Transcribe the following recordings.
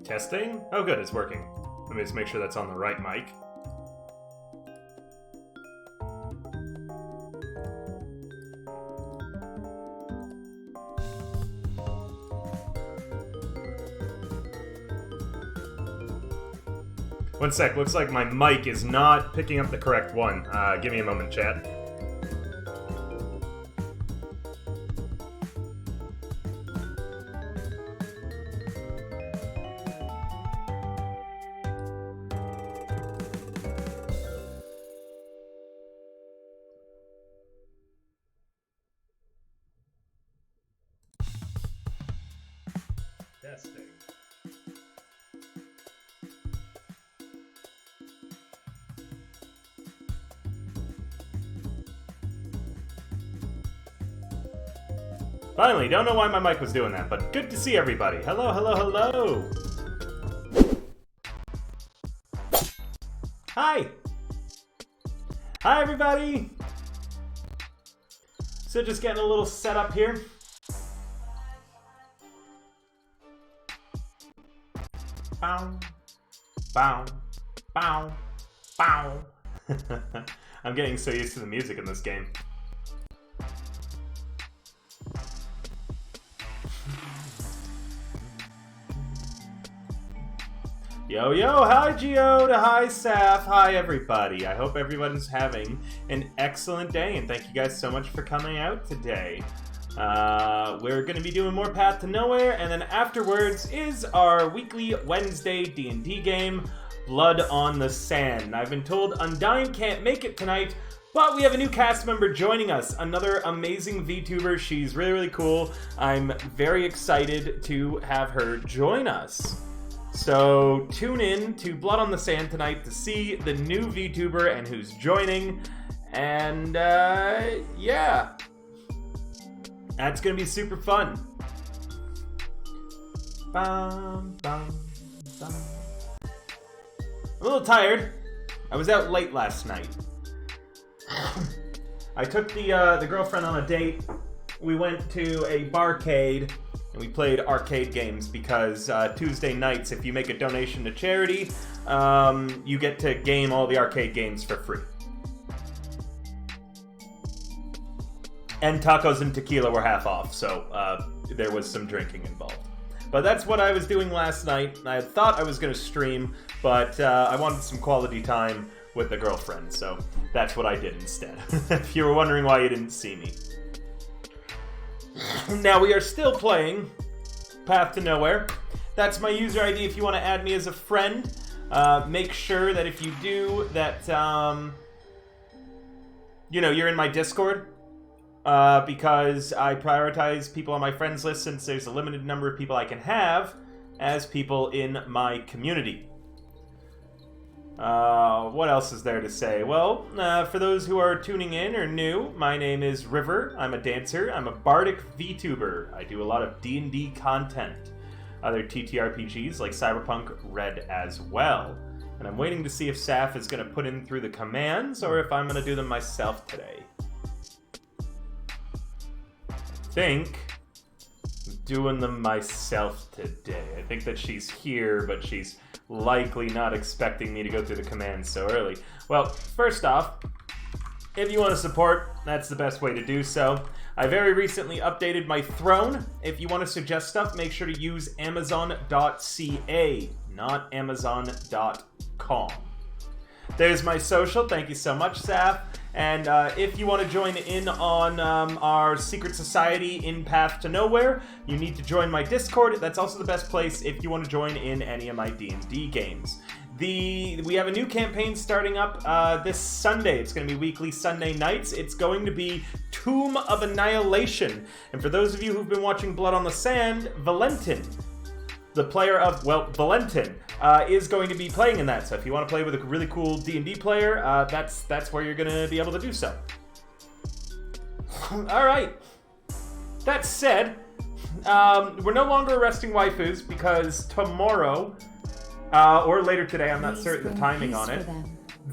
Testing? Oh good, it's working. Let me just make sure that's on the right mic. One sec, looks like my mic is not picking up the correct one. Give me a moment, chat. Testing. Finally, don't know why my mic was doing that, but good to see everybody. Hello, hello, hello! Hi! Hi, everybody! So just getting a little set up here. Bow, bow, bow, bow. I'm getting so used to the music in this game. Yo, yo, hi Geode, hi Saf, hi everybody. I hope everyone's having an excellent day, and thank you guys so much for coming out today. We're going to be doing more Path to Nowhere, and then afterwards is our weekly Wednesday D&D game, Blood on the Sand. I've been told Undyne can't make it tonight, but we have a new cast member joining us, another amazing VTuber. She's really, really cool. I'm very excited to have her join us. So tune in to Blood on the Sand tonight to see the new VTuber and who's joining. And yeah, that's gonna be super fun. Bum, bum, bum. I'm a little tired. I was out late last night. I took the girlfriend on a date. We went to a barcade. And we played arcade games because Tuesday nights, if you make a donation to charity, you get to game all the arcade games for free. And tacos and tequila were half off, so there was some drinking involved. But that's what I was doing last night. I thought I was going to stream, but I wanted some quality time with the girlfriend, so that's what I did instead. If you were wondering why you didn't see me. Now, we are still playing Path to Nowhere. That's my user ID if you want to add me as a friend. Make sure that if you do, that, you know, you're in my Discord. Because I prioritize people on my friends list since there's a limited number of people I can have as people in my community. What else is there to say? Well, for those who are tuning in or new, my name is River. I'm a dancer. I'm a bardic VTuber. I do a lot of D&D content. Other TTRPGs like Cyberpunk Red as well. And I'm waiting to see if Saf is going to put in through the commands or if I'm going to do them myself today. I think I'm doing them myself today. I think that she's here, but she's likely not expecting me to go through the commands so early. Well, first off, if you want to support, that's the best way to do so. I very recently updated my throne. If you want to suggest stuff, make sure to use amazon.ca, not amazon.com. There's my social. Thank you so much, Saf. And if you want to join in on our secret society in Path to Nowhere, you need to join my Discord. That's also the best place if you want to join in any of my D&D games. We have a new campaign starting up this Sunday. It's going to be weekly Sunday nights. It's going to be Tomb of Annihilation. And for those of you who've been watching Blood on the Sand, Valentin, the player of, well, Valentin, is going to be playing in that. So if you want to play with a really cool D&D player, that's where you're going to be able to do so. All right. That said, we're no longer arresting waifus because tomorrow, or later today, I'm not certain the timing on it,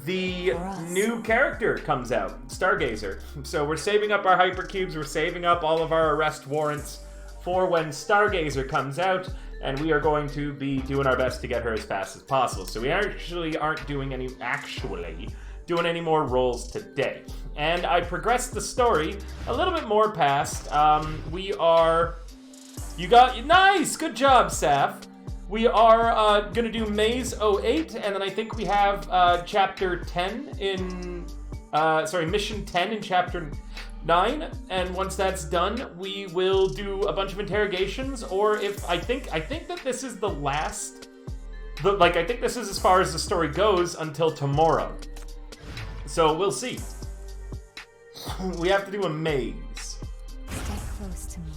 the new character comes out, Stargazer. So we're saving up our hypercubes, we're saving up all of our arrest warrants for when Stargazer comes out. and we are going to be doing our best to get her as fast as possible. So we actually aren't doing any more rolls today. And I progressed the story a little bit more past. Nice! Good job, Saf. We are gonna do Maze 08, and then I think we have Chapter 10 in... Mission 10 in Chapter 9, and once that's done, we will do a bunch of interrogations, or if... I think that this is the last... I think this is as far as the story goes until tomorrow. So, we'll see. We have to do a maze. Stay close to me.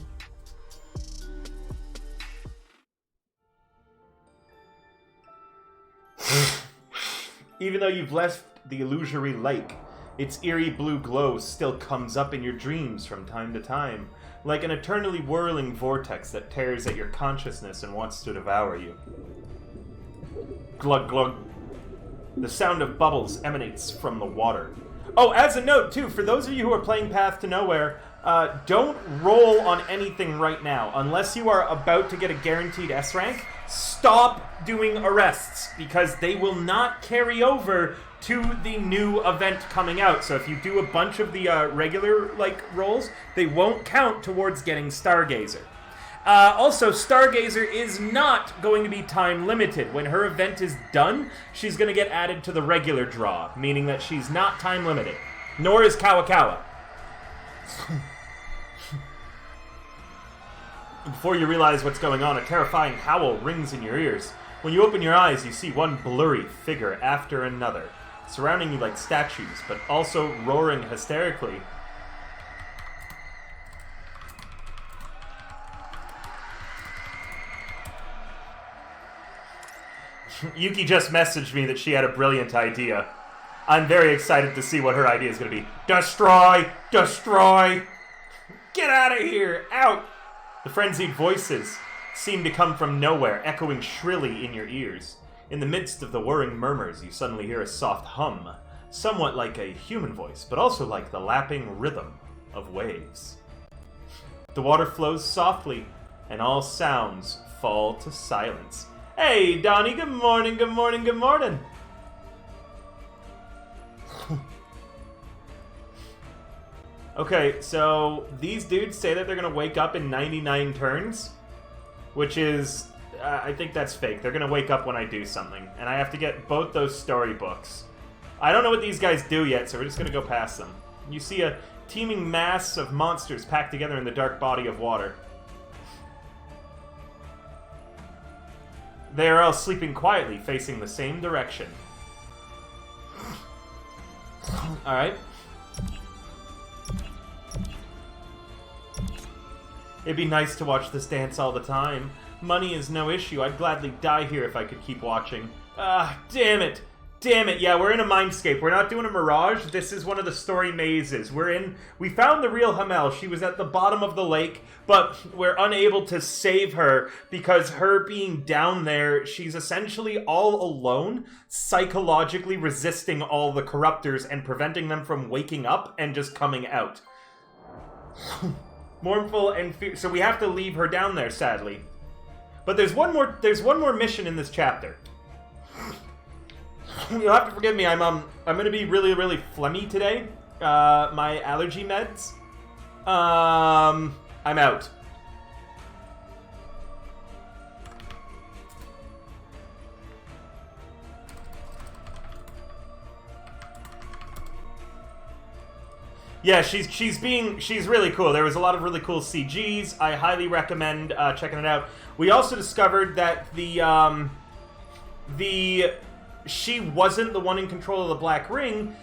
Even though you've left the illusory lake, its eerie blue glow still comes up in your dreams from time to time, like an eternally whirling vortex that tears at your consciousness and wants to devour you. Glug glug. The sound of bubbles emanates from the water. Oh, as a note, too, for those of you who are playing Path to Nowhere, don't roll on anything right now. Unless you are about to get a guaranteed S rank, stop doing arrests, because they will not carry over to the new event coming out. So if you do a bunch of the regular, rolls, they won't count towards getting Stargazer. Also, Stargazer is not going to be time limited. When her event is done, she's going to get added to the regular draw, meaning that she's not time limited. Nor is Kawakawa. Before you realize what's going on, a terrifying howl rings in your ears. When you open your eyes, you see one blurry figure after another, surrounding you like statues, but also roaring hysterically. Yuki just messaged me that she had a brilliant idea. I'm very excited to see what her idea is going to be. Destroy! Destroy! Get out of here! Out! The frenzied voices seem to come from nowhere, echoing shrilly in your ears. In the midst of the whirring murmurs, you suddenly hear a soft hum, somewhat like a human voice, but also like the lapping rhythm of waves. The water flows softly, and all sounds fall to silence. Hey, Donnie, good morning, good morning, good morning. Okay, so these dudes say that they're going to wake up in 99 turns, which is, I think that's fake. They're going to wake up when I do something, and I have to get both those storybooks. I don't know what these guys do yet, so we're just going to go past them. You see a teeming mass of monsters packed together in the dark body of water. They are all sleeping quietly, facing the same direction. Alright. It'd be nice to watch this dance all the time. Money is no issue. I'd gladly die here if I could keep watching. Ah, damn it! Damn it, yeah, we're in a mindscape. We're not doing a mirage. This is one of the story mazes. We found the real Hamel. She was at the bottom of the lake, but we're unable to save her because her being down there, she's essentially all alone, psychologically resisting all the corruptors and preventing them from waking up and just coming out. Mournful and so we have to leave her down there, sadly. But there's one more mission in this chapter. You'll have to forgive me. I'm gonna be really, really phlegmy today. My allergy meds. I'm out. Yeah, she's really cool. There was a lot of really cool CGs. I highly recommend checking it out. We also discovered that she wasn't the one in control of the Black Ring.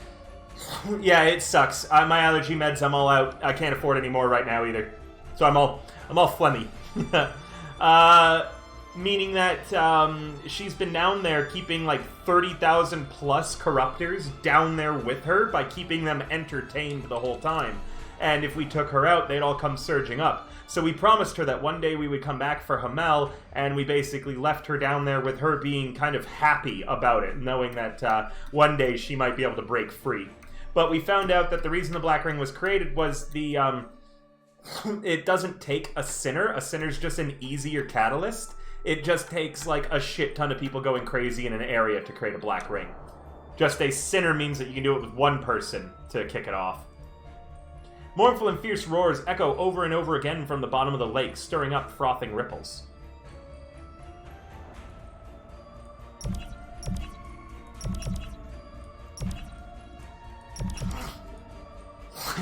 Yeah, it sucks. My allergy meds, I'm all out. I can't afford any more right now either. So I'm all phlegmy. Meaning that she's been down there keeping like 30,000 plus corruptors down there with her by keeping them entertained the whole time. And if we took her out, they'd all come surging up. So we promised her that one day we would come back for Hamel, and we basically left her down there with her being kind of happy about it, knowing that one day she might be able to break free. But we found out that the reason the Black Ring was created was it doesn't take a sinner. A sinner's just an easier catalyst. It just takes like a shit ton of people going crazy in an area to create a black ring. Just a sinner means that you can do it with one person to kick it off. Mournful and fierce roars echo over and over again from the bottom of the lake, stirring up frothing ripples.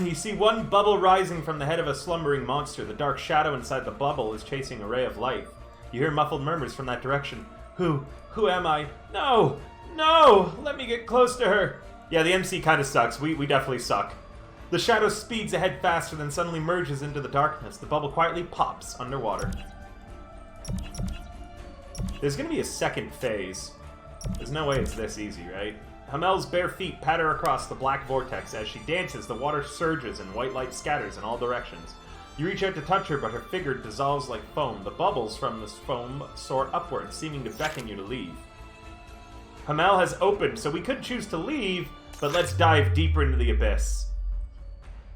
You see one bubble rising from the head of a slumbering monster. The dark shadow inside the bubble is chasing a ray of light. You hear muffled murmurs from that direction. Who am I? No! No! Let me get close to her! Yeah, the MC kind of sucks. We definitely suck. The shadow speeds ahead faster, then suddenly merges into the darkness. The bubble quietly pops underwater. There's gonna be a second phase. There's no way it's this easy, right? Hamel's bare feet patter across the black vortex. As she dances, the water surges and white light scatters in all directions. You reach out to touch her, but her figure dissolves like foam. The bubbles from this foam soar upwards, seeming to beckon you to leave. Hamel has opened, so we could choose to leave, but let's dive deeper into the abyss.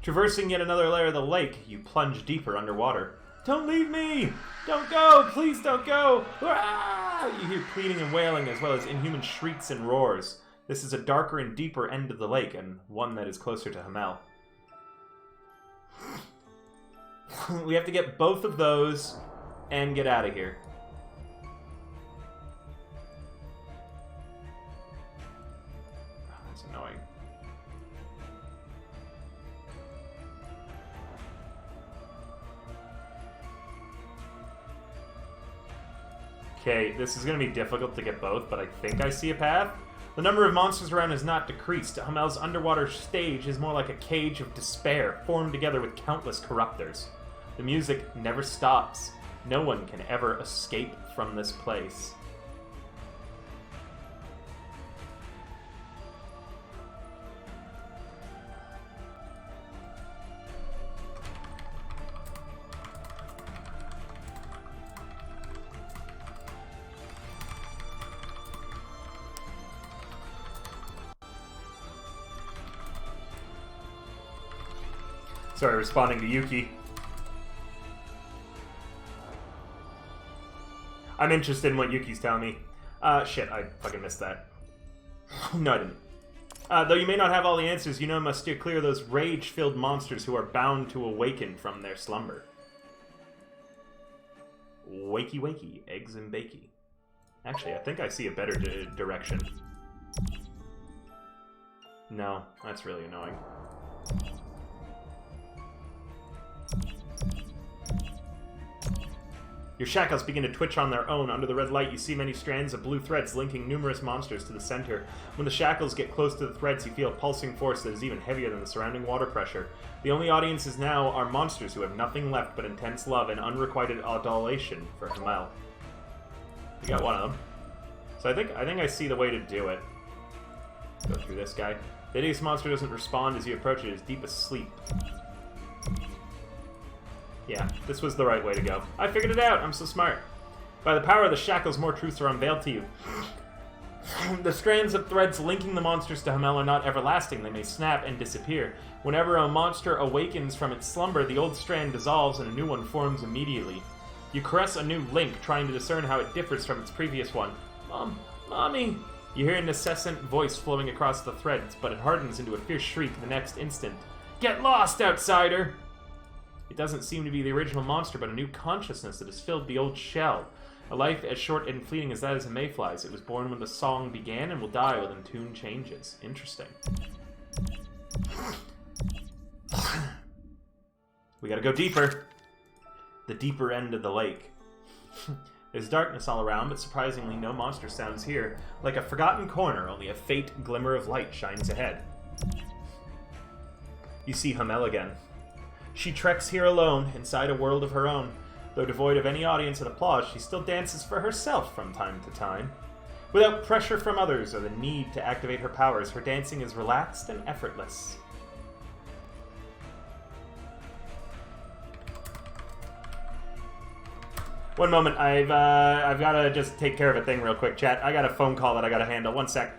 Traversing yet another layer of the lake, you plunge deeper underwater. Don't leave me! Don't go! Please don't go! Ah! You hear pleading and wailing, as well as inhuman shrieks and roars. This is a darker and deeper end of the lake, and one that is closer to Hamel. We have to get both of those and get out of here. Oh, that's annoying. Okay, this is going to be difficult to get both, but I think I see a path. The number of monsters around has not decreased. Hamel's underwater stage is more like a cage of despair, formed together with countless corruptors. The music never stops. No one can ever escape from this place. Sorry, responding to Yuki. I'm interested in what Yuki's telling me. Shit, I fucking missed that. No, I didn't. Though you may not have all the answers, you know must steer clear of those rage-filled monsters who are bound to awaken from their slumber. Wakey wakey, eggs and bakey. Actually, I think I see a better direction. No, that's really annoying. Your shackles begin to twitch on their own. Under the red light, you see many strands of blue threads linking numerous monsters to the center. When the shackles get close to the threads, you feel a pulsing force that is even heavier than the surrounding water pressure. The only audiences now are monsters who have nothing left but intense love and unrequited adulation for Hamel. You got one of them. So I think I see the way to do it. Go through this guy. The hideous monster doesn't respond as you approach it. It is deep asleep. Yeah, this was the right way to go. I figured it out. I'm so smart. By the power of the shackles, more truths are unveiled to you. The strands of threads linking the monsters to Hamel are not everlasting. They may snap and disappear. Whenever a monster awakens from its slumber, the old strand dissolves and a new one forms immediately. You caress a new link, trying to discern how it differs from its previous one. Mom, Mommy! You hear an incessant voice flowing across the threads, but it hardens into a fierce shriek the next instant. Get lost, outsider! It doesn't seem to be the original monster, but a new consciousness that has filled the old shell. A life as short and fleeting as that is a mayfly's. It was born when the song began and will die when the tune changes. Interesting. We gotta go deeper. The deeper end of the lake. There's darkness all around, but surprisingly no monster sounds here. Like a forgotten corner, only a faint glimmer of light shines ahead. You see Hamel again. She treks here alone, inside a world of her own. Though devoid of any audience and applause, she still dances for herself from time to time. Without pressure from others or the need to activate her powers, her dancing is relaxed and effortless. One moment, I've got to just take care of a thing real quick, chat. I got a phone call that I got to handle. One sec.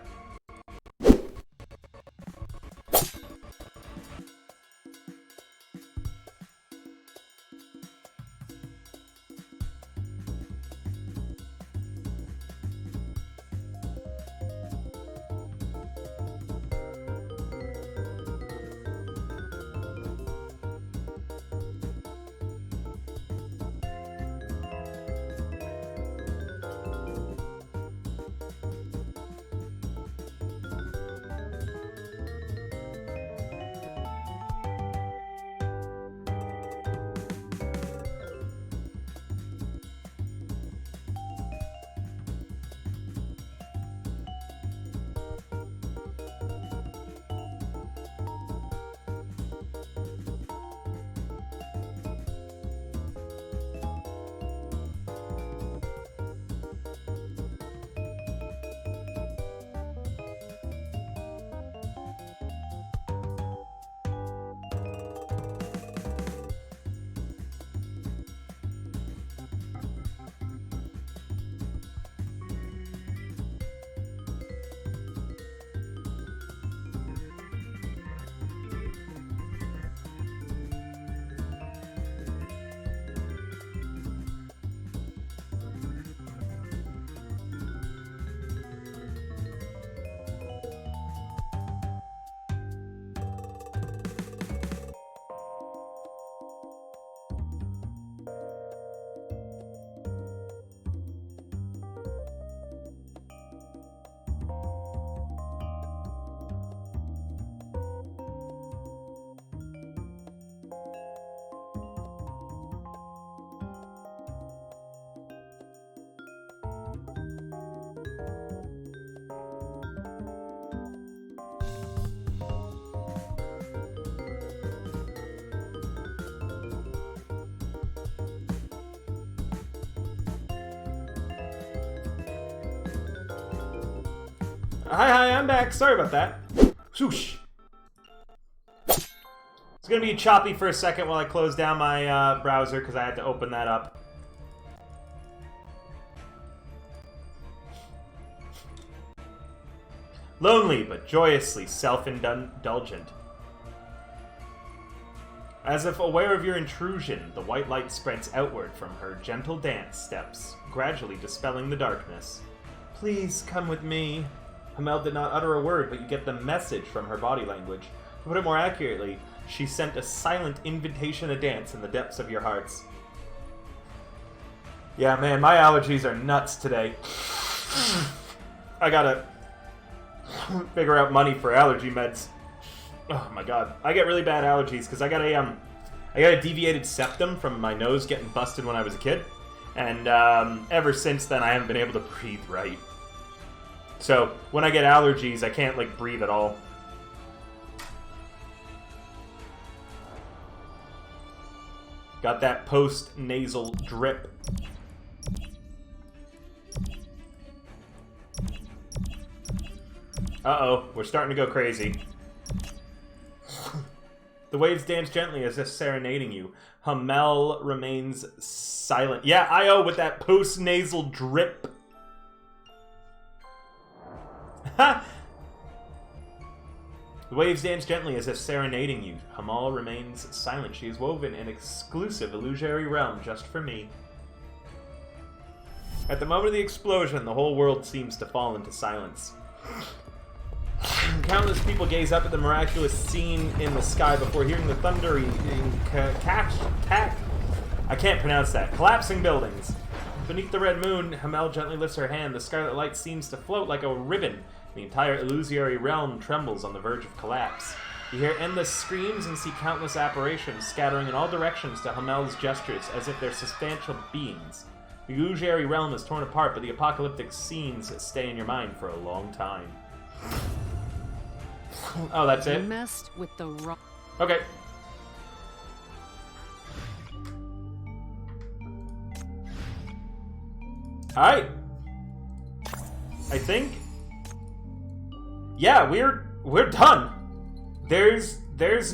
Hi, I'm back. Sorry about that. Swoosh. It's gonna be choppy for a second while I close down my browser because I had to open that up. Lonely but joyously self-indulgent. As if aware of your intrusion, the white light spreads outward from her gentle dance steps, gradually dispelling the darkness. Please come with me. Hamel did not utter a word, but you get the message from her body language. To put it more accurately, she sent a silent invitation to dance in the depths of your hearts. Yeah, man, my allergies are nuts today. I gotta figure out money for allergy meds. Oh my god. I get really bad allergies because I got a deviated septum from my nose getting busted when I was a kid. And ever since then I haven't been able to breathe right. So when I get allergies, I can't like breathe at all. Got that post-nasal drip. Uh-oh, we're starting to go crazy. The waves dance gently as if serenading you. Hamel remains silent. Yeah, I.O. with that post-nasal drip. Ha! The waves dance gently as if serenading you. Hamel remains silent. She has woven an exclusive illusory realm just for me. At the moment of the explosion, the whole world seems to fall into silence. Countless people gaze up at the miraculous scene in the sky before hearing the thundering I can't pronounce that. Collapsing buildings. Beneath the red moon, Hamel gently lifts her hand. The scarlet light seems to float like a ribbon. The entire illusory realm trembles on the verge of collapse. You hear endless screams and see countless apparitions scattering in all directions to Hamel's gestures as if they're substantial beings. The illusory realm is torn apart, but the apocalyptic scenes stay in your mind for a long time. Oh, that's it? Messed with the wrong. Okay. Alright. I think. Yeah, we're done. There's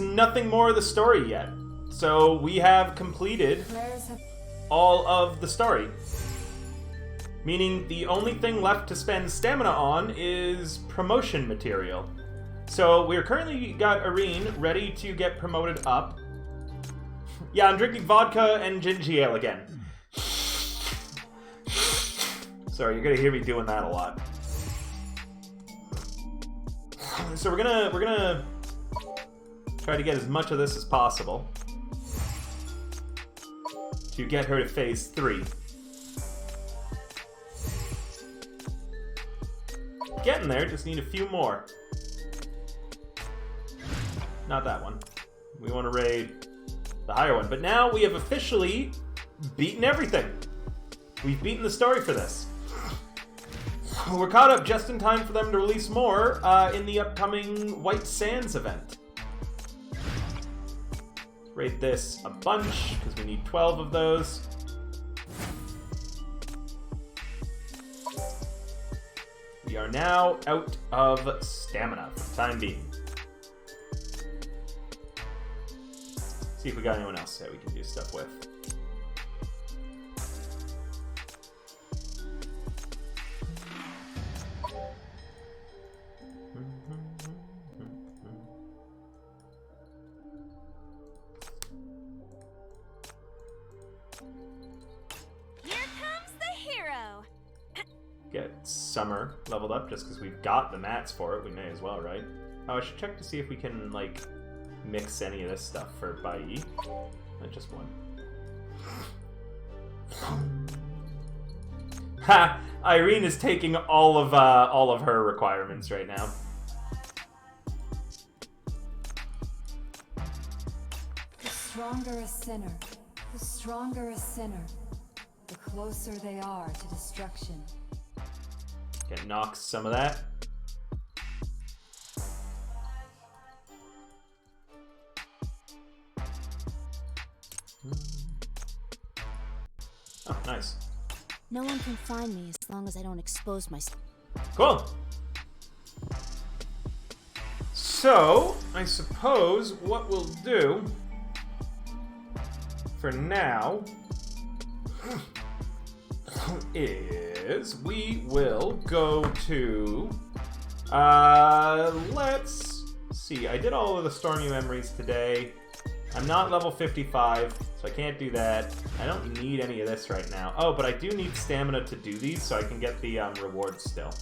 nothing more of the story yet. So we have completed all of the story. Meaning the only thing left to spend stamina on is promotion material. So we're currently got Irene ready to get promoted up. Yeah, I'm drinking vodka and ginger ale again. Sorry, you're gonna hear me doing that a lot. So we're gonna try to get as much of this as possible to get her to phase 3. Getting there, just need a few more. Not that one. We want to raid the higher one. But now we have officially beaten everything. We've beaten the story for this. We're caught up just in time for them to release more in the upcoming White Sands event. Raid this a bunch, because we need 12 of those. We are now out of stamina for the time being. See if we got anyone else that we can do stuff with. Here comes the hero. Get Summer leveled up just because we've got the mats for it. We may as well, right? Oh, I should check to see if we can, like, mix any of this stuff for Bai. Not just one. Ha! Irene is taking all of her requirements right now. The stronger a sinner, the stronger a sinner, the closer they are to destruction. Get Nox some of that. Oh, nice. No one can find me as long as I don't expose myself. Cool. So, I suppose what we'll do for now is we will go to, let's see, I did all of the Stormy Memories today. I'm not level 55, so I can't do that. I don't need any of this right now. Oh, but I do need stamina to do these, so I can get the rewards still.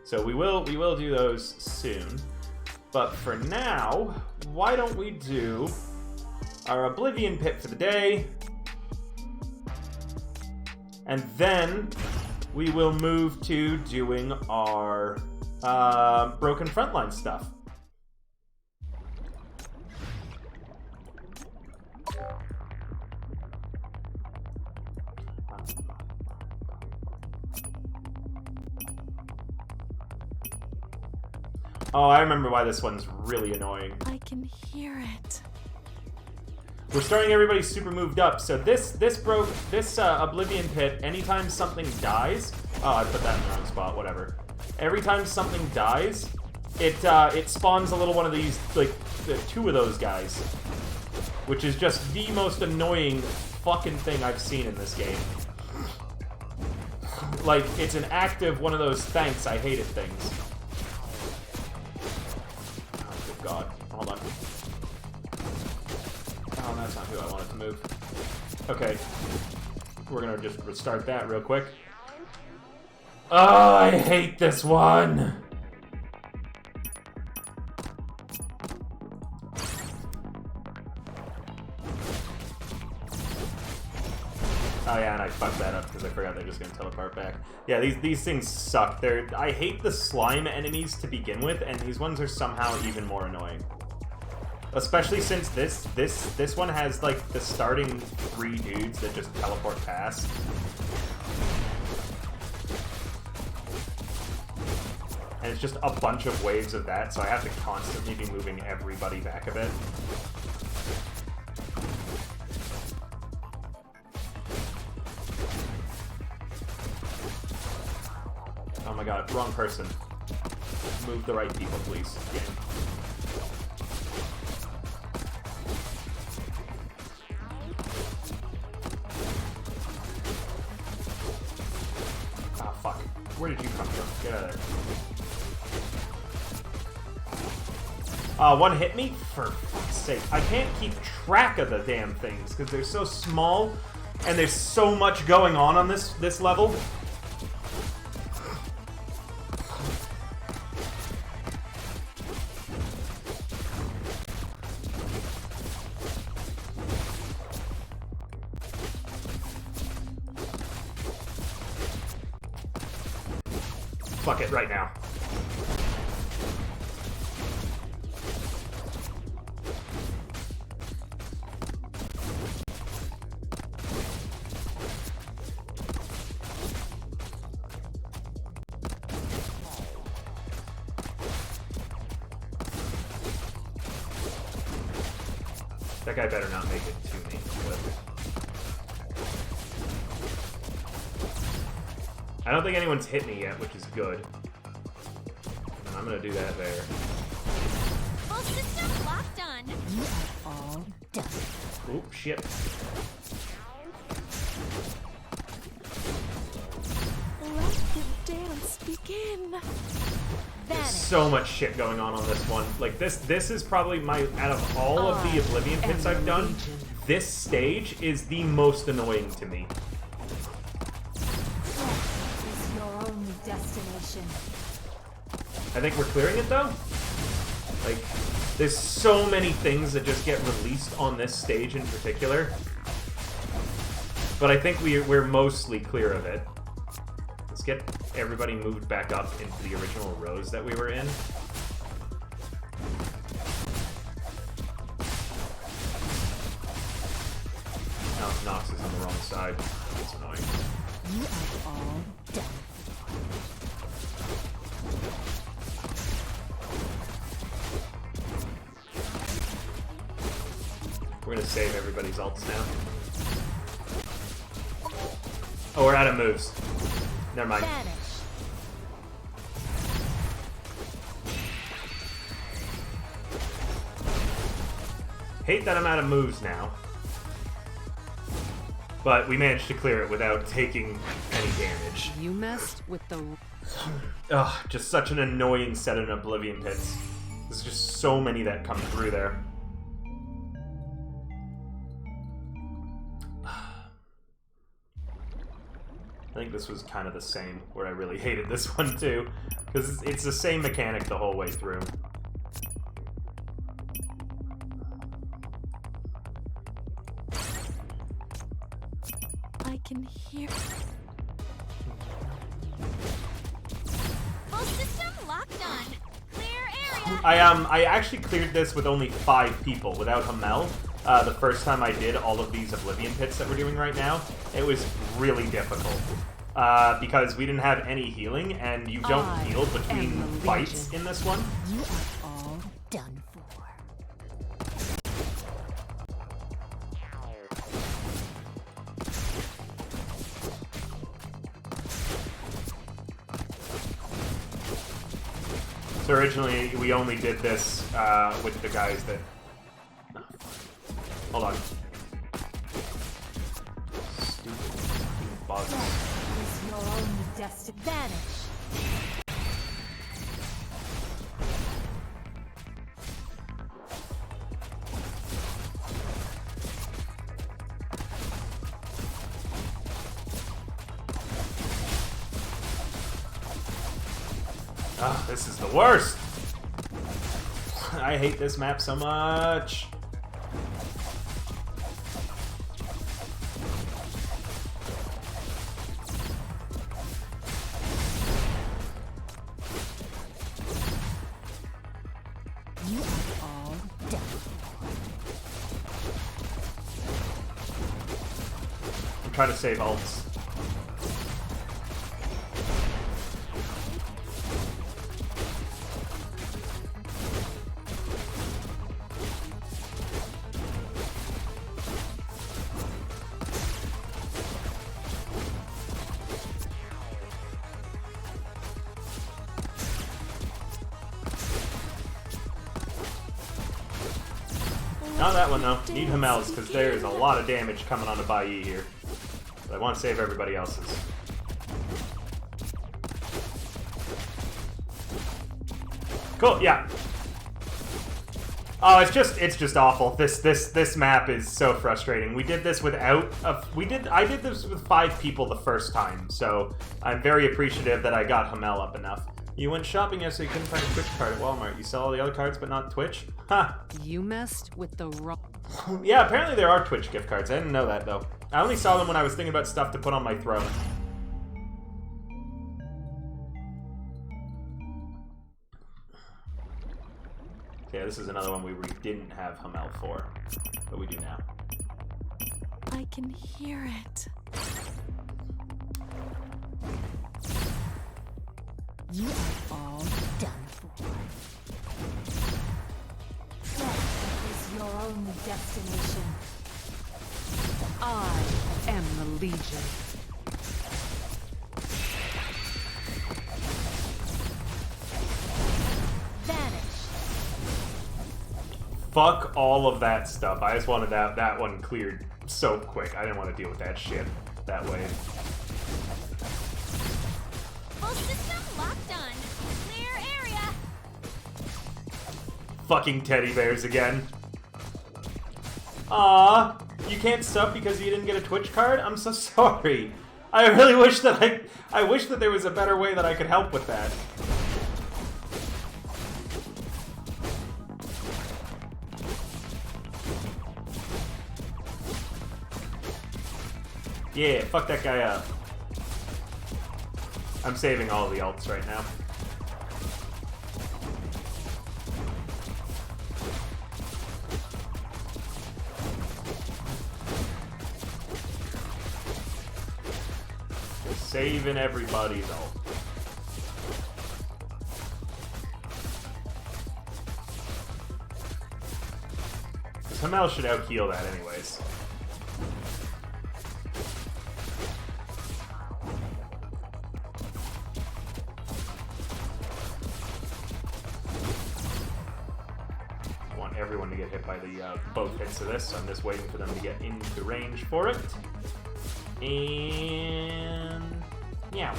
So we will do those soon. But for now, why don't we do our Oblivion Pit for the day, and then we will move to doing our Broken Frontline stuff. Oh, I remember why this one's really annoying. I can hear it. We're starting everybody super moved up, so this Oblivion Pit, anytime something dies... Oh, I put that in the wrong spot, whatever. Every time something dies, it spawns a little one of these, like, 2 of those guys. Which is just the most annoying fucking thing I've seen in this game. Like, it's an active one of those thanks I hated things. God, hold on. Oh, that's not who I wanted to move. Okay. We're gonna just restart that real quick. Oh, I hate this one! Oh yeah, and I fucked that up because I forgot they're just gonna teleport back. Yeah, these things suck. I hate the slime enemies to begin with, and these ones are somehow even more annoying. Especially since this one has like the starting 3 dudes that just teleport past. And it's just a bunch of waves of that, so I have to constantly be moving everybody back a bit. Oh my god, wrong person. Move the right people, please. Yeah. Ah, fuck. Where did you come from? Get out of there. One hit me? For fuck's sake. I can't keep track of the damn things, because they're so small, and there's so much going on this level. Fuck it, right now. That guy better not make it to me. But... I don't think anyone's hit me yet, which is good. And I'm gonna do that there. Full system locked on. You are all done. Oop, shit. Let the dance begin. There's so much shit going on this one. Like, this is probably out of all of the Oblivion Pits I've done, this stage is the most annoying to me. Is your only destination. I think we're clearing it, though. Like, there's so many things that just get released on this stage in particular. But I think we're mostly clear of it. Let's get everybody moved back up into the original rows that we were in. No, Nox is on the wrong side. That's annoying. You are all done. We're gonna save everybody's ults now. Oh, we're out of moves. Never mind. Vanish. hate that I'm out of moves now. But we managed to clear it without taking any damage. You messed with the... Ugh, just such an annoying set of Oblivion Pits. There's just so many that come through there. I think this was kind of the same, where I really hated this one too, because it's the same mechanic the whole way through. I can hear. Full system locked on. Clear area. I actually cleared this with only 5 people without Hamel. The first time I did all of these Oblivion Pits that we're doing right now, it was really difficult. Because we didn't have any healing, and you don't heal between fights in this one. You are all done for. So originally, we only did this with the guys that... Hold on. Stupid fucking bugs. Is your own destiny. Vanish. Ah, this is the worst! I hate this map so much! You are all done. I'm trying to save ults. Not that one, though. Need Hamels, because there's a lot of damage coming onto Bai here. But I want to save everybody else's. Cool, yeah. Oh, it's just awful. This map is so frustrating. We did this without I did this with 5 people the first time, so I'm very appreciative that I got Hamel up enough. You went shopping yesterday, you couldn't find a Twitch card at Walmart. You sell all the other cards, but not Twitch? Ha! You messed with the wrong... Yeah, apparently there are Twitch gift cards. I didn't know that, though. I only saw them when I was thinking about stuff to put on my throne. Okay, this is another one we didn't have Hamel for, but we do now. I can hear it. You are all done for. Death is your own destination. I am the Legion. Vanish. Fuck all of that stuff. I just wanted that one cleared so quick. I didn't want to deal with that shit that way. Full system locked on. Clear area. Fucking teddy bears again. Aww, you can't sub because you didn't get a Twitch card? I'm so sorry. I really wish that I wish that there was a better way that I could help with that. Yeah, fuck that guy up. I'm saving all the ults right now. Just saving everybody's ult. Hamel should out-heal that anyways. Everyone to get hit by the the both hits of this, so I'm just waiting for them to get into range for it. And yeah.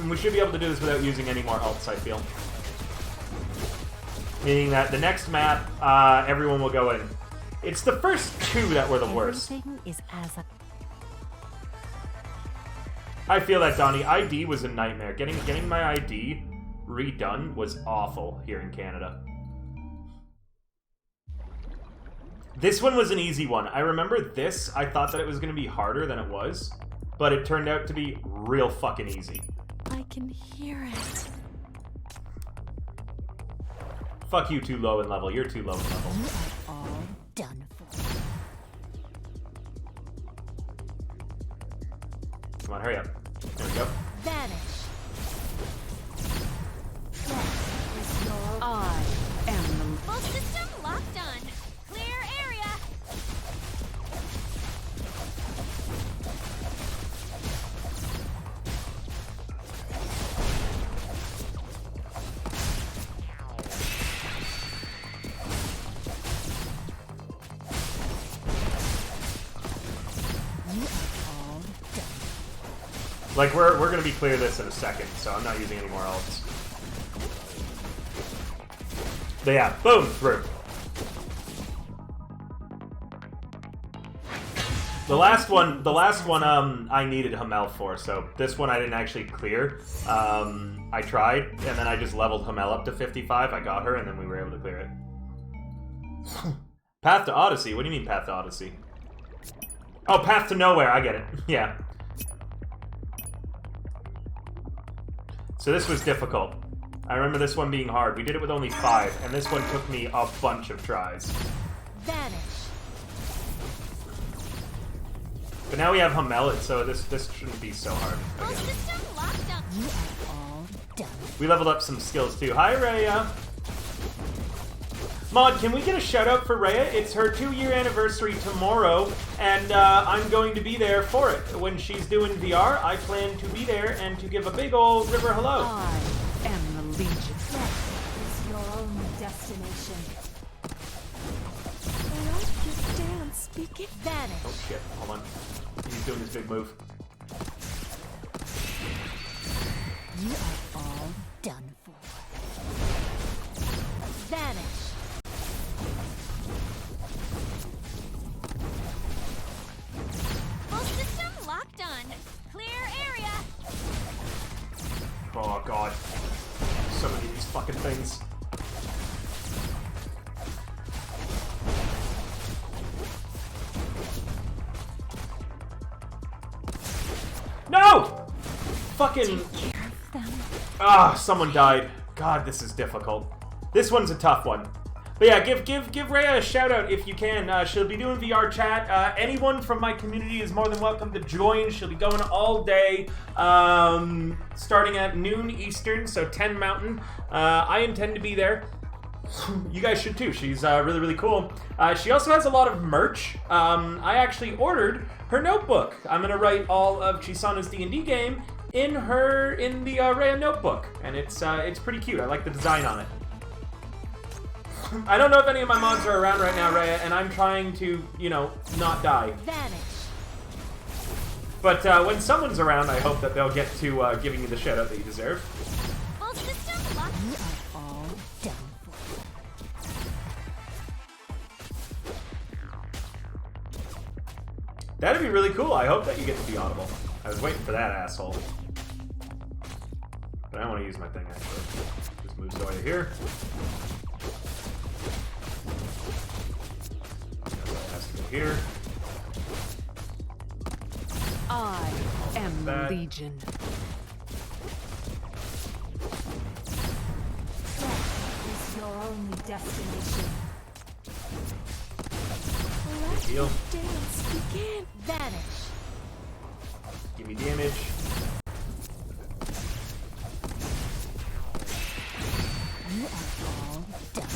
We should be able to do this without using any more ults, I feel. Meaning that the next map, everyone will go in. It's the first two that were the worst. Everything is as a... I feel that, Donnie. ID was a nightmare. Getting my ID redone was awful here in Canada. This one was an easy one. I remember this, I thought that it was going to be harder than it was, but it turned out to be real fucking easy. I can hear it. Fuck you, too low in level. You're too low in level. You are all done for. Come on, hurry up. There we go. Vanish. I am the... Full system locked on. Clear area. You are all done. Like, we're gonna be clear this in a second, so I'm not using any more ults. But yeah, boom, through. The last one, I needed Hamel for, so this one I didn't actually clear. I tried, and then I just leveled Hamel up to 55, I got her, and then we were able to clear it. Path to Odyssey? What do you mean Path to Odyssey? Oh, Path to Nowhere, I get it. Yeah. So this was difficult. I remember this one being hard. We did it with only 5, and this one took me a bunch of tries. Vanish. But now we have Hamel, so this shouldn't be so hard Full again. system locked on. You are all done. We leveled up some skills too. Hi, Rhea. Mod, can we get a shout out for Rhea? It's her 2-year anniversary tomorrow, and I'm going to be there for it. When she's doing VR, I plan to be there and to give a big old river hello. I am the Legion. Death is your only destination. I like this dance. Begin. Vanish. Oh shit, hold on. He's doing this big move. You are all done for. Vanish. Full system locked on. Clear area. Oh god. So many of these fucking things. No! Fucking... Ah, someone died. God, this is difficult. This one's a tough one. But yeah, give Rhea a shout out if you can. She'll be doing VR chat. Anyone from my community is more than welcome to join. She'll be going all day, starting at noon Eastern, so 10 Mountain. I intend to be there. You guys should too. She's really, really cool. She also has a lot of merch. I actually ordered her notebook. I'm gonna write all of Chisana's D&D game in the Rhea notebook, and it's pretty cute. I like the design on it. I don't know if any of my mods are around right now, Rhea, and I'm trying to, you know, not die. Vanish. But when someone's around, I hope that they'll get to giving you the shout out that you deserve. Full system locked. You are all done for. That'd be really cool. I hope that you get to be audible. I was waiting for that asshole. But I don't want to use my thing, actually. Just move Zoya here. Has to go here. I am the That. Legion. Death is your only destination. Let Deal. the dance begin. Vanish. Give me damage. You are all done.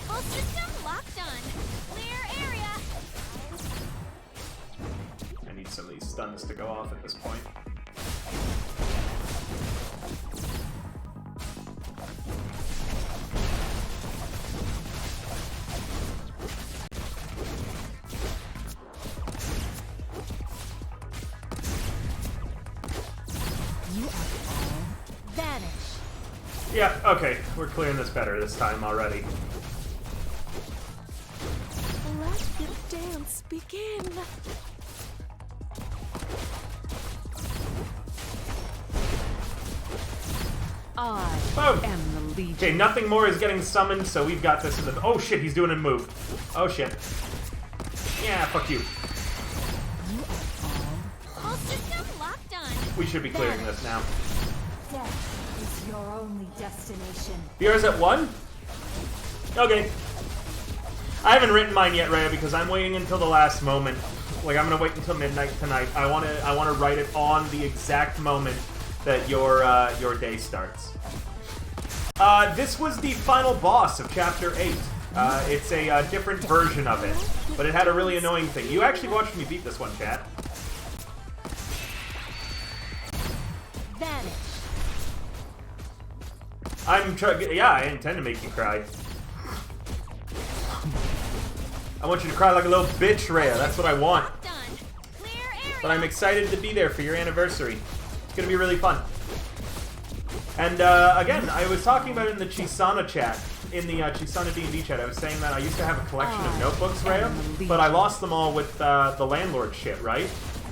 Full system locked on. Clear area. I need some of these stuns to go off at this point. Yeah, okay. We're clearing this better this time already. Let the dance begin. I am the legion. Okay, nothing more is getting summoned, so we've got this in the... Oh shit, he's doing a move. Oh shit. Yeah, fuck you. All system locked on. We should be clearing this now. Death is your only destination. Yours at 1? Okay. I haven't written mine yet, Rhea, because I'm waiting until the last moment. Like, I'm gonna wait until midnight tonight. I wanna write it on the exact moment that your day starts. This was the final boss of Chapter 8. It's a different version of it, but it had a really annoying thing. You actually watched me beat this one, chat. Vanish. Yeah, I intend to make you cry. I want you to cry like a little bitch, Rhea. That's what I want. Done. Clear area. But I'm excited to be there for your anniversary. It's gonna be really fun. And again, I was talking about it in the Chisana chat, in the Chisana D&D chat. I was saying that I used to have a collection of notebooks, Rhea, but I lost them all with the landlord shit, right?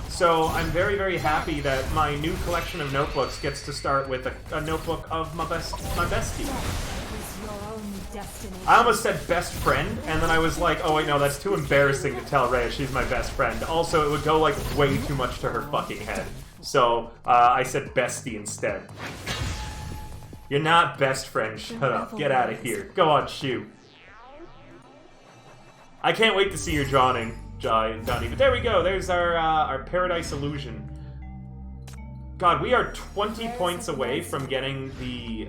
So I'm very, very happy that my new collection of notebooks gets to start with a notebook of my bestie. I almost said best friend, and then I was like, oh wait, no, that's too embarrassing to tell Rhea she's my best friend. Also, it would go like way too much to her fucking head. So I said bestie instead. You're not best friend. Shut up. Get out of here. Go on, shoot. I can't wait to see your drawing, Johnny. But there we go. There's our Paradise Illusion. God, we are 20 points away from getting the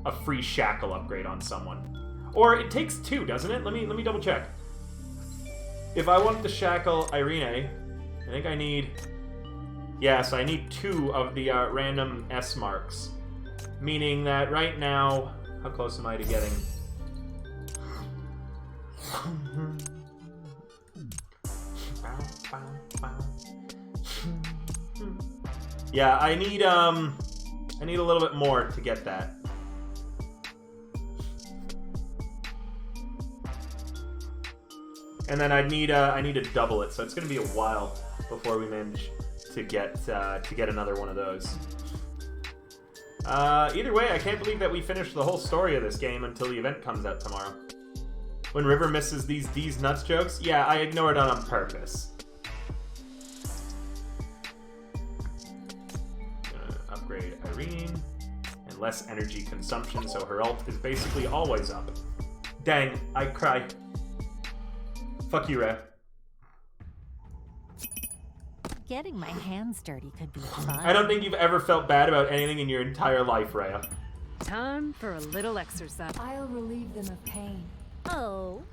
a free shackle upgrade on someone. Or it takes 2, doesn't it? Let me double check. If I want to shackle Irene, I think I need... Yes, I need 2 of the random S marks. Meaning that right now... How close am I to getting... Yeah, I need a little bit more to get that. And then I need to double it, so it's gonna be a while before we manage to get another one of those. Either way, I can't believe that we finished the whole story of this game until the event comes out tomorrow. When River misses these D's nuts jokes, yeah, I ignored it on purpose. Gonna upgrade Irene, and less energy consumption, so her ult is basically always up. Dang, I cry. Fuck you, Rhea. Getting my hands dirty could be fun. I don't think you've ever felt bad about anything in your entire life, Rhea. Time for a little exercise. I'll relieve them of pain. Oh.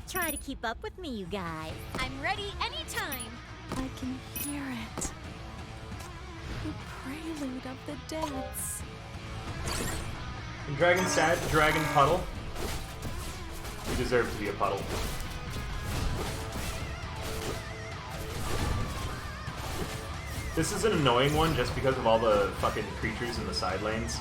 Try to keep up with me, you guys. I'm ready anytime. I can hear it. The prelude of the dance. And Dragon Sad, Dragon Puddle. You deserve to be a puddle. This is an annoying one just because of all the fucking creatures in the side lanes.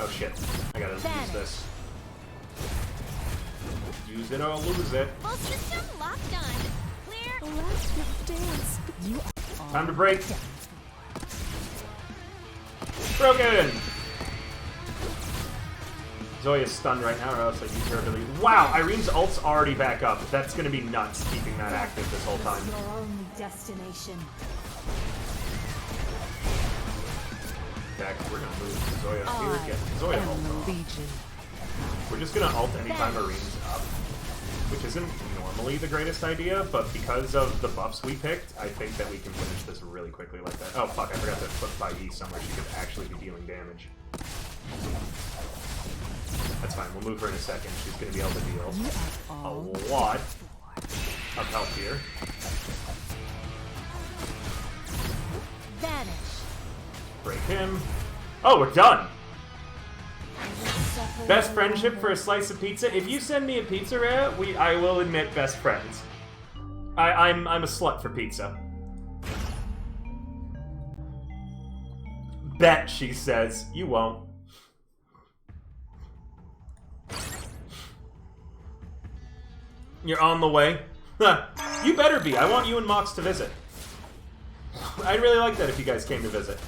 Oh shit. I gotta use this. Use it or I'll lose it. Full system locked on. Clear. Let the dance begin. Time to break. Broken! Zoya's stunned right now, or else I use her ability. Wow, Irene's ult's already back up. That's gonna be nuts, keeping that active this whole time. Your only destination. In fact, we're gonna move Zoya here, get Zoya ult off. We're just gonna ult anytime Irene's up, which isn't normally the greatest idea, but because of the buffs we picked, I think that we can finish this really quickly like that. Oh fuck, I forgot to put by E somewhere. She could actually be dealing damage. That's fine, we'll move her in a second. She's gonna be able to deal a lot of health here. Vanish. Break him. Oh, we're done! Best friendship for a slice of pizza? If you send me a pizza, Rhea, I will admit best friends. I'm a slut for pizza. Bet, she says. You won't. You're on the way? You better be. I want you and Mox to visit. I'd really like that if you guys came to visit.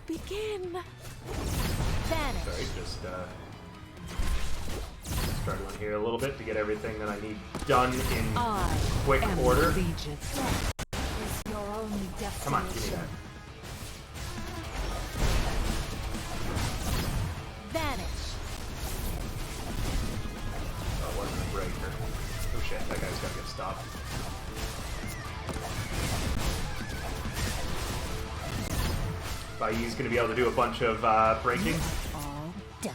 Begin. Vanish. Sorry, just struggling here a little bit to get everything that I need done in quick order. Legion. It's your only destination. Come on, give me that. Vanish. Oh, it wasn't a breaker. Oh shit, that guy's gotta get stopped. He's going to be able to do a bunch of breaking. All done.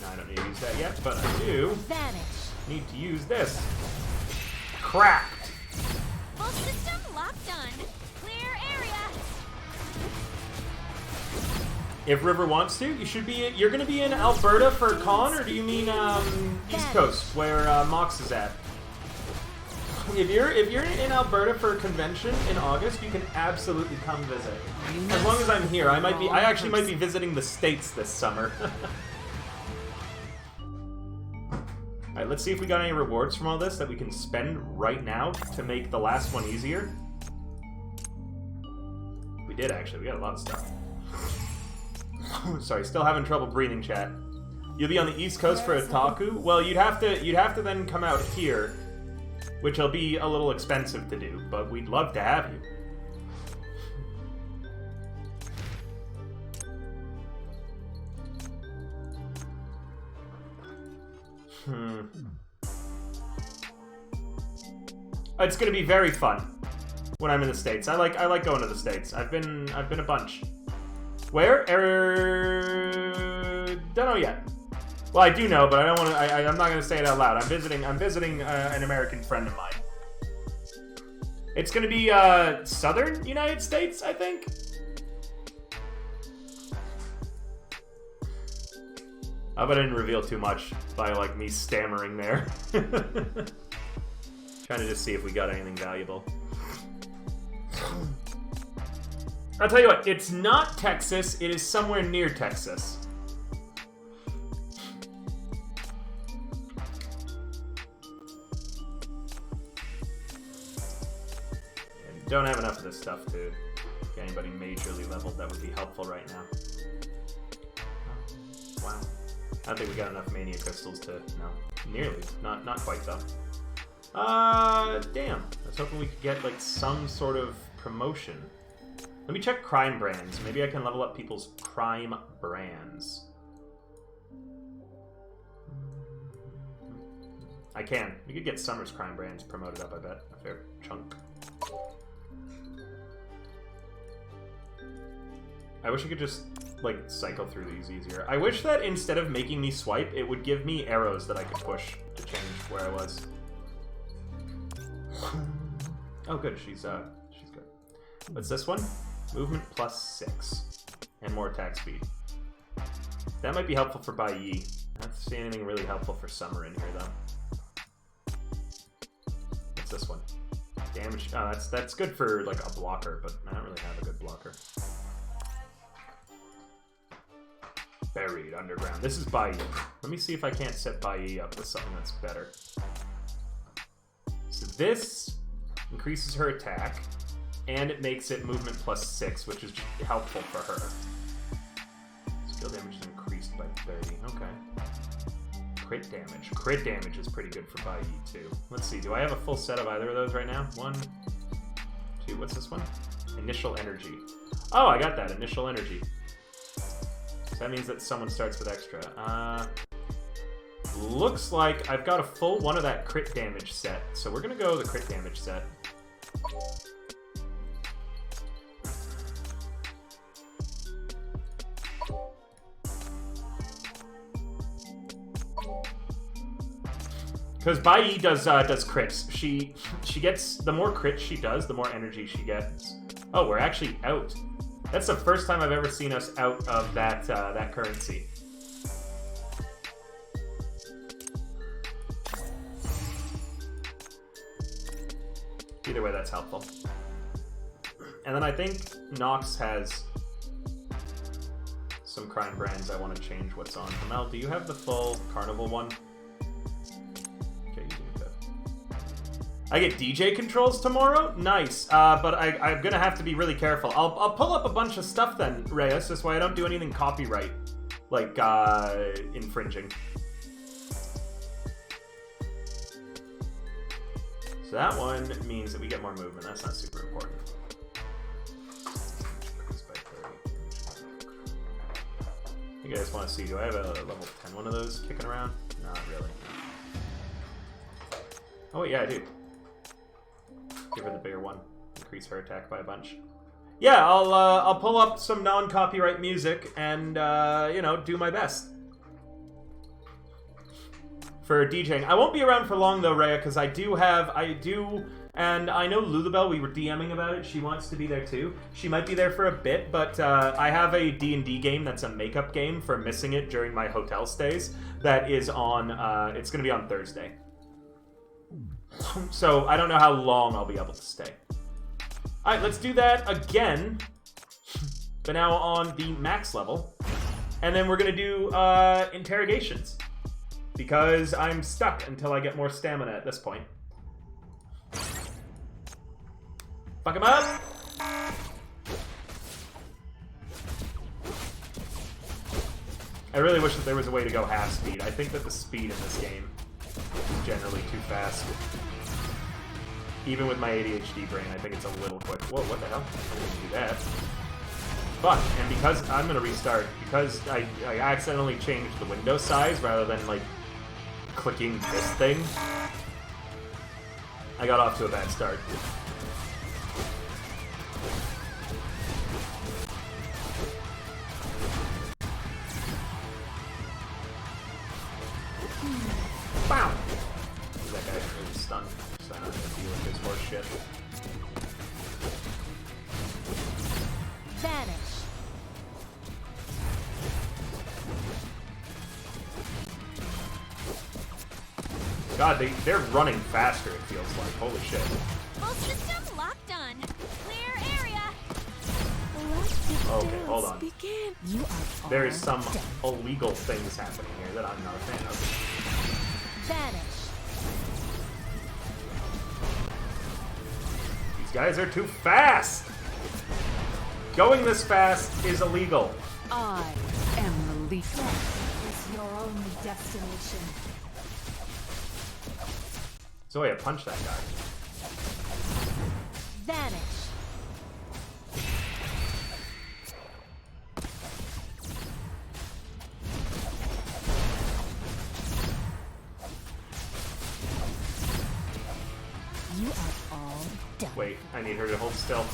No, I don't need to use that yet, but I do Vanish. need to use this. Cracked. Full system locked on. Clear area. If River wants to, you should be. You're going to be in Alberta for con, or do you mean East Coast, where Mox is at? If you're in Alberta for a convention in August, you can absolutely come visit. As long as I'm here, I actually might be visiting the States this summer. All right, let's see if we got any rewards from all this that we can spend right now to make the last one easier. We did actually. We got a lot of stuff. Sorry, still having trouble breathing, chat. You'll be on the East Coast for Otaku? Well, you'd have to then come out here, which will be a little expensive to do, but we'd love to have you. It's gonna be very fun when I'm in the States. I like going to the States. I've been a bunch. Where? Don't know yet. Well, I do know, but I don't want to. I'm not going to say it out loud. I'm visiting an American friend of mine. It's going to be southern United States, I think. I hope I didn't reveal too much by like me stammering there. Trying to just see if we got anything valuable. I'll tell you what, it's not Texas, it is somewhere near Texas. And don't have enough of this stuff to get anybody majorly leveled that would be helpful right now. Wow. I don't think we got enough mania crystals to, no, nearly, not quite though. Damn. I was hoping we could get like some sort of promotion. Let me check crime brands. Maybe I can level up people's crime brands. I can. We could get Summer's crime brands promoted up, I bet. A fair chunk. I wish I could just, like, cycle through these easier. I wish that instead of making me swipe, it would give me arrows that I could push to change where I was. Oh, good. She's good. What's this one? Movement +6. And more attack speed. That might be helpful for Bai Yi. I don't see anything really helpful for Summer in here, though. What's this one? Damage. Oh, that's good for, like, a blocker, but I don't really have a good blocker. Buried underground. This is Bai Yi. Let me see if I can't set Bai Yi up with something that's better. So this increases her attack. and it makes it movement +6, which is helpful for her. Skill damage is increased by 30. Okay. Crit damage. Crit damage is pretty good for Bai Yi too. Let's see. Do I have a full set of either of those right now? 1, 2. What's this one? Initial energy. Oh, I got that. Initial energy. So that means that someone starts with extra. Looks like I've got a full one of that crit damage set. So we're going to go the crit damage set. Because Bai Yi does crits. She gets, the more crits she does, the more energy she gets. Oh, we're actually out. That's the first time I've ever seen us out of that that currency. Either way, that's helpful. And then I think Nox has some crime brands I want to change what's on. Mel, do you have the full Carnival one? I get DJ controls tomorrow? Nice. But I'm gonna have to be really careful. I'll pull up a bunch of stuff then, Reyes, this way I don't do anything copyright, like, infringing. So that one means that we get more movement. That's not super important. Increased by 30. You guys want to see, do I have a level 10 one of those kicking around? Not really. Oh, wait, yeah, I do. Give her the bigger one. Increase her attack by a bunch. Yeah, I'll pull up some non-copyright music and you know, do my best for DJing. I won't be around for long though, Rhea, because I do, and I know Lulabelle, we were DMing about it. She wants to be there too. She might be there for a bit, but I have a D&D game that's a makeup game for missing it during my hotel stays. That is on. It's going to be on Thursday. So I don't know how long I'll be able to stay. Alright, let's do that again. But now on the max level. And then we're going to do interrogations. Because I'm stuck until I get more stamina at this point. Fuck him up! I really wish that there was a way to go half speed. I think that the speed in this game is generally too fast. Even with my ADHD brain, I think it's a little quick. Whoa, what the hell? I didn't do that. Fuck, and because I'm gonna restart, because I accidentally changed the window size rather than, like, clicking this thing, I got off to a bad start. Bow! That guy's really stunned, so I'm not gonna deal with his horse shit. Vanish. God, they're running faster, it feels like. Holy shit. Full system locked on. Clear area. Okay, hold on. Begin. You are There is all some done. illegal things happening here that I'm not a fan of. Vanish. These guys are too fast! Going this fast is illegal. I am the leader. Is your only destination. Zoya, punch that guy. Vanish. You are all done. Wait, I need her to hold still.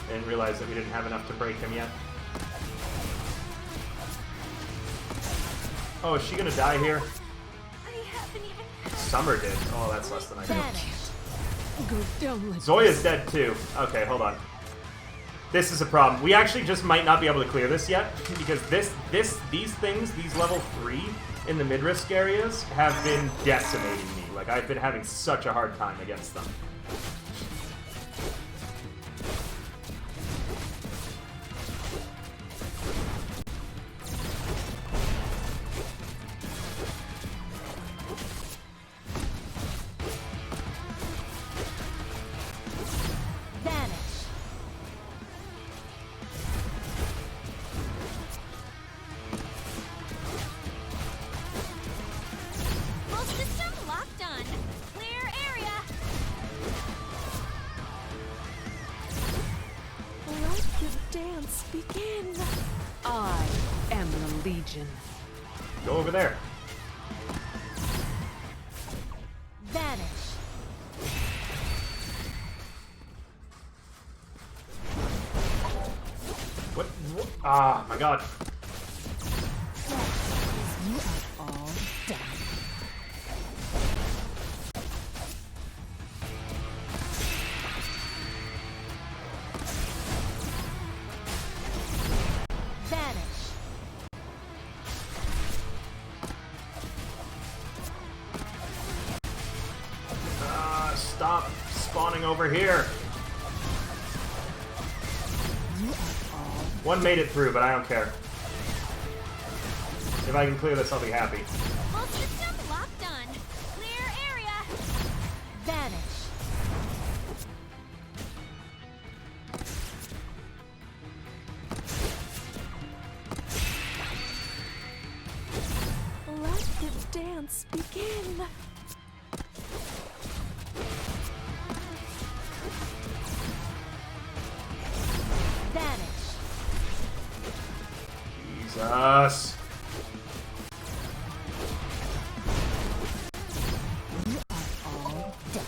I didn't realize that we didn't have enough to break him yet. Oh, is she gonna die here? I haven't even. Summer did. Oh, that's less than I did. Vanish. Go down like Zoya's dead too. Okay, hold on. This is a problem. We actually just might not be able to clear this yet because these things, these level 3 in the mid-risk areas have been decimating me. Like, I've been having such a hard time against them. Vanish. dance begin. I am the Legion. Go over there. Vanish. What? Ah, my god. You are all done. Vanish. Stop spawning over here. You are all One made it through, but I don't care. If I can clear this, I'll be happy. All system locked on. Clear area. Vanish. Let the dance begin. Vanish. Jesus. you are all done.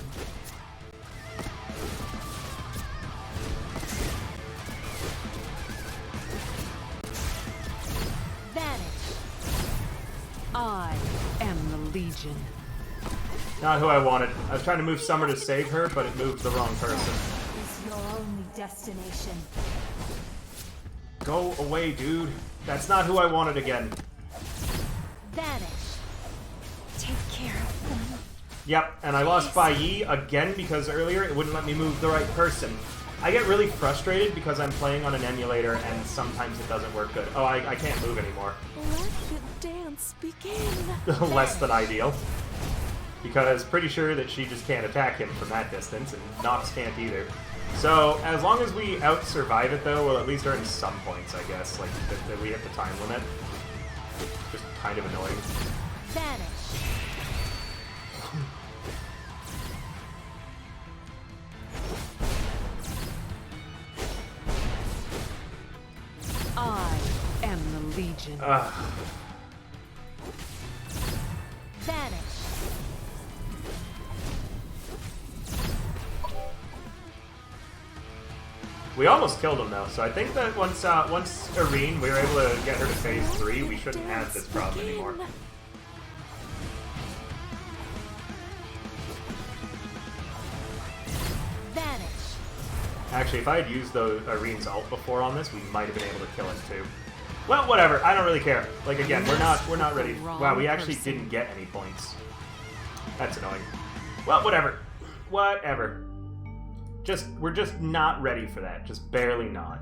Vanish. I am the Legion. Not who I wanted. I was trying to move Summer to save her, but it moved the wrong person. Is your only destination. Go away, dude. That's not who I wanted again. Vanish. Take care of them. Yep, and I lost Bai Yi again because earlier it wouldn't let me move the right person. I get really frustrated because I'm playing on an emulator and sometimes it doesn't work good. Oh, I can't move anymore. Let the dance begin. Less than ideal. Because pretty sure that she just can't attack him from that distance, and Nox can't either. So, as long as we out-survive it, though, we'll at least earn some points, I guess. Like, that we hit the time limit. Just kind of annoying. Vanish. I am the Legion. Ugh. Vanish. We almost killed him, though, so I think that once Irene, we were able to get her to phase 3, we shouldn't have this problem anymore. Vanish. Actually, if I had used the Irene's ult before on this, we might have been able to kill him too. Well, whatever. I don't really care. Like again, we're not ready. Wow, we actually didn't get any points. That's annoying. Well, whatever. Whatever. We're just not ready for that. Just barely not.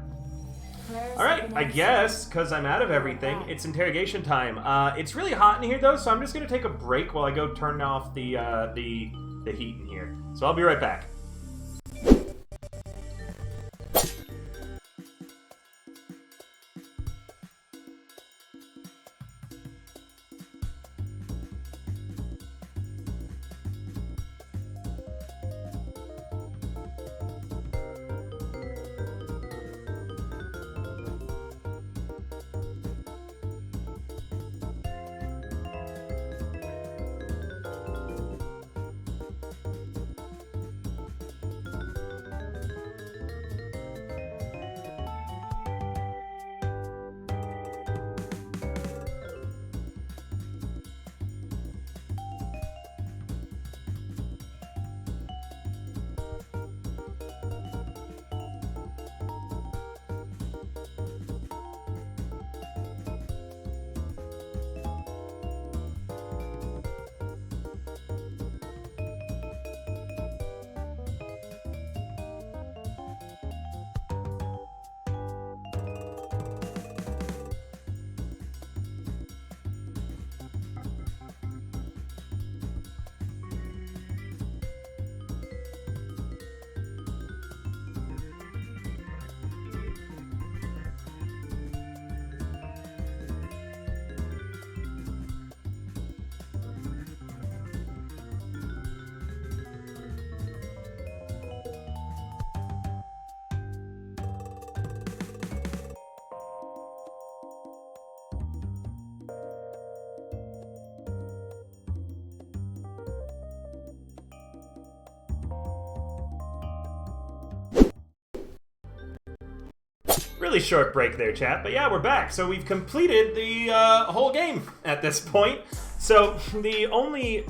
Prayers All right, have been I answered. guess because I'm out of everything, it's interrogation time. It's really hot in here though, so I'm just gonna take a break while I go turn off the heat in here. So I'll be right back. Really short break there, chat. But yeah, we're back. So we've completed the whole game at this point. So the only...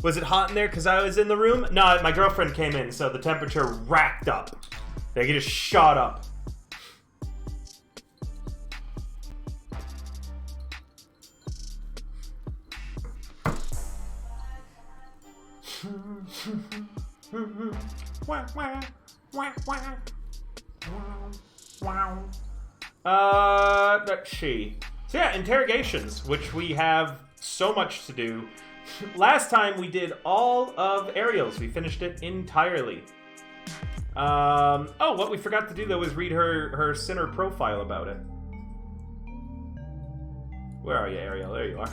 Was it hot in there because I was in the room? No, my girlfriend came in, so the temperature racked up. Like, it just shot up. Let's see. So yeah, interrogations, which we have so much to do. Last time we did all of Ariel's. We finished it entirely. Oh, what we forgot to do though was read her Sinner profile about it. Where are you, Ariel? There you are.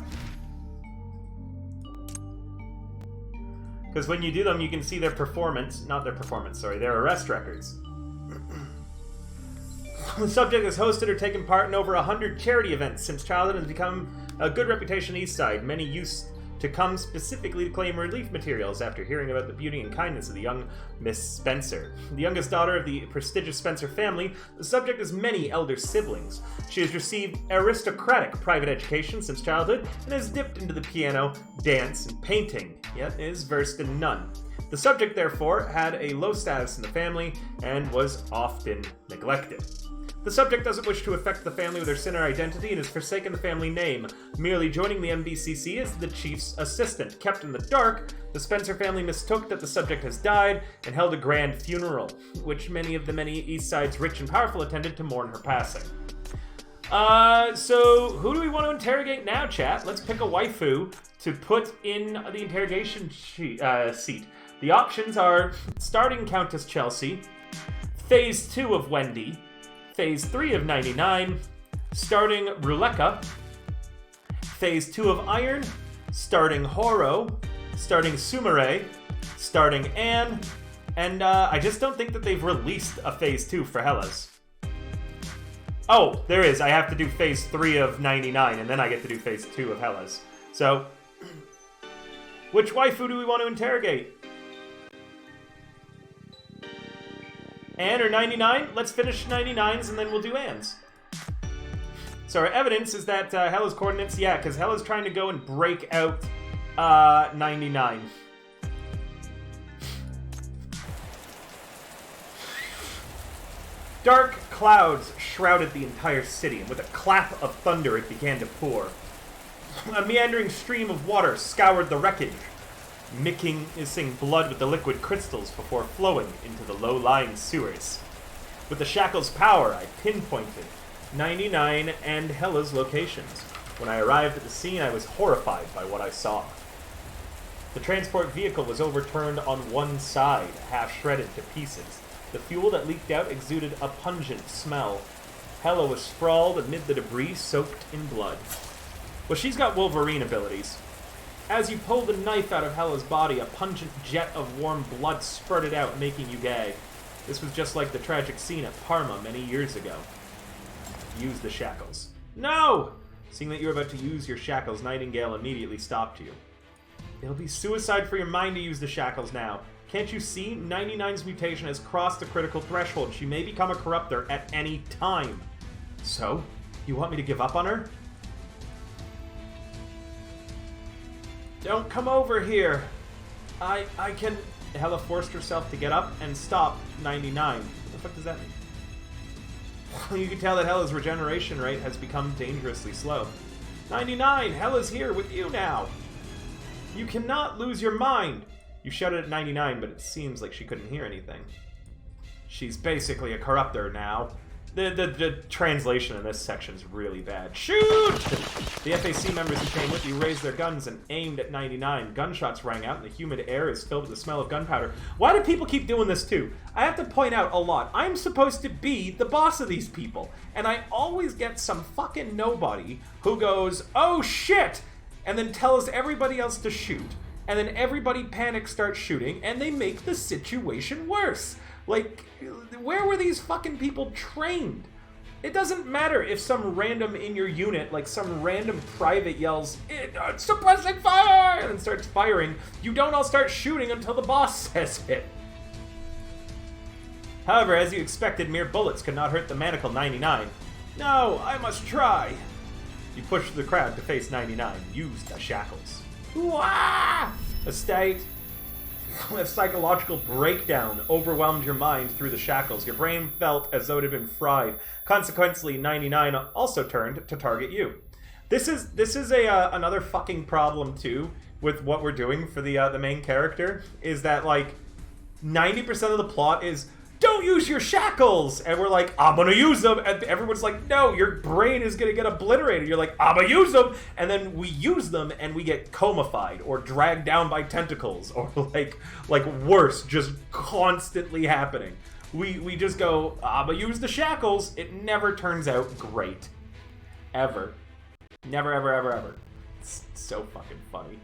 Because when you do them, you can see their performance, not their performance, sorry, their arrest records. The subject has hosted or taken part in over 100 charity events since childhood and has become a good reputation East Side. Many used to come specifically to claim relief materials after hearing about the beauty and kindness of the young Miss Spencer. The youngest daughter of the prestigious Spencer family, the subject has many elder siblings. She has received aristocratic private education since childhood and has dipped into the piano, dance, and painting, yet is versed in none. The subject, therefore, had a low status in the family and was often neglected. The subject doesn't wish to affect the family with her Sinner identity and has forsaken the family name, merely joining the MBCC as the chief's assistant. Kept in the dark, the Spencer family mistook that the subject has died and held a grand funeral, which many of the East Side's rich and powerful attended to mourn her passing. So who do we want to interrogate now, chat? Let's pick a waifu to put in the interrogation seat. The options are starting Countess Chelsea, Phase 2 of Wendy, Phase 3 of 99, starting Ruleka, Phase 2 of Iron, starting Horo, starting Sumire, starting Anne, and I just don't think that they've released a Phase 2 for Hellas. Oh, there is. I have to do Phase 3 of 99, and then I get to do Phase 2 of Hellas. So, which waifu do we want to interrogate? Anne or 99? Let's finish 99s and then we'll do Anne's. So our evidence is that Hella's coordinates, yeah, because Hella's trying to go and break out 99. Dark clouds shrouded the entire city, and with a clap of thunder it began to pour. A meandering stream of water scoured the wreckage, mixing blood with the liquid crystals before flowing into the low-lying sewers. With the shackle's power, I pinpointed 99 and Hella's locations. When I arrived at the scene, I was horrified by what I saw. The transport vehicle was overturned on one side, half shredded to pieces. The fuel that leaked out exuded a pungent smell. Hella was sprawled amid the debris soaked in blood. Well, she's got Wolverine abilities. As you pulled a knife out of Hella's body, a pungent jet of warm blood spurted out, making you gag. This was just like the tragic scene at Parma many years ago. Use the shackles. No! Seeing that you were about to use your shackles, Nightingale immediately stopped you. It'll be suicide for your mind to use the shackles now. Can't you see? 99's mutation has crossed the critical threshold. She may become a corruptor at any time. So, you want me to give up on her? Don't come over here. I can... Hella forced herself to get up and stop 99. What the fuck does that mean? You can tell that Hella's regeneration rate has become dangerously slow. 99! Hella's here with you now! You cannot lose your mind! You shouted at 99, but it seems like she couldn't hear anything. She's basically a corruptor now. The translation in this section is really bad. Shoot! The FAC members who came with you raised their guns and aimed at 99. Gunshots rang out and the humid air is filled with the smell of gunpowder. Why do people keep doing this too? I have to point out a lot. I'm supposed to be the boss of these people. And I always get some fucking nobody who goes, oh shit! And then tells everybody else to shoot. And then everybody panics, starts shooting, and they make the situation worse. Like, where were these fucking people trained? It doesn't matter if some random in your unit, like some random private yells, suppressing fire, and then starts firing. You don't all start shooting until the boss says it. However, as you expected, mere bullets could not hurt the manacle 99. No, I must try. You pushed the crowd to face 99. Use the shackles. Wah! A state of psychological breakdown overwhelmed your mind through the shackles. Your brain felt as though it had been fried. Consequently, 99 also turned to target you. This is another fucking problem too with what we're doing for the main character, is that like 90% of the plot is don't use your shackles, and we're like, I'm gonna use them, and everyone's like, no, your brain is gonna get obliterated. You're like, I'm gonna use them, and then we use them and we get comified or dragged down by tentacles, or like worse, just constantly happening. We just go, I'm gonna use the shackles. It never turns out great, ever, never, ever, ever, ever. It's so fucking funny.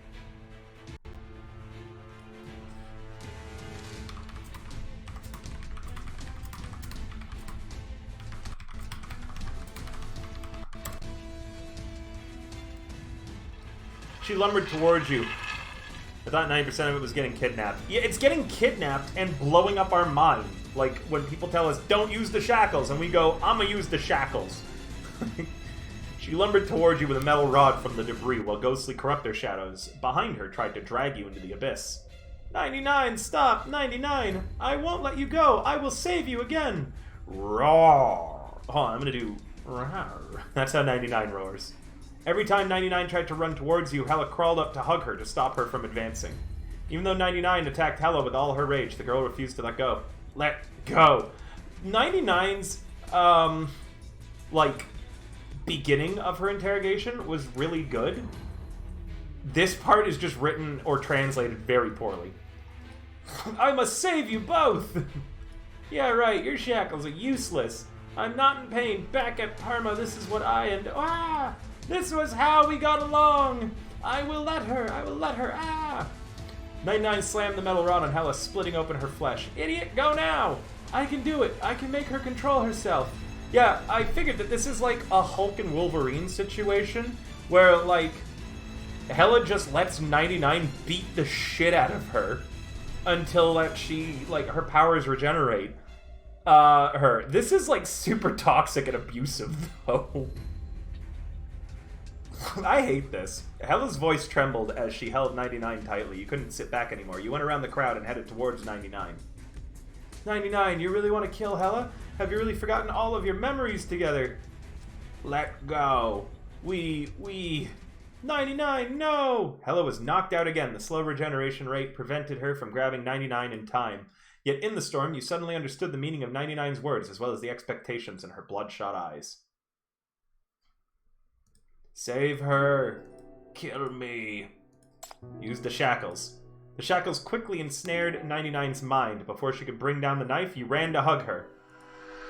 She lumbered towards you. I thought 90% of it was getting kidnapped. Yeah, it's getting kidnapped and blowing up our mind. Like, when people tell us, don't use the shackles, and we go, I'm gonna use the shackles. She lumbered towards you with a metal rod from the debris, while ghostly corruptor shadows behind her tried to drag you into the abyss. 99, stop! 99! I won't let you go! I will save you again! Roar! Hold on, I'm gonna do... Roar. That's how 99 roars. Every time 99 tried to run towards you, Hella crawled up to hug her to stop her from advancing. Even though 99 attacked Hella with all her rage, the girl refused to let go. Let go! 99's, like, beginning of her interrogation was really good. This part is just written or translated very poorly. I must save you both! Yeah, right, your shackles are useless. I'm not in pain. Back at Parma, this is what I and... Ah! This was how we got along! I will let her, ah! 99 slammed the metal rod on Hella, splitting open her flesh. Idiot, go now! I can do it, I can make her control herself. Yeah, I figured that this is like a Hulk and Wolverine situation, where like, Hella just lets 99 beat the shit out of her, until like she, like, her powers regenerate. This is like super toxic and abusive, though. I hate this. Hella's voice trembled as she held 99 tightly. You couldn't sit back anymore. You went around the crowd and headed towards 99. 99, you really want to kill Hella? Have you really forgotten all of your memories together? Let go. 99, no! Hella was knocked out again. The slow regeneration rate prevented her from grabbing 99 in time. Yet in the storm, you suddenly understood the meaning of 99's words, as well as the expectations in her bloodshot eyes. Save her. Kill me. Use the shackles. The shackles quickly ensnared 99's mind. Before she could bring down the knife, you ran to hug her.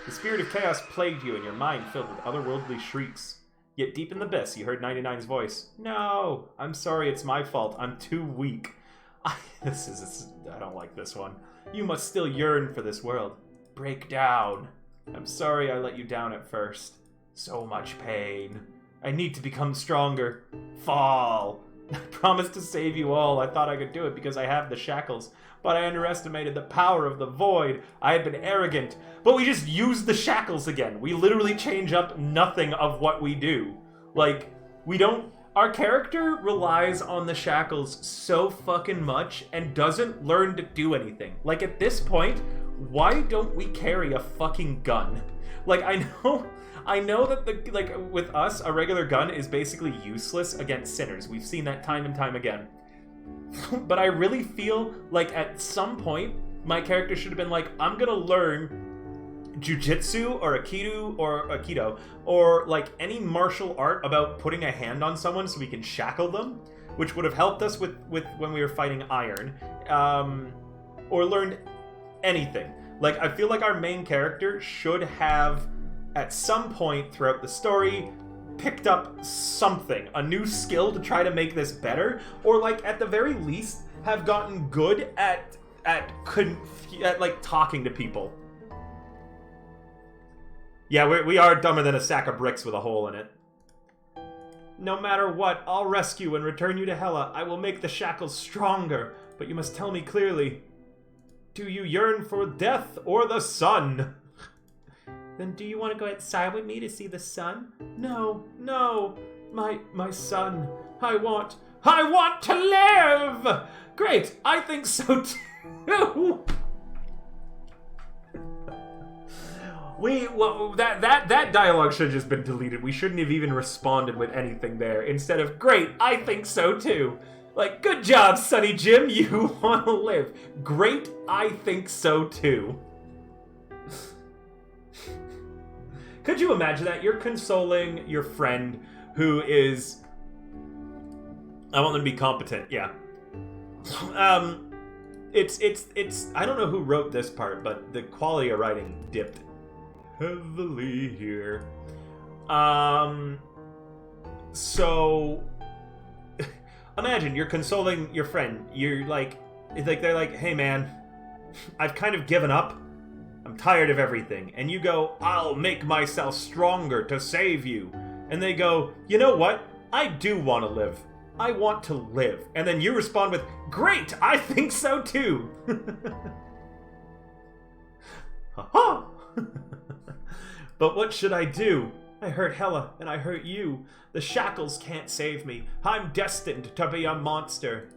The spirit of chaos plagued you, and your mind filled with otherworldly shrieks. Yet deep in the abyss, you heard 99's voice. No, I'm sorry, it's my fault. I'm too weak. I don't like this one. You must still yearn for this world. Break down. I'm sorry I let you down at first. So much pain. I need to become stronger. Fall. I promised to save you all. I thought I could do it because I have the shackles. But I underestimated the power of the void. I had been arrogant. But we just used the shackles again. We literally change up nothing of what we do. Like, we don't... Our character relies on the shackles so fucking much and doesn't learn to do anything. Like, at this point, why don't we carry a fucking gun? Like, I know that with us, a regular gun is basically useless against sinners. We've seen that time and time again. But I really feel like at some point, my character should have been like, I'm gonna learn jujitsu or aikido or like any martial art about putting a hand on someone so we can shackle them, which would have helped us with when we were fighting Iron, or learned anything. Like, I feel like our main character should have, at some point throughout the story, picked up something, a new skill to try to make this better, or like at the very least have gotten good at like talking to people. Yeah, we are dumber than a sack of bricks with a hole in it. No matter what, I'll rescue and return you to Hela. I will make the shackles stronger, but you must tell me clearly. Do you yearn for death or the sun? Then do you want to go outside with me to see the sun? No, no, my son. I want to live! Great, I think so too! That dialogue should have just been deleted. We shouldn't have even responded with anything there. Instead of, great, I think so too. Like, good job, Sonny Jim, you want to live. Great, I think so too. Could you imagine that? You're consoling your friend who is... I want them to be competent, yeah. It's I don't know who wrote this part, but the quality of writing dipped heavily here. So imagine you're consoling your friend. You're like they're like, hey man, I've kind of given up. I'm tired of everything. And you go, I'll make myself stronger to save you. And they go, you know what? I do want to live. I want to live. And then you respond with, great, I think so too. Ha-ha! But what should I do? I hurt Hela, and I hurt you. The shackles can't save me. I'm destined to be a monster.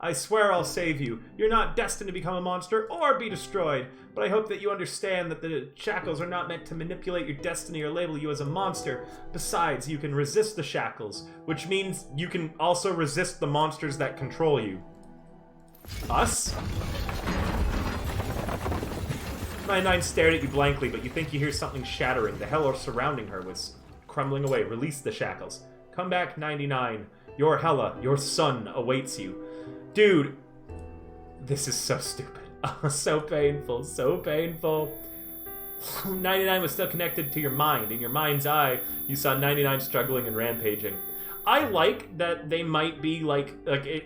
I swear I'll save you. You're not destined to become a monster or be destroyed, but I hope that you understand that the shackles are not meant to manipulate your destiny or label you as a monster. Besides, you can resist the shackles, which means you can also resist the monsters that control you. Us? 99 stared at you blankly, but you think you hear something shattering. The hell surrounding her was crumbling away. Release the shackles. Come back, 99. Your Hela, your son, awaits you. Dude, this is so stupid. So painful, so painful. 99 was still connected to your mind. In your mind's eye, you saw 99 struggling and rampaging. I like that they might be like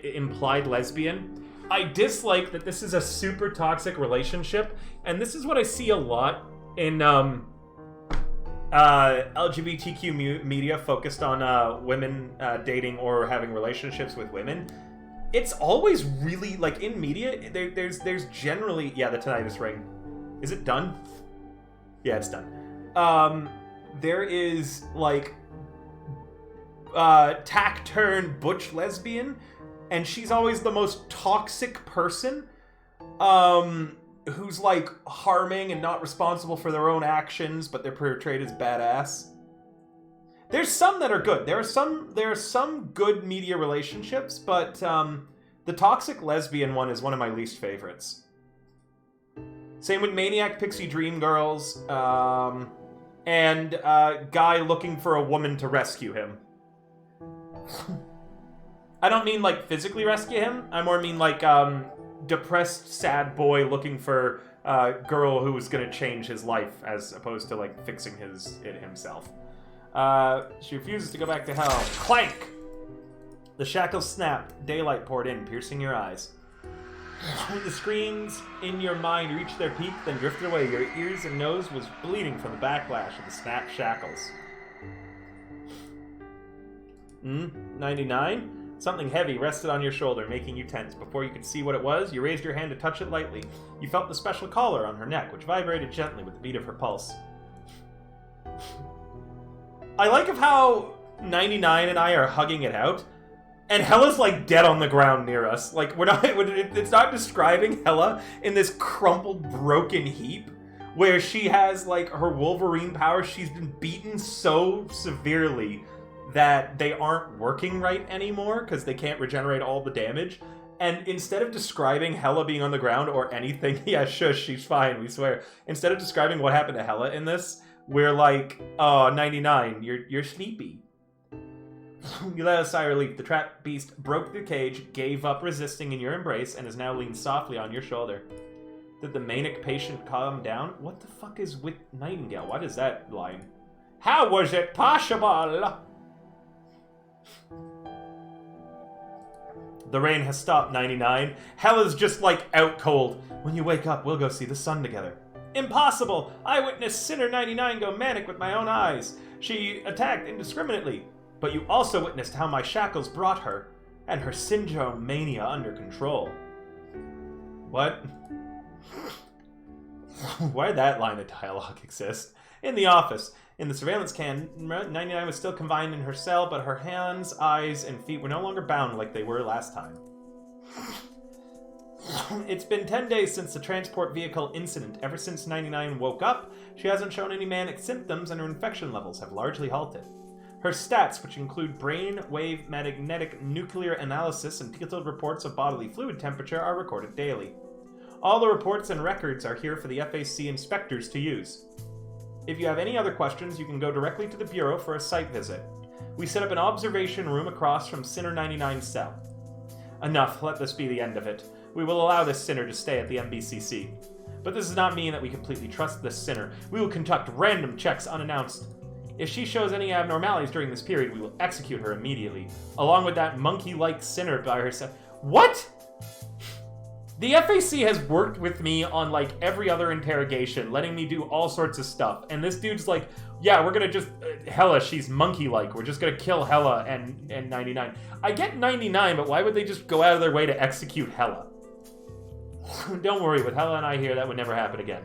implied lesbian. I dislike that this is a super toxic relationship, and this is what I see a lot in LGBTQ media focused on women dating or having relationships with women. It's always really, like, in media, there's generally... Yeah, the tinnitus ring. Is it done? Yeah, it's done. There is, like, tack-turn butch lesbian, and she's always the most toxic person, who's, like, harming and not responsible for their own actions, but they're portrayed as badass. There's some that are good. There are some good media relationships, but the toxic lesbian one is one of my least favorites. Same with Maniac Pixie Dream Girls, and guy looking for a woman to rescue him. I don't mean like physically rescue him. I more mean like depressed, sad boy looking for a girl who is gonna change his life as opposed to like fixing it himself. She refuses to go back to hell. Clank! The shackles snapped. Daylight poured in, piercing your eyes. The screams in your mind reached their peak, then drifted away. Your ears and nose was bleeding from the backlash of the snapped shackles. 99? Something heavy rested on your shoulder, making you tense. Before you could see what it was, you raised your hand to touch it lightly. You felt the special collar on her neck, which vibrated gently with the beat of her pulse. I like of how 99 and I are hugging it out, and Hela's like dead on the ground near us. Like it's not describing Hela in this crumpled, broken heap where she has like her Wolverine powers. She's been beaten so severely that they aren't working right anymore because they can't regenerate all the damage. And instead of describing Hela being on the ground or anything, yeah, shush, she's fine, we swear. Instead of describing what happened to Hela in this, we're like, oh, 99, you're sleepy. You let a sigh of relief. The trapped beast broke the cage, gave up resisting in your embrace, and is now leaned softly on your shoulder. Did the manic patient calm down? What the fuck is with Nightingale? What is that line? How was it possible? The rain has stopped, 99. Hela's just like out cold. When you wake up, we'll go see the sun together. Impossible! I witnessed Sinner 99 go manic with my own eyes. She attacked indiscriminately. But you also witnessed how my shackles brought her, and her syndrome mania under control. What? Why'd that line of dialogue exist? In the office. In the surveillance cam, 99 was still confined in her cell, but her hands, eyes, and feet were no longer bound like they were last time. It's been 10 days since the transport vehicle incident. Ever since 99 woke up, she hasn't shown any manic symptoms, and her infection levels have largely halted. Her stats, which include brain wave magnetic nuclear analysis and detailed reports of bodily fluid temperature, are recorded daily. All the reports and records are here for the FAC inspectors to use. If you have any other questions, you can go directly to the Bureau for a site visit. We set up an observation room across from Sinner 99's cell. Enough, let this be the end of it. We will allow this sinner to stay at the MBCC. But this does not mean that we completely trust this sinner. We will conduct random checks unannounced. If she shows any abnormalities during this period, we will execute her immediately, along with that monkey-like sinner by herself. What? The FAC has worked with me on, like, every other interrogation, letting me do all sorts of stuff. And this dude's like, yeah, we're gonna just... Hella, she's monkey-like. We're just gonna kill Hella and 99. I get 99, but why would they just go out of their way to execute Hella? Don't worry, with Hella and I here, that would never happen again.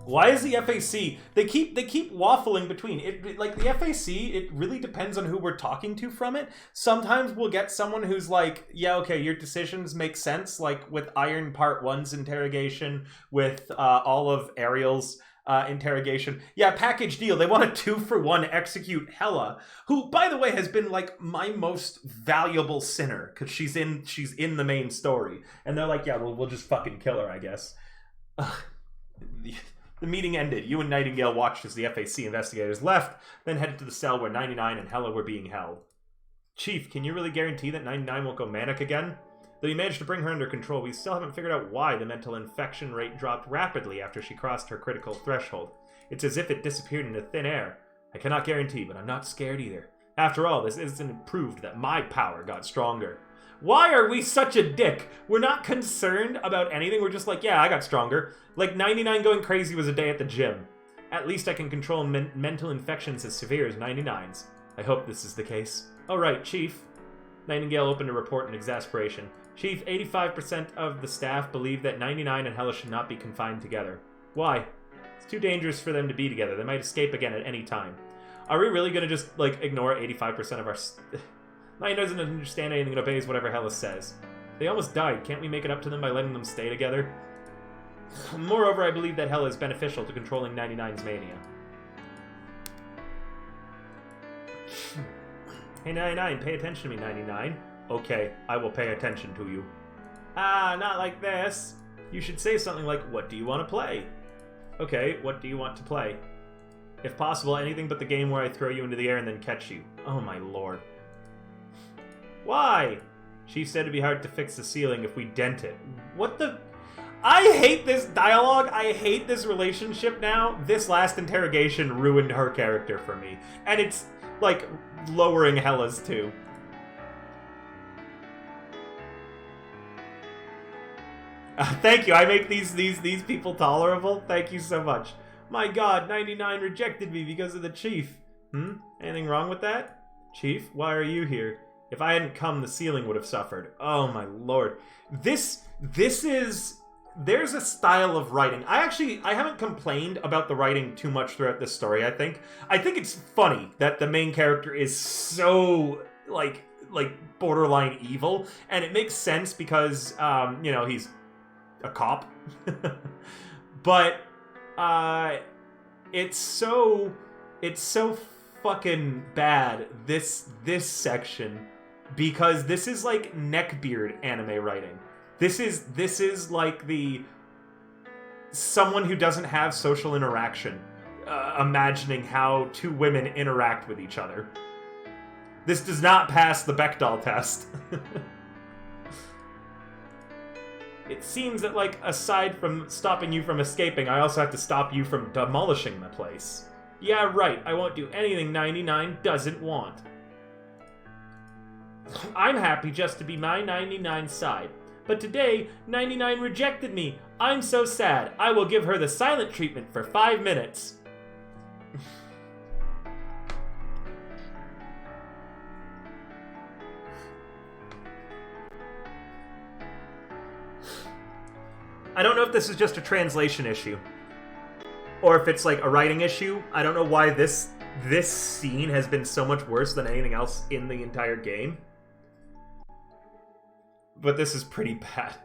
Why is the FAC... They keep waffling between. Like, the FAC, it really depends on who we're talking to from it. Sometimes we'll get someone who's like, yeah, okay, your decisions make sense, like with Iron Part 1's interrogation, with all of Ariel's interrogation. Yeah, package deal. They want a 2-for-1 execute Hella, who, by the way, has been, like, my most valuable sinner, because she's in the main story. And they're like, yeah, we'll just fucking kill her, I guess. The meeting ended. You and Nightingale watched as the FAC investigators left, then headed to the cell where 99 and Hella were being held. Chief, can you really guarantee that 99 won't go manic again? Though you managed to bring her under control, we still haven't figured out why the mental infection rate dropped rapidly after she crossed her critical threshold. It's as if it disappeared into thin air. I cannot guarantee, but I'm not scared either. After all, this isn't proved that my power got stronger. Why are we such a dick? We're not concerned about anything. We're just like, yeah, I got stronger. Like, 99 going crazy was a day at the gym. At least I can control mental infections as severe as 99's. I hope this is the case. All right, Chief. Nightingale opened a report in exasperation. Chief, 85% of the staff believe that 99 and Hella should not be confined together. Why? It's too dangerous for them to be together. They might escape again at any time. Are we really going to just, like, ignore 85% of our... 9 doesn't understand anything and obeys whatever Hella says. They almost died. Can't we make it up to them by letting them stay together? Moreover, I believe that Hella is beneficial to controlling 99's mania. Hey, 99, pay attention to me, 99. Okay, I will pay attention to you. Ah, not like this. You should say something like, what do you want to play? Okay, what do you want to play? If possible, anything but the game where I throw you into the air and then catch you. Oh my lord. Why? She said it'd be hard to fix the ceiling if we dent it. What the... I hate this dialogue. I hate this relationship now. This last interrogation ruined her character for me. And it's, like, lowering Hella's too. Thank you. I make these people tolerable. Thank you so much. My god, 99 rejected me because of the Chief. Anything wrong with that? Chief, why are you here? If I hadn't come, the ceiling would have suffered. Oh my lord. This is... There's a style of writing. I haven't complained about the writing too much throughout this story, I think. I think it's funny that the main character is so, like borderline evil. And it makes sense because, you know, he's a cop. But, it's so fucking bad, this section, because this is like neckbeard anime writing. This is like the someone who doesn't have social interaction, imagining how two women interact with each other. This does not pass the Bechdel test. It seems that, like, aside from stopping you from escaping, I also have to stop you from demolishing the place. Yeah, right, I won't do anything 99 doesn't want. I'm happy just to be my 99's side. But today, 99 rejected me. I'm so sad. I will give her the silent treatment for 5 minutes. I don't know if this is just a translation issue. Or if it's like a writing issue. I don't know why this scene has been so much worse than anything else in the entire game. But this is pretty bad.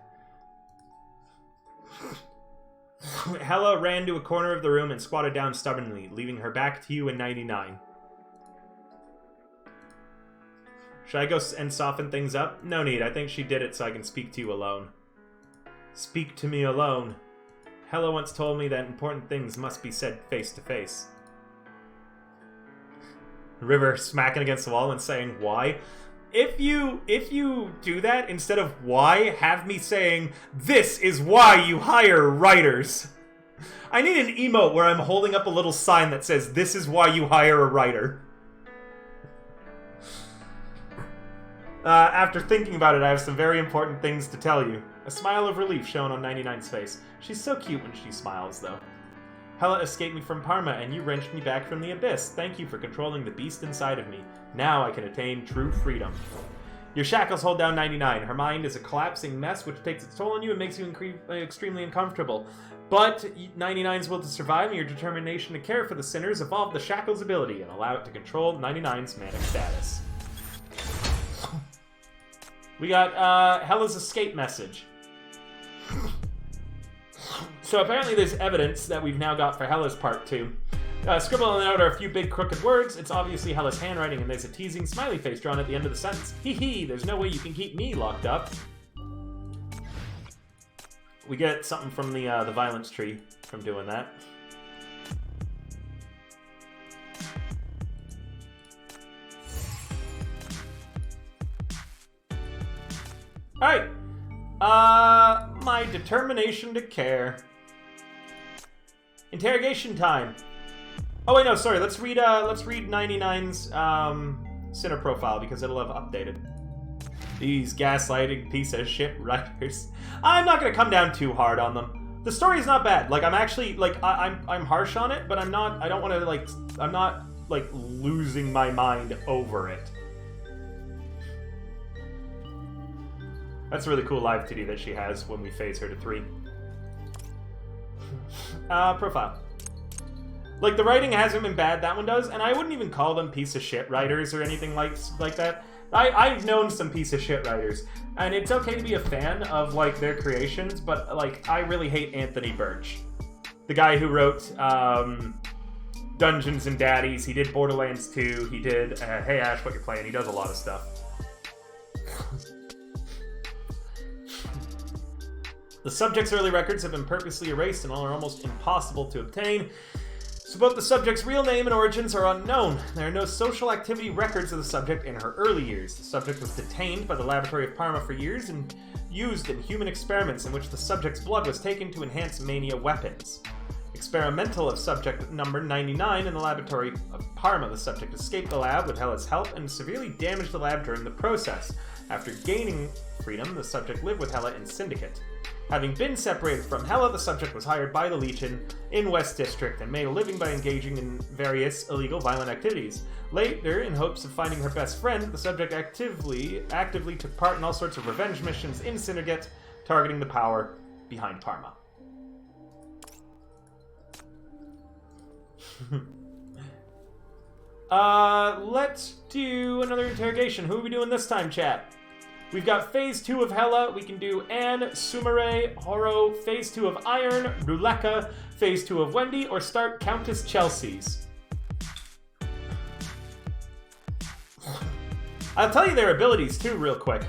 Hella ran to a corner of the room and squatted down stubbornly, leaving her back to you in 99. Should I go and soften things up? No need, I think she did it so I can speak to you alone. Speak to me alone. Hella once told me that important things must be said face to face. River smacking against the wall and saying, why? If you do that, instead of why, have me saying, this is why you hire writers. I need an emote where I'm holding up a little sign that says, this is why you hire a writer. After thinking about it, I have some very important things to tell you. A smile of relief shown on 99's face. She's so cute when she smiles, though. Hella escaped me from Parma, and you wrenched me back from the abyss. Thank you for controlling the beast inside of me. Now I can attain true freedom. Your shackles hold down 99. Her mind is a collapsing mess, which takes its toll on you and makes you extremely uncomfortable. But 99's will to survive and your determination to care for the sinners evolve the shackles ability and allow it to control 99's manic status. We got Hella's escape message. So apparently there's evidence that we've now got for Hella's part 2. Scribbled on the note are a few big crooked words. It's obviously Hella's handwriting, and there's a teasing smiley face drawn at the end of the sentence. Hee hee, there's no way you can keep me locked up. We get something from the violence tree from doing that. Alright. My determination to care. Interrogation time. Oh wait, no, sorry. Let's read 99's Sinner profile because it'll have updated. These gaslighting piece of shit writers. I'm not gonna come down too hard on them. The story's not bad. Like I'm actually like I'm harsh on it, but I'm not. I don't want to like. I'm not like losing my mind over it. That's a really cool live titty that she has when we phase her to 3. Profile. Like, the writing hasn't been bad, that one does, and I wouldn't even call them piece of shit writers or anything like that. I've known some piece of shit writers, and it's okay to be a fan of, like, their creations, but, like, I really hate Anthony Birch. The guy who wrote, Dungeons and Daddies, he did Borderlands 2, he did, Hey Ash, What You're Playing, he does a lot of stuff. The subject's early records have been purposely erased and are almost impossible to obtain. So both the subject's real name and origins are unknown. There are no social activity records of the subject in her early years. The subject was detained by the laboratory of Parma for years and used in human experiments in which the subject's blood was taken to enhance mania weapons. Experimental of subject number 99 in the laboratory of Parma. The subject escaped the lab with Hella's help and severely damaged the lab during the process. After gaining freedom, the subject lived with Hella in Syndicate. Having been separated from Hella, the subject was hired by the Legion in West District and made a living by engaging in various illegal violent activities. Later, in hopes of finding her best friend, the subject actively took part in all sorts of revenge missions in Syndicate, targeting the power behind Parma. Let's do another interrogation. Who are we doing this time, chat? We've got Phase 2 of Hella. We can do Anne, Sumire, Horo, Phase 2 of Iron, Ruleka, Phase 2 of Wendy, or start Countess Chelsea's. I'll tell you their abilities, too, real quick.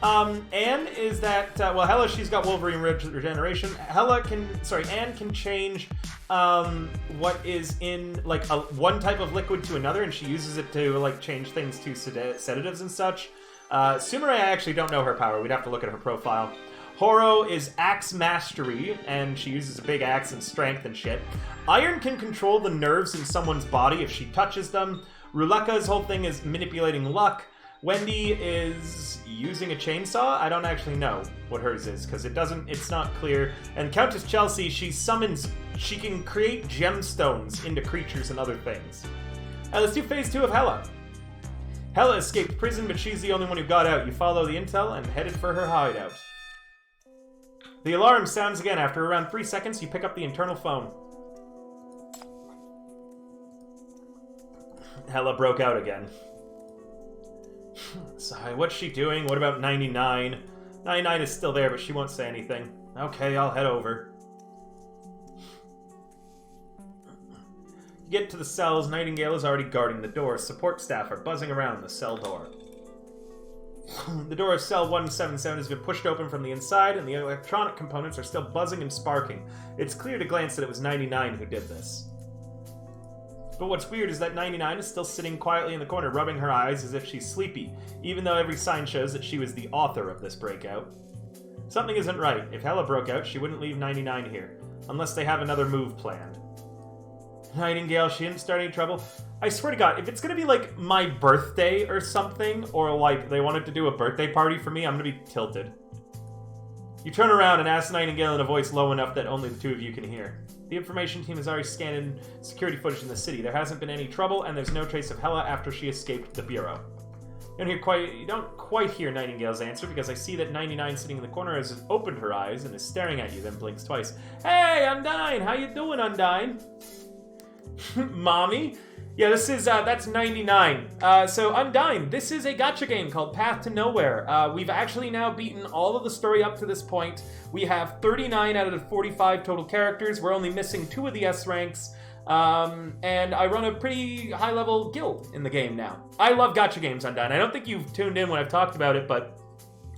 Anne is that, well, Hella, she's got Wolverine regeneration. Anne can change what is in, like, one type of liquid to another, and she uses it to, like, change things to sedatives and such. Sumire, I actually don't know her power. We'd have to look at her profile. Horo is Axe Mastery, and she uses a big axe and strength and shit. Iron can control the nerves in someone's body if she touches them. Ruleka's whole thing is manipulating luck. Wendy is using a chainsaw. I don't actually know what hers is, because it's not clear. And Countess Chelsea, she can create gemstones into creatures and other things. Let's do Phase 2 of Hella. Hella escaped prison, but she's the only one who got out. You follow the intel and headed for her hideout. The alarm sounds again. After around 3 seconds, you pick up the internal phone. Hella broke out again. Sigh, what's she doing? What about 99? 99 is still there, but she won't say anything. Okay, I'll head over. You get to the cells. Nightingale is already guarding the door. Support staff are buzzing around the cell door. The door of cell 177 has been pushed open from the inside, and the electronic components are still buzzing and sparking. It's clear at a glance that it was 99 who did this. But what's weird is that 99 is still sitting quietly in the corner, rubbing her eyes as if she's sleepy, even though every sign shows that she was the author of this breakout. Something isn't right. If Hella broke out, she wouldn't leave 99 here, unless they have another move planned. Nightingale, she didn't start any trouble. I swear to God, if it's gonna be like my birthday or something, or like they wanted to do a birthday party for me, I'm gonna be tilted. You turn around and ask Nightingale in a voice low enough that only the two of you can hear. The information team has already scanned security footage in the city. There hasn't been any trouble, and there's no trace of Hella after she escaped the bureau. You don't quite hear Nightingale's answer, because I see that 99 sitting in the corner has opened her eyes and is staring at you, then blinks twice. Hey, Undyne! How you doing, Undyne? Mommy? Yeah, this is, that's 99. So, Undyne, this is a gacha game called Path to Nowhere. We've actually now beaten all of the story up to this point. We have 39 out of the 45 total characters. We're only missing 2 of the S ranks. And I run a pretty high-level guild in the game now. I love gacha games, Undyne. I don't think you've tuned in when I've talked about it, but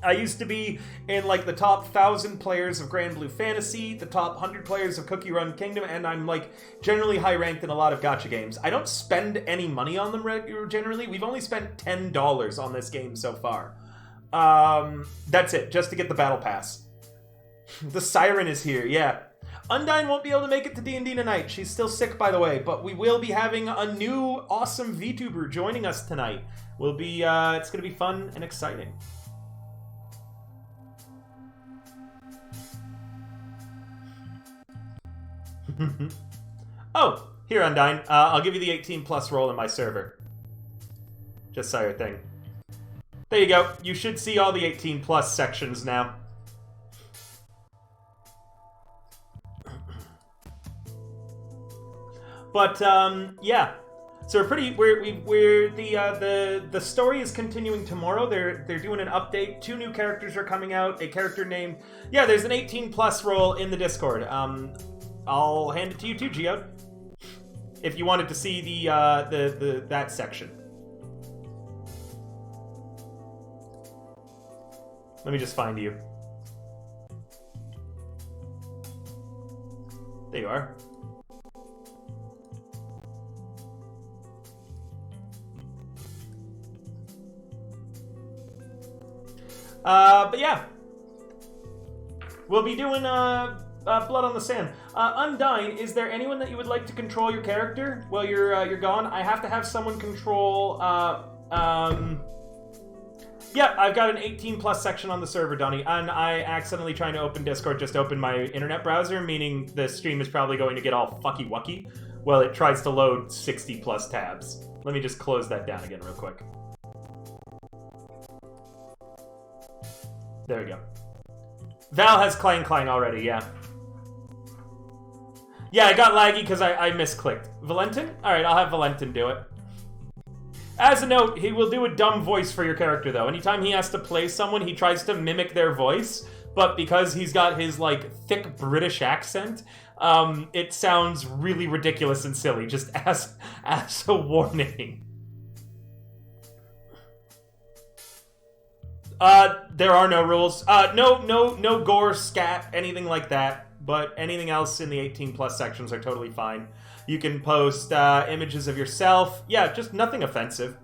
I used to be in, like, the top 1,000 players of Grand Blue Fantasy, the top 100 players of Cookie Run Kingdom, and I'm, like, generally high-ranked in a lot of gacha games. I don't spend any money on them generally. We've only spent $10 on this game so far. That's it, just to get the Battle Pass. The Siren is here, yeah. Undyne won't be able to make it to D&D tonight. She's still sick, by the way, but we will be having a new awesome VTuber joining us tonight. We'll be, it's gonna be fun and exciting. Oh, here, Undyne. I'll give you the 18+ role in my server. Just saw your thing. There you go. You should see all the 18+ sections now. But yeah. So the story is continuing tomorrow. They're doing an update. 2 new characters are coming out. A character named there's an 18+ role in the Discord. I'll hand it to you too, Geode, if you wanted to see the that section. Let me just find you. There you are. But yeah, we'll be doing Blood on the Sand. Undyne, is there anyone that you would like to control your character while you're gone? I have to have someone control. Yeah, I've got an 18+ section on the server, Donnie, and I accidentally trying to open Discord just opened my internet browser, meaning the stream is probably going to get all fucky-wucky while it tries to load 60+ tabs. Let me just close that down again real quick. There we go. Val has Clang Clang already, yeah. Yeah, I got laggy because I misclicked. Valentin? Alright, I'll have Valentin do it. As a note, he will do a dumb voice for your character, though. Anytime he has to play someone, he tries to mimic their voice, but because he's got his, like, thick British accent, it sounds really ridiculous and silly, just as a warning. There are no rules. No gore, scat, anything like that. But anything else in the 18+ sections are totally fine. You can post images of yourself. Yeah, just nothing offensive.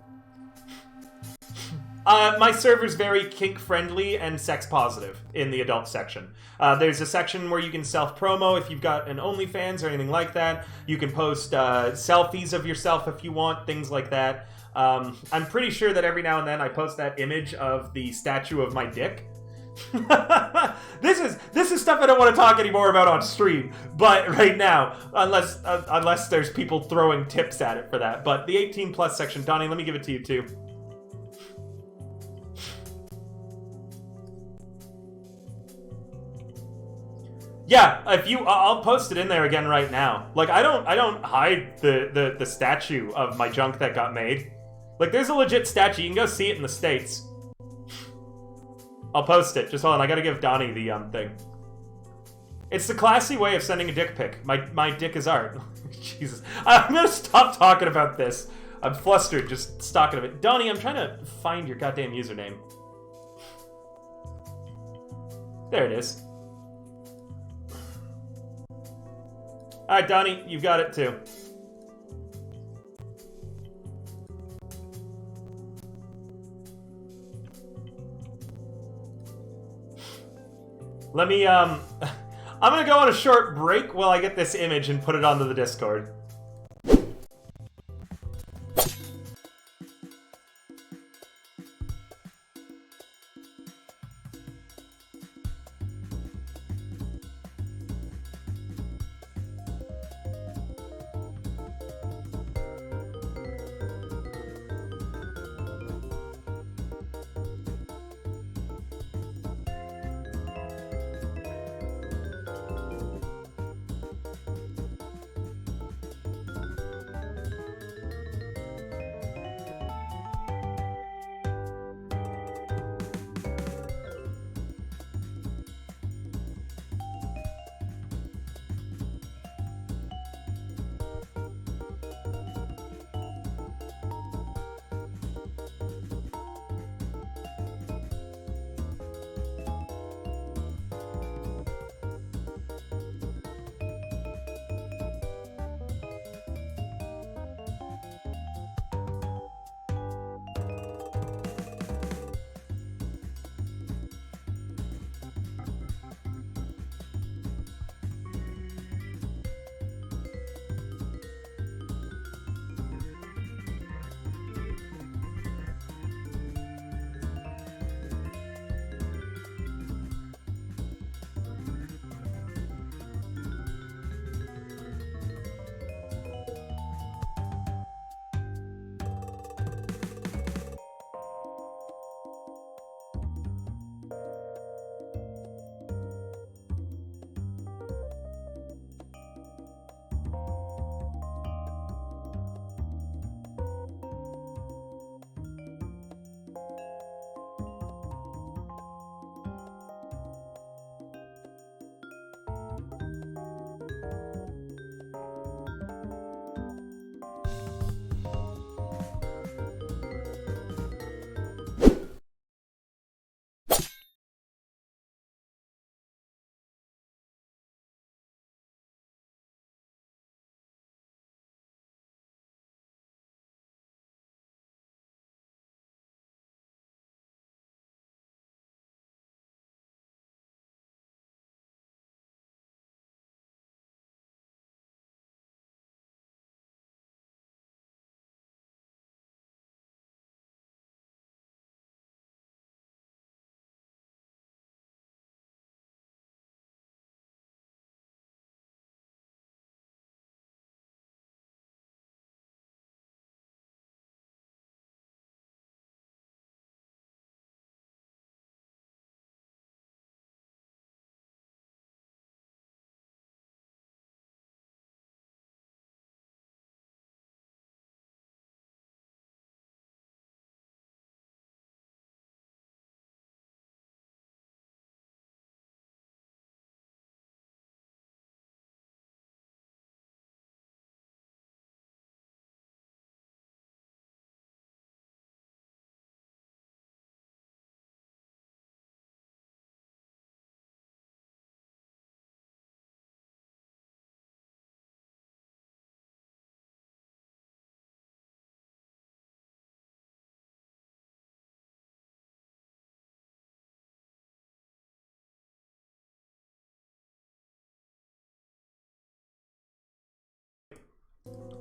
My server's very kink-friendly and sex-positive in the adult section. There's a section where you can self-promo if you've got an OnlyFans or anything like that. You can post selfies of yourself if you want, things like that. I'm pretty sure that every now and then I post that image of the statue of my dick. This is stuff I don't want to talk anymore about on stream, but right now, unless there's people throwing tips at it for that. But the 18+ section, Donnie, let me give it to you too. Yeah, if you, I'll post it in there again right now. Like, I don't hide the statue of my junk that got made. Like, there's a legit statue. You can go see it in the States. I'll post it. Just hold on. I gotta give Donnie the thing. It's the classy way of sending a dick pic. My dick is art. Jesus. I'm gonna stop talking about this. I'm flustered just talking of it. Donnie, I'm trying to find your goddamn username. There it is. Alright, Donnie, you've got it too. Let me, I'm gonna go on a short break while I get this image and put it onto the Discord.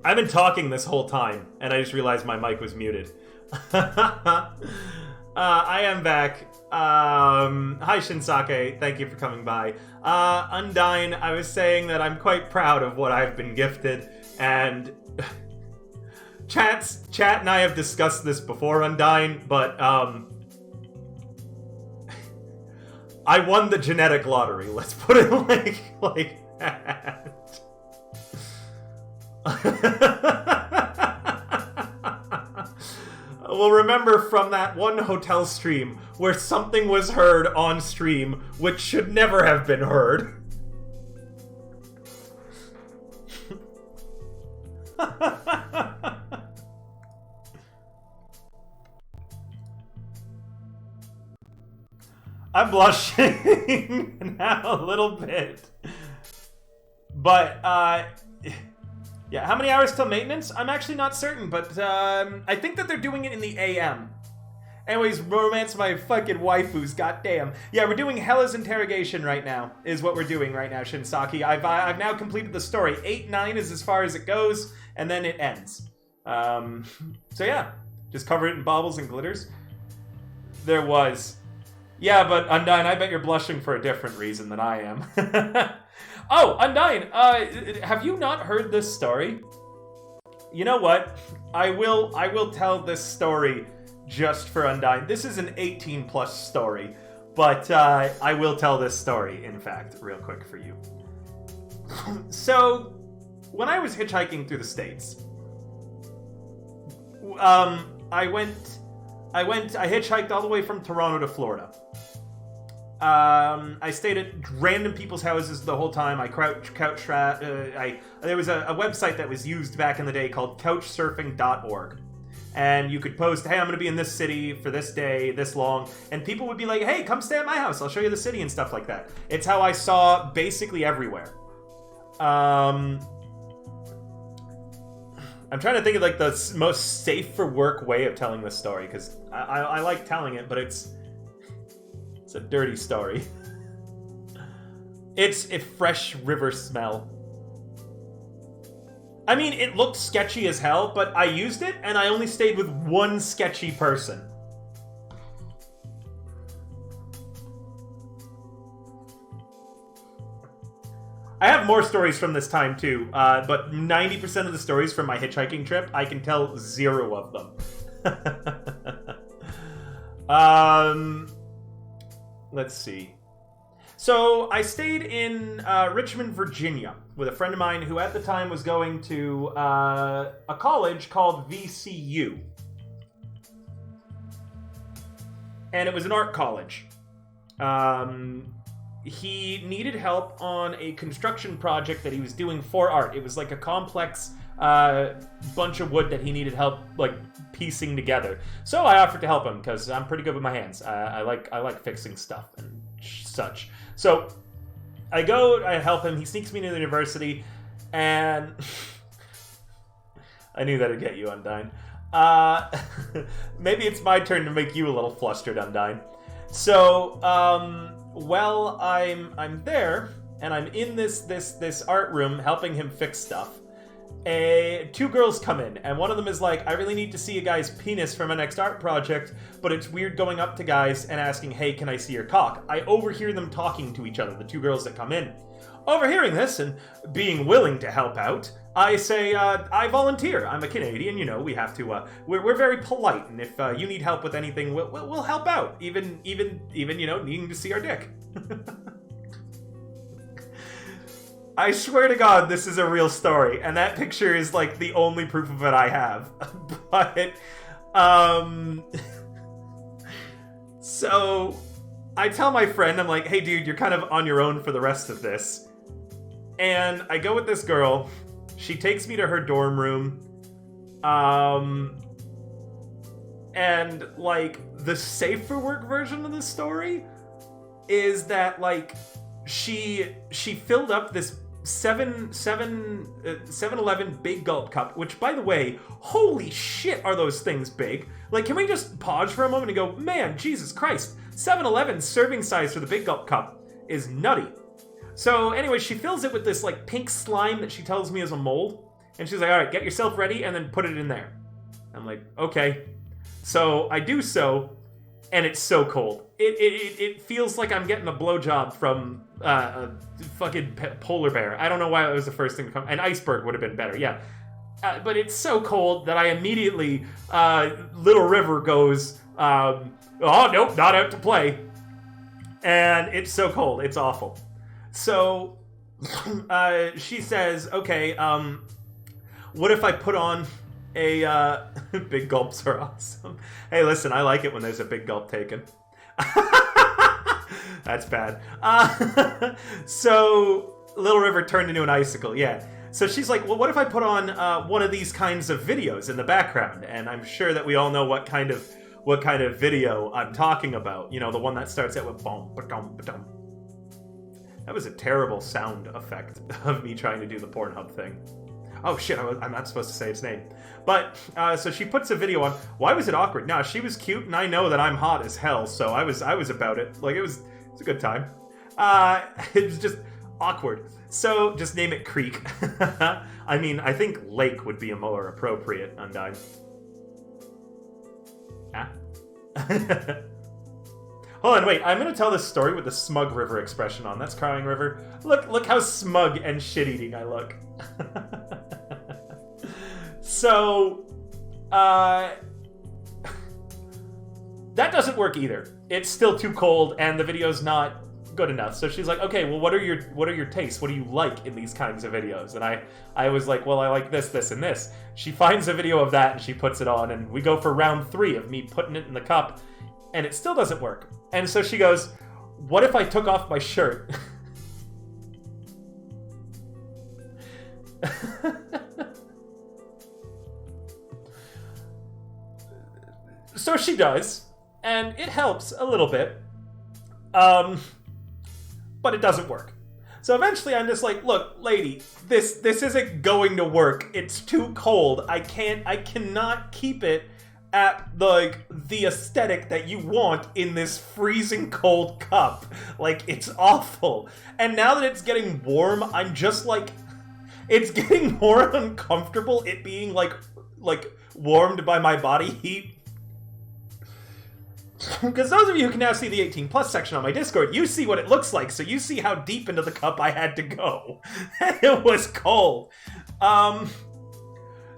I've been talking this whole time, and I just realized my mic was muted. I am back. Hi, Shinsake. Thank you for coming by. Undyne, I was saying that I'm quite proud of what I've been gifted, and Chat and I have discussed this before, Undyne, but I won the genetic lottery. Let's put it like that. Well, remember from that one hotel stream where something was heard on stream which should never have been heard. I'm blushing now a little bit. But, yeah, how many hours till maintenance? I'm actually not certain, but I think that they're doing it in the AM. Anyways, romance my fucking waifus, goddamn. Yeah, we're doing Hella's Interrogation right now, is what we're doing right now, Shinsaki. I've now completed the story. 8-9 is as far as it goes, and then it ends. So yeah, just cover it in baubles and glitters. There was. Yeah, but Undyne, I bet you're blushing for a different reason than I am. Oh, Undyne, have you not heard this story? You know what? I will tell this story just for Undyne. This is an 18+ story, but I will tell this story, in fact, real quick for you. So, when I was hitchhiking through the States, I hitchhiked all the way from Toronto to Florida. I stayed at random people's houses the whole time. I there was a website that was used back in the day called couchsurfing.org. And you could post, hey, I'm going to be in this city for this day, this long. And people would be like, hey, come stay at my house. I'll show you the city and stuff like that. It's how I saw basically everywhere. I'm trying to think of like the most safe for work way of telling this story, because I like telling it, but it's a dirty story. It's a fresh river smell. I mean, it looked sketchy as hell, but I used it, and I only stayed with one sketchy person. I have more stories from this time, too, but 90% of the stories from my hitchhiking trip, I can tell 0 of them. Let's see. So, I stayed in Richmond, Virginia, with a friend of mine who at the time was going to a college called VCU. And it was an art college. He needed help on a construction project that he was doing for art. It was like a complex bunch of wood that he needed help like piecing together. So I offered to help him because I'm pretty good with my hands. I like fixing stuff and such. So I go, I help him. He sneaks me into the university, and I knew that'd get you, Undyne. Maybe it's my turn to make you a little flustered, Undyne. So, while I'm there, and I'm in this art room helping him fix stuff, 2 girls come in, and one of them is like, I really need to see a guy's penis for my next art project, but it's weird going up to guys and asking, hey, can I see your cock? I overhear them talking to each other, the 2 girls that come in. Overhearing this, and being willing to help out, I say, I volunteer. I'm a Canadian, you know, we have to, we're very polite, and if you need help with anything, we'll help out, even, you know, needing to see our dick. I swear to God, this is a real story, and that picture is, like, the only proof of it I have. But, so, I tell my friend, I'm like, hey, dude, you're kind of on your own for the rest of this. And I go with this girl. She takes me to her dorm room. And, like, the safe for work version of the story is that, like, she filled up this 7-Eleven big gulp cup, which, by the way, holy shit are those things big. Like, can we just pause for a moment and go, man, Jesus Christ, 7-Eleven serving size for the big gulp cup is nutty. So anyway, she fills it with this like pink slime that she tells me is a mold, and she's like, all right, get yourself ready and then put it in there. I'm like, okay. So I do so, and it's so cold. It feels like I'm getting a blowjob from a fucking polar bear. I don't know why it was the first thing to come. An iceberg would have been better, yeah. But it's so cold that I immediately, Little River goes, oh, nope, not out to play. And it's so cold. It's awful. So she says, okay, what if I put on a... big gulps are awesome. Hey, listen, I like it when there's a big gulp taken. That's bad. So Little River turned into an icicle, yeah. So she's like, well, what if I put on one of these kinds of videos in the background? And I'm sure that we all know what kind of video I'm talking about. You know, the one that starts out with boom, ba-dum, ba-dum. That was a terrible sound effect of me trying to do the Pornhub thing. Oh shit, I'm not supposed to say its name. But, so she puts a video on. Why was it awkward? Nah, she was cute, and I know that I'm hot as hell, so I was about it. Like, it was a good time. It was just awkward. So, just name it Creek. I mean, I think Lake would be a more appropriate Undyne. Ah? Hold on, wait. I'm gonna tell this story with the Smug River expression on. That's Crying River. Look how smug and shit-eating I look. So, that doesn't work either. It's still too cold, and the video's not good enough. So she's like, okay, well, what are your tastes? What do you like in these kinds of videos? And I was like, well, I like this, this, and this. She finds a video of that, and she puts it on, and we go for round 3 of me putting it in the cup, and it still doesn't work. And so she goes, what if I took off my shirt? So she does, and it helps a little bit, but it doesn't work. So eventually I'm just like, look, lady, this isn't going to work. It's too cold. I cannot keep it at the aesthetic that you want in this freezing cold cup. Like, it's awful. And now that it's getting warm, I'm just like, it's getting more uncomfortable, it being like warmed by my body heat. Because those of you who can now see the 18+ section on my Discord, you see what it looks like, so you see how deep into the cup I had to go. It was cold.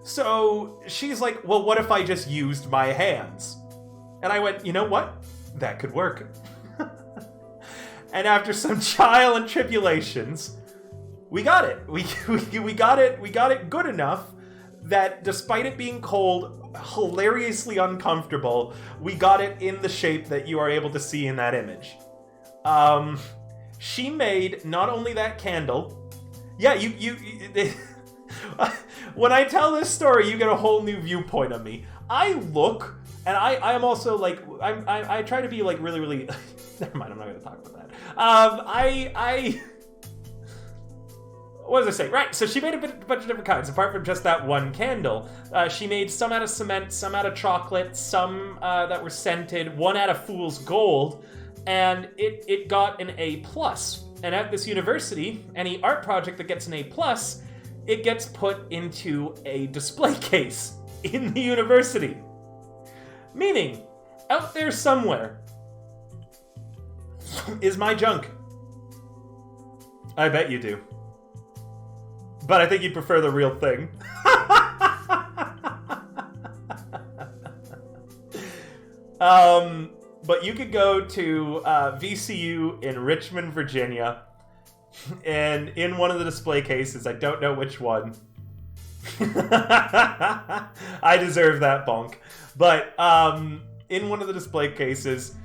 So she's like, well, what if I just used my hands? And I went, you know what? That could work. And after some trial and tribulations, we got it. We got it good enough that despite it being cold, hilariously uncomfortable, we got it in the shape that you are able to see in that image. She made not only that candle. Yeah, when I tell this story, you get a whole new viewpoint of me. I look, and I'm also like, I try to be like really, really. Never mind, I'm not going to talk about that. What was I saying? Right, so she made a bunch of different kinds, apart from just that one candle. She made some out of cement, some out of chocolate, some that were scented, one out of fool's gold, and it got an A+. And at this university, any art project that gets an A+, it gets put into a display case in the university. Meaning, out there somewhere is my junk. I bet you do. But I think you'd prefer the real thing. But you could go to VCU in Richmond, Virginia, and in one of the display cases, I don't know which one. I deserve that bonk. But in one of the display cases,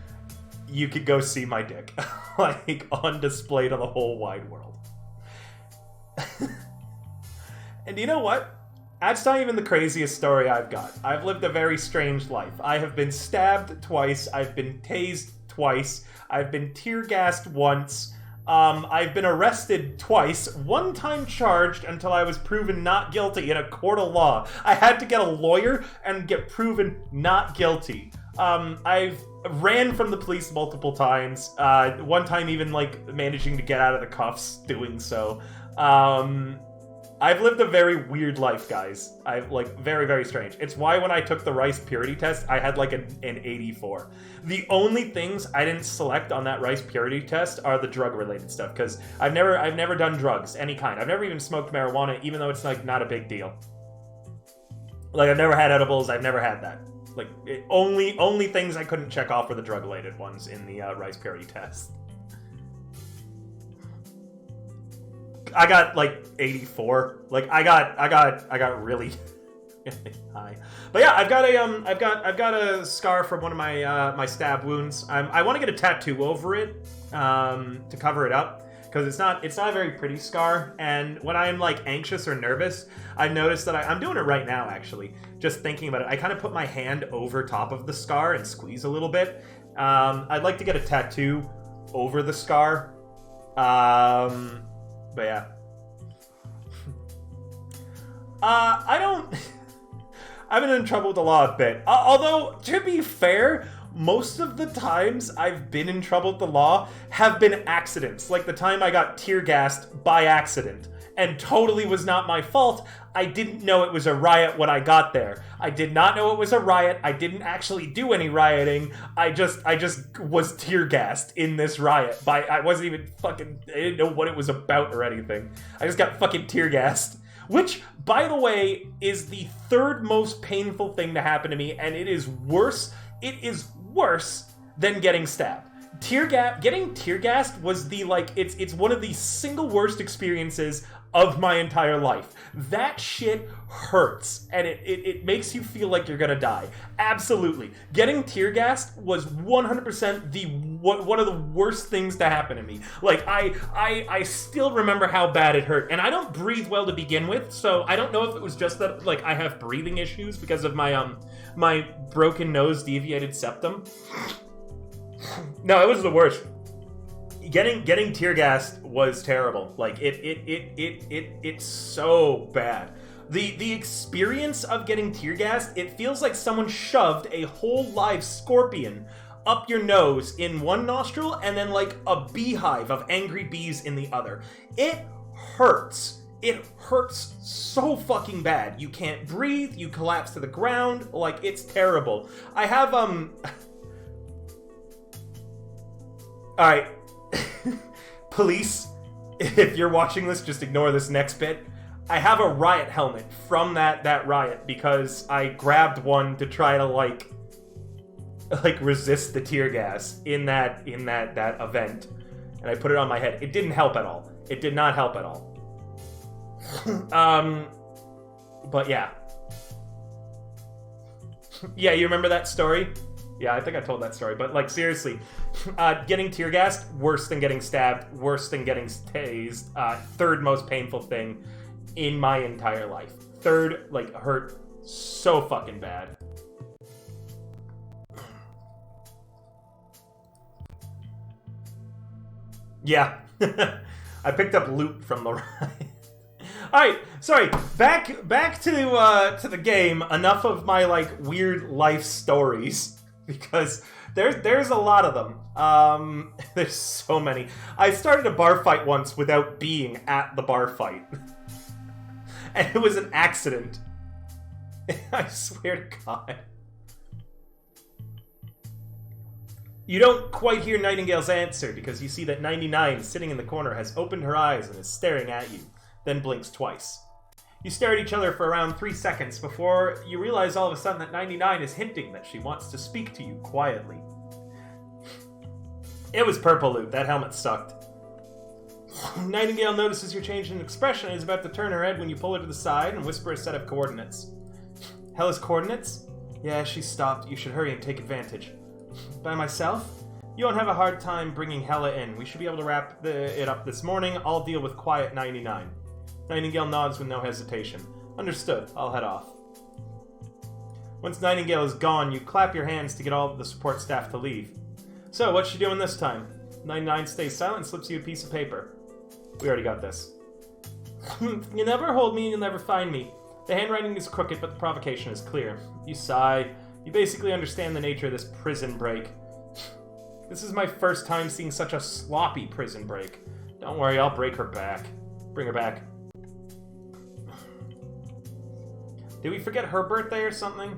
you could go see my dick, like on display to the whole wide world. And you know what? That's not even the craziest story I've got. I've lived a very strange life. I have been stabbed twice. I've been tased twice. I've been tear-gassed once. I've been arrested twice. One time charged until I was proven not guilty in a court of law. I had to get a lawyer and get proven not guilty. I've ran from the police multiple times. One time even, like, managing to get out of the cuffs doing so. I've lived a very weird life, guys. Very, very strange. It's why when I took the rice purity test, I had like an 84. The only things I didn't select on that rice purity test are the drug-related stuff, because I've never done drugs, any kind. I've never even smoked marijuana, even though it's like not a big deal. Like, I've never had edibles, I've never had that. Like, only things I couldn't check off were the drug-related ones in the rice purity test. I got like 84. Like I got really high. But yeah, I've got a scar from one of my my stab wounds. I want to get a tattoo over it to cover it up, because it's not a very pretty scar. And when I'm like anxious or nervous, I've noticed that I'm doing it right now actually. Just thinking about it, I kind of put my hand over top of the scar and squeeze a little bit. I'd like to get a tattoo over the scar. But yeah. I've been in trouble with the law a bit. Although, to be fair, most of the times I've been in trouble with the law have been accidents. Like the time I got tear gassed by accident. And totally was not my fault. I didn't know it was a riot when I got there. I did not know it was a riot. I didn't actually do any rioting. I just was tear gassed in this riot. I wasn't even fucking, I didn't know what it was about or anything. I just got fucking tear gassed. Which, by the way, is the third most painful thing to happen to me, and it is worse. It is worse than getting stabbed. Getting tear gassed was the, like, it's one of the single worst experiences of my entire life. That shit hurts, and it makes you feel like you're gonna die. Absolutely. Getting tear gassed was 100% one of the worst things to happen to me. Like, I still remember how bad it hurt, and I don't breathe well to begin with, so I don't know if it was just that, like, I have breathing issues because of my my broken nose deviated septum. No, it was the worst. Getting tear gassed was terrible. Like it's so bad. The experience of getting tear gassed, it feels like someone shoved a whole live scorpion up your nose in one nostril and then like a beehive of angry bees in the other. It hurts. It hurts so fucking bad. You can't breathe, you collapse to the ground, like it's terrible. I have Alright. Police, if you're watching this, just ignore this next bit. I have a riot helmet from that riot because I grabbed one to try to like resist the tear gas in that event, and I put it on my head. It didn't help at all. It did not help at all. But yeah. Yeah, you remember that story? Yeah, I think I told that story, but like seriously, getting tear gassed, worse than getting stabbed, worse than getting tased, third most painful thing in my entire life. Third, like, hurt so fucking bad. Yeah, I picked up loot from the ride. Alright, sorry, back to the game. Enough of my like weird life stories. Because there's a lot of them. There's so many. I started a bar fight once without being at the bar fight. And it was an accident. I swear to God. You don't quite hear Nightingale's answer because you see that 99, sitting in the corner, has opened her eyes and is staring at you, then blinks twice. You stare at each other for around 3 seconds before you realize all of a sudden that 99 is hinting that she wants to speak to you quietly. It was purple loot. That helmet sucked. Nightingale notices your change in expression and is about to turn her head when you pull her to the side and whisper a set of coordinates. Hella's coordinates? Yeah, she stopped. You should hurry and take advantage. By myself? You won't have a hard time bringing Hella in. We should be able to wrap it up this morning. I'll deal with quiet 99. Nightingale nods with no hesitation. Understood. I'll head off. Once Nightingale is gone, you clap your hands to get all of the support staff to leave. So, what's she doing this time? 99 stays silent and slips you a piece of paper. We already got this. You never hold me, you'll never find me. The handwriting is crooked, but the provocation is clear. You sigh. You basically understand the nature of this prison break. This is my first time seeing such a sloppy prison break. Don't worry, I'll break her back. Bring her back. Did we forget her birthday or something?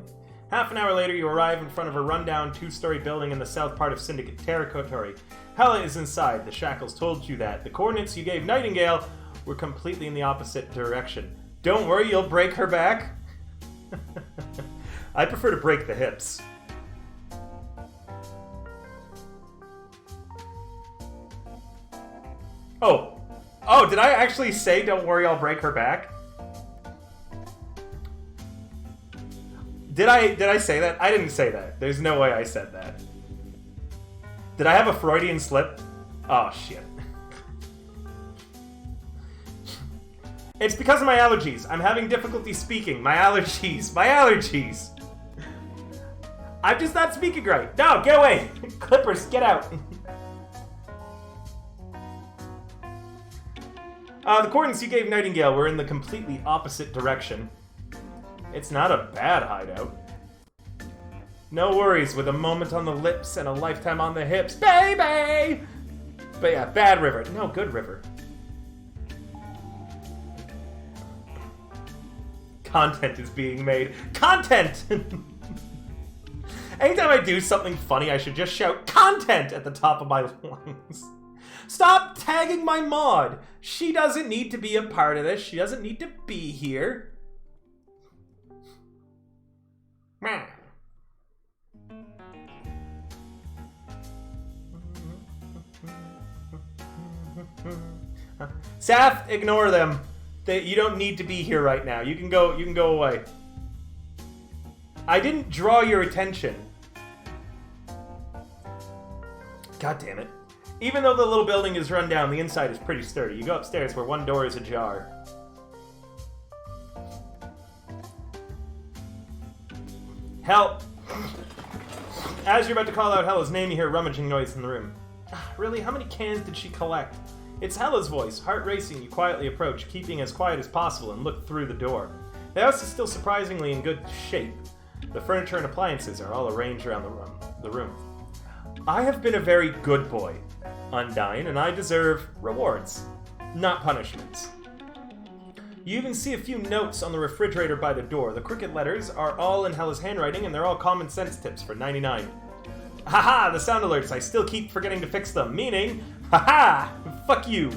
Half an hour later, you arrive in front of a rundown 2-story building in the south part of Syndicate Territory. Hella is inside. The shackles told you that. The coordinates you gave Nightingale were completely in the opposite direction. Don't worry, you'll break her back. I prefer to break the hips. Oh, Oh, did I actually say, don't worry, I'll break her back? Did I say that? I didn't say that. There's no way I said that. Did I have a Freudian slip? Oh, shit. It's because of my allergies. I'm having difficulty speaking. My allergies. My allergies. I'm just not speaking right. No, get away. Clippers, get out. The coordinates you gave Nightingale were in the completely opposite direction. It's not a bad hideout. No worries, with a moment on the lips and a lifetime on the hips. Baby! But yeah, bad river. No, good river. Content is being made. Content! Anytime I do something funny, I should just shout content at the top of my lungs. Stop tagging my mod! She doesn't need to be a part of this. She doesn't need to be here. Saf, ignore them. You don't need to be here right now. You can go away. I didn't draw your attention. God damn it. Even though the little building is run down, the inside is pretty sturdy. You go upstairs where one door is ajar. Help! As you're about to call out Hella's name, you hear a rummaging noise in the room. Really? How many cans did she collect? It's Hella's voice. Heart racing, you quietly approach, keeping as quiet as possible, and look through the door. The house is still surprisingly in good shape. The furniture and appliances are all arranged around the room. I have been a very good boy, Undyne, and I deserve rewards, not punishments. You even see a few notes on the refrigerator by the door. The crooked letters are all in Hella's handwriting, and they're all common sense tips for 99. Haha, the sound alerts, I still keep forgetting to fix them, meaning, haha, fuck you.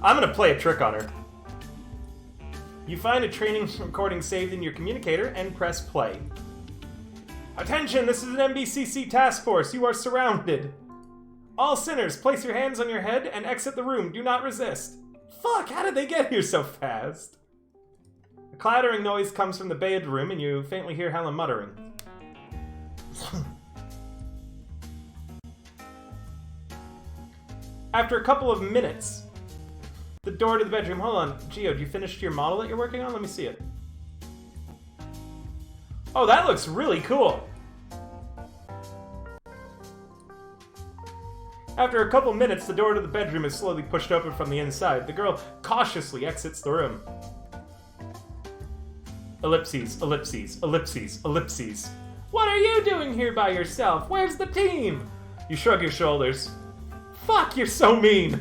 I'm gonna play a trick on her. You find a training recording saved in your communicator and press play. Attention, this is an MBCC task force. You are surrounded. All sinners, place your hands on your head and exit the room. Do not resist. Fuck, how did they get here so fast? A clattering noise comes from the bedroom and you faintly hear Helen muttering. After a couple of minutes, the door to the bedroom... Hold on, Gio, you finished your model that you're working on? Let me see it. Oh, that looks really cool! After a couple minutes, the door to the bedroom is slowly pushed open from the inside. The girl cautiously exits the room. Ellipses, ellipses, ellipses, ellipses. What are you doing here by yourself? Where's the team? You shrug your shoulders. Fuck, you're so mean!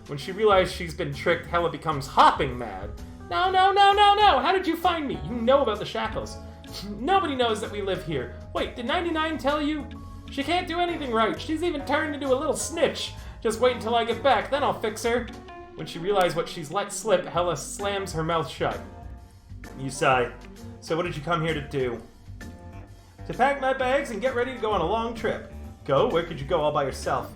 When she realizes she's been tricked, Hella becomes hopping mad. No, no, no, no, no! How did you find me? You know about the shackles. Nobody knows that we live here. Wait, did 99 tell you? She can't do anything right. She's even turned into a little snitch. Just wait until I get back, then I'll fix her. When she realizes what she's let slip, Hella slams her mouth shut. You sigh. So what did you come here to do? To pack my bags and get ready to go on a long trip. Go? Where could you go all by yourself?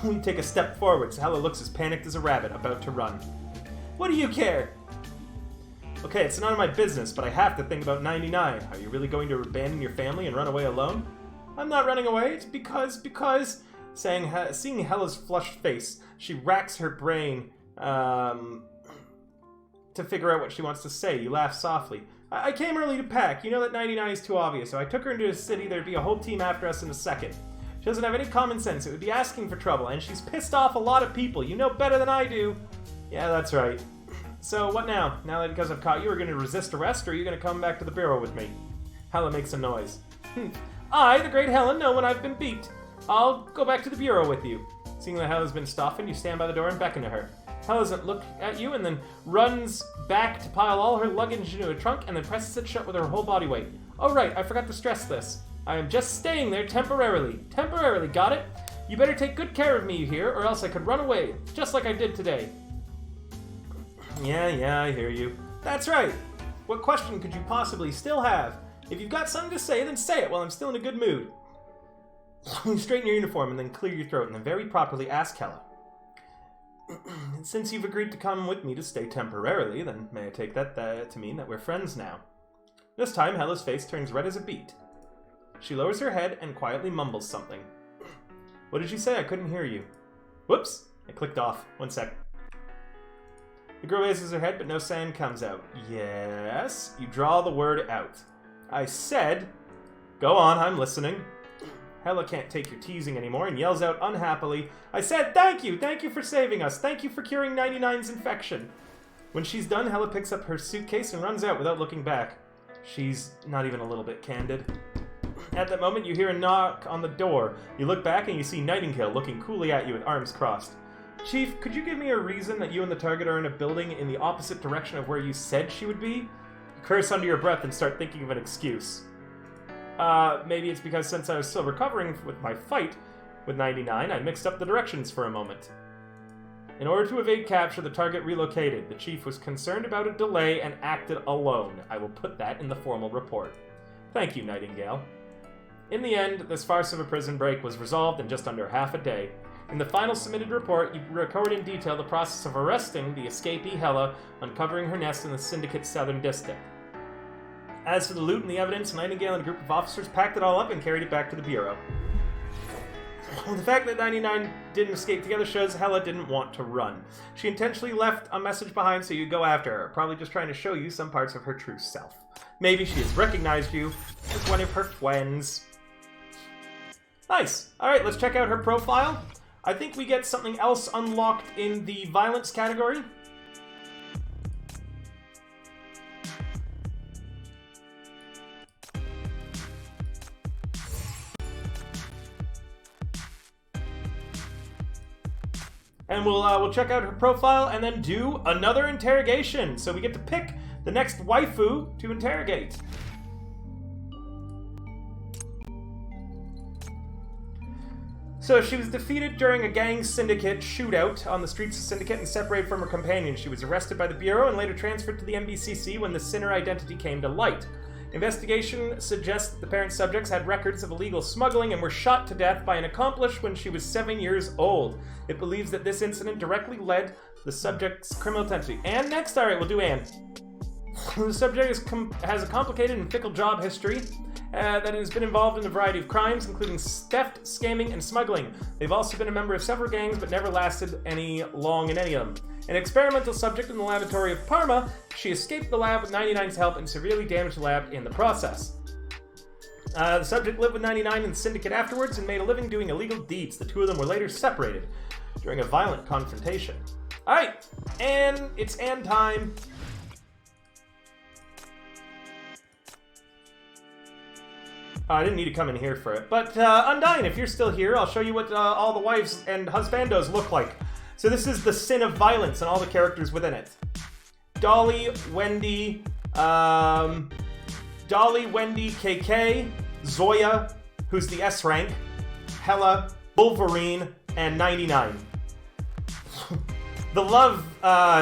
We take a step forward, so Hella looks as panicked as a rabbit about to run. What do you care? Okay, it's none of my business, but I have to think about 99. Are you really going to abandon your family and run away alone? I'm not running away. It's because... Seeing Hella's flushed face, she racks her brain to figure out what she wants to say. You laugh softly. I came early to pack. You know that 99 is too obvious, so I took her into a city. There'd be a whole team after us in a second. She doesn't have any common sense. It would be asking for trouble, and she's pissed off a lot of people. You know better than I do. Yeah, that's right. So, what now? Now that because I've caught you, are going to resist arrest, or are you going to come back to the bureau with me? Hella makes a noise. I, the great Helen, know when I've been beat. I'll go back to the bureau with you. Seeing that Hella's been stopping, you stand by the door and beckon to her. Hella doesn't look at you and then runs back to pile all her luggage into a trunk and then presses it shut with her whole body weight. Oh right, I forgot to stress this. I am just staying there temporarily. Temporarily, got it? You better take good care of me here, or else I could run away, just like I did today. Yeah, I hear you. That's right. What question could you possibly still have? If you've got something to say, then say it while I'm still in a good mood. You straighten your uniform and then clear your throat and then very properly ask Hella. Since you've agreed to come with me to stay temporarily, then may I take that to mean that we're friends now? This time, Hella's face turns red as a beet. She lowers her head and quietly mumbles something. What did you say? I couldn't hear you. Whoops! I clicked off. 1 sec. The girl raises her head, but no sound comes out. Yes? You draw the word out. I said... Go on, I'm listening. Hella can't take your teasing anymore and yells out unhappily, I said thank you for saving us, thank you for curing 99's infection. When she's done, Hella picks up her suitcase and runs out without looking back. She's not even a little bit candid. At that moment, you hear a knock on the door. You look back and you see Nightingale looking coolly at you with arms crossed. Chief, could you give me a reason that you and the target are in a building in the opposite direction of where you said she would be? You curse under your breath and start thinking of an excuse. Maybe it's because since I was still recovering with my fight with 99, I mixed up the directions for a moment. In order to evade capture, the target relocated. The chief was concerned about a delay and acted alone. I will put that in the formal report. Thank you, Nightingale. In the end, this farce of a prison break was resolved in just under half a day. In the final submitted report, you record in detail the process of arresting the escapee Hella, uncovering her nest in the Syndicate's southern district. As for the loot and the evidence, Nightingale and a group of officers packed it all up and carried it back to the Bureau. The fact that 99 didn't escape together shows Hella didn't want to run. She intentionally left a message behind so you'd go after her, probably just trying to show you some parts of her true self. Maybe she has recognized you as one of her friends. Nice. Alright, let's check out her profile. I think we get something else unlocked in the violence category. And we'll check out her profile and then do another interrogation. So we get to pick the next waifu to interrogate. So she was defeated during a gang syndicate shootout on the streets of Syndicate and separated from her companion. She was arrested by the Bureau and later transferred to the MBCC when the sinner identity came to light. Investigation suggests that the parent subjects had records of illegal smuggling and were shot to death by an accomplice when she was 7 years old. It believes that this incident directly led to the subject's criminal tendency. And next, alright, we'll do Anne. The subject has a complicated and fickle job history that has been involved in a variety of crimes, including theft, scamming, and smuggling. They've also been a member of several gangs, but never lasted any long in any of them. An experimental subject in the laboratory of Parma, she escaped the lab with 99's help and severely damaged the lab in the process. The subject lived with 99 in the Syndicate afterwards and made a living doing illegal deeds. The two of them were later separated during a violent confrontation. Alright, Anne, it's Anne time. I didn't need to come in here for it. But, Undyne, if you're still here, I'll show you what all the wives and husbandos look like. So this is the sin of violence and all the characters within it. Dolly, Wendy, KK, Zoya, who's the S rank, Hella, Wolverine, and 99. The love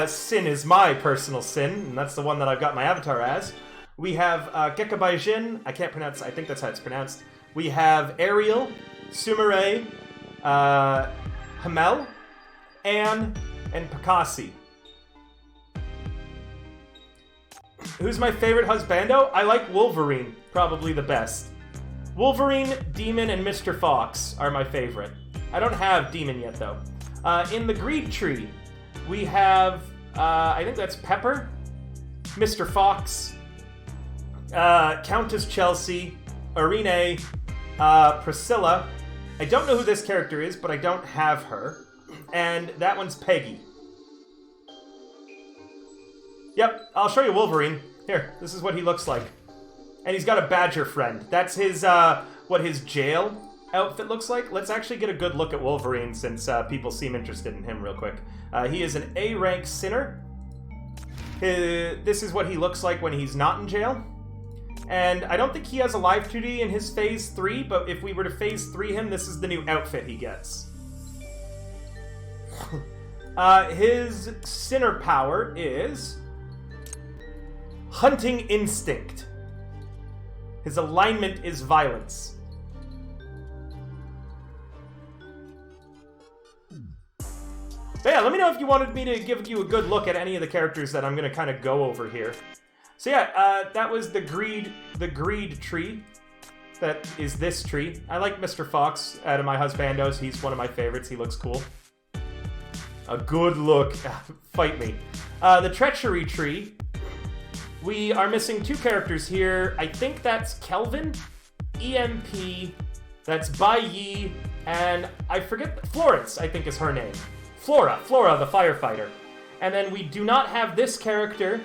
sin is my personal sin, and that's the one that I've got my avatar as. We have Gekabaijin, I think that's how it's pronounced. We have Ariel, Sumire, Hamel, Anne, and Pakasi. Who's my favorite husbando? I like Wolverine, probably the best. Wolverine, Demon, and Mr. Fox are my favorite. I don't have Demon yet, though. In the Greed Tree, we have, I think that's Pepper, Mr. Fox, Countess Chelsea, Irene, Priscilla. I don't know who this character is, but I don't have her. And that one's Peggy. Yep, I'll show you Wolverine. Here, this is what he looks like. And he's got a badger friend. That's his, what his jail outfit looks like. Let's actually get a good look at Wolverine since people seem interested in him real quick. He is an A-rank sinner. This is what he looks like when he's not in jail. And I don't think he has a live 2D in his Phase 3, but if we were to Phase 3 him, this is the new outfit he gets. His sinner power is Hunting Instinct. His alignment is Violence. But yeah, let me know if you wanted me to give you a good look at any of the characters that I'm going to kind of go over here. So yeah, that was the greed tree. That is this tree. I like Mr. Fox out of my husbandos. He's one of my favorites. He looks cool. A good look. Fight me. The treachery tree. We are missing 2 characters here. I think that's Kelvin, EMP, that's Bai Yi, and I forget, Florence, I think is her name. Flora, the firefighter. And then we do not have this character.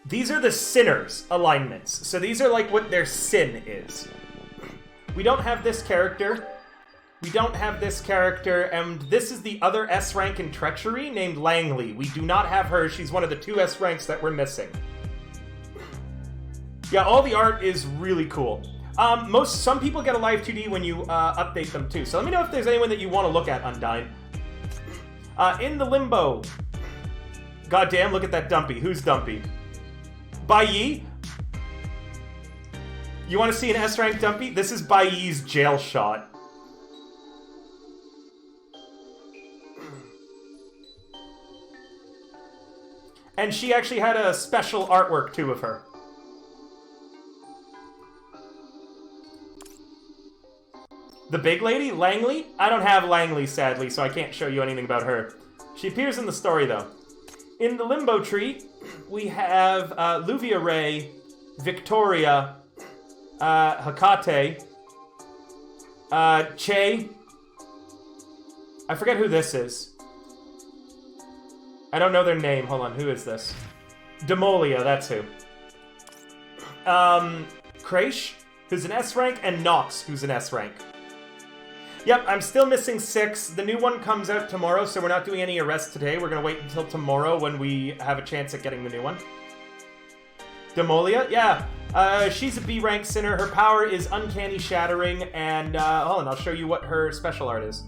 These are the sinners alignments. So these are like what their sin is. We don't have this character. We don't have this character, and this is the other S rank in treachery named Langley. We do not have her. She's one of the 2 S ranks that we're missing. Yeah, all the art is really cool. Some people get a live 2D when you update them too. So let me know if there's anyone that you want to look at, Undyne. In the limbo. Goddamn, look at that Dumpy. Who's Dumpy? Bai Yi? You want to see an S rank Dumpy? This is Bai Yi's jail shot. And she actually had a special artwork, too, of her. The big lady? Langley? I don't have Langley, sadly, so I can't show you anything about her. She appears in the story, though. In the Limbo Tree, we have Luvia Ray, Victoria, Hakate, Che. I forget who this is. I don't know their name. Hold on, who is this? Demolia, that's who. Kraish, who's an S rank, and Nox, who's an S rank. Yep, I'm still missing 6. The new one comes out tomorrow, so we're not doing any arrests today. We're gonna wait until tomorrow when we have a chance at getting the new one. Demolia? Yeah. She's a B rank sinner. Her power is Uncanny Shattering, and hold on, I'll show you what her special art is.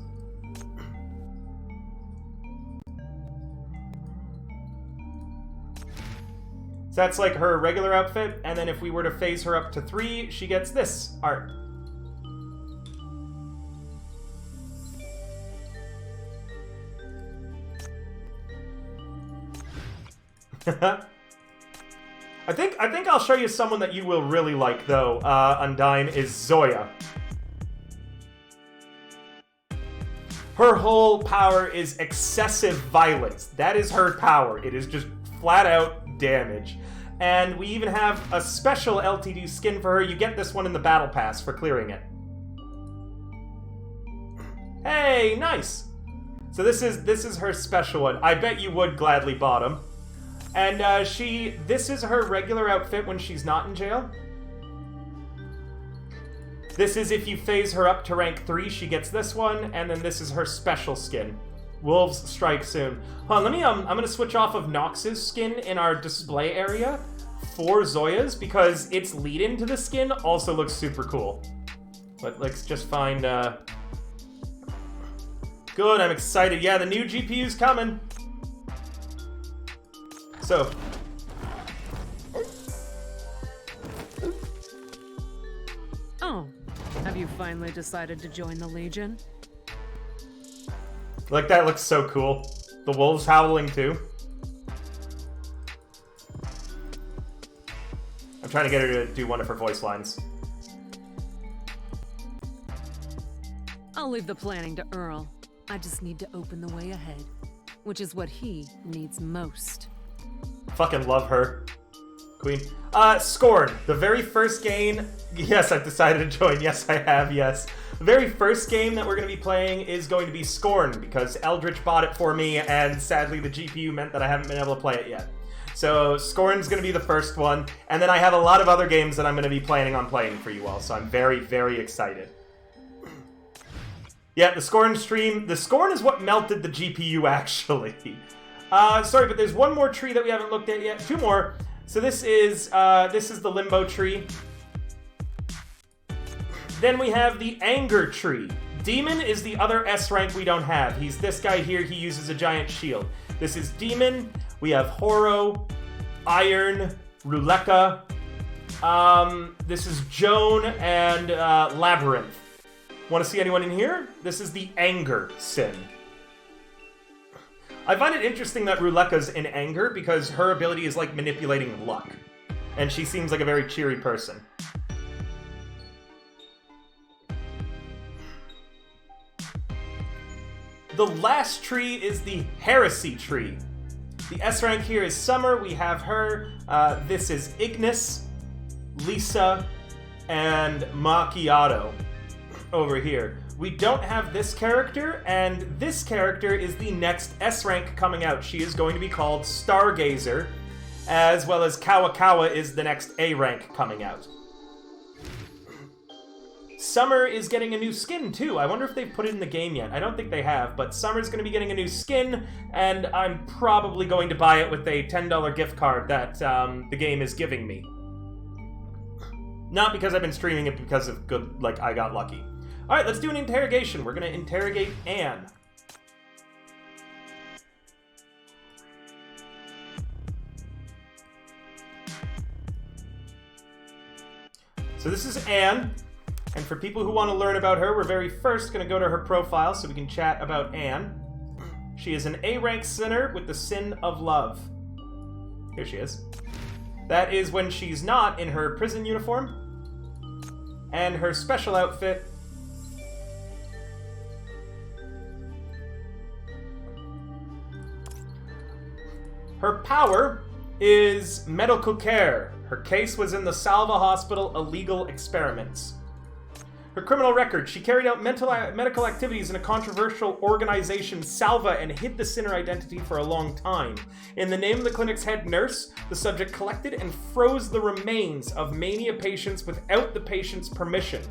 So that's like her regular outfit, and then if we were to phase her up to 3, she gets this art. I think I'll show you someone that you will really like, though, Undyne, is Zoya. Her whole power is excessive violence. That is her power. It is just flat out damage. And we even have a special LTD skin for her. You get this one in the battle pass for clearing it. Hey, nice. So this is her special one. I bet you would gladly bottom. And this is her regular outfit when she's not in jail. This is if you phase her up to rank 3, she gets this one, and then this is her special skin. Wolves strike soon. Hold on, I'm gonna switch off of Nox's skin in our display area for Zoya's, because its lead-in to the skin also looks super cool. But let's just find, Good, I'm excited. Yeah, the new GPU's coming. So. Oh, have you finally decided to join the Legion? Like, that looks so cool. The wolves howling, too. I'm trying to get her to do one of her voice lines. I'll leave the planning to Earl. I just need to open the way ahead, which is what he needs most. Fucking love her. Queen. Scorn. The very first game... Yes, I've decided to join. Yes, I have, yes. The very first game that we're going to be playing is going to be Scorn, because Eldritch bought it for me, and sadly the GPU meant that I haven't been able to play it yet. So Scorn's going to be the first one, and then I have a lot of other games that I'm going to be planning on playing for you all, so I'm very, very excited. Yeah, the Scorn stream... The Scorn is what melted the GPU, actually. Sorry, but there's one more tree that we haven't looked at yet. 2 more. So this is the Limbo tree. Then we have the Anger tree. Demon is the other S rank we don't have. He's this guy here. He uses a giant shield. This is Demon. We have Horo, Iron, Ruleka. This is Joan and Labyrinth. Want to see anyone in here? This is the Anger Sin. I find it interesting that Ruleka's in anger because her ability is like manipulating luck. And she seems like a very cheery person. The last tree is the Heresy tree. The S rank here is Summer. We have her. This is Ignis, Lisa, and Macchiato over here. We don't have this character, and this character is the next S rank coming out. She is going to be called Stargazer, as well as Kawakawa is the next A rank coming out. Summer is getting a new skin, too. I wonder if they've put it in the game yet. I don't think they have, but Summer's going to be getting a new skin, and I'm probably going to buy it with a $10 gift card that the game is giving me. Not because I've been streaming it because of good, like, I got lucky. Alright, let's do an interrogation. We're going to interrogate Anne. So this is Anne. And for people who want to learn about her, we're very first going to go to her profile so we can chat about Anne. She is an A-rank sinner with the sin of love. Here she is. That is when she's not in her prison uniform. And her special outfit her power is medical care. Her case was in the Salva Hospital illegal experiments. Her criminal record: she carried out medical activities in a controversial organization, Salva, and hid the sinner identity for a long time. In the name of the clinic's head nurse, the subject collected and froze the remains of mania patients without the patient's permission.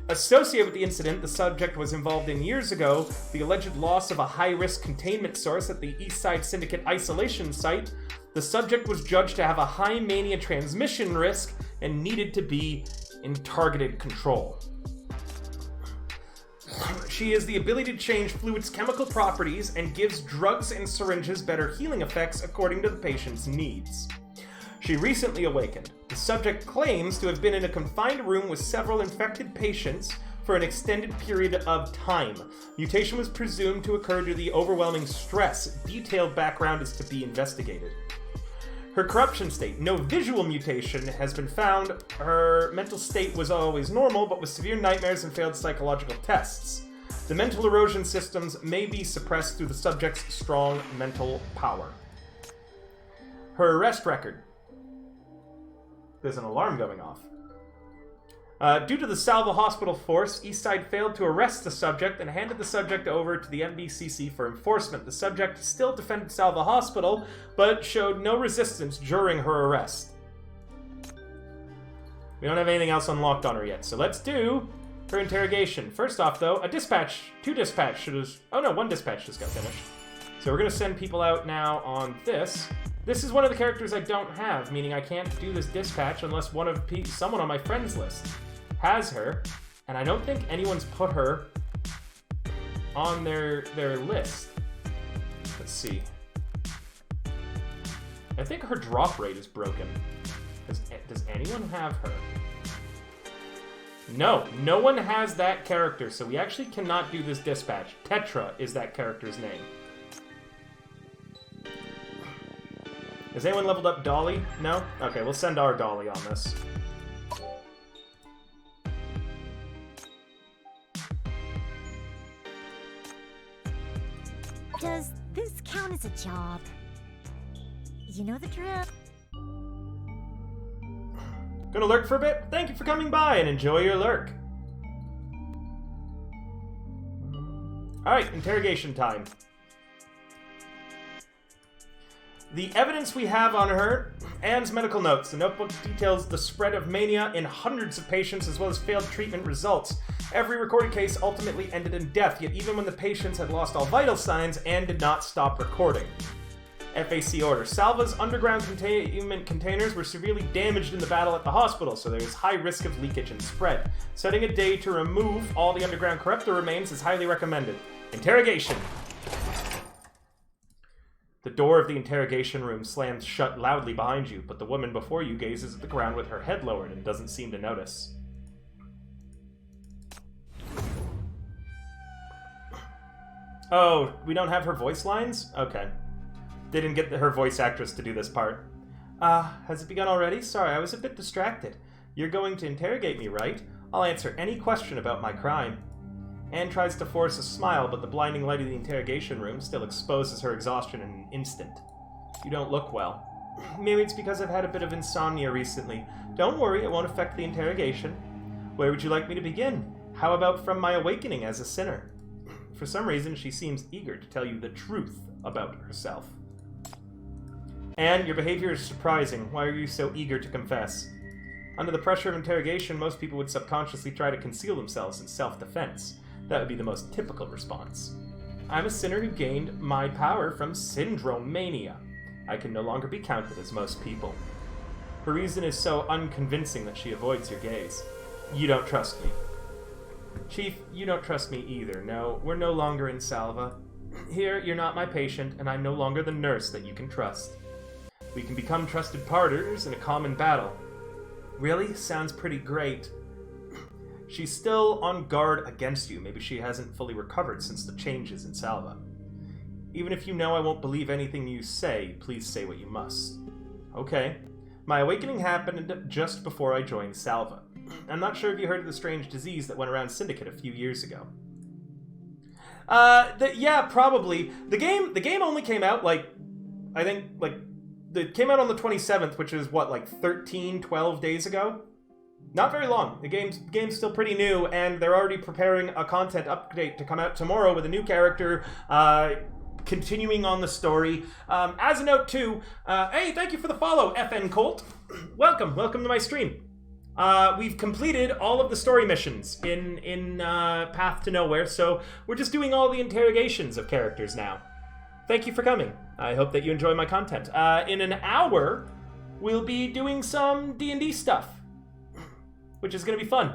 Associated with the incident the subject was involved in years ago, the alleged loss of a high-risk containment source at the Eastside Syndicate isolation site, the subject was judged to have a high mania transmission risk and needed to be in targeted control. She has the ability to change fluids' chemical properties and gives drugs and syringes better healing effects according to the patient's needs. She recently awakened. The subject claims to have been in a confined room with several infected patients for an extended period of time. Mutation was presumed to occur due to the overwhelming stress. Detailed background is to be investigated. Her corruption state: no visual mutation has been found. Her mental state was always normal, but with severe nightmares and failed psychological tests. The mental erosion systems may be suppressed through the subject's strong mental power. Her arrest record. There's an alarm going off. Due to the Salva Hospital force, Eastside failed to arrest the subject and handed the subject over to the MBCC for enforcement. The subject still defended Salva Hospital, but showed no resistance during her arrest. We don't have anything else unlocked on her yet, so let's do her interrogation. First off, though, one dispatch just got finished. So we're going to send people out now on this. This is one of the characters I don't have, meaning I can't do this dispatch unless someone on my friends list has her, and I don't think anyone's put her on their list. Let's see. I think her drop rate is broken. Does anyone have her? No one has that character, so we actually cannot do this dispatch. Tetra is that character's name. Has anyone leveled up Dolly? No? Okay, we'll send our Dolly on this. Does this count as a job? You know the drill. Gonna lurk for a bit? Thank you for coming by and enjoy your lurk. Alright, interrogation time. The evidence we have on her: Anne's medical notes. The notebook details the spread of mania in hundreds of patients as well as failed treatment results. Every recorded case ultimately ended in death, yet even when the patients had lost all vital signs, Anne did not stop recording. FAC order: Salva's underground containment containers were severely damaged in the battle at the hospital, so there is high risk of leakage and spread. Setting a day to remove all the underground corruptor remains is highly recommended. Interrogation. The door of the interrogation room slams shut loudly behind you, but the woman before you gazes at the ground with her head lowered and doesn't seem to notice. Oh, we don't have her voice lines? Okay. They didn't get her voice actress to do this part. Has it begun already? Sorry, I was a bit distracted. You're going to interrogate me, right? I'll answer any question about my crime. Anne tries to force a smile, but the blinding light of the interrogation room still exposes her exhaustion in an instant. You don't look well. Maybe it's because I've had a bit of insomnia recently. Don't worry, it won't affect the interrogation. Where would you like me to begin? How about from my awakening as a sinner? For some reason, she seems eager to tell you the truth about herself. Anne, your behavior is surprising. Why are you so eager to confess? Under the pressure of interrogation, most people would subconsciously try to conceal themselves in self-defense. That would be the most typical response. I'm a sinner who gained my power from syndrome mania. I can no longer be counted as most people. Her reason is so unconvincing that she avoids your gaze. You don't trust me. Chief, you don't trust me either. No, we're no longer in Salva. Here, you're not my patient, and I'm no longer the nurse that you can trust. We can become trusted partners in a common battle. Really? Sounds pretty great. She's still on guard against you. Maybe she hasn't fully recovered since the changes in Salva. Even if you know I won't believe anything you say, please say what you must. Okay. My awakening happened just before I joined Salva. I'm not sure if you heard of the strange disease that went around Syndicate a few years ago. Yeah, probably. The game only came out, it came out on the 27th, which is, 12 days ago? Not very long. The game's still pretty new, and they're already preparing a content update to come out tomorrow with a new character, continuing on the story. As a note, too, hey, thank you for the follow, FN Colt. Welcome to my stream. We've completed all of the story missions in Path to Nowhere, so we're just doing all the interrogations of characters now. Thank you for coming. I hope that you enjoy my content. In an hour, we'll be doing some D&D stuff, which is going to be fun.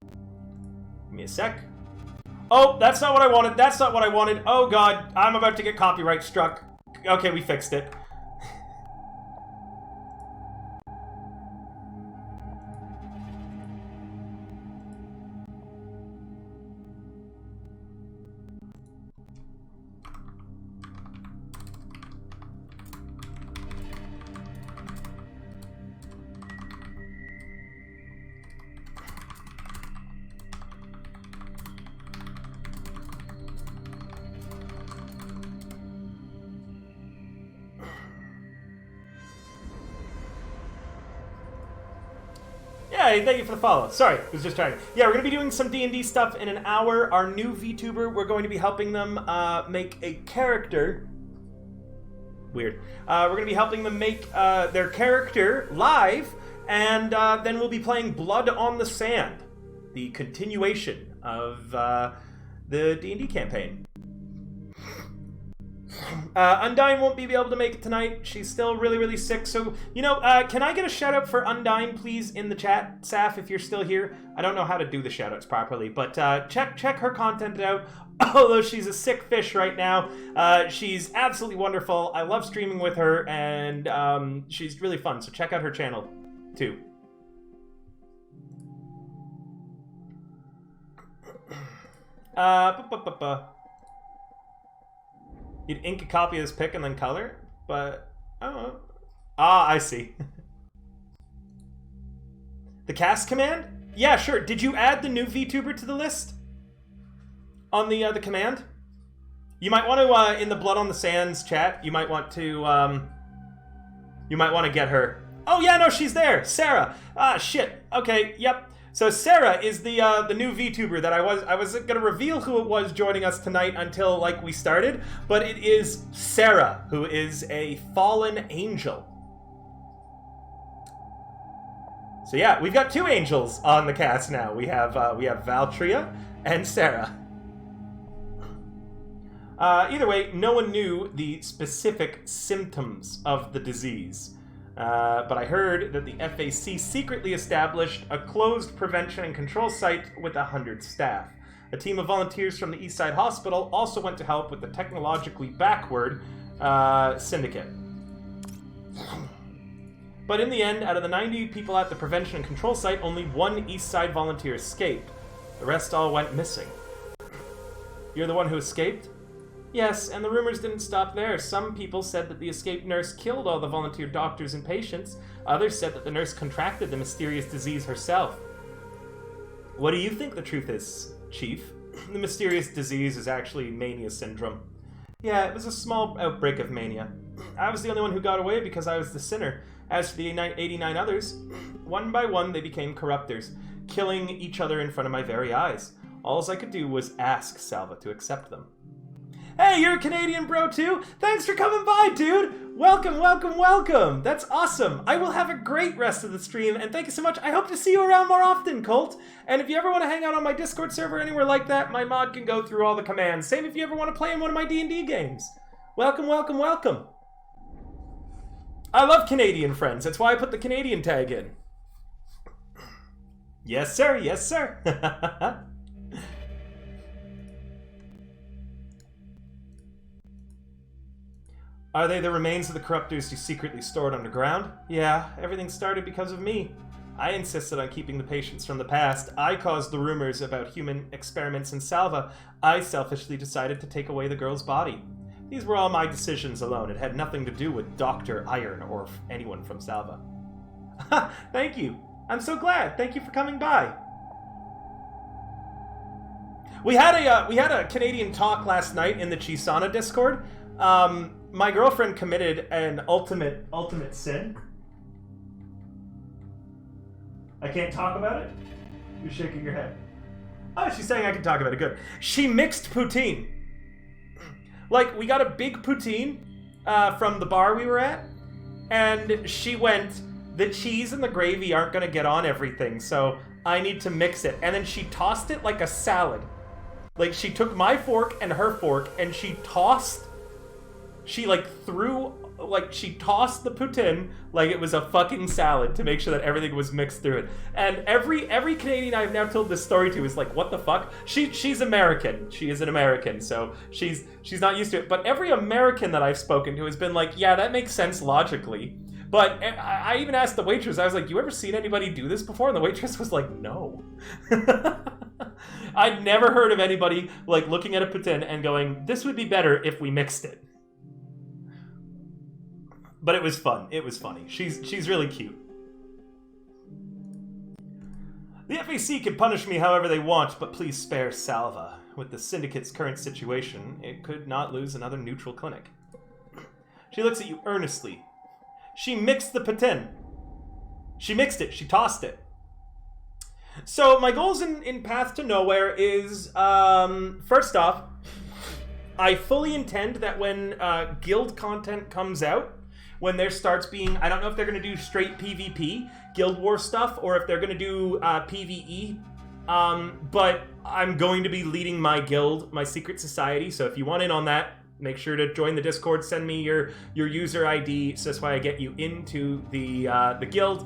Give me a sec. Oh, that's not what I wanted. Oh god, I'm about to get copyright struck. Okay, we fixed it. Yeah, thank you for the follow. Sorry, I was just trying to... Yeah, we're going to be doing some D&D stuff in an hour. Our new VTuber, we're going to be helping them make a character. Weird. We're going to be helping them make their character live, and then we'll be playing Blood on the Sand, the continuation of the D&D campaign. Undyne won't be able to make it tonight. She's still really, really sick. So, can I get a shout out for Undyne, please, in the chat, Saf, if you're still here? I don't know how to do the shout outs properly, but check her content out. Although she's a sick fish right now, she's absolutely wonderful. I love streaming with her, and she's really fun. So check out her channel, too. You'd ink a copy of this pic and then color, but I don't know. Ah, I see. The cast command? Yeah, sure. Did you add the new VTuber to the list? On the command? You might want to, in the Blood on the Sands chat, you might want to get her. Oh yeah, no, she's there. Sarah. Ah, shit. Okay, yep. So Sarah is the new VTuber that I was gonna reveal who it was joining us tonight until we started, but it is Sarah, who is a fallen angel. So yeah, we've got two angels on the cast now. We have Valtria and Sarah. Either way, no one knew the specific symptoms of the disease. But I heard that the FAC secretly established a closed prevention and control site with 100 staff. A team of volunteers from the Eastside Hospital also went to help with the technologically backward syndicate. But in the end, out of the 90 people at the prevention and control site, only one Eastside volunteer escaped. The rest all went missing. You're the one who escaped? Yes, and the rumors didn't stop there. Some people said that the escaped nurse killed all the volunteer doctors and patients. Others said that the nurse contracted the mysterious disease herself. What do you think the truth is, Chief? The mysterious disease is actually mania syndrome. Yeah, it was a small outbreak of mania. I was the only one who got away because I was the sinner. As for the 89 others, one by one they became corruptors, killing each other in front of my very eyes. All I could do was ask Salva to accept them. Hey, you're a Canadian bro too? Thanks for coming by, dude! Welcome, welcome, welcome! That's awesome! I will have a great rest of the stream, and thank you so much. I hope to see you around more often, Colt. And if you ever want to hang out on my Discord server or anywhere like that, my mod can go through all the commands. Same if you ever want to play in one of my D&D games. Welcome, welcome, welcome. I love Canadian friends. That's why I put the Canadian tag in. Yes, sir. Yes, sir. Are they the remains of the corruptors you secretly stored underground? Yeah, everything started because of me. I insisted on keeping the patients from the past. I caused the rumors about human experiments in Salva. I selfishly decided to take away the girl's body. These were all my decisions alone. It had nothing to do with Dr. Iron or anyone from Salva. Thank you. I'm so glad. Thank you for coming by. We had a Canadian talk last night in the Chisana Discord. My girlfriend committed an ultimate sin. I can't talk about it? You're shaking your head. Oh, she's saying I can talk about it. Good. She mixed poutine. Like, we got a big poutine from the bar we were at, and she went, the cheese and the gravy aren't going to get on everything, so I need to mix it. And then she tossed it like a salad. Like, she took my fork and her fork, and she tossed the poutine like it was a fucking salad to make sure that everything was mixed through it. And every Canadian I've now told this story to is like, what the fuck? She's American. She is an American, so she's not used to it. But every American that I've spoken to has been like, yeah, that makes sense logically. But I even asked the waitress, I was like, you ever seen anybody do this before? And the waitress was like, no. I'd never heard of anybody like looking at a poutine and going, this would be better if we mixed it. But it was fun. It was funny. She's really cute. The FAC can punish me however they want, but please spare Salva. With the Syndicate's current situation, it could not lose another neutral clinic. She looks at you earnestly. She mixed the poutine. She mixed it. She tossed it. So my goals in Path to Nowhere is, first off, I fully intend that when guild content comes out, when there starts being, I don't know if they're going to do straight PvP, Guild War stuff, or if they're going to do PvE, but I'm going to be leading my guild, my secret society, so if you want in on that, make sure to join the Discord, send me your user ID, so that's why I get you into the guild.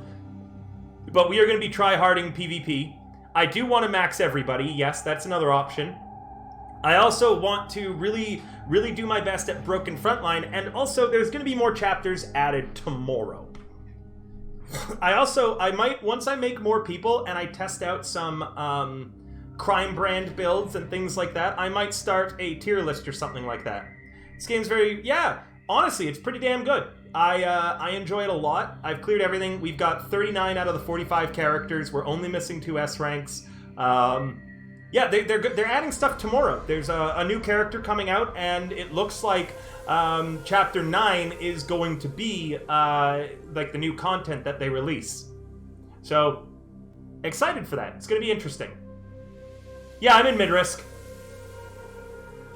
But we are going to be try-harding PvP. I do want to max everybody, yes, that's another option. I also want to really do my best at Broken Frontline, and also there's going to be more chapters added tomorrow. I might, once I make more people and I test out some crime brand builds and things like that, I might start a tier list or something like that. This game's honestly, it's pretty damn good. I enjoy it a lot. I've cleared everything. We've got 39 out of the 45 characters. We're only missing 2 S ranks. Yeah, they're adding stuff tomorrow. There's a new character coming out, and it looks like Chapter 9 is going to be like the new content that they release. So, excited for that. It's going to be interesting. Yeah, I'm in mid-risk.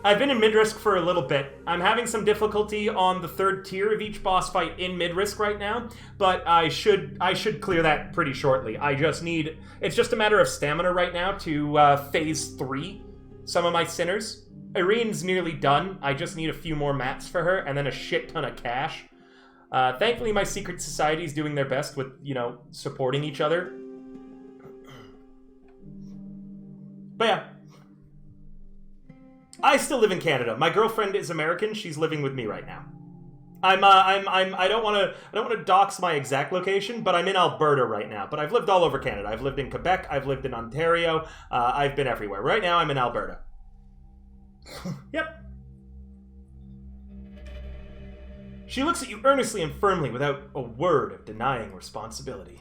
I've been in mid-risk for a little bit. I'm having some difficulty on the 3rd tier of each boss fight in mid-risk right now, but I should clear that pretty shortly. It's just a matter of stamina right now to phase 3 some of my sinners. Irene's nearly done. I just need a few more mats for her, and then a shit ton of cash. Thankfully, my secret society is doing their best with, supporting each other. But yeah. I still live in Canada. My girlfriend is American. She's living with me right now. I don't want to dox my exact location, but I'm in Alberta right now. But I've lived all over Canada. I've lived in Quebec. I've lived in Ontario. I've been everywhere. Right now, I'm in Alberta. Yep. She looks at you earnestly and firmly without a word of denying responsibility.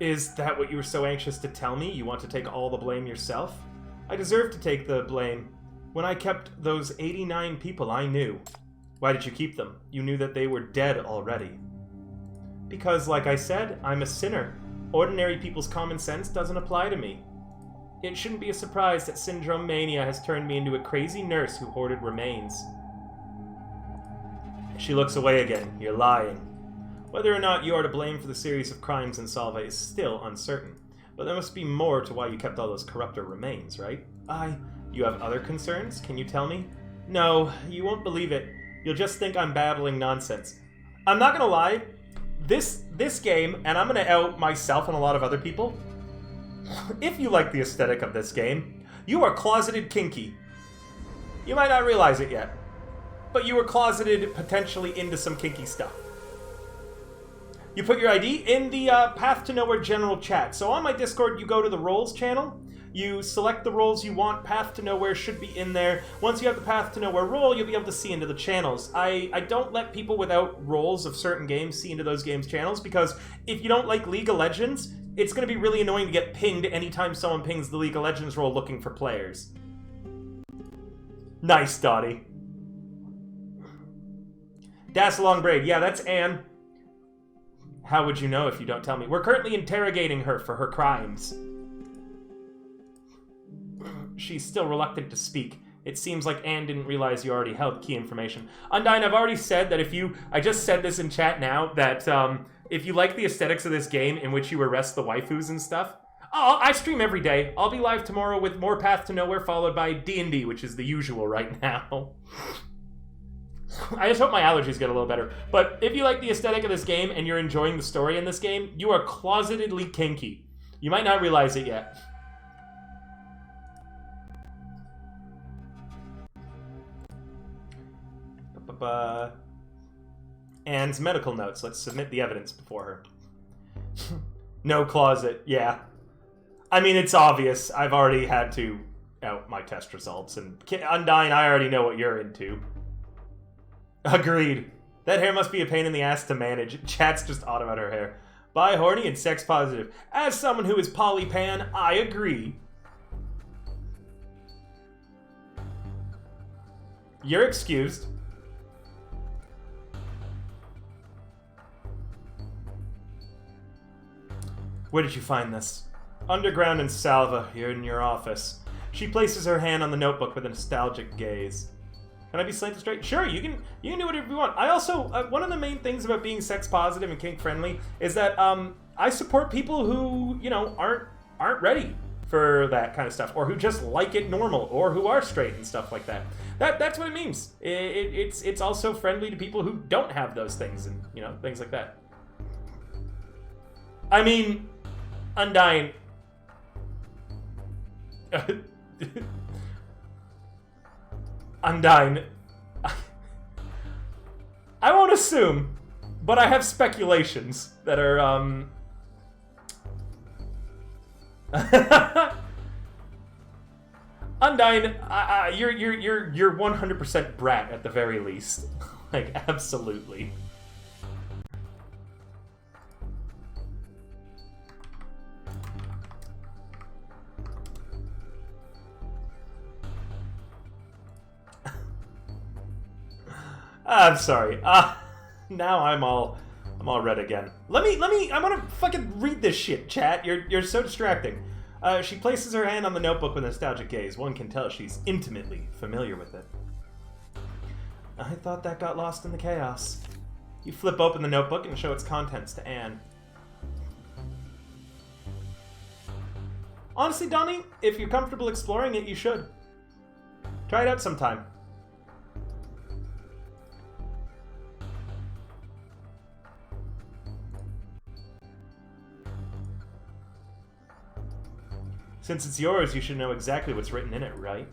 Is that what you were so anxious to tell me? You want to take all the blame yourself? I deserve to take the blame. When I kept those 89 people I knew. Why did you keep them? You knew that they were dead already. Because, like I said, I'm a sinner. Ordinary people's common sense doesn't apply to me. It shouldn't be a surprise that syndrome mania has turned me into a crazy nurse who hoarded remains. She looks away again. You're lying. Whether or not you are to blame for the series of crimes in Salva is still uncertain. But there must be more to why you kept all those corruptor remains, right? You have other concerns? Can you tell me? No, you won't believe it. You'll just think I'm babbling nonsense. I'm not gonna lie, this game, and I'm gonna out myself and a lot of other people, if you like the aesthetic of this game, you are closeted kinky. You might not realize it yet, but you were closeted potentially into some kinky stuff. You put your ID in the Path to Nowhere general chat. So on my Discord, you go to the roles channel, you select the roles you want, Path to Nowhere should be in there. Once you have the Path to Nowhere role, you'll be able to see into the channels. I don't let people without roles of certain games see into those games' channels, because if you don't like League of Legends, it's going to be really annoying to get pinged anytime someone pings the League of Legends role looking for players. Nice, Dottie. Das Long Braid. Yeah, that's Anne. How would you know if you don't tell me? We're currently interrogating her for her crimes. She's still reluctant to speak. It seems like Anne didn't realize you already held key information. Undyne, I've already said that I just said this in chat now, that if you like the aesthetics of this game in which you arrest the waifus and stuff, I stream every day. I'll be live tomorrow with more Path to Nowhere, followed by D&D, which is the usual right now. I just hope my allergies get a little better. But if you like the aesthetic of this game and you're enjoying the story in this game, you are closetedly kinky. You might not realize it yet. Anne's medical notes. Let's submit the evidence before her. No closet. Yeah. I mean, it's obvious. I've already had to out my test results. And Undyne, I already know what you're into. Agreed. That hair must be a pain in the ass to manage. Chat's just odd about her hair. Bi, horny, and sex positive. As someone who is polypan, I agree. You're excused. Where did you find this? Underground in Salva, here in your office. She places her hand on the notebook with a nostalgic gaze. Can I be slanted straight? Sure, you can do whatever you want. I also, one of the main things about being sex positive and kink friendly is that I support people who, aren't ready for that kind of stuff, or who just like it normal, or who are straight and stuff like that. That's what it means. It's also friendly to people who don't have those things and, things like that. I mean, Undyne. Undyne. I won't assume, but I have speculations that are, Undyne, you're 100% brat at the very least. Like, absolutely. I'm sorry. Now I'm all red again. Let me, I want to fucking read this shit, chat. You're so distracting. She places her hand on the notebook with a nostalgic gaze. One can tell she's intimately familiar with it. I thought that got lost in the chaos. You flip open the notebook and show its contents to Anne. Honestly, Donnie, if you're comfortable exploring it, you should. Try it out sometime. Since it's yours, you should know exactly what's written in it, right?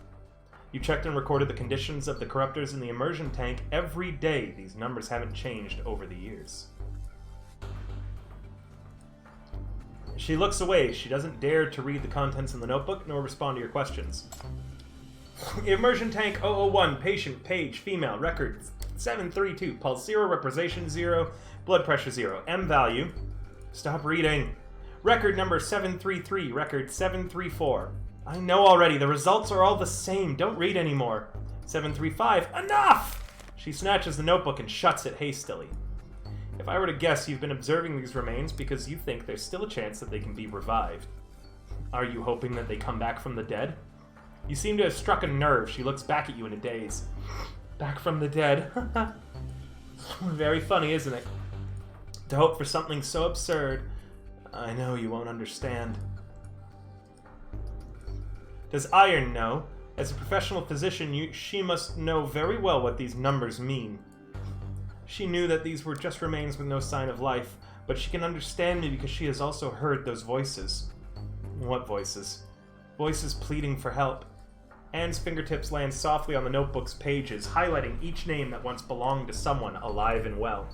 You checked and recorded the conditions of the corruptors in the immersion tank every day. These numbers haven't changed over the years. She looks away. She doesn't dare to read the contents in the notebook, nor respond to your questions. Immersion tank 001, patient, page, female, record 732, pulse 0, representation 0, blood pressure 0, M value. Stop reading. Record number 733, record 734. I know already, the results are all the same. Don't read anymore. 735, enough! She snatches the notebook and shuts it hastily. If I were to guess, you've been observing these remains because you think there's still a chance that they can be revived. Are you hoping that they come back from the dead? You seem to have struck a nerve. She looks back at you in a daze. Back from the dead. Very funny, isn't it? To hope for something so absurd. I know you won't understand. Does Iron know? As a professional physician, she must know very well what these numbers mean. She knew that these were just remains with no sign of life, but she can understand me because she has also heard those voices. What voices? Voices pleading for help. Anne's fingertips land softly on the notebook's pages, highlighting each name that once belonged to someone alive and well.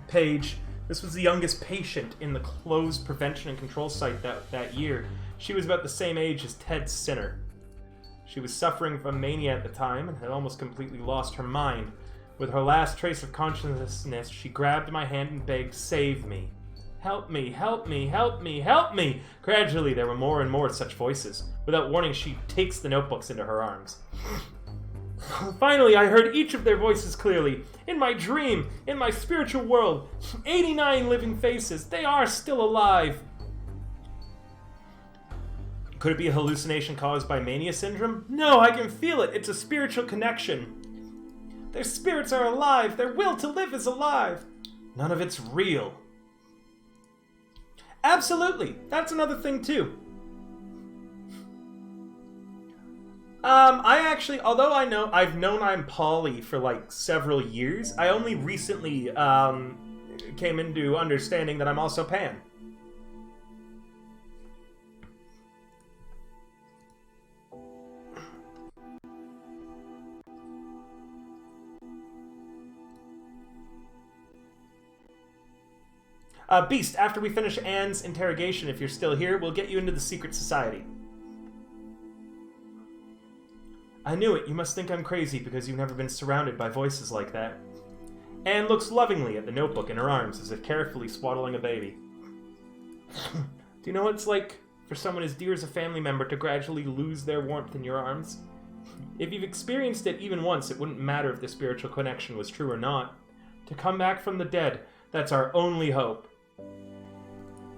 Paige, this was the youngest patient in the closed prevention and control site that year. She was about the same age as Ted Sinner. She was suffering from mania at the time and had almost completely lost her mind. With her last trace of consciousness, she grabbed my hand and begged, "Save me. Help me, help me, help me, help me!" Gradually, there were more and more such voices. Without warning, she takes the notebooks into her arms. Finally, I heard each of their voices clearly. In my dream, in my spiritual world, 89 living faces. They are still alive. Could it be a hallucination caused by mania syndrome? No, I can feel it. It's a spiritual connection. Their spirits are alive. Their will to live is alive. None of it's real. Absolutely. That's another thing, too. I actually, although I've known I'm poly for like several years, I only recently came into understanding that I'm also pan. Beast, after we finish Anne's interrogation, if you're still here, we'll get you into the secret society. I knew it. You must think I'm crazy because you've never been surrounded by voices like that. Anne looks lovingly at the notebook in her arms, as if carefully swaddling a baby. Do you know what it's like for someone as dear as a family member to gradually lose their warmth in your arms? If you've experienced it even once, it wouldn't matter if the spiritual connection was true or not. To come back from the dead, that's our only hope.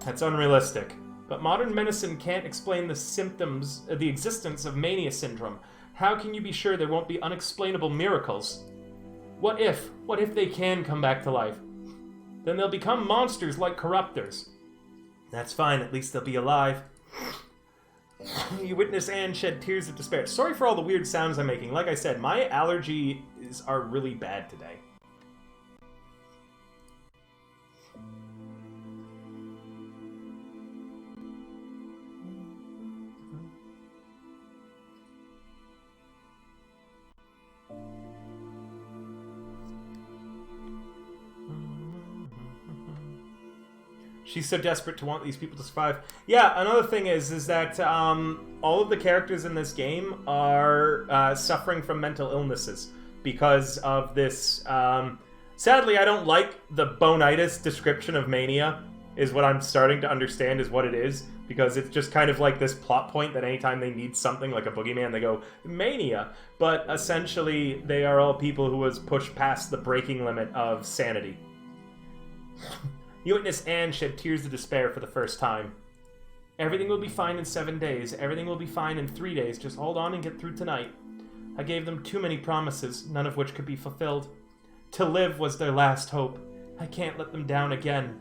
That's unrealistic. But modern medicine can't explain the symptoms, the existence of mania syndrome. How can you be sure there won't be unexplainable miracles? What if they can come back to life? Then they'll become monsters like corruptors. That's fine, at least they'll be alive. You witness Anne shed tears of despair. Sorry for all the weird sounds I'm making. Like I said, my allergies are really bad today. She's so desperate to want these people to survive. Yeah, another thing is that all of the characters in this game are suffering from mental illnesses because of this. Sadly, I don't like the bonitis description of mania, is what I'm starting to understand is what it is, because it's just kind of like this plot point that anytime they need something like a boogeyman, they go, mania. But essentially, they are all people who was pushed past the breaking limit of sanity. You witness Anne shed tears of despair for the first time. Everything will be fine in 7 days. Everything will be fine in 3 days. Just hold on and get through tonight. I gave them too many promises, none of which could be fulfilled. To live was their last hope. I can't let them down again.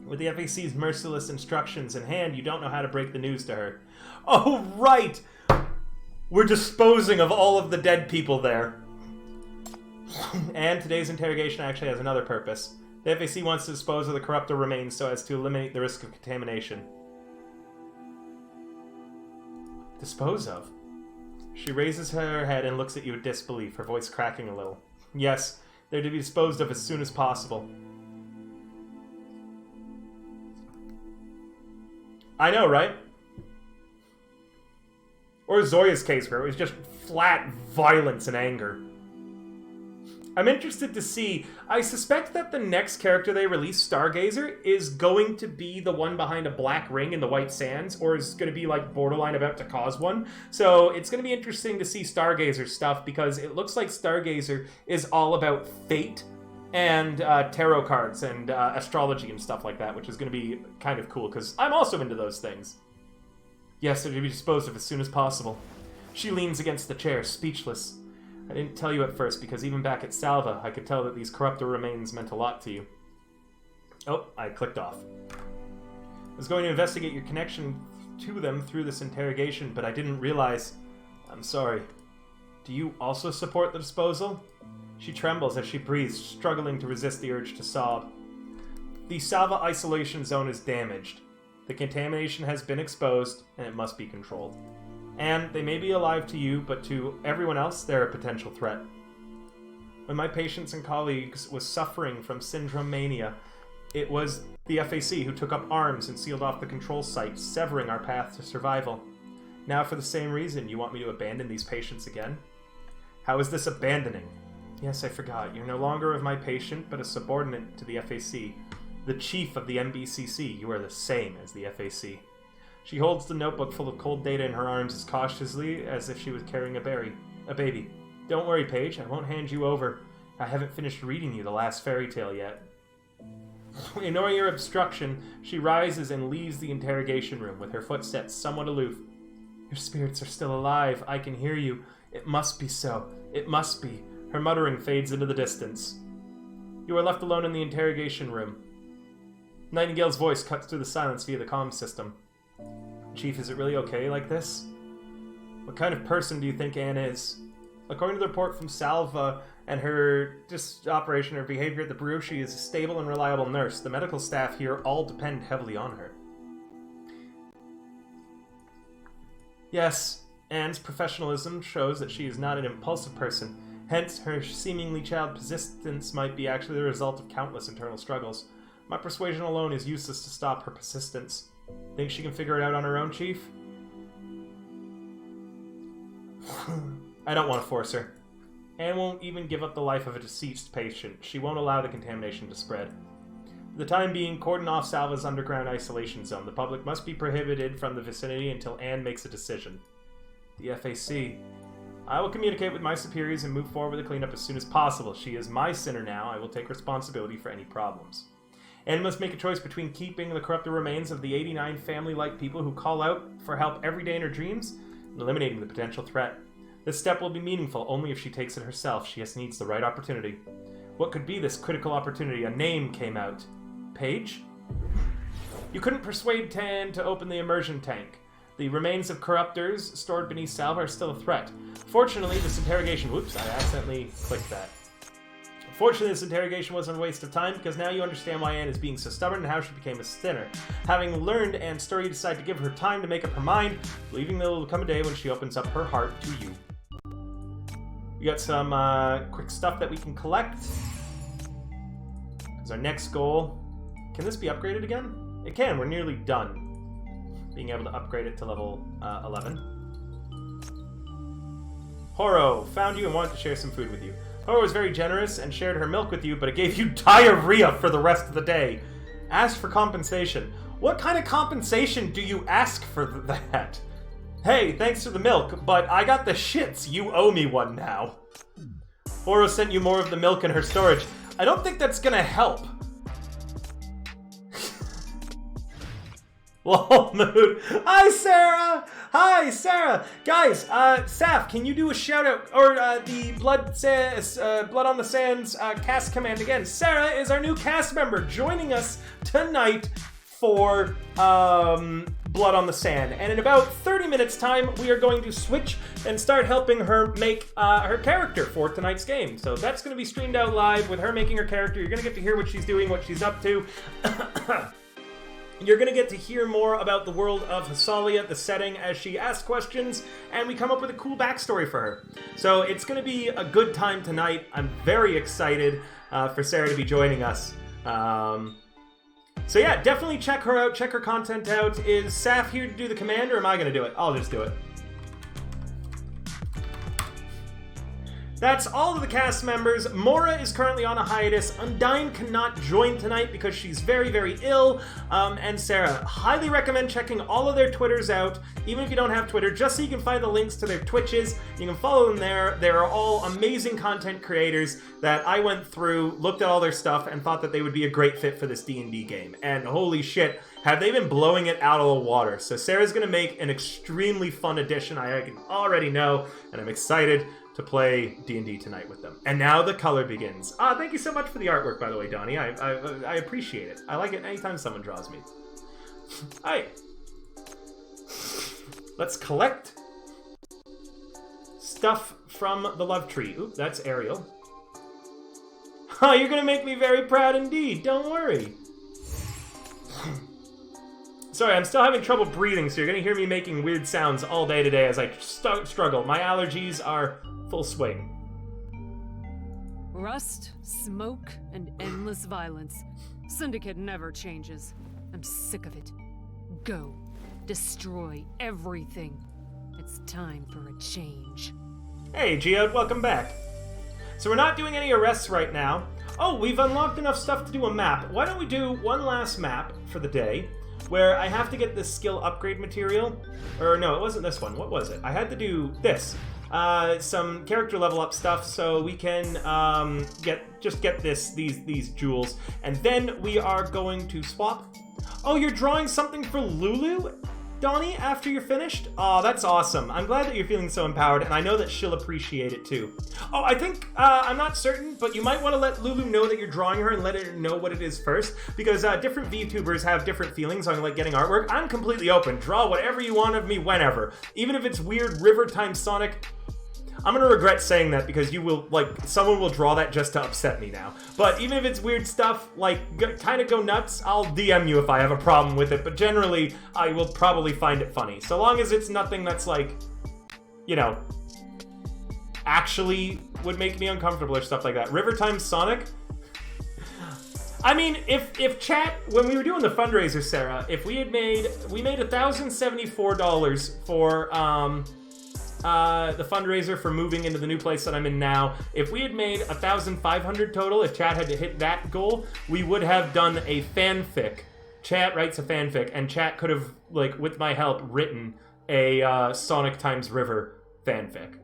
With the FAC's merciless instructions in hand, you don't know how to break the news to her. Oh, right! We're disposing of all of the dead people there. And today's interrogation actually has another purpose. The FAC wants to dispose of the corruptor remains so as to eliminate the risk of contamination. Dispose of? She raises her head and looks at you with disbelief, her voice cracking a little. Yes, they're to be disposed of as soon as possible. I know, right? Or Zoya's case, where it was just flat violence and anger. I'm interested to see. I suspect that the next character they release, Stargazer, is going to be the one behind a black ring in the White Sands, or is going to be like borderline about to cause one. So it's going to be interesting to see Stargazer stuff, because it looks like Stargazer is all about fate and tarot cards and astrology and stuff like that, which is going to be kind of cool, because I'm also into those things. Yes, they're to be disposed of as soon as possible. She leans against the chair, speechless. I didn't tell you at first, because even back at Salva, I could tell that these corruptor remains meant a lot to you. Oh, I clicked off. I was going to investigate your connection to them through this interrogation, but I didn't realize... I'm sorry. Do you also support the disposal? She trembles as she breathes, struggling to resist the urge to sob. The Salva isolation zone is damaged. The contamination has been exposed, and it must be controlled. And they may be alive to you, but to everyone else, they're a potential threat. When my patients and colleagues was suffering from syndrome mania, it was the FAC who took up arms and sealed off the control site, severing our path to survival. Now, for the same reason, you want me to abandon these patients again? How is this abandoning? Yes, I forgot. You're no longer of my patient, but a subordinate to the FAC. The chief of the MBCC. You are the same as the FAC. She holds the notebook full of cold data in her arms as cautiously as if she was carrying a baby. Don't worry, Paige. I won't hand you over. I haven't finished reading you the last fairy tale yet. Ignoring your obstruction, she rises and leaves the interrogation room with her footsteps somewhat aloof. Your spirits are still alive. I can hear you. It must be so. It must be. Her muttering fades into the distance. You are left alone in the interrogation room. Nightingale's voice cuts through the silence via the comm system. Chief, is it really okay like this? What kind of person do you think Anne is? According to the report from Salva and her operation, her behavior at the brew, she is a stable and reliable nurse. The medical staff here all depend heavily on her. Yes, Anne's professionalism shows that she is not an impulsive person. Hence, her seemingly child persistence might be actually the result of countless internal struggles. My persuasion alone is useless to stop her persistence. Think she can figure it out on her own, Chief? I don't want to force her. Anne won't even give up the life of a deceased patient. She won't allow the contamination to spread. For the time being, cordon off Salva's underground isolation zone. The public must be prohibited from the vicinity until Anne makes a decision. The FAC. I will communicate with my superiors and move forward with the cleanup as soon as possible. She is my sinner now. I will take responsibility for any problems. Anne must make a choice between keeping the corrupted remains of the 89 family-like people who call out for help every day in her dreams and eliminating the potential threat. This step will be meaningful only if she takes it herself. She just needs the right opportunity. What could be this critical opportunity? A name came out. Paige? You couldn't persuade Tan to open the immersion tank. The remains of corruptors stored beneath Salva are still a threat. Fortunately, this interrogation... Whoops, I accidentally clicked that. Fortunately, this interrogation wasn't a waste of time, because now you understand why Anne is being so stubborn and how she became a sinner. Having learned Anne's story, you decide to give her time to make up her mind, believing there will come a day when she opens up her heart to you. We got some quick stuff that we can collect. Because our next goal... Can this be upgraded again? It can. We're nearly done. Being able to upgrade it to level 11. Horo, found you and wanted to share some food with you. Horo was very generous and shared her milk with you, but it gave you diarrhea for the rest of the day. Ask for compensation. What kind of compensation do you ask for that? Hey, thanks for the milk, but I got the shits. You owe me one now. Horo sent you more of the milk in her storage. I don't think that's gonna help. Lol mood. Hi, Sarah! Hi, Sarah! Guys, Saf, can you do a shout-out, or the Blood on the Sands cast command again? Sarah is our new cast member, joining us tonight for Blood on the Sand. And in about 30 minutes' time, we are going to switch and start helping her make her character for tonight's game. So that's going to be streamed out live with her making her character. You're going to get to hear what she's doing, what she's up to. You're going to get to hear more about the world of Hasalia, the setting, as she asks questions, and we come up with a cool backstory for her. So it's going to be a good time tonight. I'm very excited for Sarah to be joining us. So yeah, definitely check her out, check her content out. Is Saf here to do the command, or am I going to do it? I'll just do it. That's all of the cast members. Mora is currently on a hiatus. Undyne cannot join tonight because she's very, very ill. And Sarah, highly recommend checking all of their Twitters out, even if you don't have Twitter, just so you can find the links to their Twitches. You can follow them there. They're all amazing content creators that I went through, looked at all their stuff, and thought that they would be a great fit for this D&D game. And holy shit, have they been blowing it out of the water. So Sarah's going to make an extremely fun addition, I can already know, and I'm excited to play D&D tonight with them. And now the color begins. Thank you so much for the artwork, by the way, Donnie. I appreciate it. I like it anytime someone draws me. Alright. Let's collect stuff from the love tree. Oop, that's Ariel. Oh, you're gonna make me very proud indeed. Don't worry. Sorry, I'm still having trouble breathing, so you're gonna hear me making weird sounds all day today as I struggle. My allergies are full swing. Rust, smoke, and endless violence. Syndicate never changes. I'm sick of it. Go. Destroy everything. It's time for a change. Hey, Geode, welcome back. So we're not doing any arrests right now. Oh, we've unlocked enough stuff to do a map. Why don't we do one last map for the day, where I have to get this skill upgrade material. Or no, it wasn't this one. What was it? I had to do this. Some character level up stuff so we can get these jewels, and then we are going to swap. Oh, you're drawing something for Lulu, Donnie, after you're finished? Oh, that's awesome. I'm glad that you're feeling so empowered, and I know that she'll appreciate it too. Oh, I think, I'm not certain, but you might want to let Lulu know that you're drawing her and let her know what it is first, because different Vtubers have different feelings on like getting artwork. I'm completely open. Draw whatever you want of me whenever. Even if it's weird River times Sonic. I'm gonna regret saying that because you will, like, someone will draw that just to upset me now. But even if it's weird stuff, like, kind of go nuts, I'll DM you if I have a problem with it. But generally, I will probably find it funny. So long as it's nothing that's, like, you know, actually would make me uncomfortable or stuff like that. River times Sonic? I mean, if chat, when we were doing the fundraiser, Sarah, if we made $1,074 for, the fundraiser for moving into the new place that I'm in now. If we had made 1,500 total, if chat had to hit that goal, we would have done a fanfic. Chat writes a fanfic, and chat could have, like, with my help, written a Sonic times River fanfic.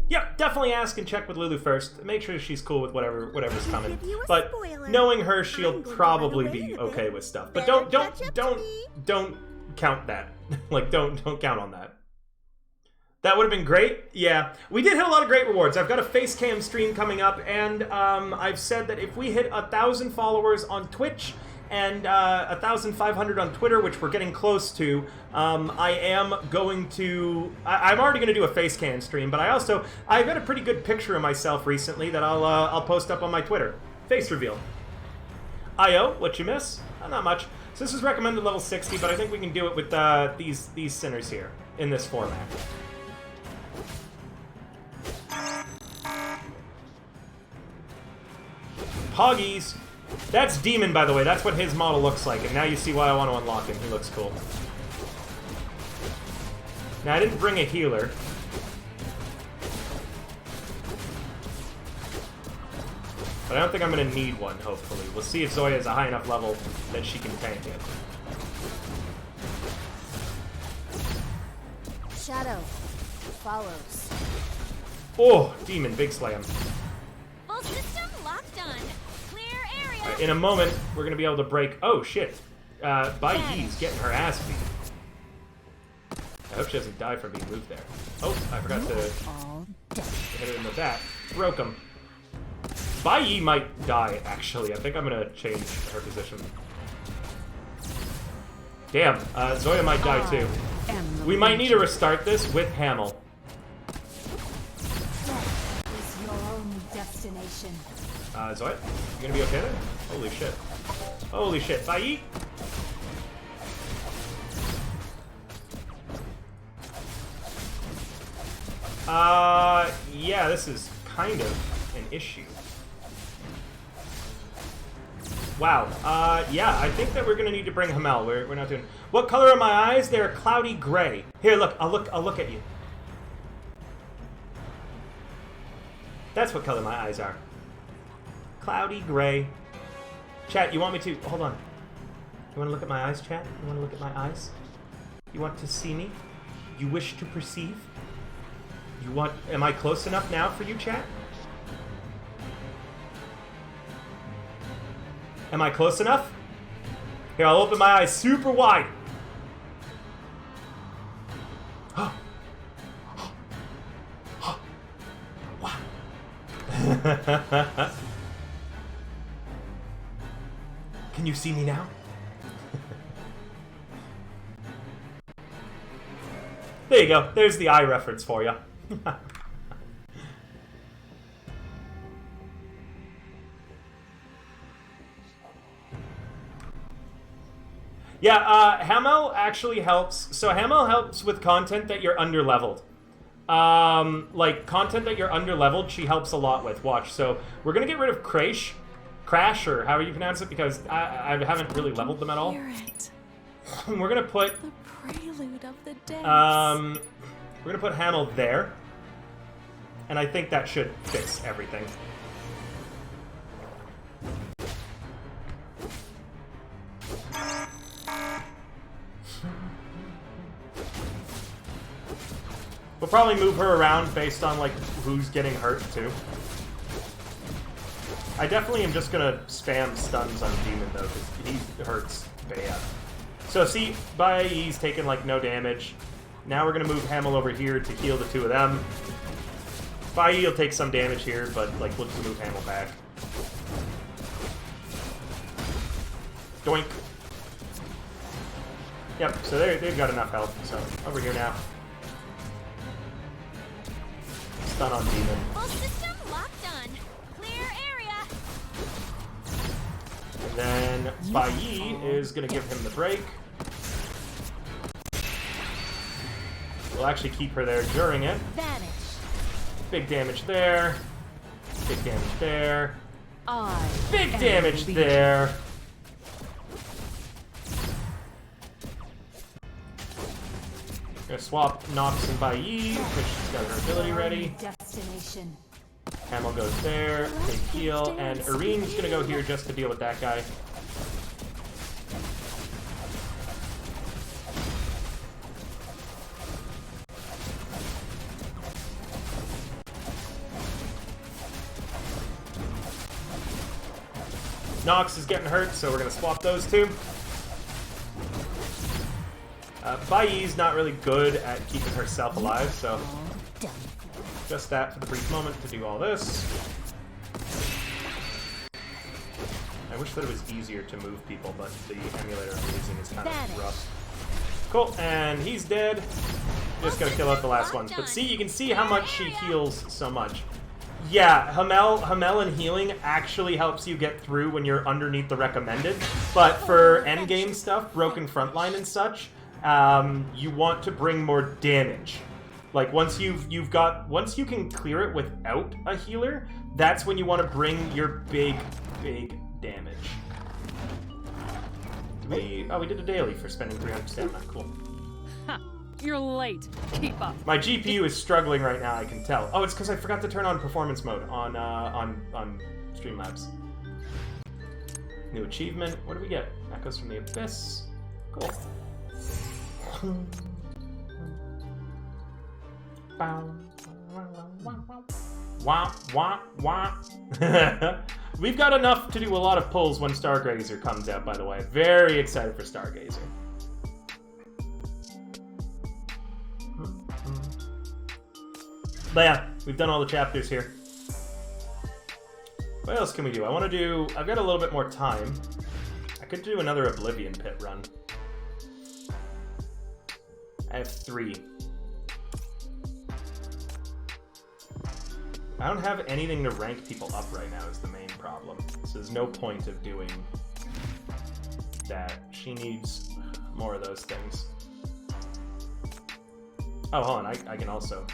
Yep, definitely ask and check with Lulu first. Make sure she's cool with whatever's coming. But knowing her, she'll probably be okay with stuff. But don't count that. Like, don't count on that. That would have been great. Yeah, we did hit a lot of great rewards. I've got a face cam stream coming up, and I've said that if we hit 1,000 followers on Twitch and 1,500 on Twitter, which we're getting close to, I am going to... I'm already going to do a face cam stream, but I've got a pretty good picture of myself recently that I'll post up on my Twitter. Face reveal. IO, what you miss? Not much. So this is recommended level 60, but I think we can do it with these sinners here in this format. Poggies. That's Demon, by the way. That's what his model looks like, and now you see why I want to unlock him. He looks cool. Now, I didn't bring a healer. But I don't think I'm going to need one, hopefully. We'll see if Zoya is a high enough level that she can tank it. Shadow follows. Oh, Demon, big slam. Full system locked on. Clear area. Right, in a moment, we're going to be able to break... Oh, shit. Bai Yi's getting her ass beat. I hope she doesn't die from being moved there. Oh, I forgot to hit her in the back. Broke him. Bai Yi might die, actually. I think I'm going to change her position. Damn, Zoya might die too. We might need to restart this with Hamel. destination. Zoid, you gonna be okay there? Holy shit. Holy shit. Bye. Yeah, this is kind of an issue. Wow. Yeah, I think that we're gonna need to bring Hamel. We're not doing. What color are my eyes? They're cloudy gray. Here, look. I'll look at you. That's what color my eyes are. Cloudy gray. Chat, you want me to? Hold on. You want to look at my eyes, chat? You want to look at my eyes? You want to see me? You wish to perceive? You want? Am I close enough now for you, chat? Am I close enough? Here, I'll open my eyes super wide. Wow. Can you see me now? There you go. There's the eye reference for you. Yeah, Hamel actually helps. So Hamel helps with content that you're under-leveled. Like, content that you're under-leveled, she helps a lot with. Watch. So we're going to get rid of Crash, or however you pronounce it, because I haven't really leveled them at all. We're going to put... The prelude of the dance. We're going to put Hamel there. And I think that should fix everything. We'll probably move her around based on, like, who's getting hurt, too. I definitely am just gonna spam stuns on Demon, though, because he hurts bad. So, see, Bai's taking, like, no damage. Now we're gonna move Hamel over here to heal the two of them. Bai will take some damage here, but, like, we'll just move Hamel back. Doink. Yep, so they've got enough health, so over here now. Stun on Demon. Full system locked on. Clear area. And then Bai is going to give him the break. We'll actually keep her there during it. Vanish. Big damage there. Big damage there. I Big am damage the there. Gonna swap Nox and Bai, which she's got her ability ready. Destination. Hamel goes there, take heal, and Ireen's gonna go here just to deal with that guy. Nox is getting hurt, so we're gonna swap those two. Bai's not really good at keeping herself alive, so just that for the brief moment to do all this. I wish that it was easier to move people, but the emulator I'm using is kind of rough. Cool, and he's dead. Just gotta kill out the last ones. But see, you can see how much she heals so much. Yeah, Hamel and healing actually helps you get through when you're underneath the recommended. But for endgame stuff, broken frontline and such, you want to bring more damage. Like once you can clear it without a healer, that's when you want to bring your big damage. We did a daily for spending 300 stamina. Cool. Ha! You're late. Keep up. My GPU is struggling right now, I can tell. Oh, it's because I forgot to turn on performance mode on Streamlabs. New achievement. What do we get? Echoes from the Abyss. Cool. Wah, wah, wah. We've got enough to do a lot of pulls when Stargazer comes out, by the way. Very excited for Stargazer. But yeah, we've done all the chapters here. What else can we do? I've got a little bit more time. I could do another Oblivion Pit run. I have 3. I don't have anything to rank people up right now is the main problem. So there's no point of doing that. She needs more of those things. Oh, hold on. I can also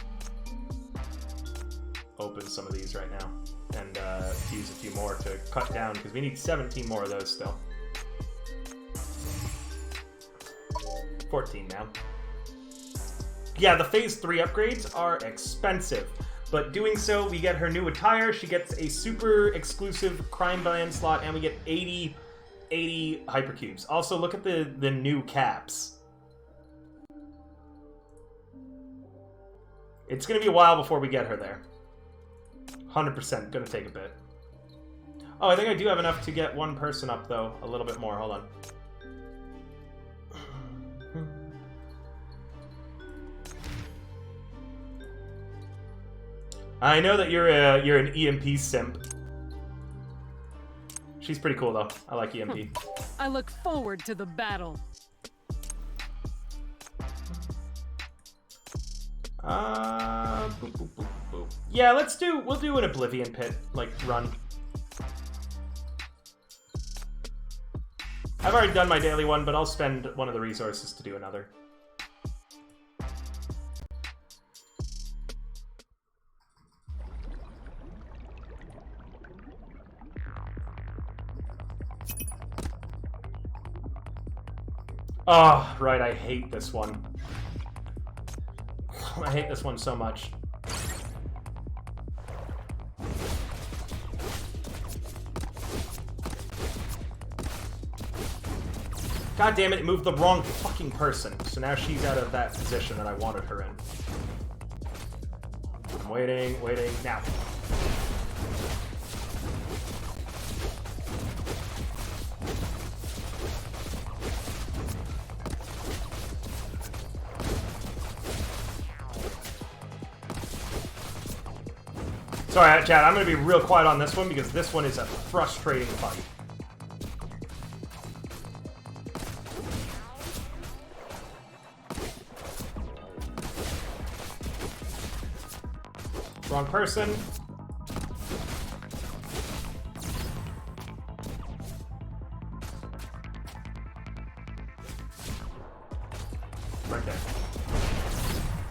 open some of these right now and use a few more to cut down because we need 17 more of those still. 14 now. Yeah, the Phase 3 upgrades are expensive, but doing so, we get her new attire, she gets a super exclusive crime band slot, and we get 80 hypercubes. Also, look at the new caps. It's gonna be a while before we get her there. 100% gonna take a bit. Oh, I think I do have enough to get one person up, though. A little bit more, hold on. I know that you're an EMP simp. She's pretty cool though. I like EMP. I look forward to the battle. Boop, boop, boop, boop. Yeah, we'll do an Oblivion Pit like run. I've already done my daily one, but I'll spend one of the resources to do another. Oh, right, I hate this one. I hate this one so much. God damn it, it moved the wrong fucking person. So now she's out of that position that I wanted her in. I'm waiting, now. Sorry, chat, I'm going to be real quiet on this one because this one is a frustrating fight. Wrong person. Right there.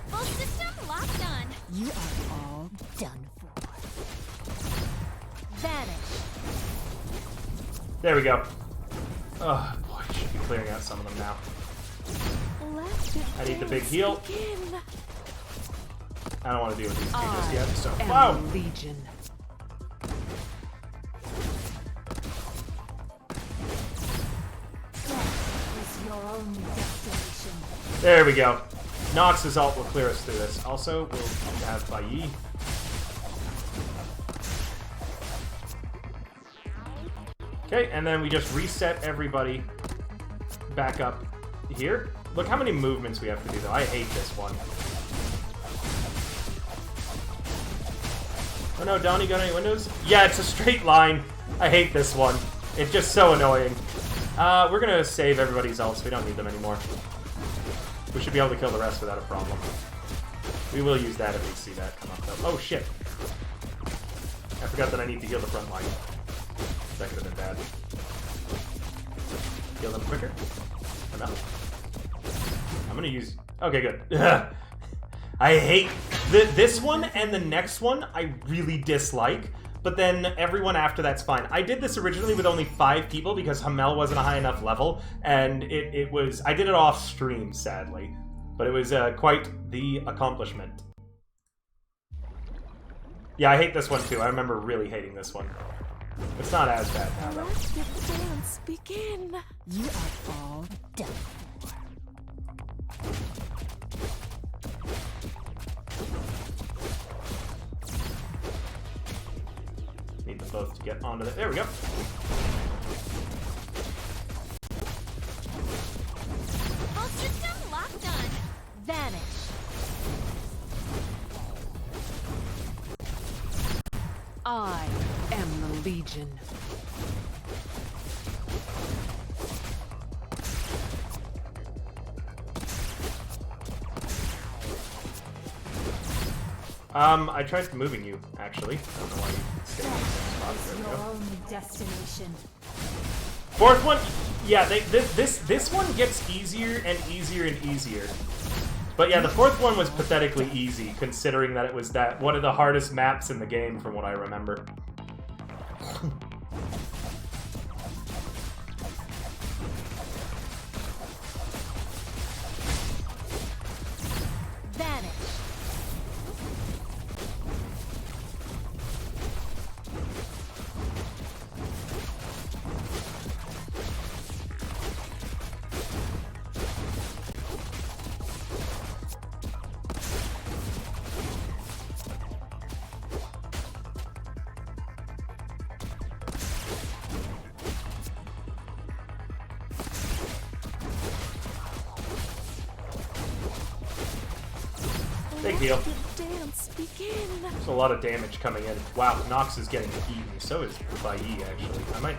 Full system locked on. You are all done for. Vanish. There we go. Oh boy, I should be clearing out some of them now. I need the big heal. I don't want to deal with these two just yet, so wow! Legion. Death is your only destination. There we go. Nox's ult will clear us through this. Also, we'll have Bayi. Okay, and then we just reset everybody back up here. Look how many movements we have to do, though. I hate this one. Oh no, Donnie got any windows? Yeah, it's a straight line. I hate this one. It's just so annoying. We're gonna save everybody's ults. We don't need them anymore. We should be able to kill the rest without a problem. We will use that if we see that come up, though. Oh, shit. I forgot that I need to heal the front line. That could have been bad. Heal them quicker? Or no? I'm gonna use... Okay, good. I hate... This one and the next one I really dislike, but then everyone after that's fine. I did this originally with only 5 people because Hamel wasn't a high enough level, and it was... I did it off stream, sadly, but it was quite the accomplishment. Yeah, I hate this one too. I remember really hating this one. It's not as bad now, though. Let the dance begin. You are all done for. Need them both to get onto the... There we go. Full system locked on. Vanish. I am the Legion. I tried moving you, actually. I don't know why you stayed in the same spot. It's There we your go. only destination. Fourth one, yeah, this one gets easier and easier and easier. But yeah, the fourth one was pathetically easy, considering that it was one of the hardest maps in the game, from what I remember. Vanish. Big deal. The dance begin. There's a lot of damage coming in. Wow, Nox is getting eaten. So is Bai, actually.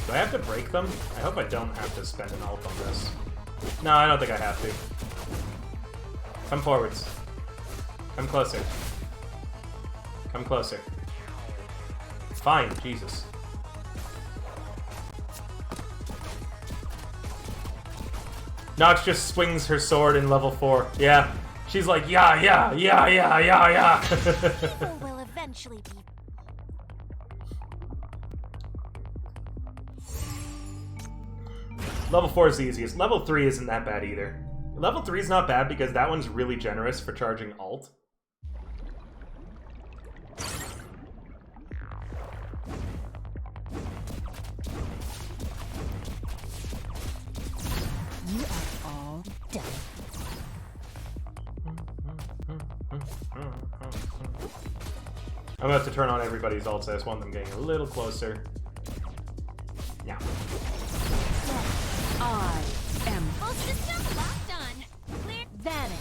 Do I have to break them? I hope I don't have to spend an ult on this. No, I don't think I have to. Come forwards. Come closer. Come closer. Fine, Jesus. Nox just swings her sword in level 4. Yeah. She's like, yeah. People will eventually be. Level 4 is the easiest. Level 3 isn't that bad either. Level 3 is not bad because that one's really generous for charging ult. You are all done. I'm about to turn on everybody's ults. I just want them getting a little closer. Yeah. I am Full system locked on. Clear. Vanish.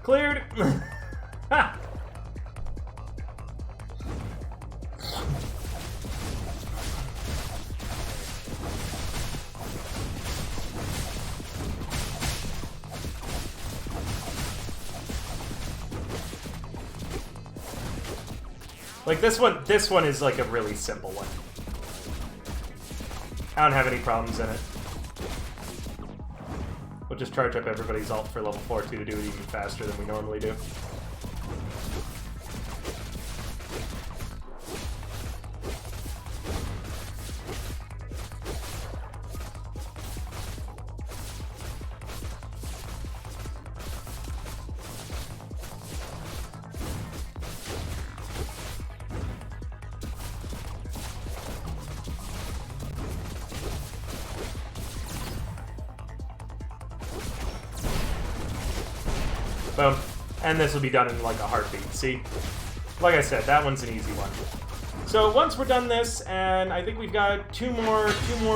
Cleared! Ha! Like this one is like a really simple one. I don't have any problems in it. We'll just charge up everybody's ult for level 4 too to do it even faster than we normally do. Boom. And this will be done in like a heartbeat. See? Like I said, that one's an easy one. So once we're done this, and I think we've got two more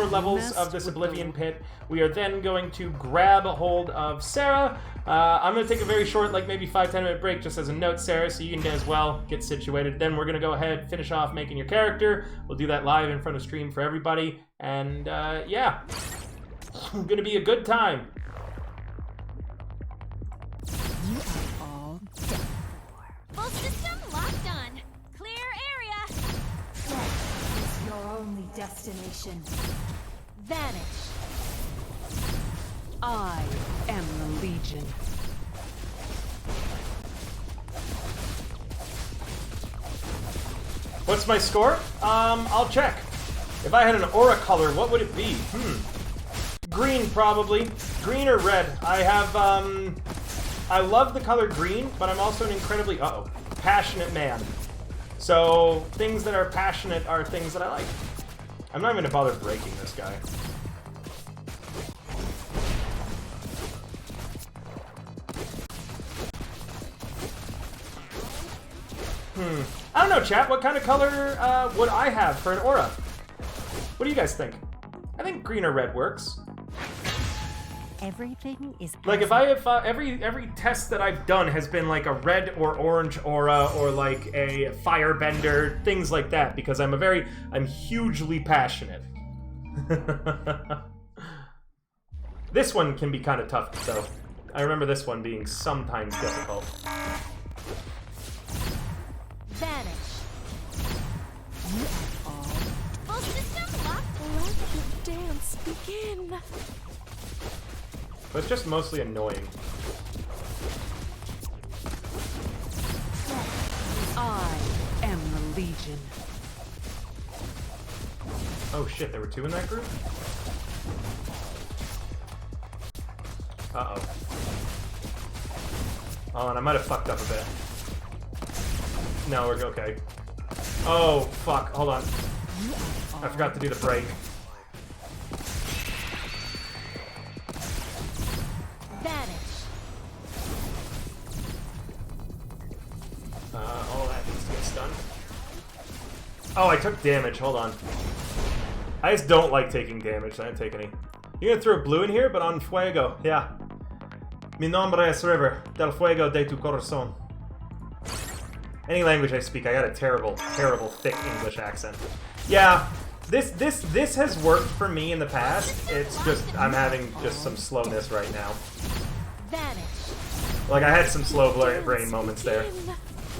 levels of this Oblivion Pit, we are then going to grab a hold of Sarah. I'm going to take a very short, like maybe 5-10 minute break just as a note, Sarah, so you can as well get situated. Then we're going to go ahead, finish off making your character. We'll do that live in front of stream for everybody. And yeah, going to be a good time. You are all done for. Full system locked on. Clear area. Death is your only destination. Vanish. I am the Legion. What's my score? I'll check. If I had an aura color, what would it be? Green, probably. Green or red. I have, I love the color green, but I'm also an incredibly, passionate man. So, things that are passionate are things that I like. I'm not even gonna bother breaking this guy. I don't know, chat. What kind of color would I have for an aura? What do you guys think? I think green or red works. Everything is Like if I have every test that I've done has been like a red or orange aura or like a firebender, things like that, because I'm hugely passionate. This one can be kind of tough, though. I remember this one being sometimes difficult. Vanish. You are all Full system locked. Let the dance begin. But it's just mostly annoying. I am the Legion. Oh shit, there were two in that group? Uh-oh. Oh, and I might have fucked up a bit. No, we're okay. Oh, fuck. Hold on. I forgot to do the break. Vanish. All that needs to get stunned. Oh, I took damage. Hold on. I just don't like taking damage. I didn't take any. You're gonna throw blue in here, but on fuego. Yeah. Mi nombre es River, del fuego de tu corazón. Any language I speak, I got a terrible, terrible, thick English accent. Yeah, this has worked for me in the past. It's just, I'm having just some slowness right now. Vanish. Like, I had some slow brain moments there.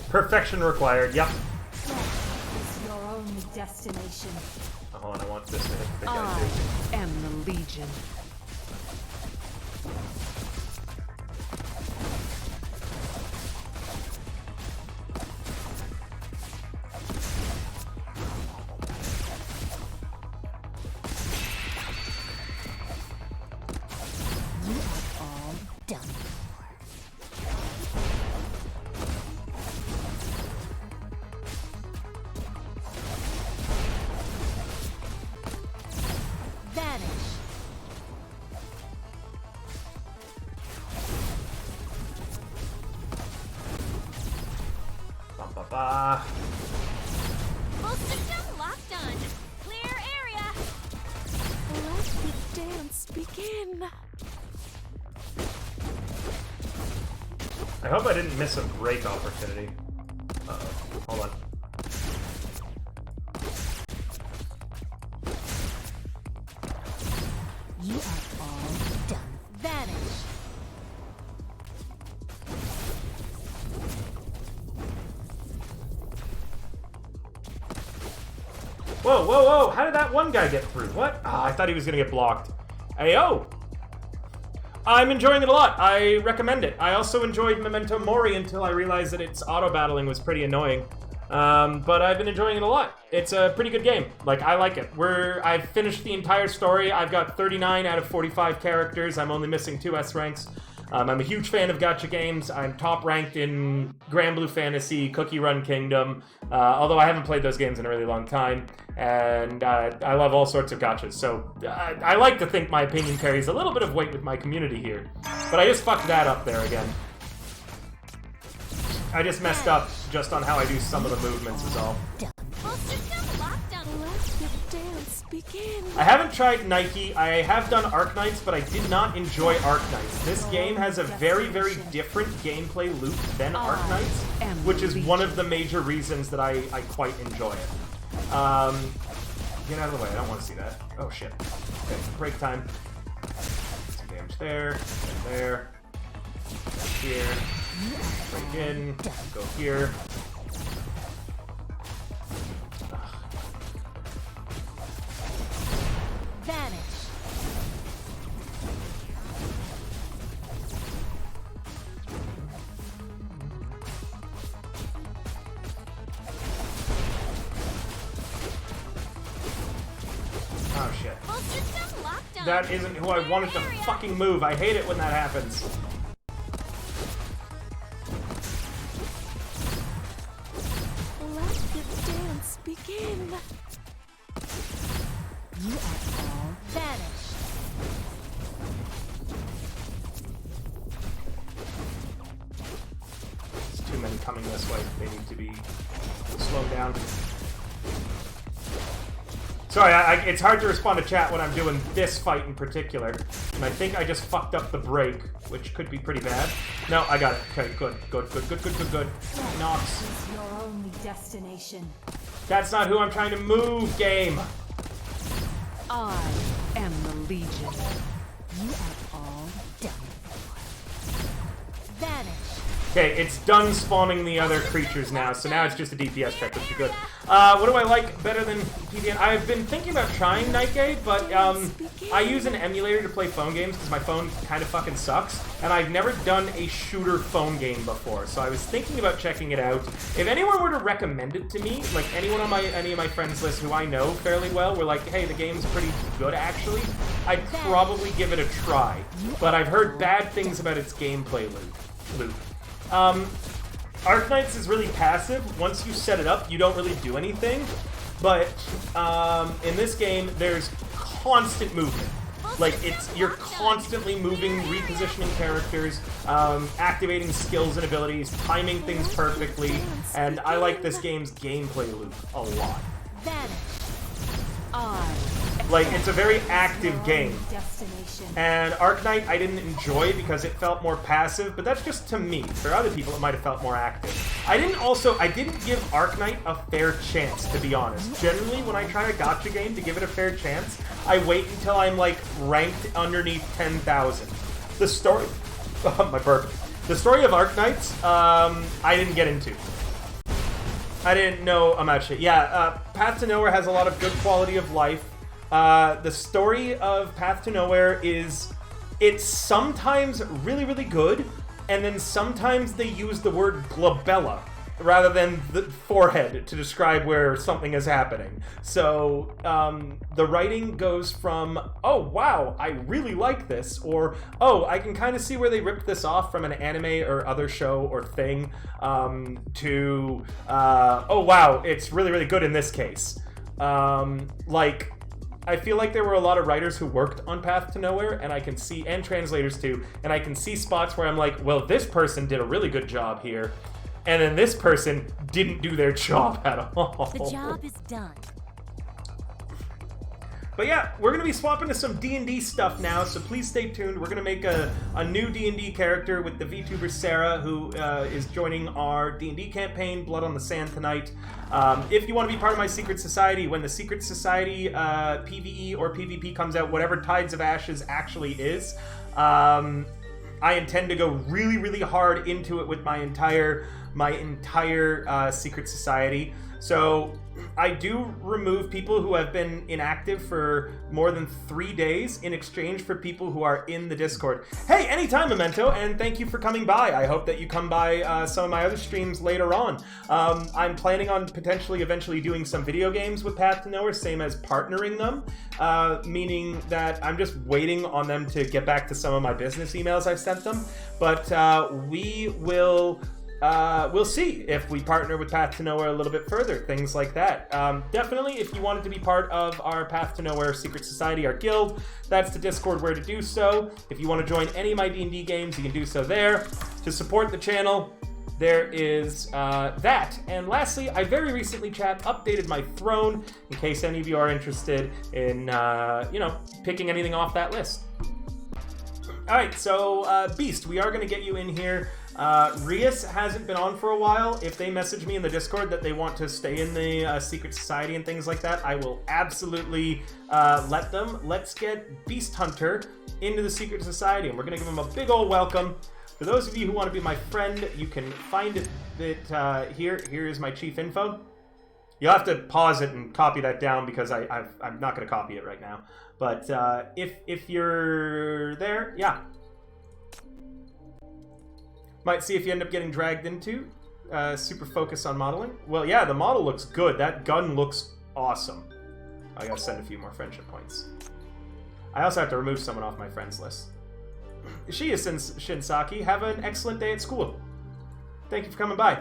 Perfection required, yep. Is your only destination. Oh, hold on, I want this to hit the big guy I too. am the Legion. you are all done for. Vanish. Ba ba ba. Full system locked on. Clear area. Let the dance begin. I hope I didn't miss a break opportunity. Uh-oh. Hold on. You are all done. Vanish. Whoa, whoa, whoa! How did that one guy get through? What? Ah, I thought he was gonna get blocked. Ayo! I'm enjoying it a lot. I recommend it. I also enjoyed Memento Mori until I realized that its auto-battling was pretty annoying. But I've been enjoying it a lot. It's a pretty good game. Like, I like it. I've finished the entire story. I've got 39 out of 45 characters. I'm only missing 2 S ranks. I'm a huge fan of gacha games. I'm top ranked in Grand Blue Fantasy, Cookie Run Kingdom, although I haven't played those games in a really long time. And I love all sorts of gachas. So I like to think my opinion carries a little bit of weight with my community here. But I just fucked that up there again. I just messed up just on how I do some of the movements is all. Full system locked on. Let the dance begin. I haven't tried Nike. I have done Arknights, but I did not enjoy Arknights. This game has a very, very different gameplay loop than Arknights, which is one of the major reasons that I quite enjoy it. Get out of the way. I don't want to see that. Oh, shit. Okay, break time. Some damage there, there, here. Break in, go here. Vanish. Oh shit. Full system locked on. That isn't who I wanted to fucking move. I hate it when that happens. Let the dance begin. You are all Vanish. There's too many coming this way. They need to be slowed down. Sorry, it's hard to respond to chat when I'm doing this fight in particular. And I think I just fucked up the break, which could be pretty bad. No, I got it. Okay, good. Nox. Is your only destination. That's not who I'm trying to move, game. I am the Legion. you are Okay, it's done spawning the other creatures now, so now it's just a DPS check, which is good. What do I like better than PDN? I've been thinking about trying Nightgate, but I use an emulator to play phone games because my phone kind of fucking sucks, and I've never done a shooter phone game before, so I was thinking about checking it out. If anyone were to recommend it to me, like anyone on any of my friends list who I know fairly well were like, hey, the game's pretty good actually, I'd probably give it a try, but I've heard bad things about its gameplay loop. Arknights is really passive. Once you set it up, you don't really do anything. But in this game, there's constant movement. Like, you're constantly moving, repositioning characters, activating skills and abilities, timing things perfectly, and I like this game's gameplay loop a lot. Like, it's a very active game. And Arknight I didn't enjoy because it felt more passive, but that's just to me. For other people, it might have felt more active. I didn't give Arknight a fair chance, to be honest. Generally, when I try a gacha game to give it a fair chance, I wait until I'm, like, ranked underneath 10,000. The story... Oh, my burp. The story of Arknights, I didn't get into. I didn't know about shit. Yeah, Path to Nowhere has a lot of good quality of life. The story of Path to Nowhere it's sometimes really, really good, and then sometimes they use the word glabella rather than the forehead to describe where something is happening. So, the writing goes from, oh, wow, I really like this, or, oh, I can kind of see where they ripped this off from an anime or other show or thing, to, oh, wow, it's really, really good in this case. Like... I feel like there were a lot of writers who worked on Path to Nowhere, and I can see, and translators too, and I can see spots where I'm like, well, this person did a really good job here, and then this person didn't do their job at all. The job is done. But yeah, we're going to be swapping to some D&D stuff now, so please stay tuned. We're going to make a new D&D character with the VTuber Sarah, who is joining our D&D campaign, Blood on the Sand, tonight. If you want to be part of my Secret Society, when the Secret Society PvE or PvP comes out, whatever Tides of Ashes actually is, I intend to go really, really hard into it with my entire Secret Society. So I do remove people who have been inactive for more than 3 days in exchange for people who are in the Discord. Hey, anytime, Memento, and thank you for coming by. I hope that you come by some of my other streams later on. I'm planning on potentially eventually doing some video games with Path to Nowhere, same as partnering them, meaning that I'm just waiting on them to get back to some of my business emails I've sent them. But we'll see if we partner with Path to Nowhere a little bit further, things like that. Definitely, if you wanted to be part of our Path to Nowhere Secret Society, our guild, that's the Discord where to do so. If you want to join any of my D&D games, you can do so there. To support the channel, there is that. And lastly, I very recently, chat, updated my throne, in case any of you are interested in, picking anything off that list. Alright, so, Beast, we are going to get you in here. Rias hasn't been on for a while. If they message me in the Discord that they want to stay in the Secret Society and things like that, I will absolutely let them. Let's get Beast Hunter into the Secret Society, and we're going to give him a big old welcome. For those of you who want to be my friend, you can find it here. Here is my chief info. You'll have to pause it and copy that down because I'm not going to copy it right now. But if you're there, yeah. Might see if you end up getting dragged into. Super focus on modeling. Well, yeah, the model looks good. That gun looks awesome. I gotta send a few more friendship points. I also have to remove someone off my friends list. She is Shinsaki. Have an excellent day at school. Thank you for coming by.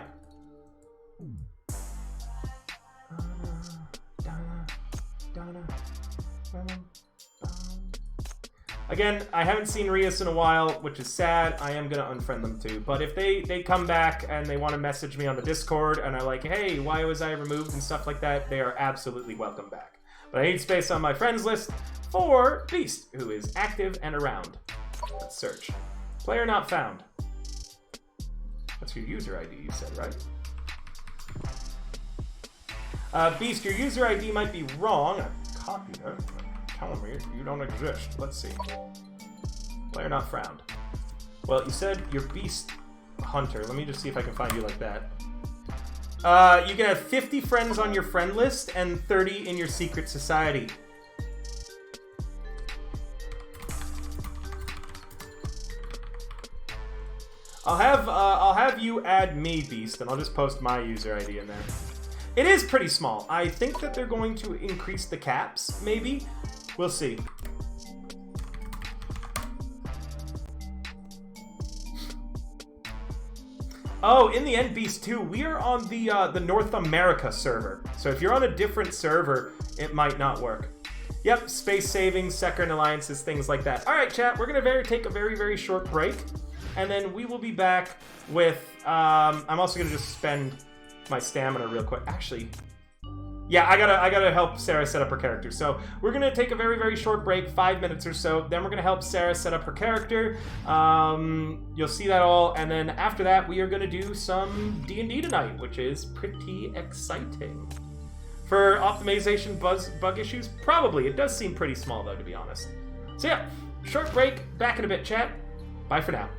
Again, I haven't seen Rias in a while, which is sad. I am going to unfriend them too. But if they come back and they want to message me on the Discord and are like, hey, why was I removed and stuff like that, they are absolutely welcome back. But I need space on my friends list for Beast, who is active and around. Let's search. Player not found. That's your user ID, you said, right? Beast, your user ID might be wrong. I copied it. Telling me you don't exist. Let's see. Player not found. Well, you said your Beast Hunter. Let me just see if I can find you like that. You can have 50 friends on your friend list and 30 in your secret society. I'll have you add me, Beast, and I'll just post my user ID in there. It is pretty small. I think that they're going to increase the caps, maybe. We'll see. Oh, in the end, Beast 2, we are on the North America server. So if you're on a different server, it might not work. Yep, space savings, second alliances, things like that. All right, chat, we're going to take a very, very short break. And then we will be back with... I'm also going to just spend my stamina real quick. Actually... Yeah, I gotta help Sarah set up her character. So we're gonna take a very, very short break, 5 minutes or so. Then we're gonna help Sarah set up her character. You'll see that all, and then after that, we are gonna do some D&D tonight, which is pretty exciting. For optimization bug issues, probably. It does seem pretty small though, to be honest. So yeah, short break. Back in a bit, chat. Bye for now.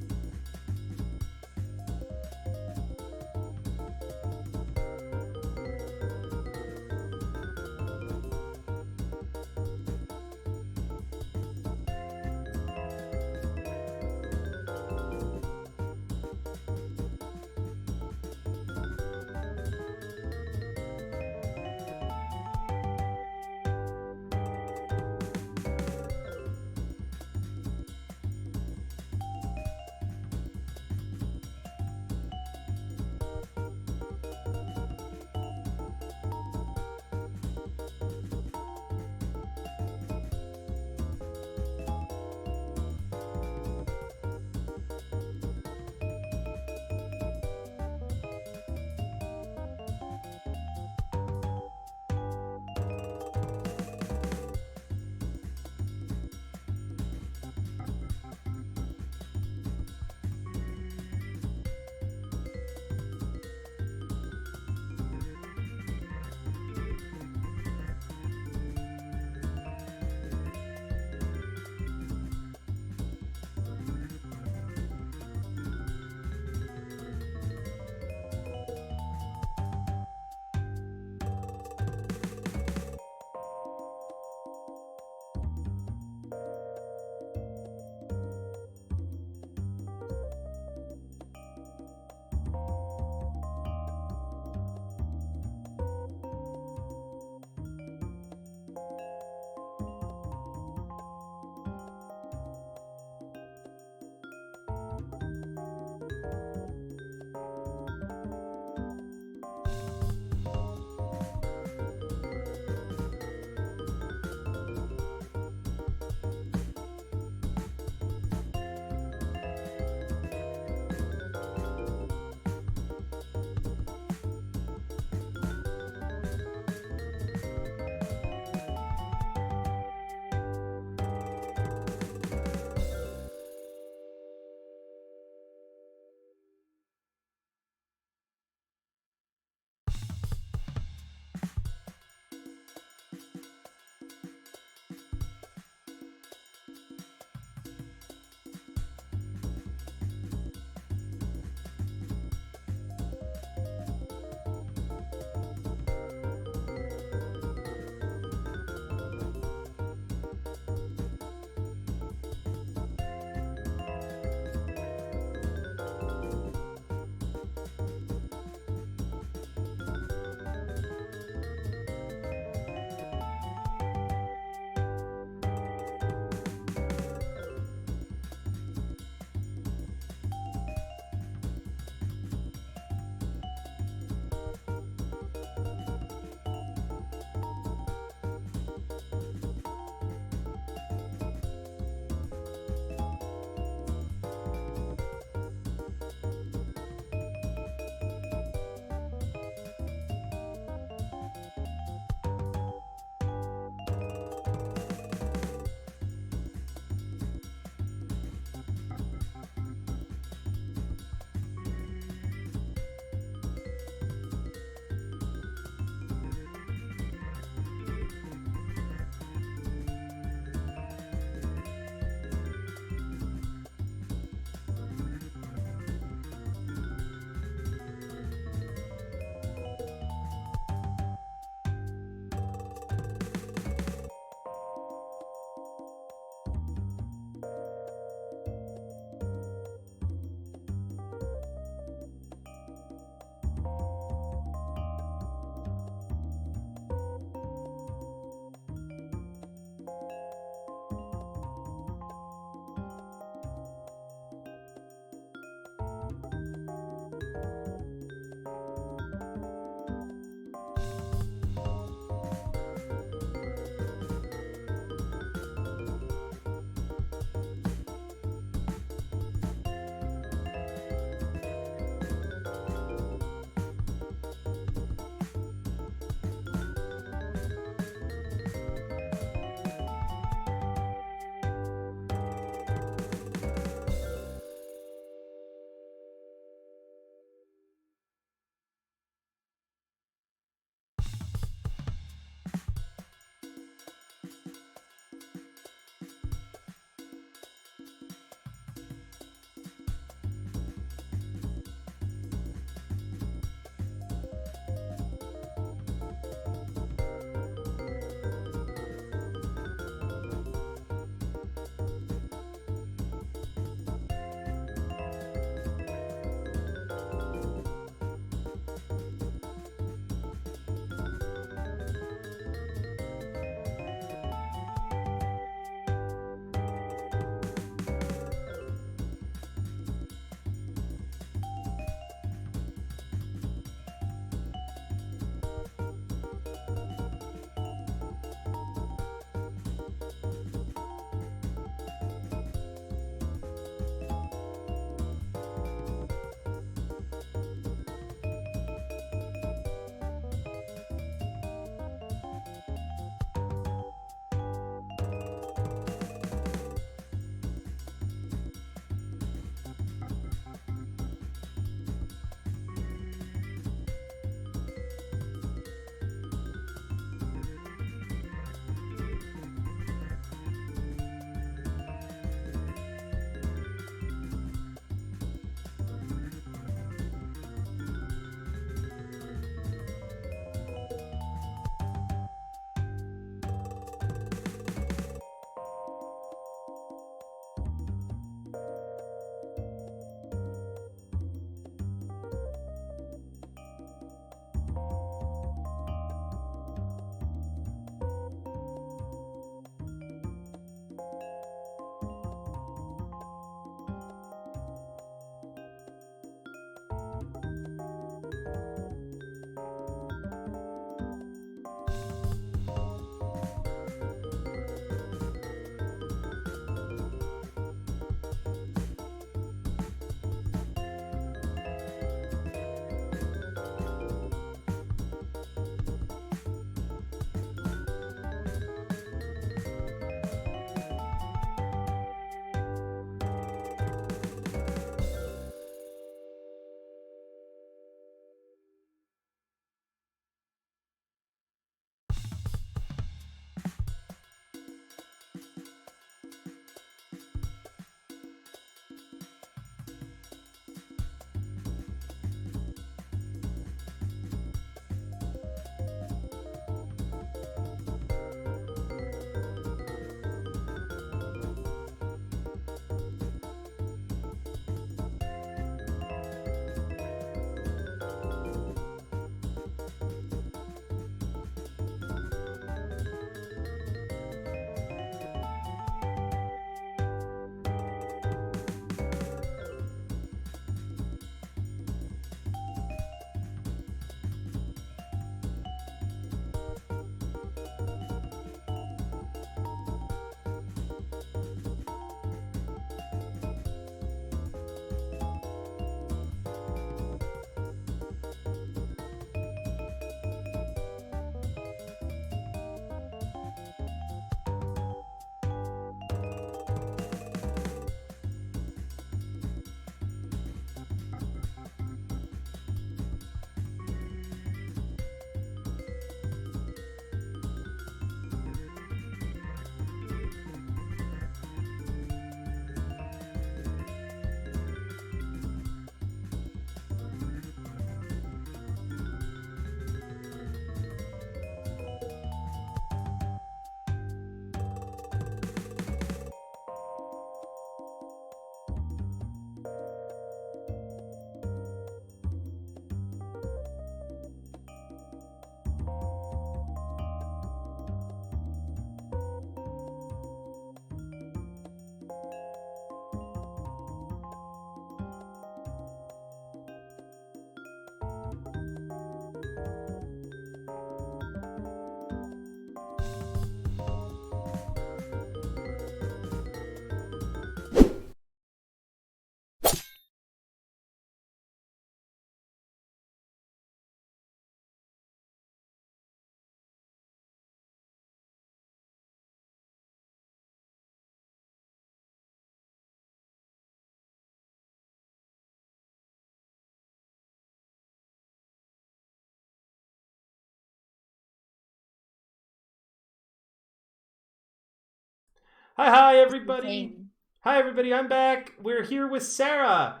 Hi, everybody. Insane. Hi, everybody. I'm back. We're here with Sarah.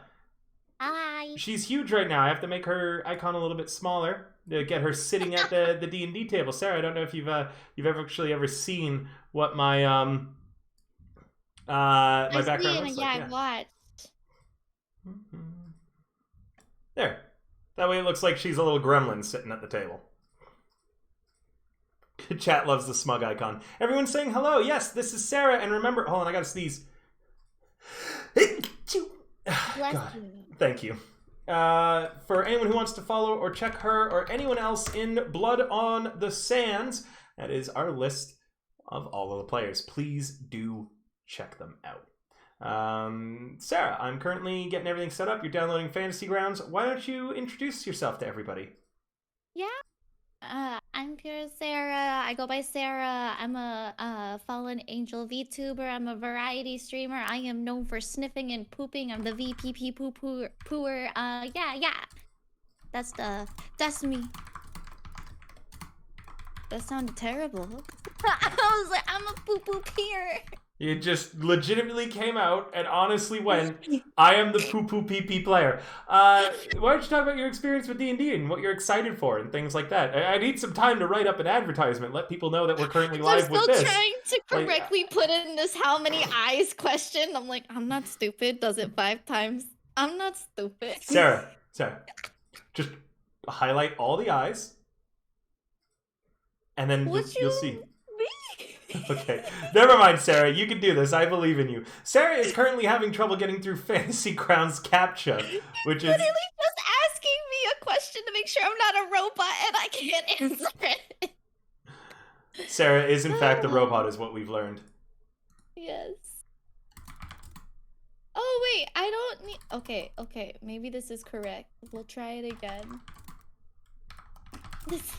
Hi. She's huge right now. I have to make her icon a little bit smaller to get her sitting at the D&D table. Sarah, I don't know if you've ever seen what my my background looks like. I've watched. There. That way it looks like she's a little gremlin sitting at the table. Chat loves the smug icon. Everyone's saying hello. Yes, this is Sarah. And remember, hold on, I gotta sneeze. Bless God. you. Thank you. For anyone who wants to follow or check her or anyone else in Blood on the Sands, that is our list of all of the players. Please do check them out. Sarah, I'm currently getting everything set up. You're downloading Fantasy Grounds. Why don't you introduce yourself to everybody? Yeah. I'm Pure Sarah. I go by Sarah. I'm a fallen angel VTuber. I'm a variety streamer. I am known for sniffing and pooping. I'm the VPP pooer. Yeah. That's me. That sounded terrible. I was like, I'm a poo peer. You just legitimately came out and honestly went, I am the poo-poo pee-pee player. Why don't you talk about your experience with D&D and what you're excited for and things like that? I need some time to write up an advertisement, let people know that we're currently live with this. I'm still trying to correctly put in this how many eyes question. I'm like, I'm not stupid. Does it 5 times? I'm not stupid. Sarah, just highlight all the eyes. And then you'll see. Okay, never mind, Sarah. You can do this. I believe in you. Sarah is currently having trouble getting through Fantasy Grounds CAPTCHA, which is literally just asking me a question to make sure I'm not a robot and I can't answer it. Sarah is in fact a robot, is what we've learned. Yes. Oh wait, I don't need. Okay. Maybe this is correct. We'll try it again. They keep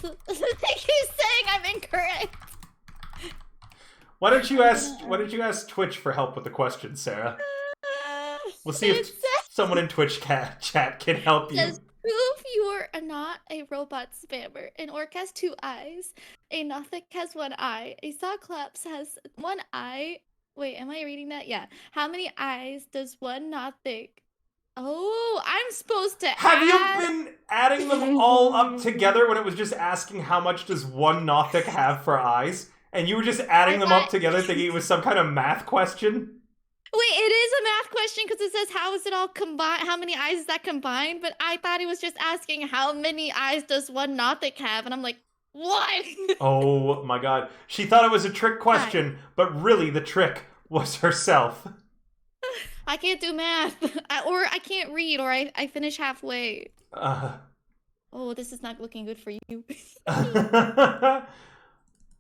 saying I'm incorrect. Why don't you ask Twitch for help with the question, Sarah? We'll see if someone in Twitch chat can help you. Says, prove you are not a robot spammer. An orc has 2 eyes. A Nothic has 1 eye. A Cyclops has 1 eye. Wait, am I reading that? Yeah. How many eyes does 1 Nothic? Oh, I'm supposed to Have you been adding them all up together when it was just asking how much does 1 Nothic have for eyes? And you were just adding them up together thinking it was some kind of math question? Wait, it is a math question because it says how is it all combined? How many eyes is that combined? But I thought it was just asking how many eyes does 1 Nothic have? And I'm like, what? Oh my god. She thought it was a trick question, but really the trick was herself. I can't do math. Or I can't read, or I finish halfway. Oh, this is not looking good for you.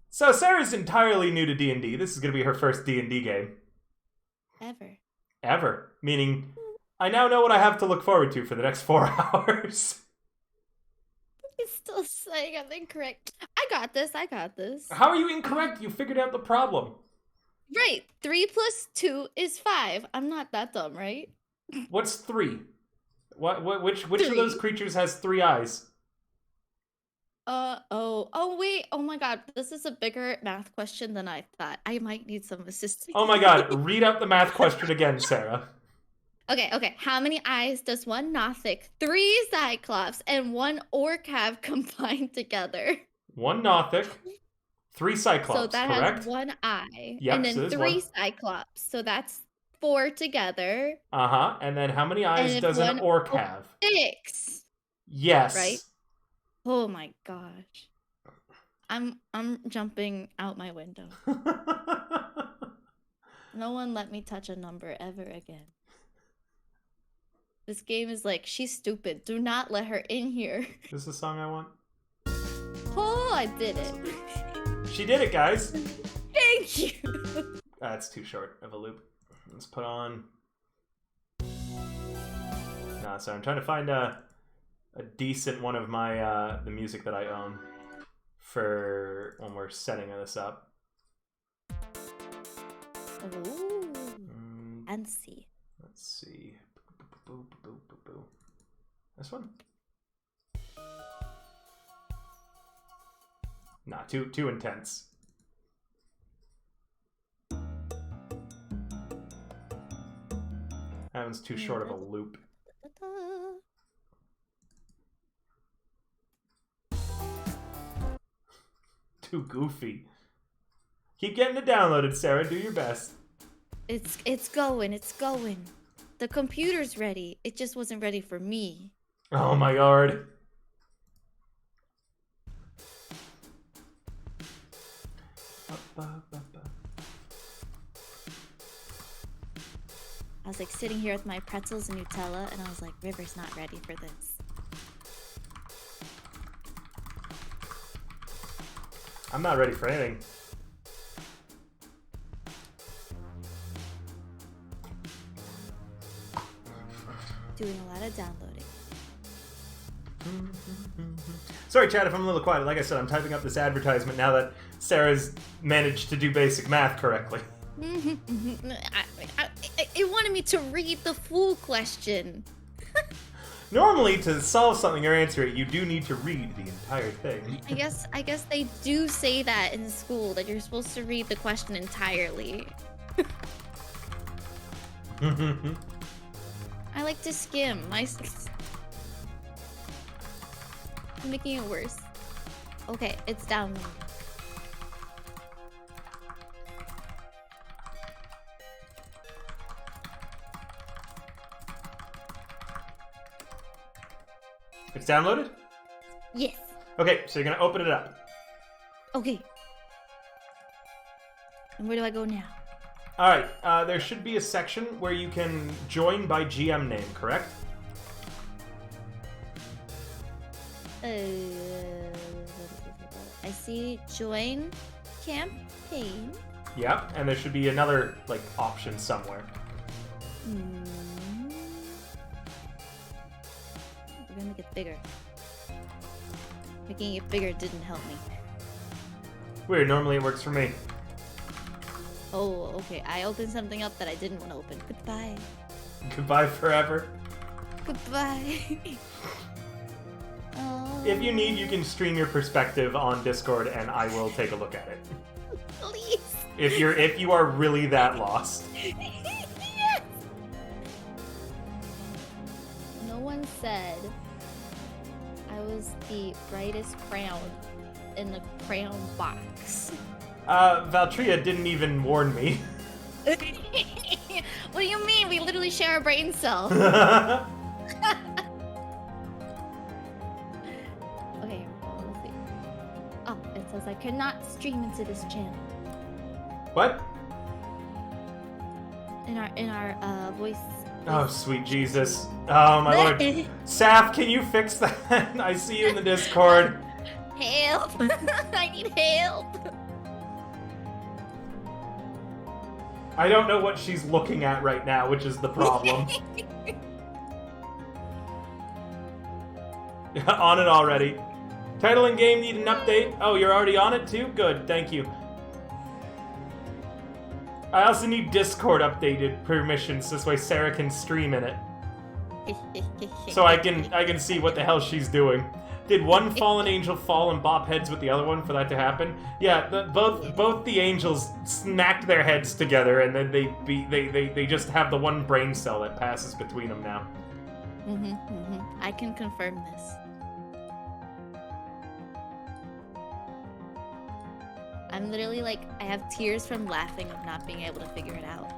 So Sarah's entirely new to D&D. This is going to be her first D&D game. Ever. Meaning, I now know what I have to look forward to for the next 4 hours. He's still saying I'm incorrect. I got this. How are you incorrect? You figured out the problem. Right. 3 + 2 is 5. I'm not that dumb, right? What's 3? Which 3. of those creatures has 3 eyes? Oh wait, oh my god, this is a bigger math question than I thought. I might need some assistance. Oh my god, read out the math question again, Sarah. Okay. How many eyes does 1 Nothic, 3 Cyclops, and 1 orc have combined together? 1 Nothic, 3 Cyclops, so that correct? has 1 eye. Yep, and then so 3 Cyclops, so that's 4 together. Uh-huh, and then how many eyes does an orc have? 6. Yes. Right? Oh my gosh. I'm jumping out my window. No one let me touch a number ever again. This game is like, she's stupid. Do not let her in here. This is the song I want. Oh, I did it. She did it, guys. Thank you. That's too short of a loop. Let's put on... Nah, sorry, I'm trying to find a decent one of my the music that I own for when we're setting this up. Ooh. And see. Let's see. This one? Nah, too intense. one's too short of a loop. Too goofy. Keep getting it downloaded, Sarah. Do your best. It's going. The computer's ready. It just wasn't ready for me. Oh my god. I was like sitting here with my pretzels and Nutella, and I was like, River's not ready for this. I'm not ready for anything. Doing a lot of downloading. Sorry, Chad, if I'm a little quiet. Like I said, I'm typing up this advertisement now that Sarah's managed to do basic math correctly. It wanted me to read the full question. Normally, to solve something or answer it, you do need to read the entire thing. I guess they do say that in school, that you're supposed to read the question entirely. I like to skim. I'm making it worse. Okay, it's downloaded. It's downloaded? Yes. Okay, so you're gonna open it up. Okay. And where do I go now? Alright, there should be a section where you can join by GM name, correct? I see join campaign. Yep, and there should be another, like, option somewhere. We're gonna make it bigger. Making it bigger didn't help me. Weird, normally it works for me. Oh, okay. I opened something up that I didn't want to open. Goodbye. Goodbye forever. Goodbye. Oh. If you need, you can stream your perspective on Discord and I will take a look at it. Please. If you are really that lost. Yes. No one said I was the brightest crown in the crown box. Valtria didn't even warn me. What do you mean? We literally share a brain cell. Okay, let's see. Oh, it says I cannot stream into this channel. What? In our voice. Oh, sweet Jesus. Oh, my lord. Saf, can you fix that? I see you in the Discord. Help! I need help! I don't know what she's looking at right now, which is the problem. On it already. Title and game need an update. Oh, you're already on it too? Good, thank you. I also need Discord updated permissions, this way Sarah can stream in it. So I can see what the hell she's doing. Did one fallen angel fall and bop heads with the other one for that to happen? Yeah, both the angels smacked their heads together, and then they just have the one brain cell that passes between them now. I can confirm this. I'm literally like, I have tears from laughing of not being able to figure it out.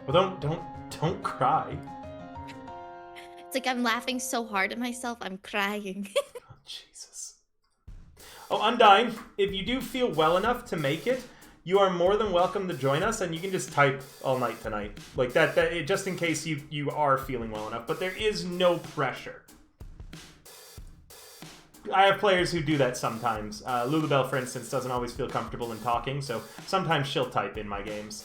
Well, don't cry. It's like I'm laughing so hard at myself, I'm crying. Oh, Jesus. Oh, Undying, if you do feel well enough to make it, you are more than welcome to join us, and you can just type all night tonight. Like that just in case you are feeling well enough, but there is no pressure. I have players who do that sometimes. Lulabelle, for instance, doesn't always feel comfortable in talking, so sometimes she'll type in my games.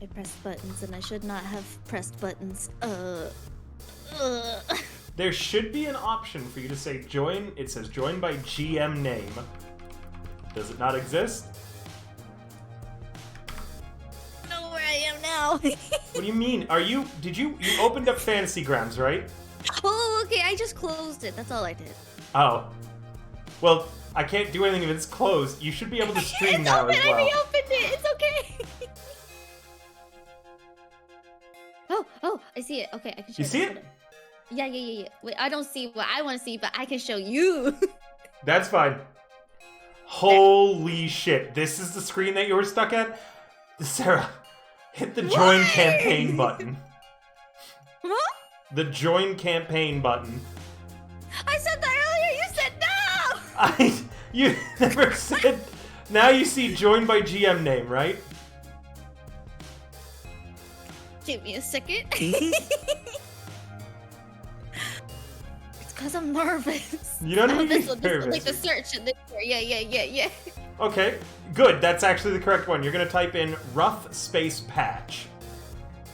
I pressed buttons and I should not have pressed buttons. There should be an option for you to say join. It says join by GM name. Does it not exist? now. What do you mean? You opened up Fantasy Grounds, right? Oh, okay. I just closed it. That's all I did. Oh. Well, I can't do anything if it's closed. You should be able to stream now as well. I reopened it. It's okay. Oh, I see it. Okay, I can show You see it? Yeah. Wait, I don't see what I want to see, but I can show you. That's fine. Holy shit. This is the screen that you were stuck at? Sarah, hit the join campaign button. Huh? The join campaign button. I said that earlier. You said no. You never said. Now you see join by GM name, right? Give me a second. It's because I'm nervous. You don't need to this be one, this one, nervous. like the search. Yeah. Okay, good. That's actually the correct one. You're going to type in rough space patch.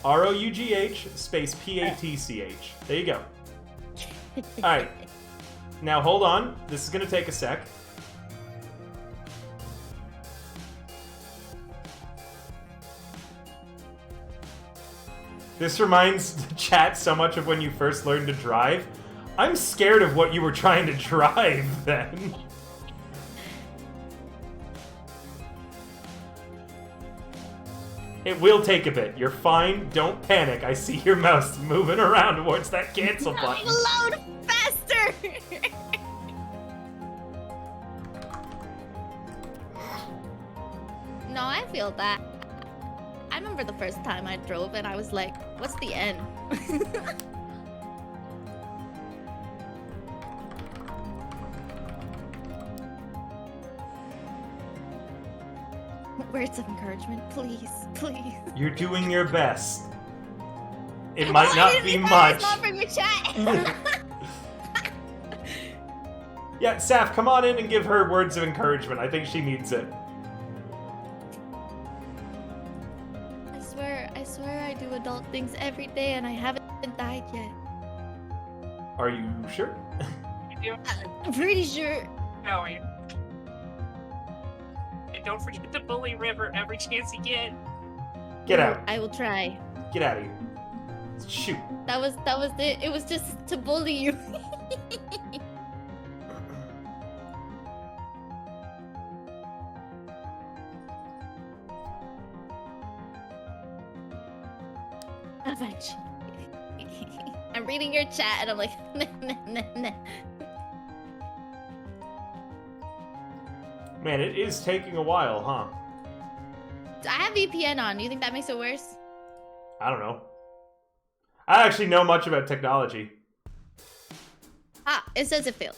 ROUGH space PATCH. There you go. Alright. Now hold on. This is going to take a sec. This reminds the chat so much of when you first learned to drive. I'm scared of what you were trying to drive then. It will take a bit. You're fine. Don't panic. I see your mouse moving around towards that cancel button. Load faster. No, I feel that. I remember the first time I drove and I was like, what's the end? Words of encouragement, please. You're doing your best. It might not be much. It's not from your chat. Yeah, Saf, come on in and give her words of encouragement. I think she needs it. I swear I do adult things every day and I haven't died yet. Are you sure? I'm pretty sure. How are you? And don't forget to bully River every chance you get. Get out. I will try. Get out of here. Shoot. That was it. It was just to bully you. Eventually. I'm reading your chat and I'm like, nah. Man, it is taking a while, huh? I have VPN on. Do you think that makes it worse? I don't know. I don't actually know much about technology. Ah, it says it failed.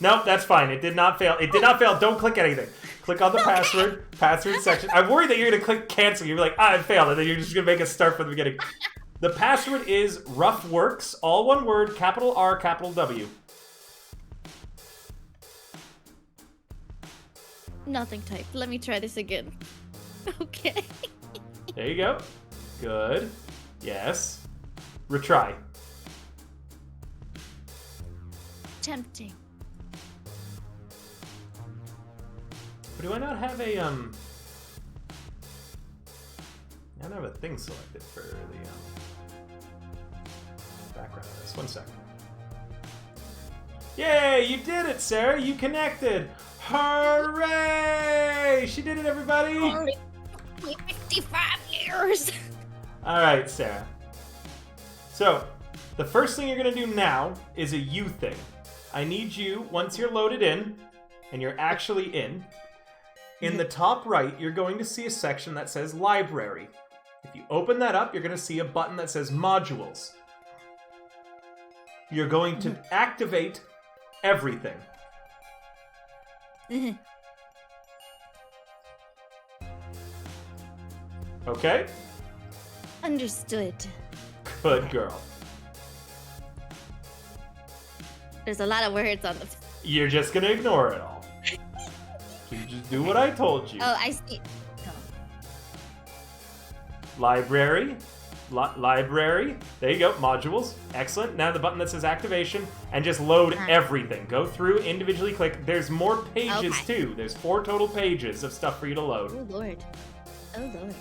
Nope, that's fine. It did not fail. It did not fail. Don't click anything. Click on the password section. I'm worried that you're going to click cancel. You're like, it failed. And then you're just going to make us start from the beginning. The password is roughworks, all one word, capital R, capital W. Nothing typed. Let me try this again. Okay. There you go. Good. Yes. Retry. Tempting. But do I not have a, I don't have a thing selected for the, background of this. 1 second. Yay! You did it, Sarah! You connected! Hooray! She did it, everybody! 55 years! Alright, Sarah. So, the first thing you're going to do now is a you thing. I need you, once you're loaded in, and you're actually in the top right, you're going to see a section that says Library. If you open that up, you're going to see a button that says Modules. You're going to activate everything. Okay? Understood. Good girl. There's a lot of words on the... You're just going to ignore it all. You just do what I told you. Oh, I see. Library. Library. There you go. Modules. Excellent. Now the button that says activation. And just load everything. Go through, individually click. There's more pages too. There's 4 total pages of stuff for you to load. Oh, Lord. Oh, Lord.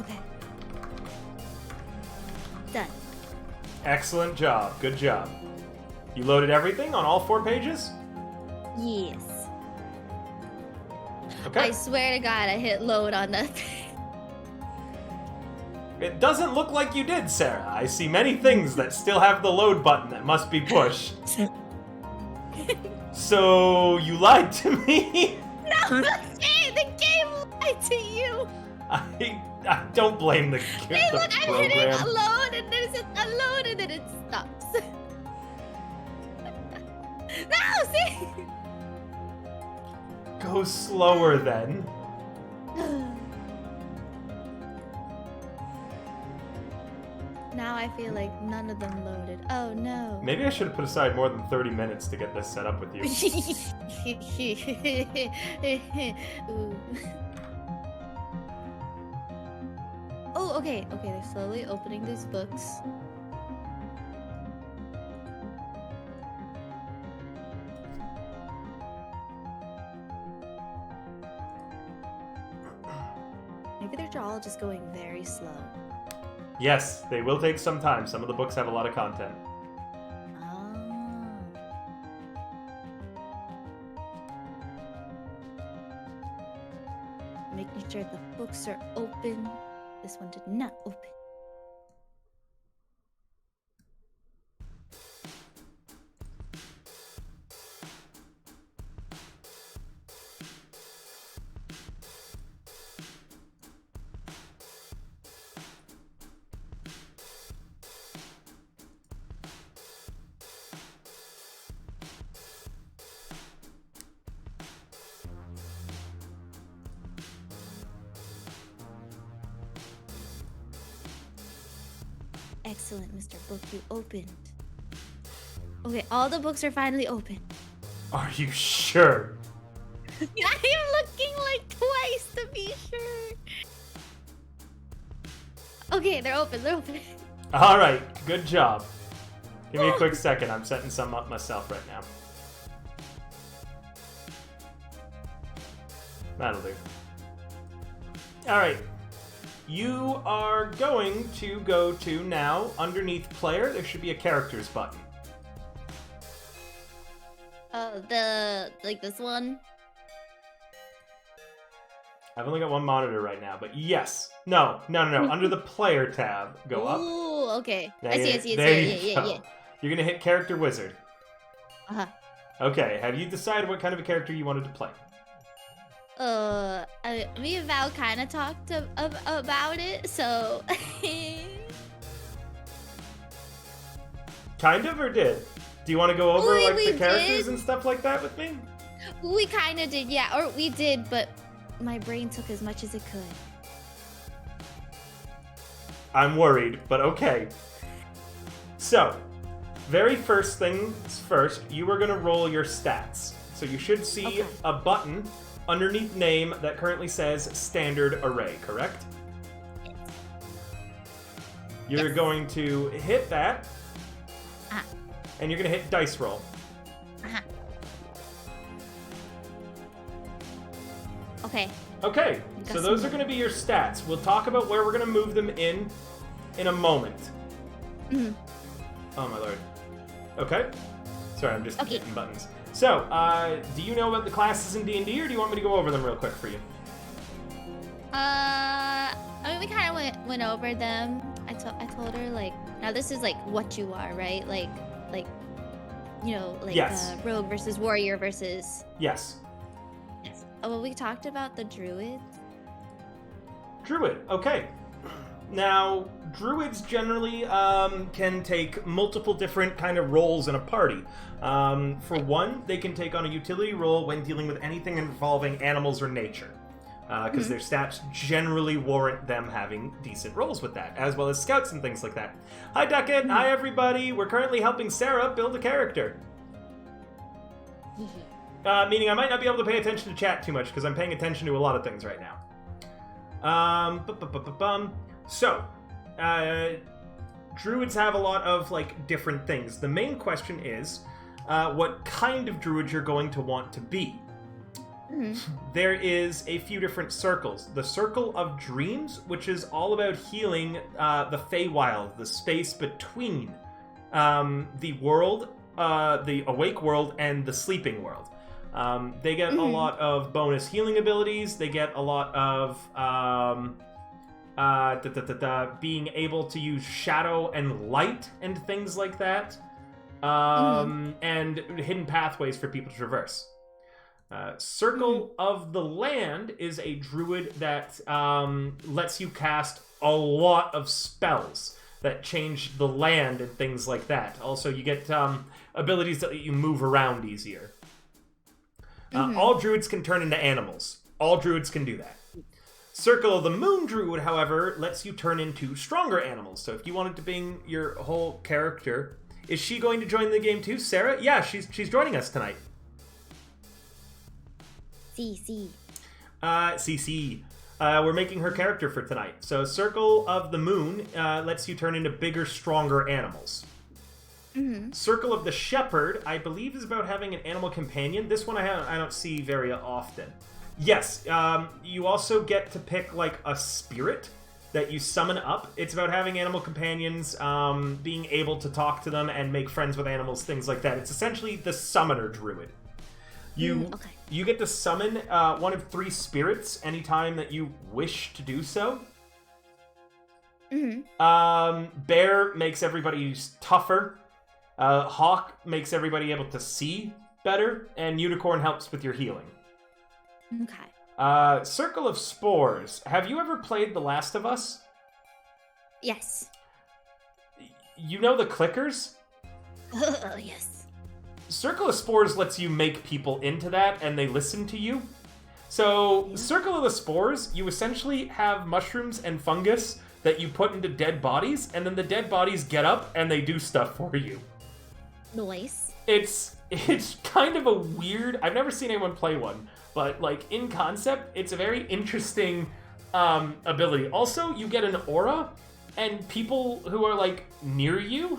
Okay. Done. Excellent job. Good job. You loaded everything on all 4 pages? Yes. Okay. I swear to God, I hit load on that thing. It doesn't look like you did, Sarah. I see many things that still have the load button that must be pushed. So, you lied to me? No, the game lied to you. I don't blame the Hey, the look, I'm program. hitting load, and then it says unload, and then it stops. No, see? Go slower then. Now I feel like none of them loaded. Oh no. Maybe I should have put aside more than 30 minutes to get this set up with you. Ooh. Oh, okay, they're slowly opening these books. Maybe they're all just going very slow. Yes, they will take some time. Some of the books have a lot of content. Oh. Making sure the books are open. This one did not open. Excellent, Mr. Book, you opened. Okay, all the books are finally open. Are you sure? I'm looking like twice to be sure. Okay, they're open, All right, good job. Give me a quick second. I'm setting some up myself right now. That'll do. All right. You are going to go to now, underneath player, there should be a characters button. Like this one? I've only got one monitor right now, but yes. No. Under the player tab, go up. Ooh, okay. Yeah, I see, there you yeah. go. You're gonna hit character wizard. Uh-huh. Okay, have you decided what kind of a character you wanted to play? Me and Val kind of talked about it, so... Kind of, or did? Do you want to go over We the characters did. and stuff like that with me? We kind of did, yeah. Or we did, but my brain took as much as it could. I'm worried, but okay. So, very first things first, you are going to roll your stats. So you should see Okay. a button underneath name that currently says standard array, correct? You're Yes. going to hit that, Uh-huh. and you're going to hit dice roll. Uh-huh. Okay. Okay, so Got those some- are going to be your stats. We'll talk about where we're going to move them in a moment. Mhm. Oh my lord. Okay. Sorry, I'm just Okay. hitting buttons. So, do you know about the classes in D&D, or do you want me to go over them real quick for you? I mean, we kind of went over them. I told her, like, now this is, like, what you are, right? Like, you know, like, Yes. rogue versus warrior versus... Yes. Yes. Oh, well, we talked about the druids. Druid, okay. Now, druids generally can take multiple different kind of roles in a party. For one, they can take on a utility role when dealing with anything involving animals or nature. Because their stats generally warrant them having decent roles with that, as well as scouts and things like that. Hi, Duckett. Hi, everybody. We're currently helping Sarah build a character. Meaning I might not be able to pay attention to chat too much, because I'm paying attention to a lot of things right now. So, druids have a lot of, like, different things. The main question is, what kind of druid you're going to want to be. there is a few different circles. The Circle of Dreams, which is all about healing the Feywild, the space between the world, the awake world, and the sleeping world. They get a lot of bonus healing abilities. They get a lot of being able to use shadow and light and things like that. And hidden pathways for people to traverse. Circle of the Land is a druid that lets you cast a lot of spells that change the land and things like that. Also, you get abilities that let you move around easier. All druids can turn into animals. All druids can do that. Circle of the Moon druid, however, lets you turn into stronger animals. So if you wanted to bring your whole character... Is she going to join the game too, Sarah? Yeah, she's joining us tonight. CC. CC. We're making her character for tonight. So Circle of the Moon lets you turn into bigger, stronger animals. Circle of the Shepherd, I believe, is about having an animal companion. This one I don't see very often. Yes, you also get to pick like a spirit that you summon up. It's about having animal companions, being able to talk to them and make friends with animals, things like that. It's essentially the summoner druid. You get to summon one of 3 spirits anytime that you wish to do so. Bear makes everybody tougher. Hawk makes everybody able to see better. And Unicorn helps with your healing. Okay. Circle of Spores. Have you ever played The Last of Us? Yes. You know the clickers? Yes. Circle of Spores lets you make people into that, and they listen to you. So, Circle of the Spores, you essentially have mushrooms and fungus that you put into dead bodies, and then the dead bodies get up and they do stuff for you. Nice. It's kind of a weird... I've never seen anyone play one. But, like, in concept, it's a very interesting ability. Also, you get an aura, and people who are, like, near you,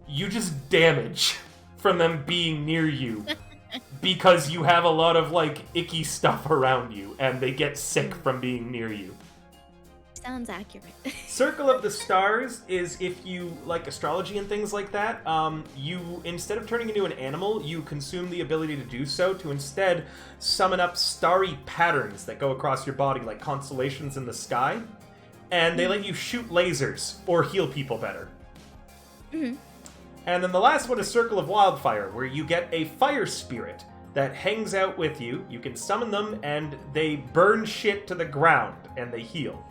you just damage from them being near you. Because you have a lot of, like, icky stuff around you, and they get sick from being near you. Sounds accurate. Circle of the Stars is if you like astrology and things like that, you, instead of turning into an animal, you consume the ability to do so to instead summon up starry patterns that go across your body like constellations in the sky, and they let you shoot lasers or heal people better. And then the last one is Circle of Wildfire, where you get a fire spirit that hangs out with you. You can summon them, and they burn shit to the ground, and they heal.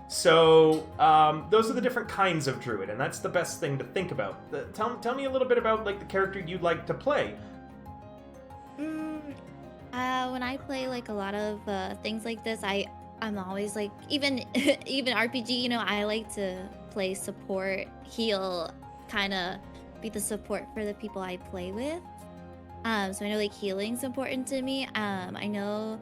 So, those are the different kinds of druid, and that's the best thing to think about. Tell me a little bit about, like, the character you'd like to play. When I play, like, a lot of things like this, I'm always, like, even RPG, you know, I like to play support, heal, kind of be the support for the people I play with. So I know, like, healing's important to me. I know...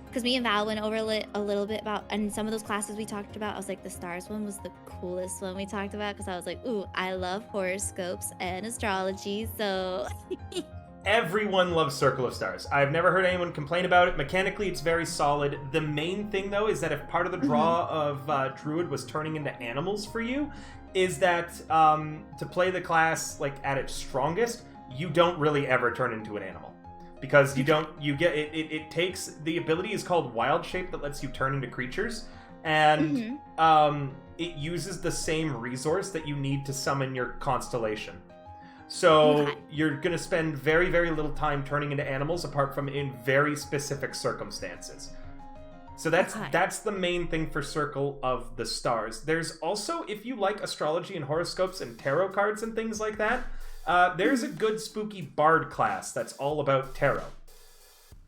Because me and Val went over a little bit about, and some of those classes we talked about, I was like, the stars one was the coolest one we talked about, because I was like, ooh, I love horoscopes and astrology, so... Everyone loves Circle of Stars. I've never heard anyone complain about it. Mechanically, it's very solid. The main thing, though, is that if part of the draw of Druid was turning into animals for you, is that to play the class, like, at its strongest, you don't really ever turn into an animal. Because it takes, the ability is called Wild Shape that lets you turn into creatures, and it uses the same resource that you need to summon your constellation. So you're going to spend very, very little time turning into animals apart from in very specific circumstances. So that's the main thing for Circle of the Stars. There's also, if you like astrology and horoscopes and tarot cards and things like that, there's a good spooky bard class that's all about tarot.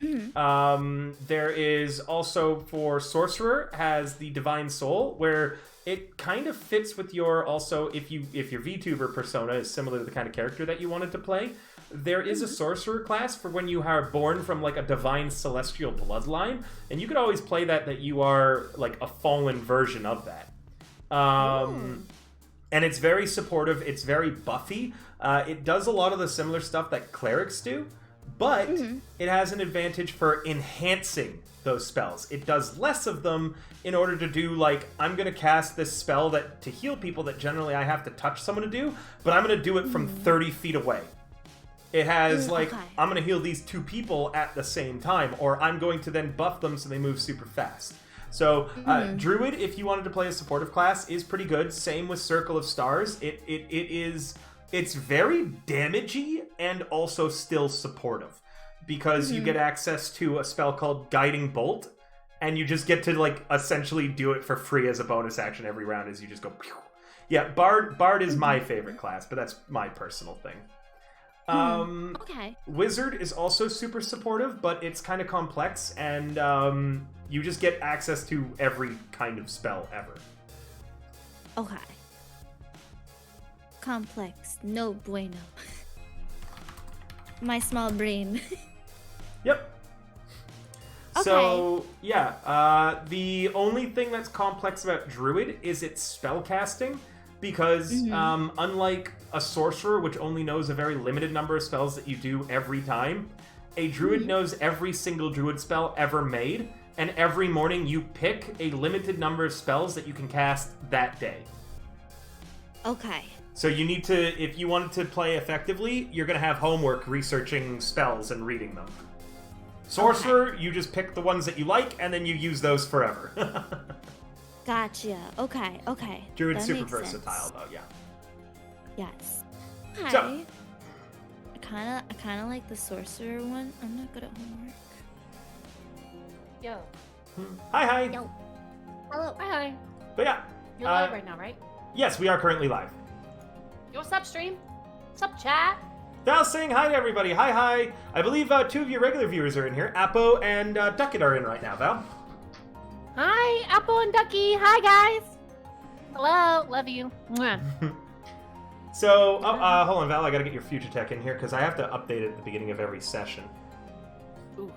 There is also, for sorcerer, has the divine soul, where it kind of fits with your, also, if your VTuber persona is similar to the kind of character that you wanted to play, there is a sorcerer class for when you are born from, like, a divine celestial bloodline, and you could always play that you are, like, a fallen version of that. And it's very supportive, it's very buffy. It does a lot of the similar stuff that clerics do, but it has an advantage for enhancing those spells. It does less of them in order to do, like, I'm going to cast this spell that to heal people that generally I have to touch someone to do, but I'm going to do it from 30 feet away. It has, like, I'm going to heal these 2 people at the same time, or I'm going to then buff them so they move super fast. So, Druid, if you wanted to play a supportive class, is pretty good. Same with Circle of Stars. It's very damagey and also still supportive. Because you get access to a spell called Guiding Bolt, and you just get to, like, essentially do it for free as a bonus action every round as you just go pew. Yeah, Bard is my favorite class, but that's my personal thing. Wizard is also super supportive, but it's kind of complex, and you just get access to every kind of spell ever. Okay. Complex. No bueno. My small brain. Yep. Okay. So, yeah, the only thing that's complex about Druid is its spell casting, because unlike a sorcerer, which only knows a very limited number of spells that you do every time, a Druid knows every single Druid spell ever made, and every morning you pick a limited number of spells that you can cast that day. Okay. So you need to, if you wanted to play effectively, you're going to have homework researching spells and reading them. Sorcerer, you just pick the ones that you like, and then you use those forever. Gotcha. Okay. Druid's That super makes versatile, sense. though, yeah. Yes. Okay. So- I kind of like the sorcerer one. I'm not good at homework. Yo. Hi. Yo. Hello. Hi. But yeah. You're live right now, right? Yes, we are currently live. Yo, what's up, stream? What's up, chat? Val's saying hi to everybody. Hi. I believe 2 of your regular viewers are in here. Apo and Duckett are in right now, Val. Hi, Apple and Ducky. Hi, guys. Hello. Love you. Mwah. So, hold on, Val. I gotta get your future tech in here because I have to update it at the beginning of every session. Ooh.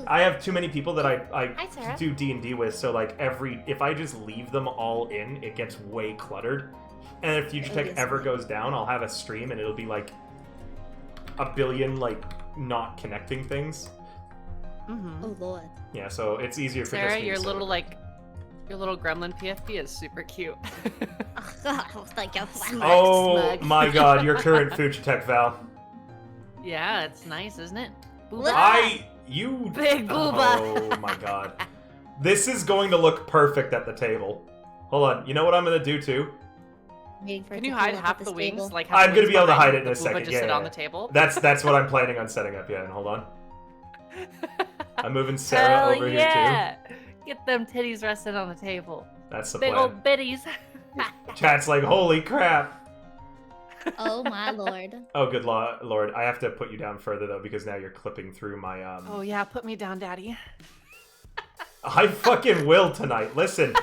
I have too many people that I Hi, Sarah. do D&D with, so like if I just leave them all in, it gets way cluttered. And if future tech ever goes down, I'll have a stream and it'll be like a billion like not connecting things. Oh lord. Yeah, so it's easier for Sarah, just me your to little sort your little gremlin PFP is super cute. Like a Oh smug. my god, your current future tech, Val. Yeah, it's nice, isn't it? Big booba. Oh my god. This is going to look perfect at the table. Hold on, you know what I'm gonna do too? Can you hide half the wings? Like I'm gonna be able to hide it in the a booba second. Just Yeah, sit yeah, on yeah. the table. That's what I'm planning on setting up. Yeah, and hold on. I'm moving Sarah Hell over yeah. Get them titties resting on the table. here too. That's the Big plan. old bitties. Chat's like, holy crap. Oh my lord. Oh, good lord. I have to put you down further though because now you're clipping through my Oh yeah, put me down, daddy. I fucking will tonight. Listen.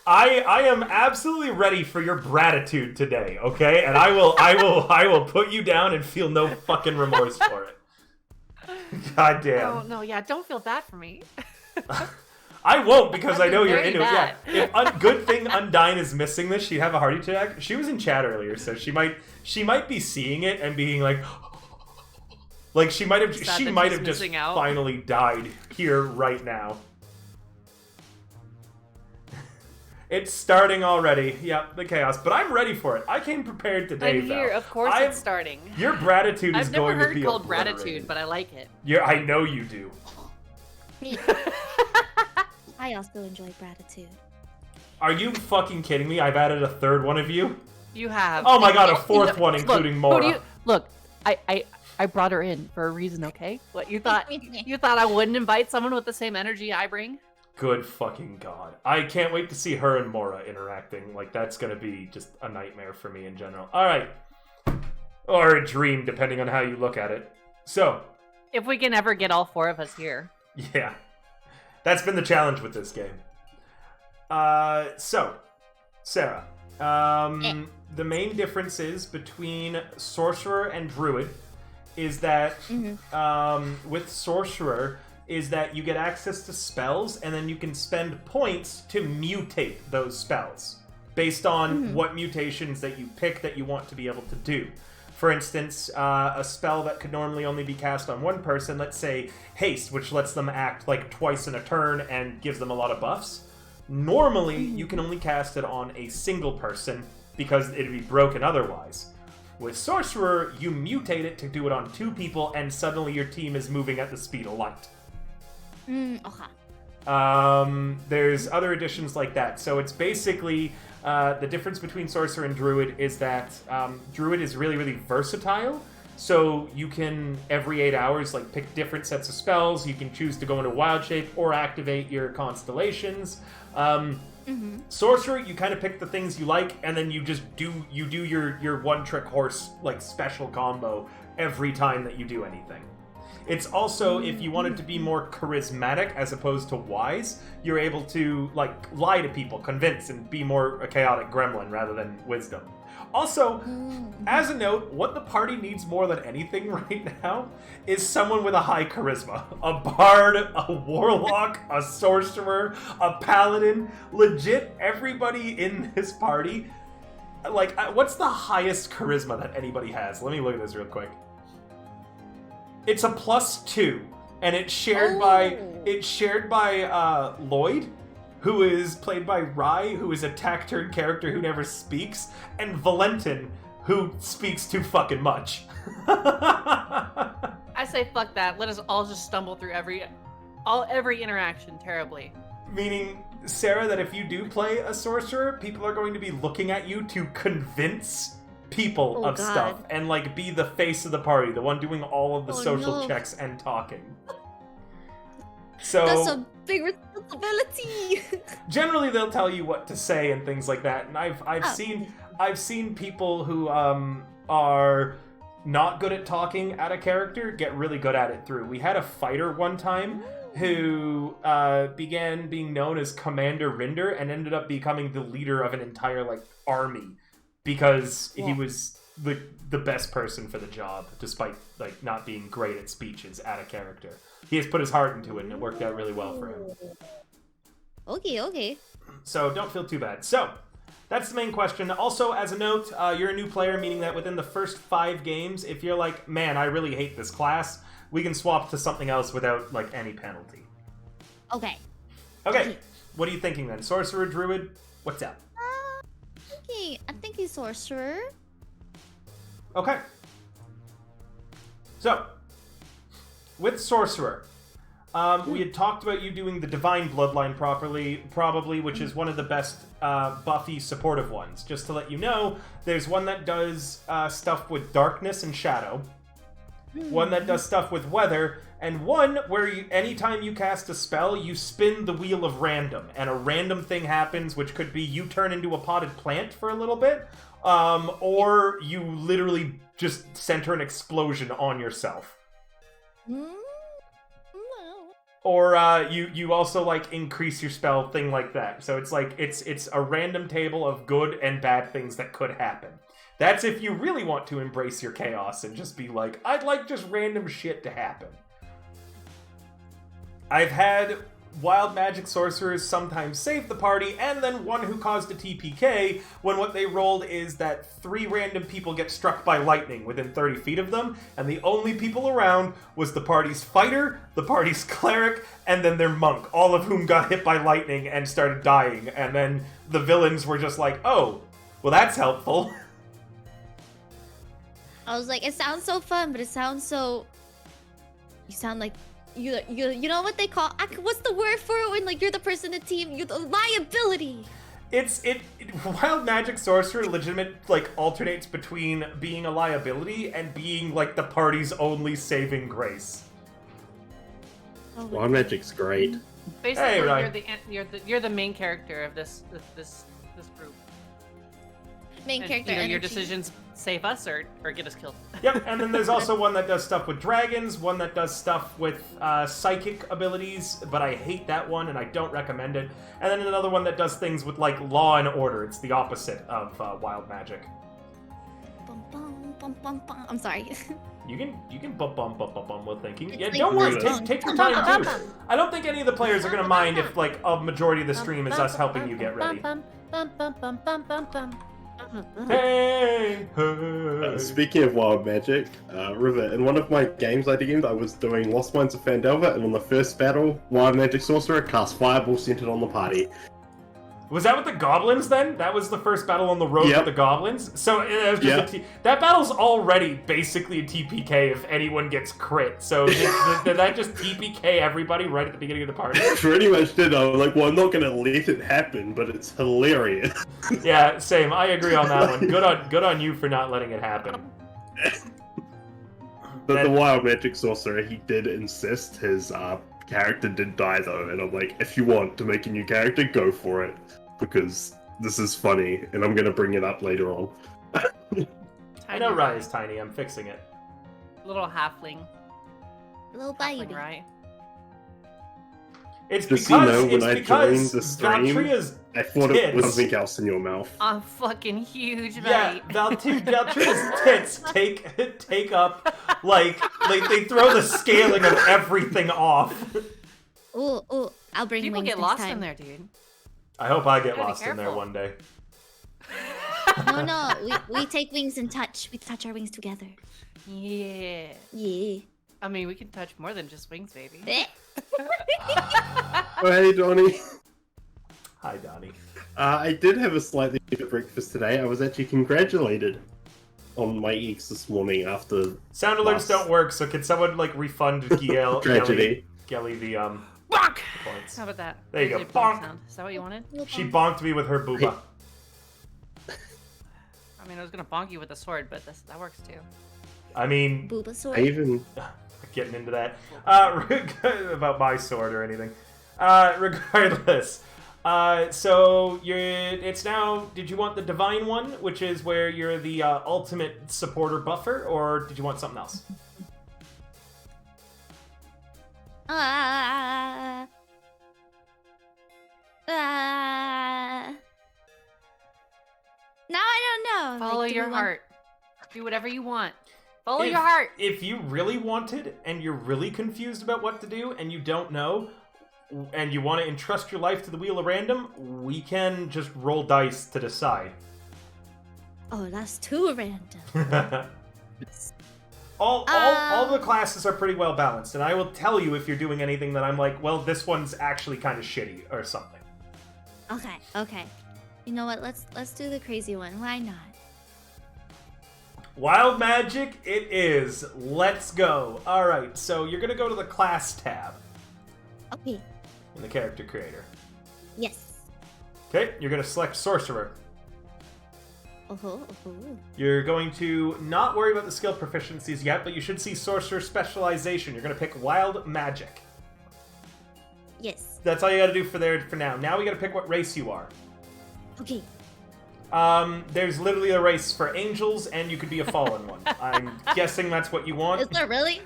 I am absolutely ready for your gratitude today, okay? And I will put you down and feel no fucking remorse for it. God damn. Oh no, yeah, don't feel bad for me. I won't because I know you're very into bad. it. Yeah. If good thing Undyne is missing this, she'd have a heart attack. She was in chat earlier, so she might be seeing it and being like she might have Sad just that she's just missing out. finally died here right now. It's starting already. Yeah, the chaos. But I'm ready for it. I came prepared today, I'm here, Val. of course it's starting. Your gratitude is I've never going to heard be called obliterated. gratitude, but I like it. Yeah, I know you do. I also enjoy gratitude. Are you fucking kidding me? I've added a third one of you? You have. Oh my god, a fourth one, including Mora. Look, I brought her in for a reason, okay? What, you thought I wouldn't invite someone with the same energy I bring? Good fucking god. I can't wait to see her and Mora interacting. Like, that's gonna be just a nightmare for me in general. Alright. Or a dream, depending on how you look at it. So. If we can ever get all 4 of us here. Yeah. That's been the challenge with this game. So. Sarah. The main differences between Sorcerer and Druid is that, with Sorcerer, is that you get access to spells, and then you can spend points to mutate those spells based on what mutations that you pick that you want to be able to do. For instance, a spell that could normally only be cast on one person, let's say Haste, which lets them act like twice in a turn and gives them a lot of buffs. Normally, you can only cast it on a single person because it'd be broken otherwise. With Sorcerer, you mutate it to do it on 2 people, and suddenly your team is moving at the speed of light. Okay. There's other additions like that. So it's basically the difference between Sorcerer and Druid is that Druid is really, really versatile. So you can, every 8 hours, like pick different sets of spells. You can choose to go into Wild Shape or activate your constellations. Sorcerer, you kind of pick the things you like, and then you just do your one-trick horse like special combo every time that you do anything. It's also, if you wanted to be more charismatic as opposed to wise, you're able to like lie to people, convince, and be more a chaotic gremlin rather than wisdom. Also, as a note, what the party needs more than anything right now is someone with a high charisma. A bard, a warlock, a sorcerer, a paladin. Legit, everybody in this party, like, what's the highest charisma that anybody has? Let me look at this real quick. It's a +2, and it's shared by Lloyd, who is played by Rai, who is a taciturn character who never speaks, and Valentin, who speaks too fucking much. I say fuck that. Let us all just stumble through every interaction terribly. Meaning, Sarah, that if you do play a sorcerer, people are going to be looking at you to convince people of stuff and like be the face of the party, the one doing all of the social checks and talking. So that's a big responsibility. Generally, they'll tell you what to say and things like that. And I've seen people who are not good at talking at a character get really good at it through. We had a fighter one time who began being known as Commander Rinder and ended up becoming the leader of an entire like army because he was the best person for the job, despite like not being great at speeches at a character. He has put his heart into it, and it worked out really well for him. Okay. So don't feel too bad. So that's the main question. Also, as a note, you're a new player, meaning that within the first 5 games, if you're like, man, I really hate this class, we can swap to something else without like any penalty. Okay. What are you thinking then? Sorcerer, Druid? What's up? I think he's Sorcerer. Okay. So, with Sorcerer, we had talked about you doing the Divine Bloodline probably, which is one of the best buffy supportive ones. Just to let you know, there's one that does stuff with darkness and shadow, one that does stuff with weather, and one where anytime you cast a spell, you spin the wheel of random, and a random thing happens, which could be you turn into a potted plant for a little bit, or you literally just center an explosion on yourself. Or you also like increase your spell, thing like that. So it's like it's a random table of good and bad things that could happen. That's if you really want to embrace your chaos and just be like, I'd like just random shit to happen. I've had wild magic sorcerers sometimes save the party, and then one who caused a TPK when what they rolled is that 3 random people get struck by lightning within 30 feet of them, and the only people around was the party's fighter, the party's cleric, and then their monk, all of whom got hit by lightning and started dying, and then the villains were just like, oh, well that's helpful. I was like, it sounds so fun, but it sounds so... You sound like... You know what they call... What's the word for it when like you're the person in the team? You're the liability! Wild magic sorcerer legitimate like alternates between being a liability and being like the party's only saving grace. Wild magic's great. Basically, hey, Ryan. you're the main character of this group. Main character Either energy. your decisions save us or get us killed. Yep, and then there's also one that does stuff with dragons, one that does stuff with psychic abilities, but I hate that one and I don't recommend it. And then another one that does things with like law and order. It's the opposite of wild magic. Bum, bum, bum, bum, bum. I'm sorry. You can bum while thinking. It's Yeah, like don't worry. bum, Take your bum, time bum, too. bum. I don't think any of the players are gonna mind if like a majority of the stream is us helping you get ready. Hey! Speaking of wild magic, River, in one of my games I DM'd, I was doing Lost Mines of Phandelver, and on the first battle, wild magic sorcerer cast fireball centered on the party. Was that with the goblins then? That was the first battle on the road with the goblins? So it was just that battle's already basically a TPK if anyone gets crit. So did that just TPK everybody right at the beginning of the party? Pretty much did. I was like, well, I'm not going to let it happen, but it's hilarious. Yeah, same. I agree on that one. Good on you for not letting it happen. But the wild magic sorcerer, he did insist his character did die though, and I'm like, if you want to make a new character, go for it. Because this is funny, and I'm gonna bring it up later on. I know Rye is tiny, I'm fixing it. Little halfling. Little Halfling, baby. right? It's Just because, so you know, when I joined the stream, Valtria's I thought it was tits. something else in your mouth. I'm fucking huge, Yeah, mate. Valtria's tits take up, like they throw the scaling of everything off. Ooh, I'll bring People wings get next lost time. in there, dude. I hope I get Gotta be lost in there careful. one day. No, we take wings and touch. We touch our wings together. Yeah. Yeah. I mean, we can touch more than just wings, baby. Eh? Oh, hey, Donnie. Hi, Donnie. I did have a slightly better breakfast today. I was actually congratulated on my eggs this morning after Sound alerts don't work, so can someone like refund tragedy. Gelly the Bonk! points? How about that? There you go. There's your bonk Bonk. sound. Is that what you wanted? She bonked me with her booba. I mean, I was gonna bonk you with a sword, but that works too. I mean, Booba sword. I even getting into that about my sword or anything. Regardless, so it's now. Did you want the divine one, which is where you're the ultimate supporter buffer, or did you want something else? Now I don't know. Follow Like, do your we want- heart. Do whatever you want. Follow your heart. If you really wanted and you're really confused about what to do and you don't know, and you want to entrust your life to the wheel of random, we can just roll dice to decide. Oh, that's too random. all the classes are pretty well balanced, and I will tell you if you're doing anything that I'm like, well, this one's actually kind of shitty or something. Okay. You know what? Let's do the crazy one. Why not? Wild magic it is. Let's go. All right, so you're gonna go to the class tab Okay. in the character creator. Yes. Okay, you're gonna select sorcerer. Oh. You're going to not worry about the skill proficiencies yet, but you should see sorcerer specialization. You're gonna pick wild magic. Yes. That's all you gotta do for now. Now we gotta pick what race you are. Okay. There's literally a race for angels, and you could be a fallen one. I'm guessing that's what you want. Is there really?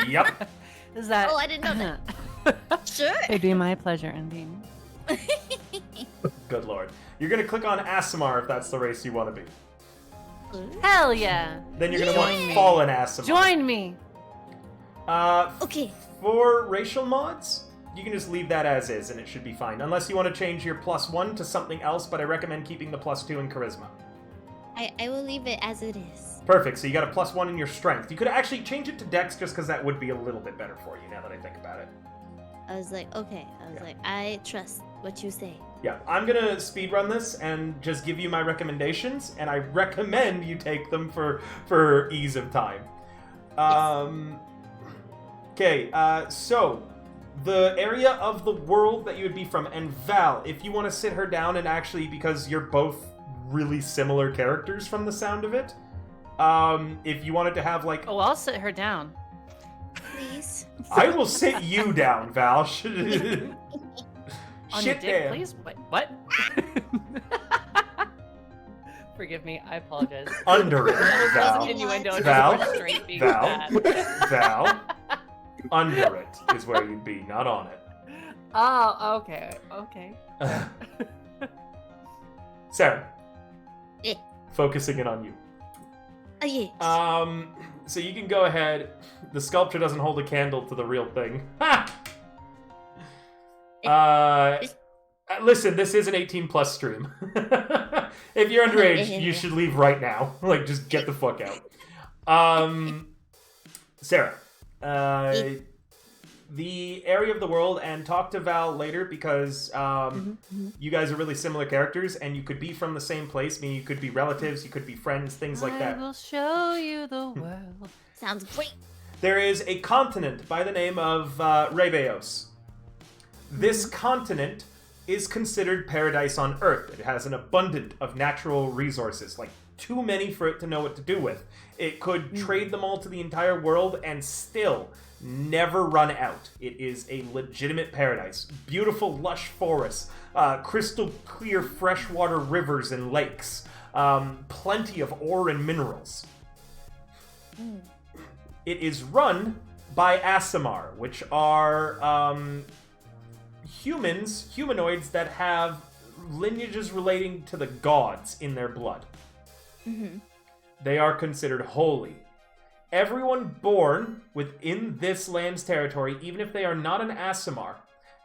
Yep. Is that? Oh, I didn't know that. Sure. It'd be my pleasure, indeed. Good lord. You're gonna click on Aasimar if that's the race you want to be. Hell yeah! Then you're gonna Join want me. fallen Aasimar. Join me. Okay. For racial mods, you can just leave that as is, and it should be fine. Unless you want to change your +1 to something else, but I recommend keeping the +2 in charisma. I will leave it as it is. Perfect. So you got a +1 in your strength. You could actually change it to Dex just because that would be a little bit better for you. Now that I think about it. I was like, okay. I trust what you say. Yeah, I'm gonna speedrun this and just give you my recommendations, and I recommend you take them for ease of time. Okay, so the area of the world that you would be from, and Val, if you want to sit her down and actually, because you're both really similar characters from the sound of it, if you wanted to have like... Oh, I'll sit her down. Please. I will sit you down, Val. On your Shit dick, down. please? What? Forgive me, I apologize. Under it, That was Val. an innuendo. I just Val. went straight being Val. bad. Val. Under it is where you'd be, not on it. Oh, okay. Sarah. Eh. Focusing in on you. Yes. So you can go ahead. The sculpture doesn't hold a candle to the real thing. Ha! Listen, this is an 18+ stream. If you're underage, you should leave right now. Like, just get the fuck out. Sarah, the area of the world, and talk to Val later because you guys are really similar characters, and you could be from the same place. I mean, you could be relatives, you could be friends, things like that. I will show you the world. Sounds great. There is a continent by the name of Rebeos. This continent is considered paradise on Earth. It has an abundance of natural resources, like too many for it to know what to do with. It could trade them all to the entire world and still never run out. It is a legitimate paradise. Beautiful, lush forests, crystal clear freshwater rivers and lakes, plenty of ore and minerals. It is run by Aasimar, which are humanoids that have lineages relating to the gods in their blood. They are considered holy. Everyone born within this land's territory, even if they are not an Aasimar,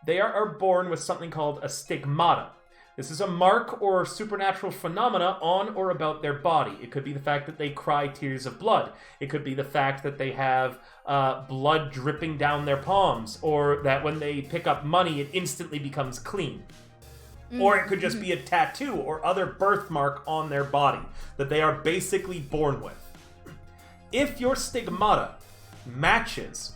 they are born with something called a stigmata. This is a mark or supernatural phenomena on or about their body. It could be the fact that they cry tears of blood. It could be the fact that they have blood dripping down their palms, or that when they pick up money, it instantly becomes clean. Or it could just be a tattoo or other birthmark on their body that they are basically born with. If your stigmata matches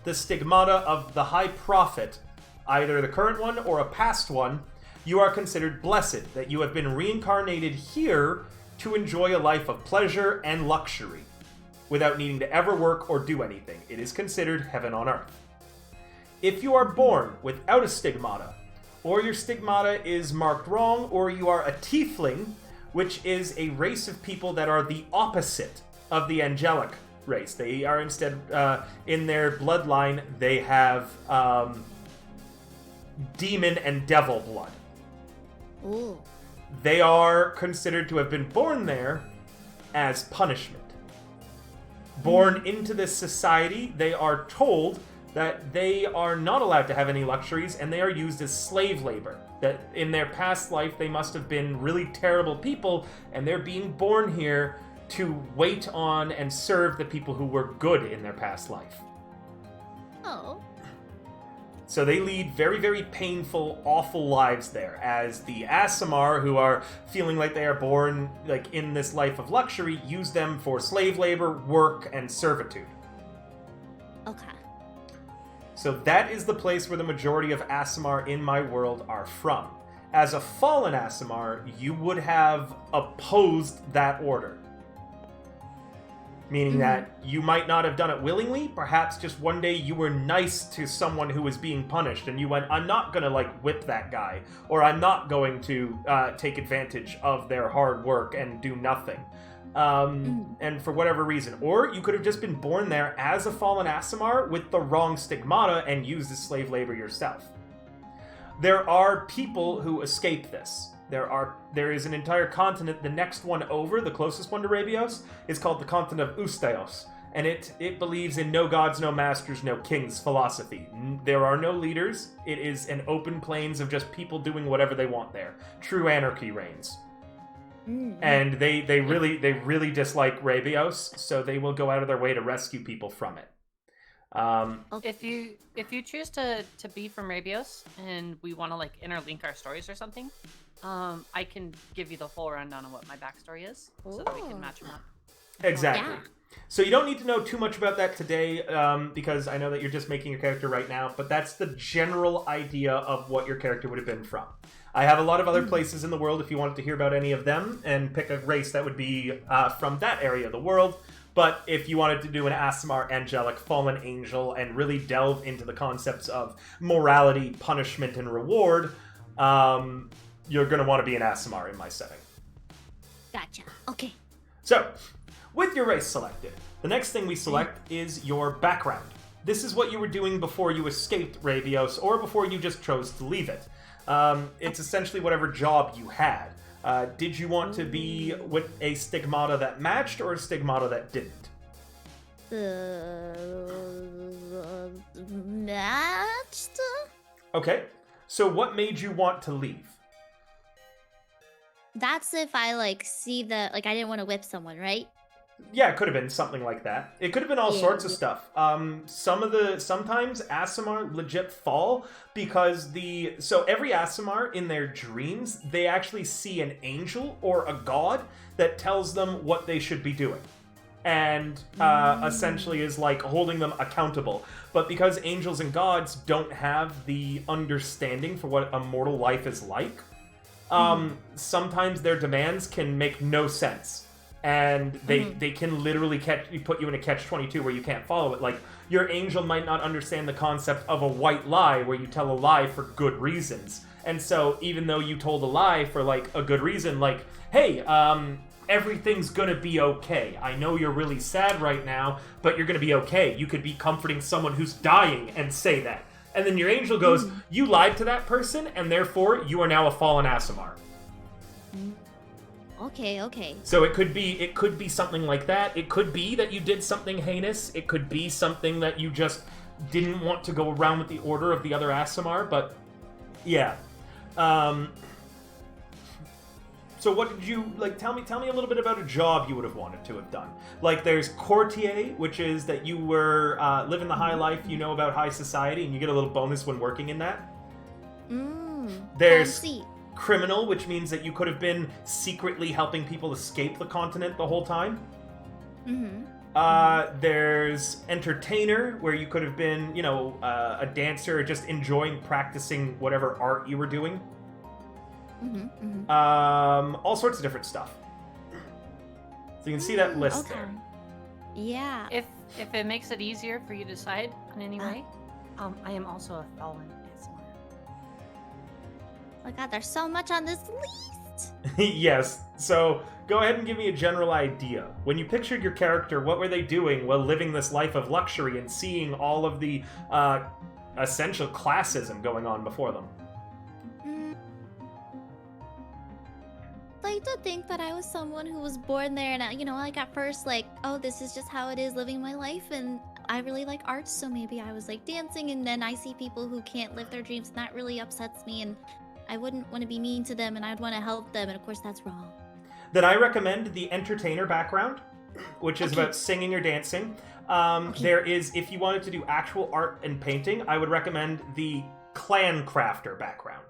the stigmata of the High Prophet, either the current one or a past one, you are considered blessed, that you have been reincarnated here to enjoy a life of pleasure and luxury, without needing to ever work or do anything. It is considered heaven on earth. If you are born without a stigmata, or your stigmata is marked wrong, or you are a tiefling, which is a race of people that are the opposite of the angelic race. They are instead, in their bloodline, they have demon and devil blood. Ooh. They are considered to have been born there as punishment. Born into this society, they are told that they are not allowed to have any luxuries, and they are used as slave labor. That in their past life, they must have been really terrible people, and they're being born here to wait on and serve the people who were good in their past life. Oh. So they lead very, very painful, awful lives there, as the Aasimar, who are feeling like they are born like in this life of luxury, use them for slave labor, work, and servitude. Okay. So that is the place where the majority of Aasimar in my world are from. As a fallen Aasimar, you would have opposed that order. Meaning that you might not have done it willingly, perhaps just one day you were nice to someone who was being punished, and you went, I'm not gonna, whip that guy, or I'm not going to take advantage of their hard work and do nothing. And for whatever reason. Or you could have just been born there as a fallen Aasimar with the wrong stigmata and used as slave labor yourself. There are people who escape this. There is an entire continent, the next one over, the closest one to Rebeos, is called the continent of Ustaos, and it believes in no gods, no masters, no kings philosophy. There are no leaders. It is an open plains of just people doing whatever they want there. True anarchy reigns. And they really dislike Rebeos, so they will go out of their way to rescue people from it. If you choose to be from Rebeos and we want to interlink our stories or something, I can give you the full rundown of what my backstory is, so that we can match them up. Exactly. Yeah. So you don't need to know too much about that today, because I know that you're just making your character right now, but that's the general idea of what your character would have been from. I have a lot of other places in the world if you wanted to hear about any of them, and pick a race that would be from that area of the world. But if you wanted to do an Aasimar angelic fallen angel and really delve into the concepts of morality, punishment, and reward, you're going to want to be an Aasimar in my setting. Gotcha. Okay. So, with your race selected, the next thing we select is your background. This is what you were doing before you escaped Rebeos, or before you just chose to leave it. It's essentially whatever job you had. Did you want to be with a stigmata that matched, or a stigmata that didn't? Matched? Okay. So what made you want to leave? That's if I like see the like I didn't want to whip someone, right? Yeah, it could have been something like that. It could have been all Yeah. sorts of stuff. Sometimes Aasimar legit fall because every Aasimar in their dreams, they actually see an angel or a god that tells them what they should be doing. And essentially is like holding them accountable. But because angels and gods don't have the understanding for what a mortal life is like, sometimes their demands can make no sense. And they can literally put you in a catch-22 where you can't follow it. Like, your angel might not understand the concept of a white lie where you tell a lie for good reasons. And so, even though you told a lie for, like, a good reason, like, hey, everything's gonna be okay. I know you're really sad right now, but you're gonna be okay. You could be comforting someone who's dying and say that. And then your angel goes, you lied to that person, and therefore, you are now a fallen Aasimar. Okay. So it could be something like that. It could be that you did something heinous. It could be something that you just didn't want to go around with the order of the other Aasimar, but yeah. So what did you, like, tell me a little bit about a job you would have wanted to have done. Like, there's courtier, which is that you were living the high life, you know about high society, and you get a little bonus when working in that. There's criminal, which means that you could have been secretly helping people escape the continent the whole time. There's entertainer, where you could have been, you know, a dancer, or just enjoying practicing whatever art you were doing. All sorts of different stuff. So you can see that list there. Yeah. If it makes it easier for you to decide in any way, I am also a fallen Aasimar. Oh my god, there's so much on this list. Yes. So go ahead and give me a general idea. When you pictured your character, what were they doing while living this life of luxury and seeing all of the essential classism going on before them? I like to think that I was someone who was born there, and you know, like at first, like, oh, this is just how it is living my life, and I really like art, so maybe I was like dancing, and then I see people who can't live their dreams, and that really upsets me, and I wouldn't want to be mean to them, and I'd want to help them, and of course that's wrong. Then I recommend the entertainer background, which is about singing or dancing. There is, if you wanted to do actual art and painting, I would recommend the clan crafter background.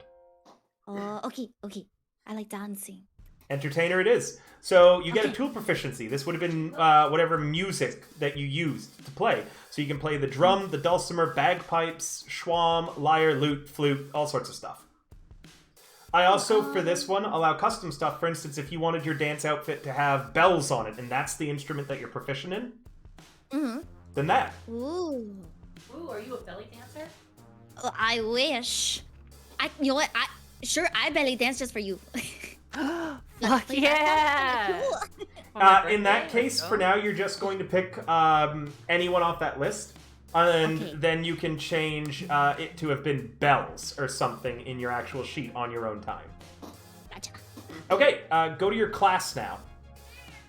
Okay. I like dancing. Entertainer it is. So you get a tool proficiency. This would have been whatever music that you used to play. So you can play the drum, the dulcimer, bagpipes, schwam, lyre, lute, flute, all sorts of stuff. I also, for this one, allow custom stuff. For instance, if you wanted your dance outfit to have bells on it, and that's the instrument that you're proficient in, then that. Ooh, are you a belly dancer? Oh, I wish. You know what? I belly dance just for you. Fuck yeah! Cool. In that case, for now, you're just going to pick anyone off that list. And then you can change it to have been bells or something in your actual sheet on your own time. Gotcha. Okay, go to your class now.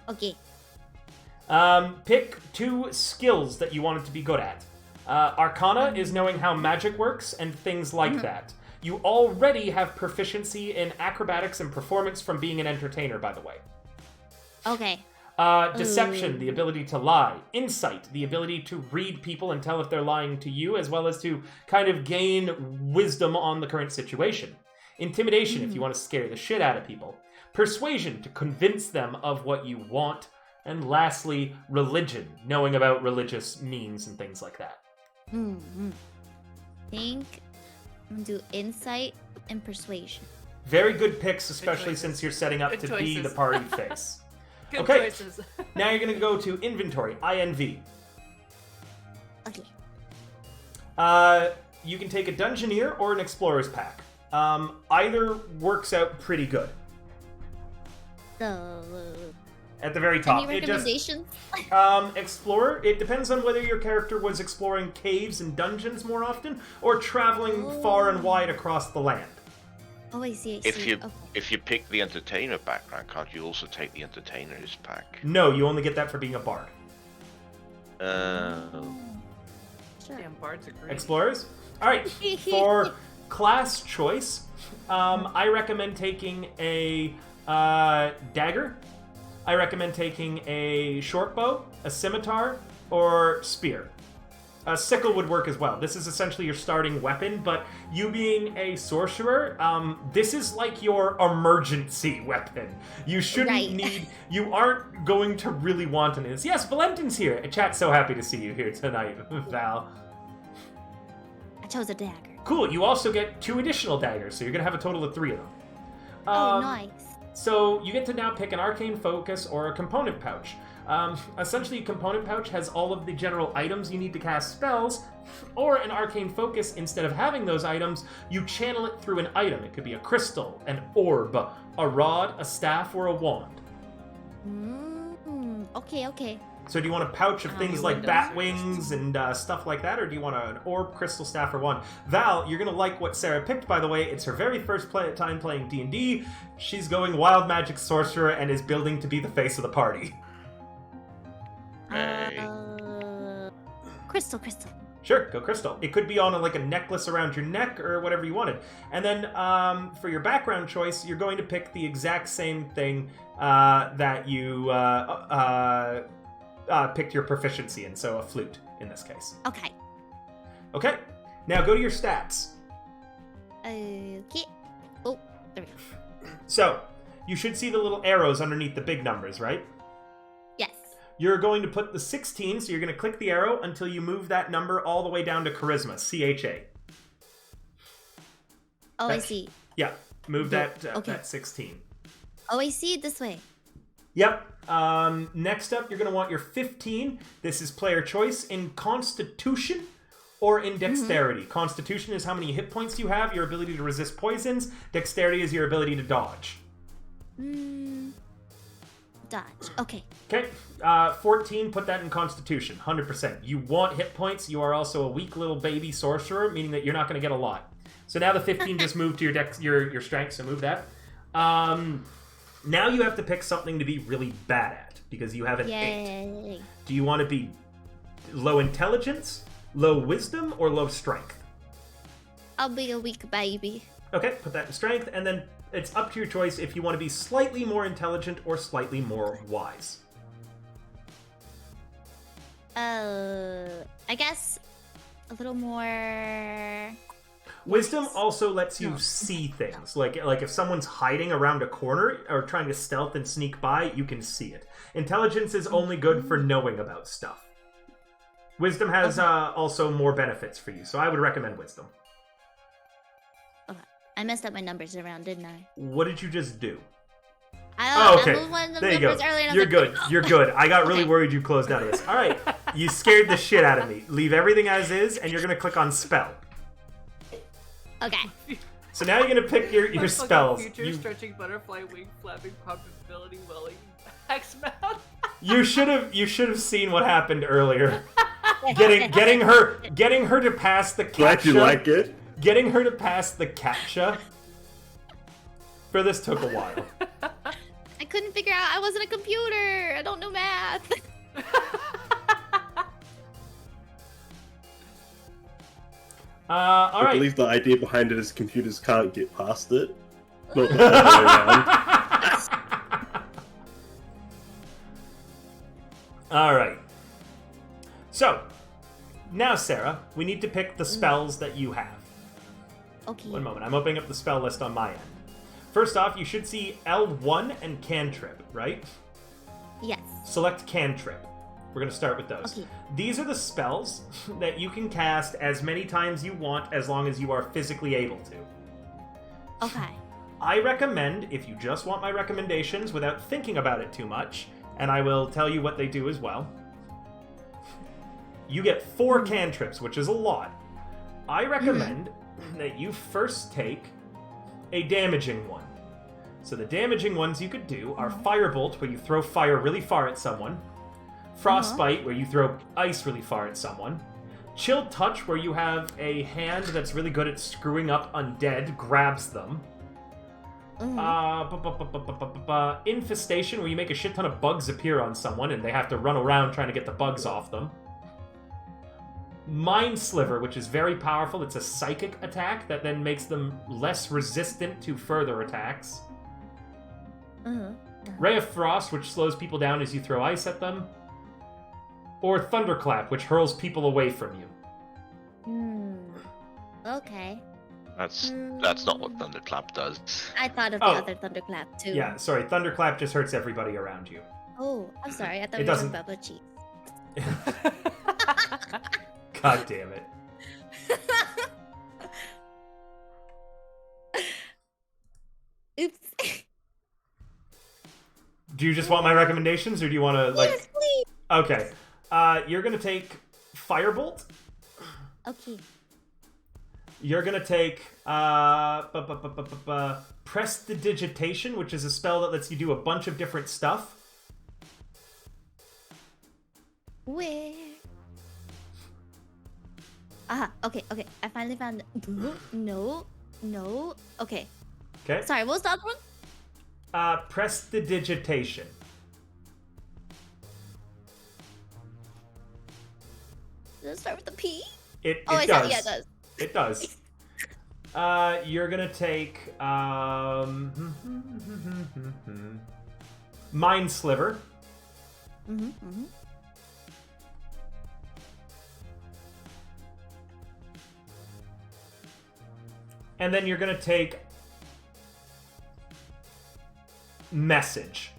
Okay. Pick 2 skills that you want it to be good at. Arcana is knowing how magic works and things like that. You already have proficiency in acrobatics and performance from being an entertainer, by the way. Okay. Deception, the ability to lie. Insight, the ability to read people and tell if they're lying to you, as well as to kind of gain wisdom on the current situation. Intimidation, if you want to scare the shit out of people. Persuasion, to convince them of what you want. And lastly, religion, knowing about religious means and things like that. Think I'm gonna do insight and persuasion. Very good picks, especially since you're setting up to be the party face. Good Okay, choices. now you're going to go to inventory, INV. Okay. You can take a Dungeoneer or an Explorer's Pack. Either works out pretty good. At the very top. Any recommendations? Explorer, it depends on whether your character was exploring caves and dungeons more often, or traveling far and wide across the land. Oh, I see. If you pick the entertainer background, can't you also take the entertainer's pack? No, you only get that for being a bard. Sure. Damn bards are great. Explorers? Alright, for class choice, I recommend taking a dagger. I recommend taking a short bow, a scimitar, or spear. A sickle would work as well. This is essentially your starting weapon, but you being a sorcerer, this is like your emergency weapon. You shouldn't need... You aren't going to really want this. Yes, Valentin's here. Chat's so happy to see you here tonight, Val. I chose a dagger. Cool, you also get 2 additional daggers, so you're going to have a total of 3 of them. Oh, nice. So you get to now pick an arcane focus or a component pouch. Essentially, a component pouch has all of the general items you need to cast spells, or an arcane focus, instead of having those items, you channel it through an item. It could be a crystal, an orb, a rod, a staff, or a wand. Okay. So do you want a pouch of things like bat wings and stuff like that, or do you want an orb, crystal, staff, or wand? Val, you're going to like what Sarah picked, by the way. It's her very first time playing D&D. She's going wild magic sorcerer and is building to be the face of the party. Crystal. Sure, go crystal. It could be on a necklace around your neck or whatever you wanted. And then for your background choice, you're going to pick the exact same thing that you picked your proficiency in, so a flute in this case. Okay, now go to your stats. Okay. Oh, there we go. So, you should see the little arrows underneath the big numbers, right? Yes. You're going to put the 16, so you're going to click the arrow until you move that number all the way down to charisma, CHA. Oh, I see. Yeah, move that 16. Oh, I see it this way. Yep. Next up, you're going to want your 15. This is player choice in Constitution or in Dexterity. Constitution is how many hit points you have, your ability to resist poisons. Dexterity is your ability to dodge. Dodge. Okay. Okay. 14, put that in Constitution. 100%. You want hit points. You are also a weak little baby sorcerer, meaning that you're not going to get a lot. So now the 15 just moved to your strength, so move that. Now you have to pick something to be really bad at, because you have an 8. Do you want to be low intelligence, low wisdom, or low strength? I'll be a weak baby. Okay, put that in strength, and then it's up to your choice if you want to be slightly more intelligent or slightly more wise. I guess a little more... Wisdom also lets you see things. Like if someone's hiding around a corner or trying to stealth and sneak by, you can see it. Intelligence is only good for knowing about stuff. Wisdom has also more benefits for you, so I would recommend wisdom. Okay. I messed up my numbers around, didn't I? What did you just do? I moved one of the there you go. early, You're good. You're good. I got really worried you closed out of this. All right. You scared the shit out of me. Leave everything as is, and you're going to click on spell. Okay. So now you're going to pick your spells. Future stretching butterfly wing flapping probability welling X-mount. You should have seen what happened earlier. Getting her to pass the captcha. Glad you like it. Getting her to pass the captcha for this took a while. I couldn't figure out. I wasn't a computer. I don't know math. All right. I believe the idea behind it is computers can't get past it. Not the other way around. All right. So, now Sarah, we need to pick the spells that you have. Okay. One moment. I'm opening up the spell list on my end. First off, you should see L1 and Cantrip, right? Yes. Select Cantrip. We're going to start with those. Okay. These are the spells that you can cast as many times you want as long as you are physically able to. Okay. I recommend, if you just want my recommendations without thinking about it too much, and I will tell you what they do as well, you get 4 cantrips, which is a lot. I recommend that you first take a damaging one. So the damaging ones you could do are Firebolt, where you throw fire really far at someone. Frostbite, where you throw ice really far at someone. Chill Touch, where you have a hand that's really good at screwing up undead, grabs them. Infestation, where you make a shit ton of bugs appear on someone and they have to run around trying to get the bugs off them. Mind Sliver, which is very powerful. It's a psychic attack that then makes them less resistant to further attacks. Ray of Frost, which slows people down as you throw ice at them. Or Thunderclap, which hurls people away from you. Okay. That's not what Thunderclap does. I thought of the other Thunderclap too. Yeah, sorry. Thunderclap just hurts everybody around you. Oh, I'm sorry. I thought It we were doesn't- talking about cheese. God damn it. Oops. Do you just want my recommendations, or do you want to, like... Yes, please. Okay. You're going to take Firebolt. Okay. You're going to take Prestidigitation, which is a spell that lets you do a bunch of different stuff. Where? Okay. I finally found No. Okay. Okay. Sorry, what was the other one? Prestidigitation. Does it start with a P? It Oh, does. yeah, it does. It does. You're gonna take Mind Sliver. And then you're gonna take Message.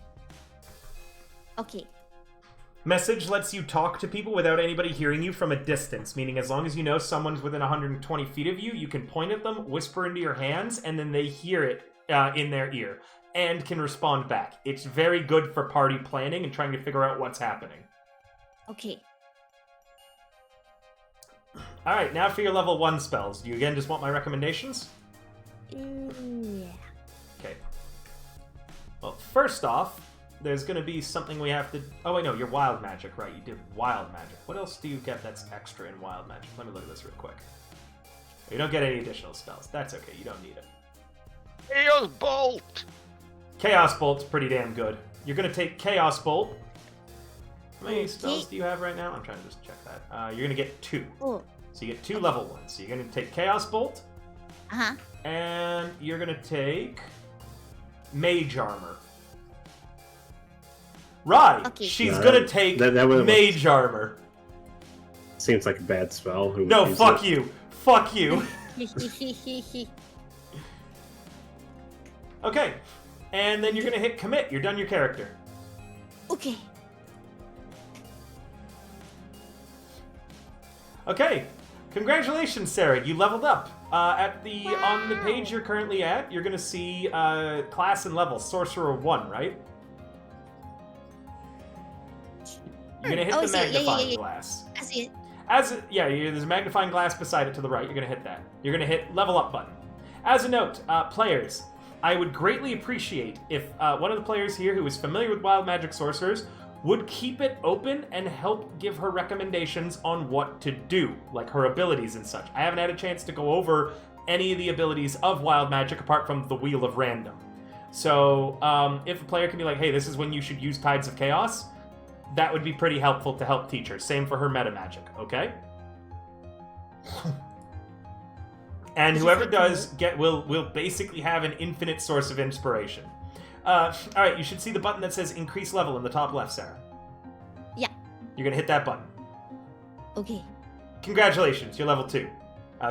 Okay. Message lets you talk to people without anybody hearing you from a distance, meaning as long as you know someone's within 120 feet of you, you can point at them, whisper into your hands, and then they hear it in their ear and can respond back. It's very good for party planning and trying to figure out what's happening. Okay. Alright, now for your level 1 spells. Do you again just want my recommendations? Yeah. Okay. Well, first off, there's going to be something we have to... Oh, wait, no, you're Wild Magic, right? You did Wild Magic. What else do you get that's extra in Wild Magic? Let me look at this real quick. You don't get any additional spells. That's okay, you don't need it. Chaos Bolt! Chaos Bolt's pretty damn good. You're going to take Chaos Bolt. How many spells do you have right now? I'm trying to just check that. You're going to get 2. Oh. So you get 2 level 1s. So you're going to take Chaos Bolt. And you're going to take Mage Armor. Right. Okay. She's No, going to take that would've Mage Armor. Seems like a bad spell. Who would No, use fuck it? you. Fuck you. Okay. And then you're going to hit Commit. You're done your character. Okay. Okay, congratulations, Sarah. You leveled up. On the page you're currently at, you're gonna see class and level Sorcerer 1, right? You're gonna hit the magnifying glass. I see it. There's a magnifying glass beside it to the right. You're gonna hit that. You're gonna hit level up button. As a note, players, I would greatly appreciate if one of the players here who is familiar with wild magic sorcerers would keep it open and help give her recommendations on what to do, like her abilities and such. I haven't had a chance to go over any of the abilities of wild magic apart from the Wheel of Random. So if a player can be like, hey, this is when you should use Tides of Chaos, that would be pretty helpful to help teachers. Same for her meta magic, okay? And whoever does will basically have an infinite source of inspiration. Alright, you should see the button that says increase level in the top left, Sarah. Yeah. You're gonna hit that button. Okay. Congratulations, you're level 2.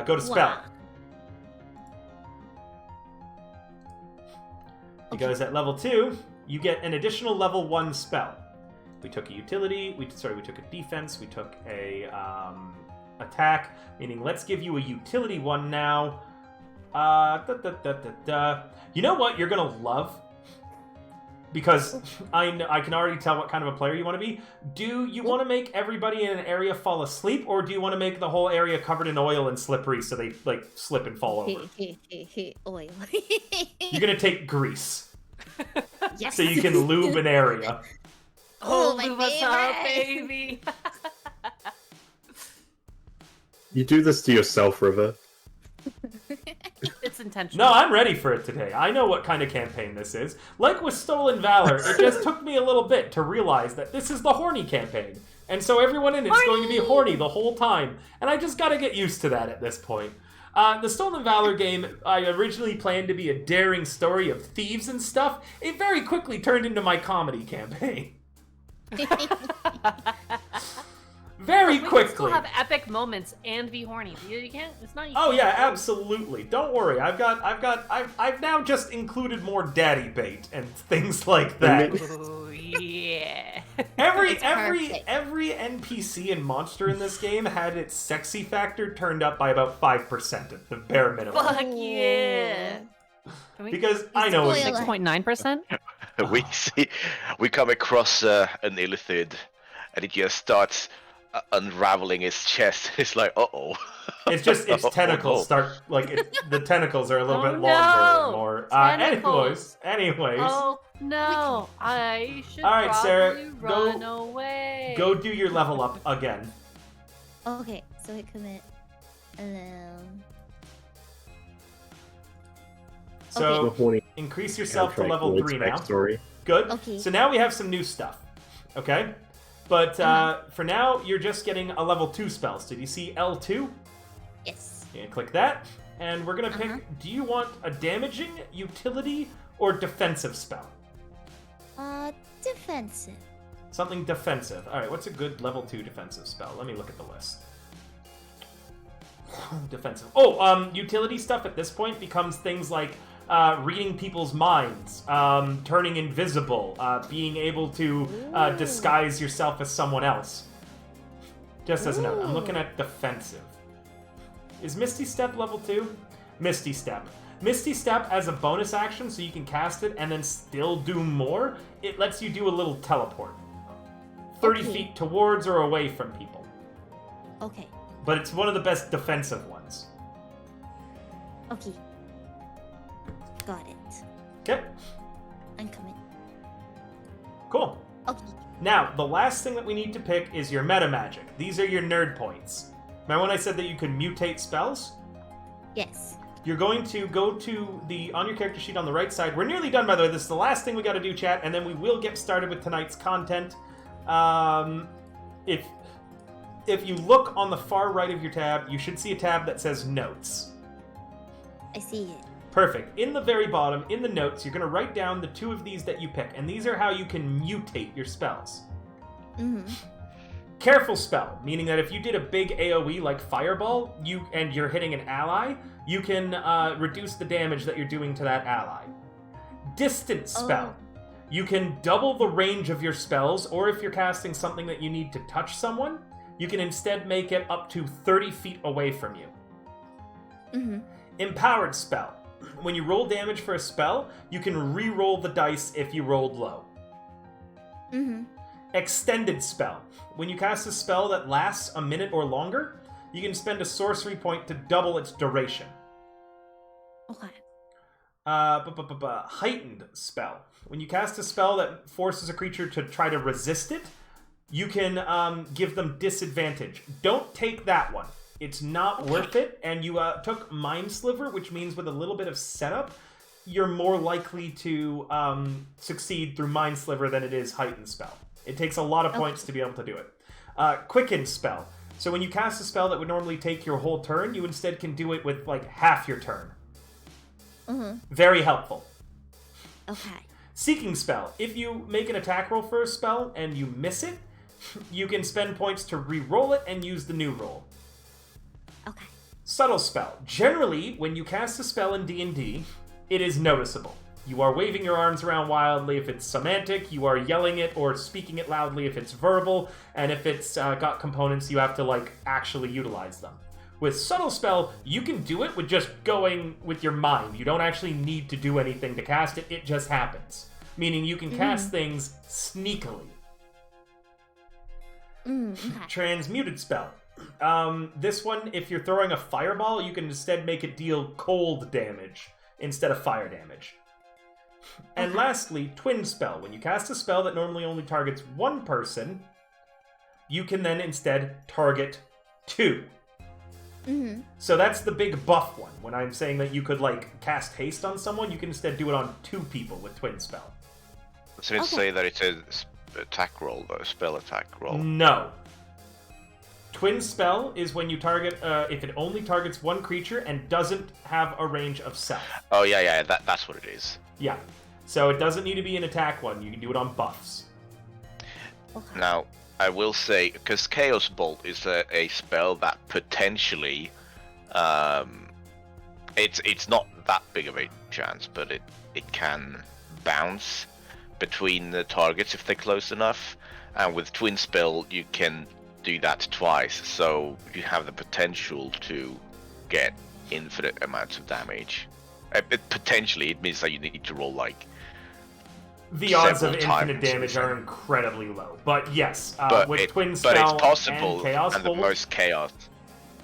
Go to spell. Wow. Because at level 2, you get an additional level 1 spell. We took a utility, we took a defense, we took a attack, meaning let's give you a utility one now. You know what you're gonna love? Because I can already tell what kind of a player you want to be. Do you want to make everybody in an area fall asleep, or do you want to make the whole area covered in oil and slippery so they like slip and fall over? Oil. You're gonna take grease, Yes. so you can lube an area. Oh, my lube us up, favorite. baby. You do this to yourself, River. It's intentional. No, I'm ready for it today. I know what kind of campaign this is. Like with Stolen Valor, it just took me a little bit to realize that this is the horny campaign. And so everyone in it's going to be horny the whole time. And I just gotta get used to that at this point. The Stolen Valor game, I originally planned to be a daring story of thieves and stuff. It very quickly turned into my comedy campaign. Very quickly. We can still have epic moments and be horny. You can't. It's not. Oh yeah, absolutely. Don't worry. I've now just included more daddy bait and things like that. Oh yeah. Every NPC and monster in this game had its sexy factor turned up by about 5% at the bare minimum. Fuck yeah. Because I know it's 6.9%. We come across an illithid, and it just starts unraveling its chest. It's like, uh-oh. It's just its tentacles start the tentacles are a little bit longer and more. Anyways. Oh no! I should all right, Sarah, run away. Go do your level up again. Okay, so I commit alone. So Okay. increase yourself to level 3 now. Backstory. Good. Okay. So now we have some new stuff. Okay? But for now, you're just getting a level 2 spells. Did you see L2? Yes. Yeah, click that. And we're going to pick, do you want a damaging, utility, or defensive spell? Defensive. Something defensive. Alright, what's a good level 2 defensive spell? Let me look at the list. Defensive. Oh, utility stuff at this point becomes things like reading people's minds, turning invisible, being able to disguise yourself as someone else. Just as a note, I'm looking at defensive. Is Misty Step level 2? Misty Step. Misty Step as a bonus action, so you can cast it and then still do more. It lets you do a little teleport. 30 feet towards or away from people. Okay. But it's one of the best defensive ones. Okay. Got it. Okay. I'm coming. Cool. Okay. Now, the last thing that we need to pick is your meta magic. These are your nerd points. Remember when I said that you could mutate spells? Yes. You're going to go to on your character sheet on the right side. We're nearly done, by the way. This is the last thing we got to do, chat, and then we will get started with tonight's content. If you look on the far right of your tab, you should see a tab that says Notes. I see it. Perfect. In the very bottom, in the notes, you're going to write down the 2 of these that you pick, and these are how you can mutate your spells. Mm-hmm. Careful spell, meaning that if you did a big AoE like Fireball, and you're hitting an ally, you can reduce the damage that you're doing to that ally. Distance spell. You can double the range of your spells, or if you're casting something that you need to touch someone, you can instead make it up to 30 feet away from you. Mm-hmm. Empowered spell. When you roll damage for a spell, you can re-roll the dice if you rolled low. Mm-hmm. Extended spell. When you cast a spell that lasts a minute or longer, you can spend a sorcery point to double its duration. Okay. Heightened spell. When you cast a spell that forces a creature to try to resist it, you can give them disadvantage. Don't take that one. It's not worth it, and you took Mind Sliver, which means with a little bit of setup, you're more likely to succeed through Mind Sliver than it is Heightened spell. It takes a lot of points to be able to do it. Quicken spell. So when you cast a spell that would normally take your whole turn, you instead can do it with like half your turn. Mm-hmm. Very helpful. Okay. Seeking spell. If you make an attack roll for a spell and you miss it, you can spend points to re-roll it and use the new roll. Okay. Subtle spell. Generally, when you cast a spell in D&D, it is noticeable. You are waving your arms around wildly if it's semantic, you are yelling it or speaking it loudly if it's verbal, and if it's got components, you have to, like, actually utilize them. With subtle spell, you can do it with just going with your mind. You don't actually need to do anything to cast it, it just happens. Meaning you can cast things sneakily. Okay. Transmuted spell. This one, if you're throwing a fireball, you can instead make it deal cold damage instead of fire damage. And lastly, twin spell. When you cast a spell that normally only targets one person, you can then instead target 2. Mm-hmm. So that's the big buff one. When I'm saying that you could, like, cast haste on someone, you can instead do it on 2 people with twin spell. So let's say that it's attack roll though, spell attack roll. No. Twin spell is when you target, if it only targets one creature and doesn't have a range of self. Oh yeah, that's what it is. Yeah. So it doesn't need to be an attack one. You can do it on buffs. Okay. Now, I will say, because Chaos Bolt is a spell that potentially, it's not that big of a chance, but it can bounce between the targets if they're close enough. And with Twin Spell, you can do that twice, so you have the potential to get infinite amounts of damage. Potentially, it means that you need to roll like The odds of several infinite times damage are incredibly low. But yes, but with it- Twin but Spell it's possible, and Chaos and the Bolt, most chaos.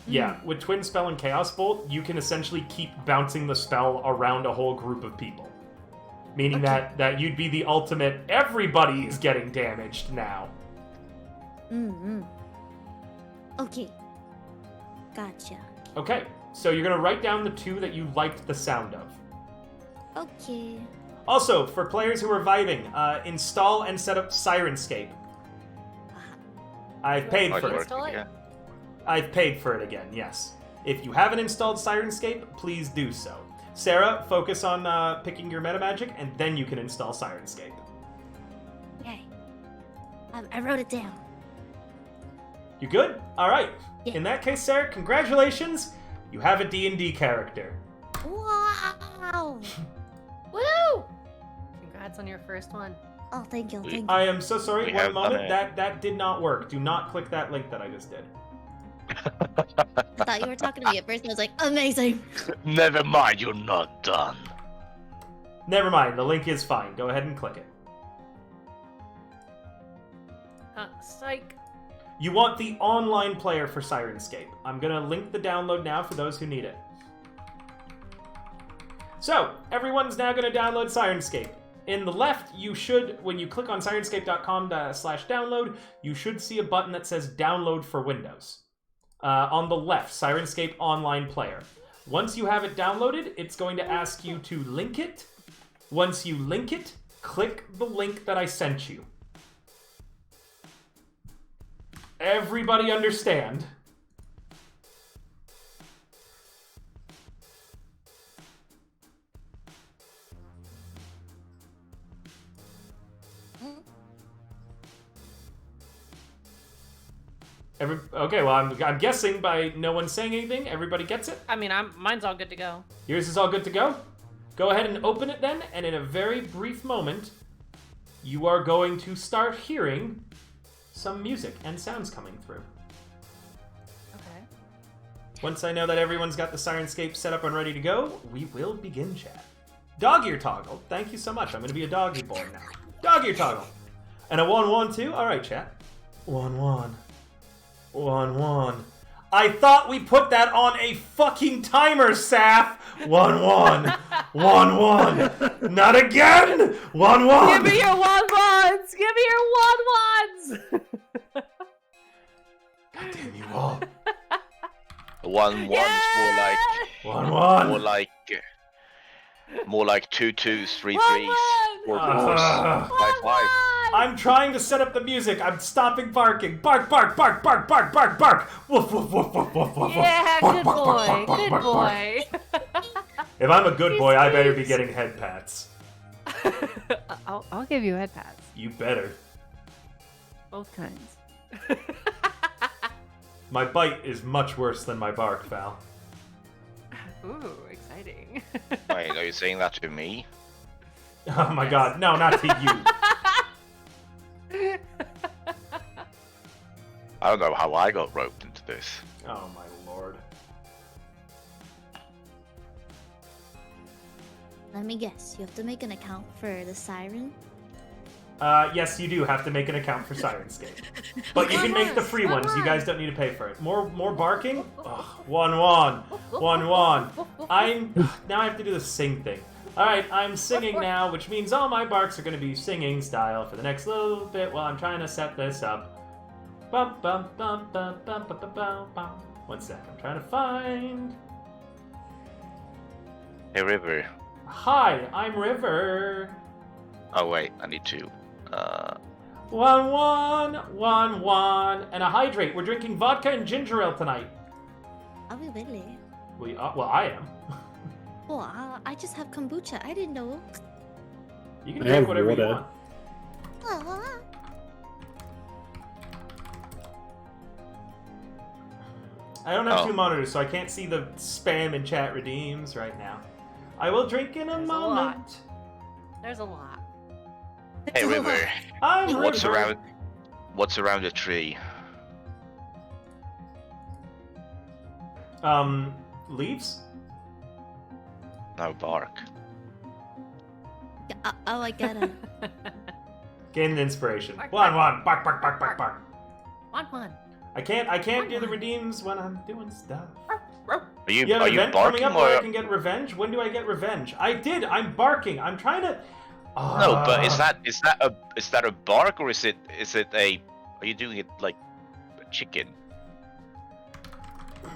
yeah, with Twin Spell and Chaos Bolt, you can essentially keep bouncing the spell around a whole group of people. Meaning that you'd be the ultimate, everybody is getting damaged now. Mm-hmm. Okay. Gotcha. Okay, so you're going to write down the two that you liked the sound of. Okay. Also, for players who are vibing, install and set up Sirenscape. I've paid Oh, for you it. Install it? yeah. I've paid for it again, yes. If you haven't installed Sirenscape, please do so. Sarah, focus on picking your meta magic, and then you can install Sirenscape. Okay. I wrote it down. You good? All right. Yeah. In that case, Sarah, congratulations. You have a D&D character. Wow! Woo! Congrats on your first one. Oh, thank you, thank you. I am so sorry. We One have moment. done it. That did not work. Do not click that link that I just did. I thought you were talking to me at first, and I was like, amazing! Never mind, you're not done. Never mind. The link is fine. Go ahead and click it. Psych. You want the online player for Sirenscape. I'm going to link the download now for those who need it. So, everyone's now going to download Sirenscape. In the left, you should, when you click on sirenscape.com/download, you should see a button that says Download for Windows. On the left, Sirenscape Online Player. Once you have it downloaded, it's going to ask you to link it. Once you link it, click the link that I sent you. Everybody understand? Okay, well, I'm guessing by no one saying anything, everybody gets it. I mean, mine's all good to go. Yours is all good to go? Go ahead and open it then, and in a very brief moment, you are going to start hearing some music and sounds coming through. Okay. Once I know that everyone's got the Sirenscape set up and ready to go, we will begin chat. Dog ear toggle. Thank you so much. I'm going to be a doggy boy now. Dog ear toggle. And a 1-1 too? Alright, chat. 1-1. 1-1. I thought we put that on a fucking timer, Saf! 1-1. 1-1. Not again! 1-1. Give me your 1-1s! Give me your 1-1s! God damn you all. 1-1's Yeah! More like 1-1. More like 2-2s, 3-3s, 1-1. 4-4s, 5-5. I'm trying to set up the music. I'm stopping barking. Bark, bark, bark, bark, bark, bark, bark. Woof, woof, woof, woof, woof, woof. Yeah, Bark, good bark, bark, boy. bark, bark, Good bark, boy. If I'm a good boy, I better be He's getting head pats. I'll give you head pats. You better. Both kinds. My bite is much worse than my bark, Val. Ooh, exciting. Wait, are you saying that to me? Oh my god, no, not to you. I don't know how I got roped into this. Oh my lord. Let me guess. You have to make an account for the siren? Yes, you do have to make an account for Sirenscape. But you can make the free ones. You guys don't need to pay for it. More barking? Ugh, 1-1. 1-1. Now I have to do the sing thing. Alright, I'm singing now, which means all my barks are going to be singing style for the next little bit while I'm trying to set this up. Bum, bum, bum, bum, bum, bum, bum, bum, bum. One sec, I'm trying to find... Hey, River. Hi, I'm River. Oh, wait, I need to. 1-1-1-1 and a hydrate. We're drinking vodka and ginger ale tonight. Are we really? Well, I am. Oh, I just have kombucha. I didn't know. You can drink whatever you want. Aw. I don't have two monitors, so I can't see the spam and chat redeems right now. I will drink in a moment. There's a lot. Hey, River. I'm What's River. around the tree? Leaves? No bark. Oh, I get it. Gain an inspiration. Bark, 1-1. Bark, bark, bark, bark, bark. 1-1. I can't do the redeems when I'm doing stuff. Are you You have an event barking coming up where I or? can get revenge? When do I get revenge? I did. I'm barking. I'm trying to. No, but is that a bark or is it a? Are you doing it like a chicken?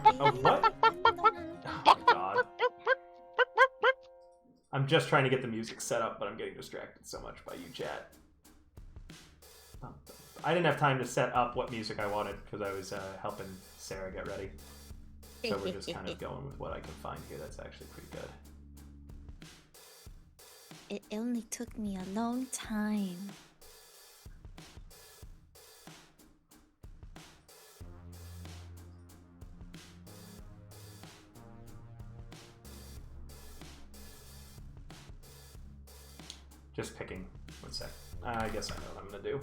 A what? Oh, God. I'm just trying to get the music set up, but I'm getting distracted so much by you, chat. I didn't have time to set up what music I wanted because I was helping Sarah get ready. So we're just kind of going with what I can find here that's actually pretty good. It only took me a long time. Just picking. One sec. I guess I know what I'm gonna do.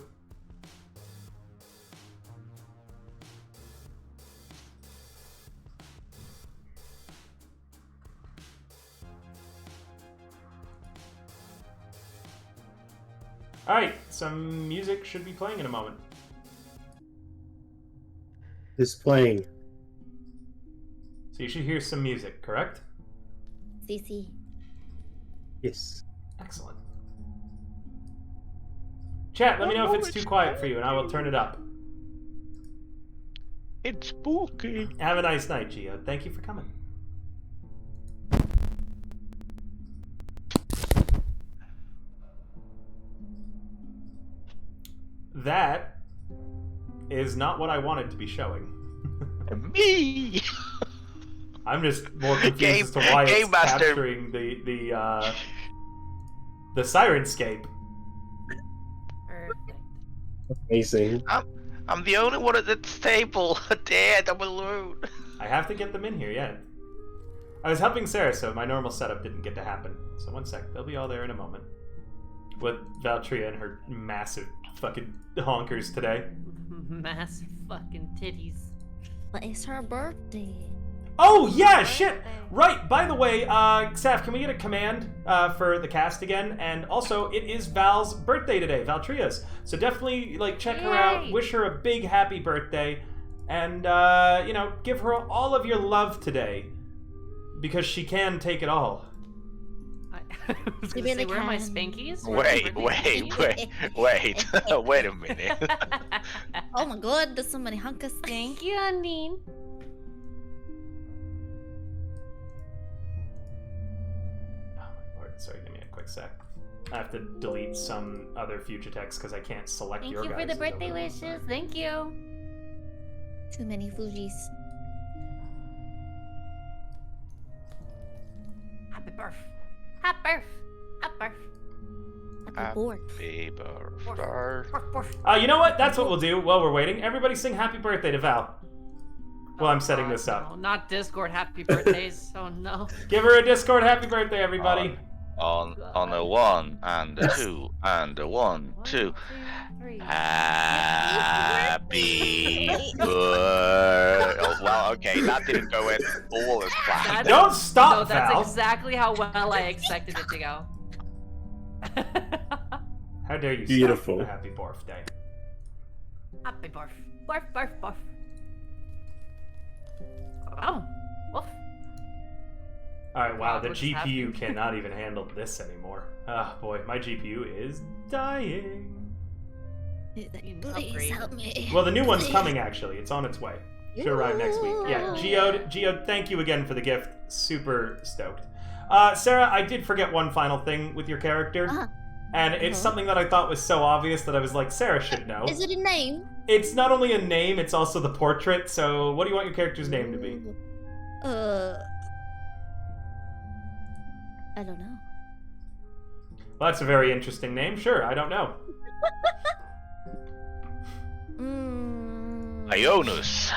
Alright, some music should be playing in a moment. It's playing. So you should hear some music, correct? CC. Yes. Excellent. Chat, let me know if it's too quiet for you and I will turn it up. It's spooky. Have a nice night, Gio. Thank you for coming. That is not what I wanted to be showing. Me. I'm just more confused as to why Game it's Master. capturing the Sirenscape. Perfect. Amazing. I'm the only one at this table. Dead. I'm alone. I have to get them in here, yeah. I was helping Sarah, so my normal setup didn't get to happen. So one sec, they'll be all there in a moment. With Valtria and her massive fucking honkers today. Massive fucking titties. But it's her birthday. Oh yeah, shit! Right, by the way, Saf, can we get a command for the cast again? And also, it is Val's birthday today, Valtria's. So definitely, like, check her out, wish her a big happy birthday, and, you know, give her all of your love today. Because she can take it all. I was gonna say, where are my spankies? Wait a minute. Oh my god, there's so many hunkas. Thank you, Andine. Oh my lord, sorry, give me a quick sec. I have to delete some other future text because I can't select Thank your you guys. for the birthday wishes. Thank you. Too many Fujis. Happy birth. Happy birth. Happy birth. Happy board. Happy birthday. You know what? That's what we'll do while we're waiting. Everybody sing happy birthday to Val. While I'm setting this up. No, not Discord happy birthdays. Oh no. Give her a Discord happy birthday, everybody. On a 1 and a 2 and a 1, 2. 3. Happy birthday. Oh, well, okay, that didn't go in all as planned. Don't stop, No, that's Val. exactly how well I expected it to go. How dare you Beautiful. stop a happy birthday. Happy birth. Barf, barf, barf. Oh. Woof. Alright, wow, God, the what's GPU happening? cannot even handle this anymore. Ah, boy, my GPU is dying. Please help me. Well, the new one's Please. coming, actually. It's on its way. Should arrive next week. Yeah, Geode, thank you again for the gift. Super stoked. Sarah, I did forget one final thing with your character. And it's something that I thought was so obvious that I was like, Sarah should know. Is it a name? It's not only a name, it's also the portrait. So what do you want your character's name to be? I don't know. Well, that's a very interesting name. Sure, I don't know. Ionis.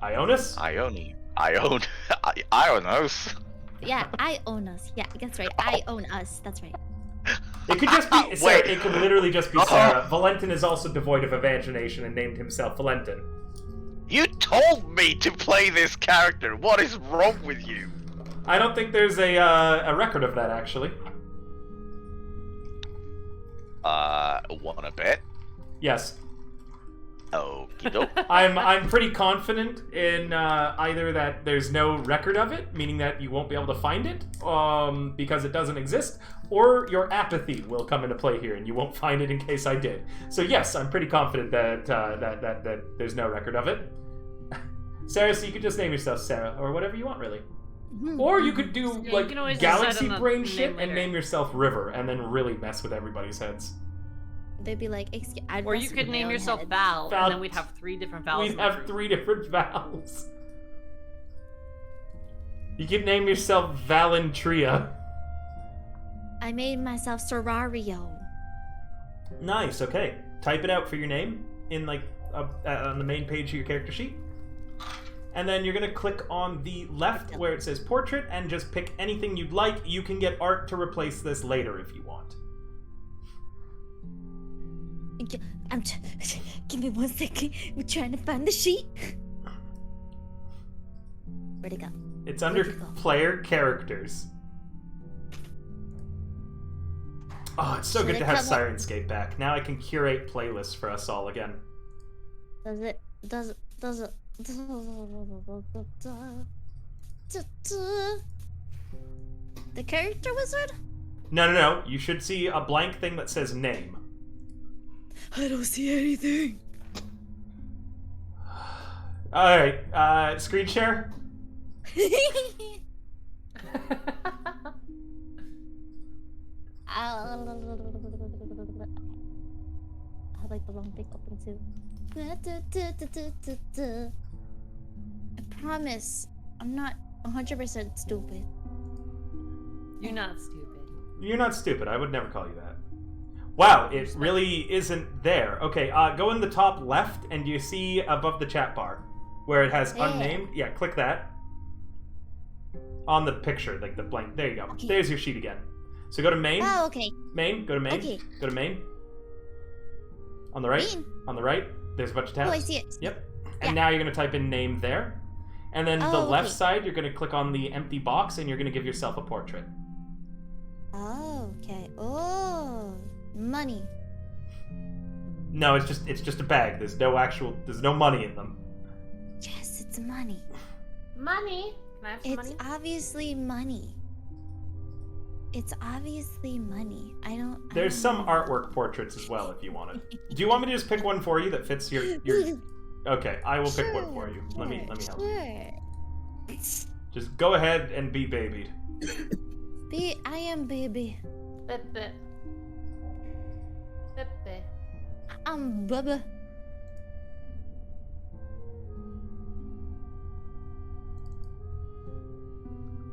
Ionis? Ionos. Yeah, I own us. Yeah, that's right. I own us. That's right. It could just be Sarah. It could literally just be Sarah. Valentin is also devoid of imagination and named himself Valentin. You told me to play this character. What is wrong with you? I don't think there's a record of that, actually. Wanna bet? Yes. Okie doke. I'm pretty confident in either that there's no record of it, meaning that you won't be able to find it because it doesn't exist, or your apathy will come into play here and you won't find it in case I did. So yes, I'm pretty confident that that there's no record of it. Sarah, so you could just name yourself Sarah or whatever you want, really. Or you could do Yeah, like you can always galaxy decide on the brain name shit later. and name yourself River, and then really mess with everybody's heads. They'd be like, excuse, I'd Or mess you with could my name own yourself head. Val, Val- and then we'd have 3 different vowels. We'd in the have group. 3 different vowels. You could name yourself Valentria. I made myself Serario. Nice, okay. Type it out for your name in like on the main page of your character sheet. And then you're gonna click on the left where it says portrait and just pick anything you'd like. You can get art to replace this later if you want. Give me 1 second. We're trying to find the sheet. Where'd it go? It's under Where'd it go? player characters. Oh, it's so Should good I to have come Sirenscape back. Now I can curate playlists for us all again. Does it? The character wizard? No. You should see a blank thing that says name. I don't see anything. Alright, screen share? I like the long thing open too. I promise, I'm not 100% stupid. You're not stupid. You're not stupid. I would never call you that. Wow, it really isn't there. Okay, go in the top left and you see above the chat bar where it has Yeah. unnamed. Yeah, click that. On the picture, like the blank. There you go. Okay. There's your sheet again. So go to main. Oh, okay. Main, go to main. Okay. Go to main. On the right. Main. On the right, there's a bunch of tabs. Oh, I see it. Yep. And Yeah. now you're going to type in name there. And then the Oh, left okay. side, you're going to click on the empty box and you're going to give yourself a portrait. Oh, okay. Oh, money. No, it's just a bag. There's no money in them. Yes, it's money. Money? Can I have some It's money? obviously money. It's obviously money. I don't. There's I some don't know. artwork portraits as well if you wanted. Do you want me to just pick one for you that fits your Okay, I will pick one for you. Let me help. Sure. Just go ahead and be babied. I am baby. Pepe. Pepe. I'm Bubba.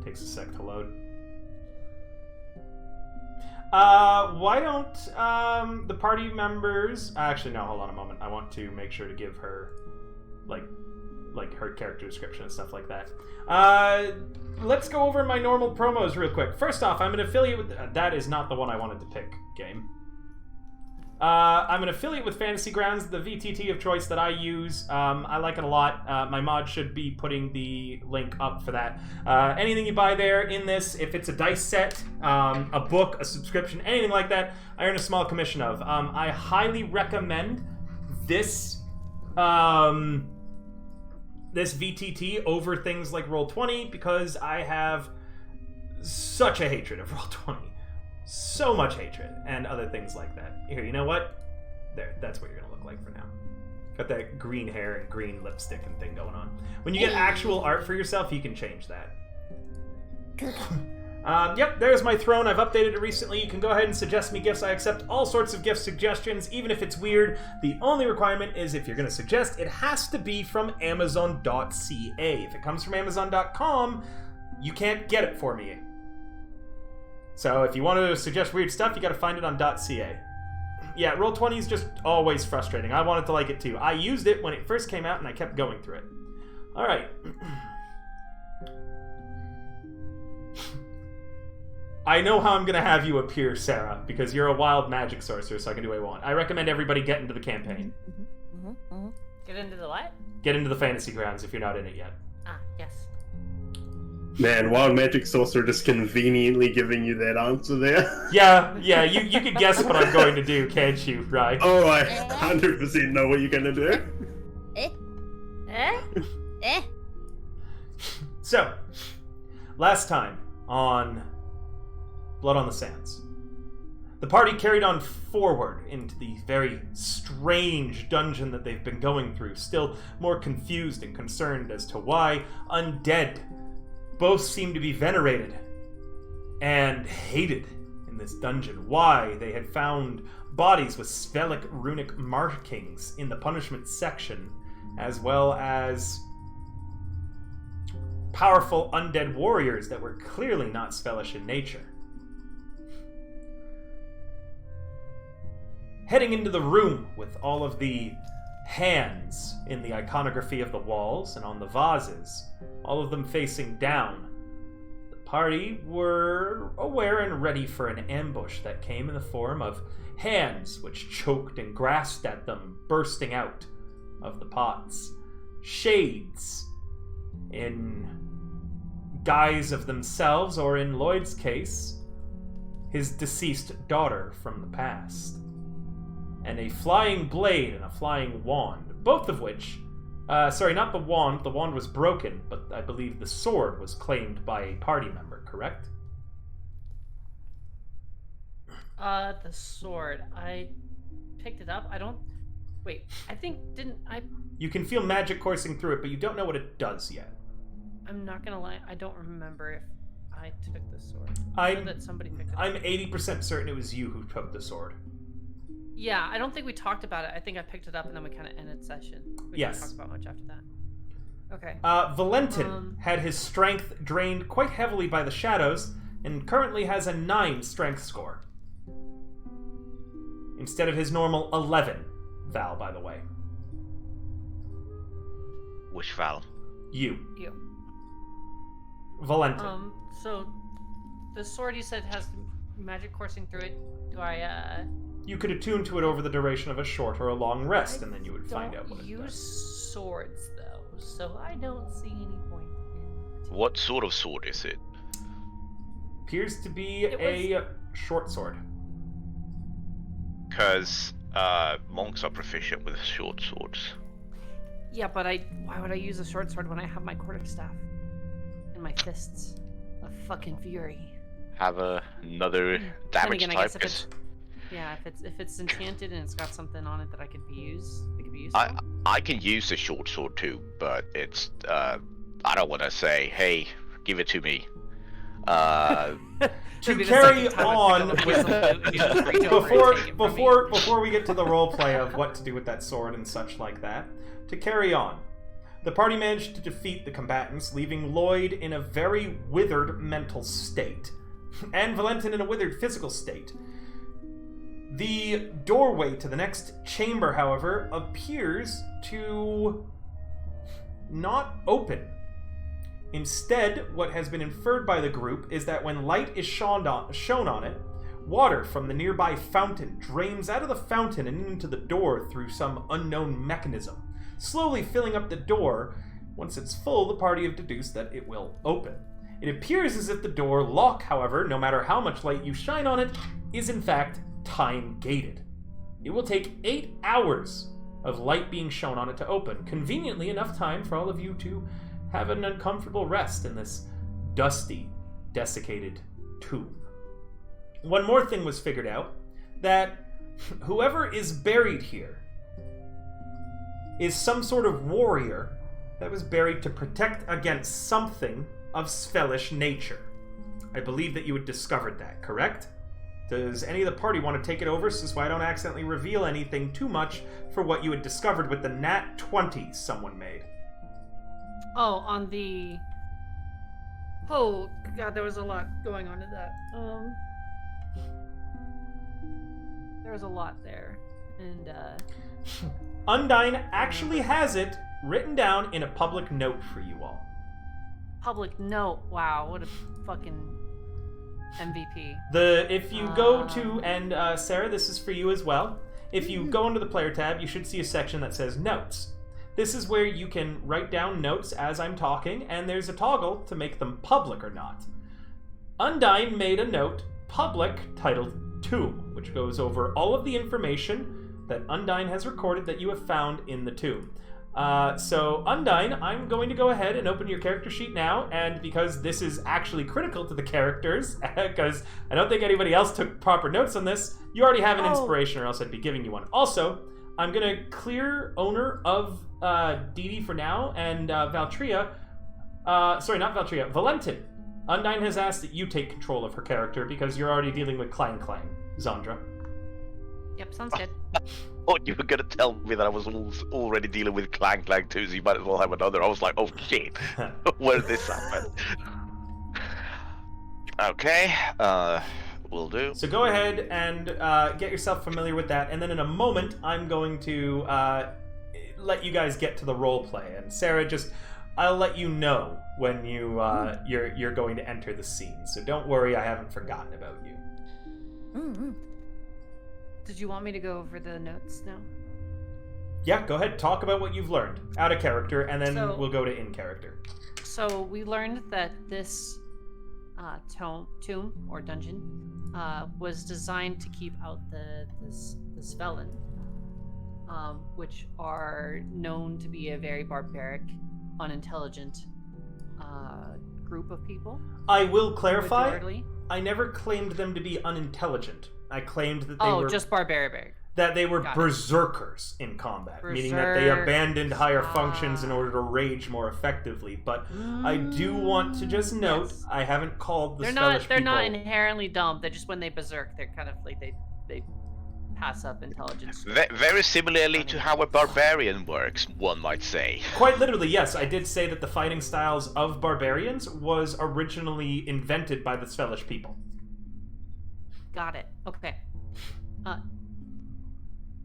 Takes a sec to load. Why don't the party members actually no, hold on a moment. I want to make sure to give her like her character description and stuff like that. Let's go over my normal promos real quick. First off, I'm an affiliate with that is not the one I wanted to pick, game. I'm an affiliate with Fantasy Grounds, the VTT of choice that I use. I like it a lot. My mod should be putting the link up for that. Anything you buy there in this, if it's a dice set, a book, a subscription, anything like that, I earn a small commission of. I highly recommend this this VTT over things like Roll20 because I have such a hatred of Roll20. So much hatred and other things like that. Here, you know what? There, that's what you're gonna look like for now. Got that green hair and green lipstick and thing going on. When you get actual art for yourself, you can change that. Yep, there's my throne. I've updated it recently. You can go ahead and suggest me gifts. I accept all sorts of gift suggestions, even if it's weird. The only requirement is if you're going to suggest, it has to be from Amazon.ca. If it comes from Amazon.com, you can't get it for me. So if you want to suggest weird stuff, you got to find it on .ca. Yeah, Roll20 is just always frustrating. I wanted to like it too. I used it when it first came out, and I kept going through it. All right. I know how I'm going to have you appear, Sarah, because you're a wild magic sorcerer, so I can do what I want. I recommend everybody get into the campaign. Get into the what? Get into the fantasy grounds if you're not in it yet. Ah, yes. Man, wild magic sorcerer just conveniently giving you that answer there. Yeah, you could guess what I'm going to do, can't you, right? Oh, I 100% know what you're going to do. So, last time on Blood on the Sands, the party carried on forward into the very strange dungeon that they've been going through, still more confused and concerned as to why undead both seem to be venerated and hated in this dungeon. Why they had found bodies with Svelic runic markings in the punishment section, as well as powerful undead warriors that were clearly not Svelish in nature. Heading into the room with all of the hands in the iconography of the walls and on the vases, all of them facing down, the party were aware and ready for an ambush that came in the form of hands which choked and grasped at them, bursting out of the pots. Shades in guise of themselves, or in Lloyd's case, his deceased daughter from the past. And a flying blade and a flying wand, both of which, sorry, not the wand was broken, but I believe the sword was claimed by a party member, correct? The sword, I picked it up, You can feel magic coursing through it, but you don't know what it does yet. I'm not gonna lie, I don't remember if I took the sword. I know that somebody picked it up. I'm 80% certain it was you who took the sword. Yeah, I don't think we talked about it. I think I picked it up and then we kind of ended session. We didn't talk about much after that. Okay. Valentin had his strength drained quite heavily by the shadows and currently has a 9 strength score. Instead of his normal 11. Val, by the way. Which Val? You. You. Valentin. So the sword you said has magic coursing through it. Do I, You could attune to it over the duration of a short or a long rest, and then you would find out what it does. I don't use swords, though, so I don't see any point in... What sort of sword is it? Appears to be a short sword. Because monks are proficient with short swords. Yeah, but why would I use a short sword when I have my quarterstaff? And my fists of fucking fury. Have another damage again, type? Yeah, if it's enchanted and it's got something on it that it could be used I can use the short sword too, but it's I don't want to say, hey, give it to me. To carry on before we get to the roleplay of what to do with that sword and such like that, to carry on, the party managed to defeat the combatants, leaving Lloyd in a very withered mental state, and Valentin in a withered physical state. The doorway to the next chamber, however, appears to not open. Instead, what has been inferred by the group is that when light is shone on it, water from the nearby fountain drains out of the fountain and into the door through some unknown mechanism, slowly filling up the door. Once it's full, the party have deduced that it will open. It appears as if the door lock, however, no matter how much light you shine on it, is in fact time-gated. It will take 8 hours of light being shown on it to open, conveniently enough time for all of you to have an uncomfortable rest in this dusty, desiccated tomb. One more thing was figured out, that whoever is buried here is some sort of warrior that was buried to protect against something of Svelish nature. I believe that you had discovered that, correct? Does any of the party want to take it over so I don't accidentally reveal anything too much for what you had discovered with the nat 20 someone made? Oh, on the... Oh, God, there was a lot going on to that. There was a lot there. And, Undyne actually has it written down in a public note for you all. Public note. Wow, what a fucking MVP. If you go to, and Sarah, this is for you as well. If you go into the player tab, you should see a section that says notes. This is where you can write down notes as I'm talking, and there's a toggle to make them public or not. Undyne made a note, public, titled Tomb, which goes over all of the information that Undyne has recorded that you have found in the tomb. So, Undyne, I'm going to go ahead and open your character sheet now, and because this is actually critical to the characters, because I don't think anybody else took proper notes on this, you already have an inspiration, or else I'd be giving you one. Also, I'm going to clear owner of Dee Dee for now, and Valtria, sorry, not Valtria, Valentin. Undyne has asked that you take control of her character, because you're already dealing with Clang Clang, Zandra. Yep, sounds good. Oh, you were gonna tell me that I was already dealing with Clang Clang too, so you might as well have another. I was like, oh shit, where did this happen? Okay, will do. So go ahead and get yourself familiar with that, and then in a moment, I'm going to let you guys get to the role play. And Sarah, I'll let you know when you're going to enter the scene. So don't worry, I haven't forgotten about you. Mm-hmm. Did you want me to go over the notes now? Yeah, go ahead. Talk about what you've learned out of character, and then we'll go to in character. So we learned that this tomb or dungeon was designed to keep out the Svelin, which are known to be a very barbaric, unintelligent group of people. I will clarify. Majority. I never claimed them to be unintelligent. I claimed that they were just barbaric. That they were berserkers in combat, meaning that they abandoned higher functions in order to rage more effectively. But I do want to just note, I haven't called the Svelish They're people... not inherently dumb. They're just when they berserk, they're kind of like they pass up intelligence. Very similarly to how a barbarian works, one might say. Quite literally, yes. I did say that the fighting styles of barbarians was originally invented by the Svelish people. Got it. Okay.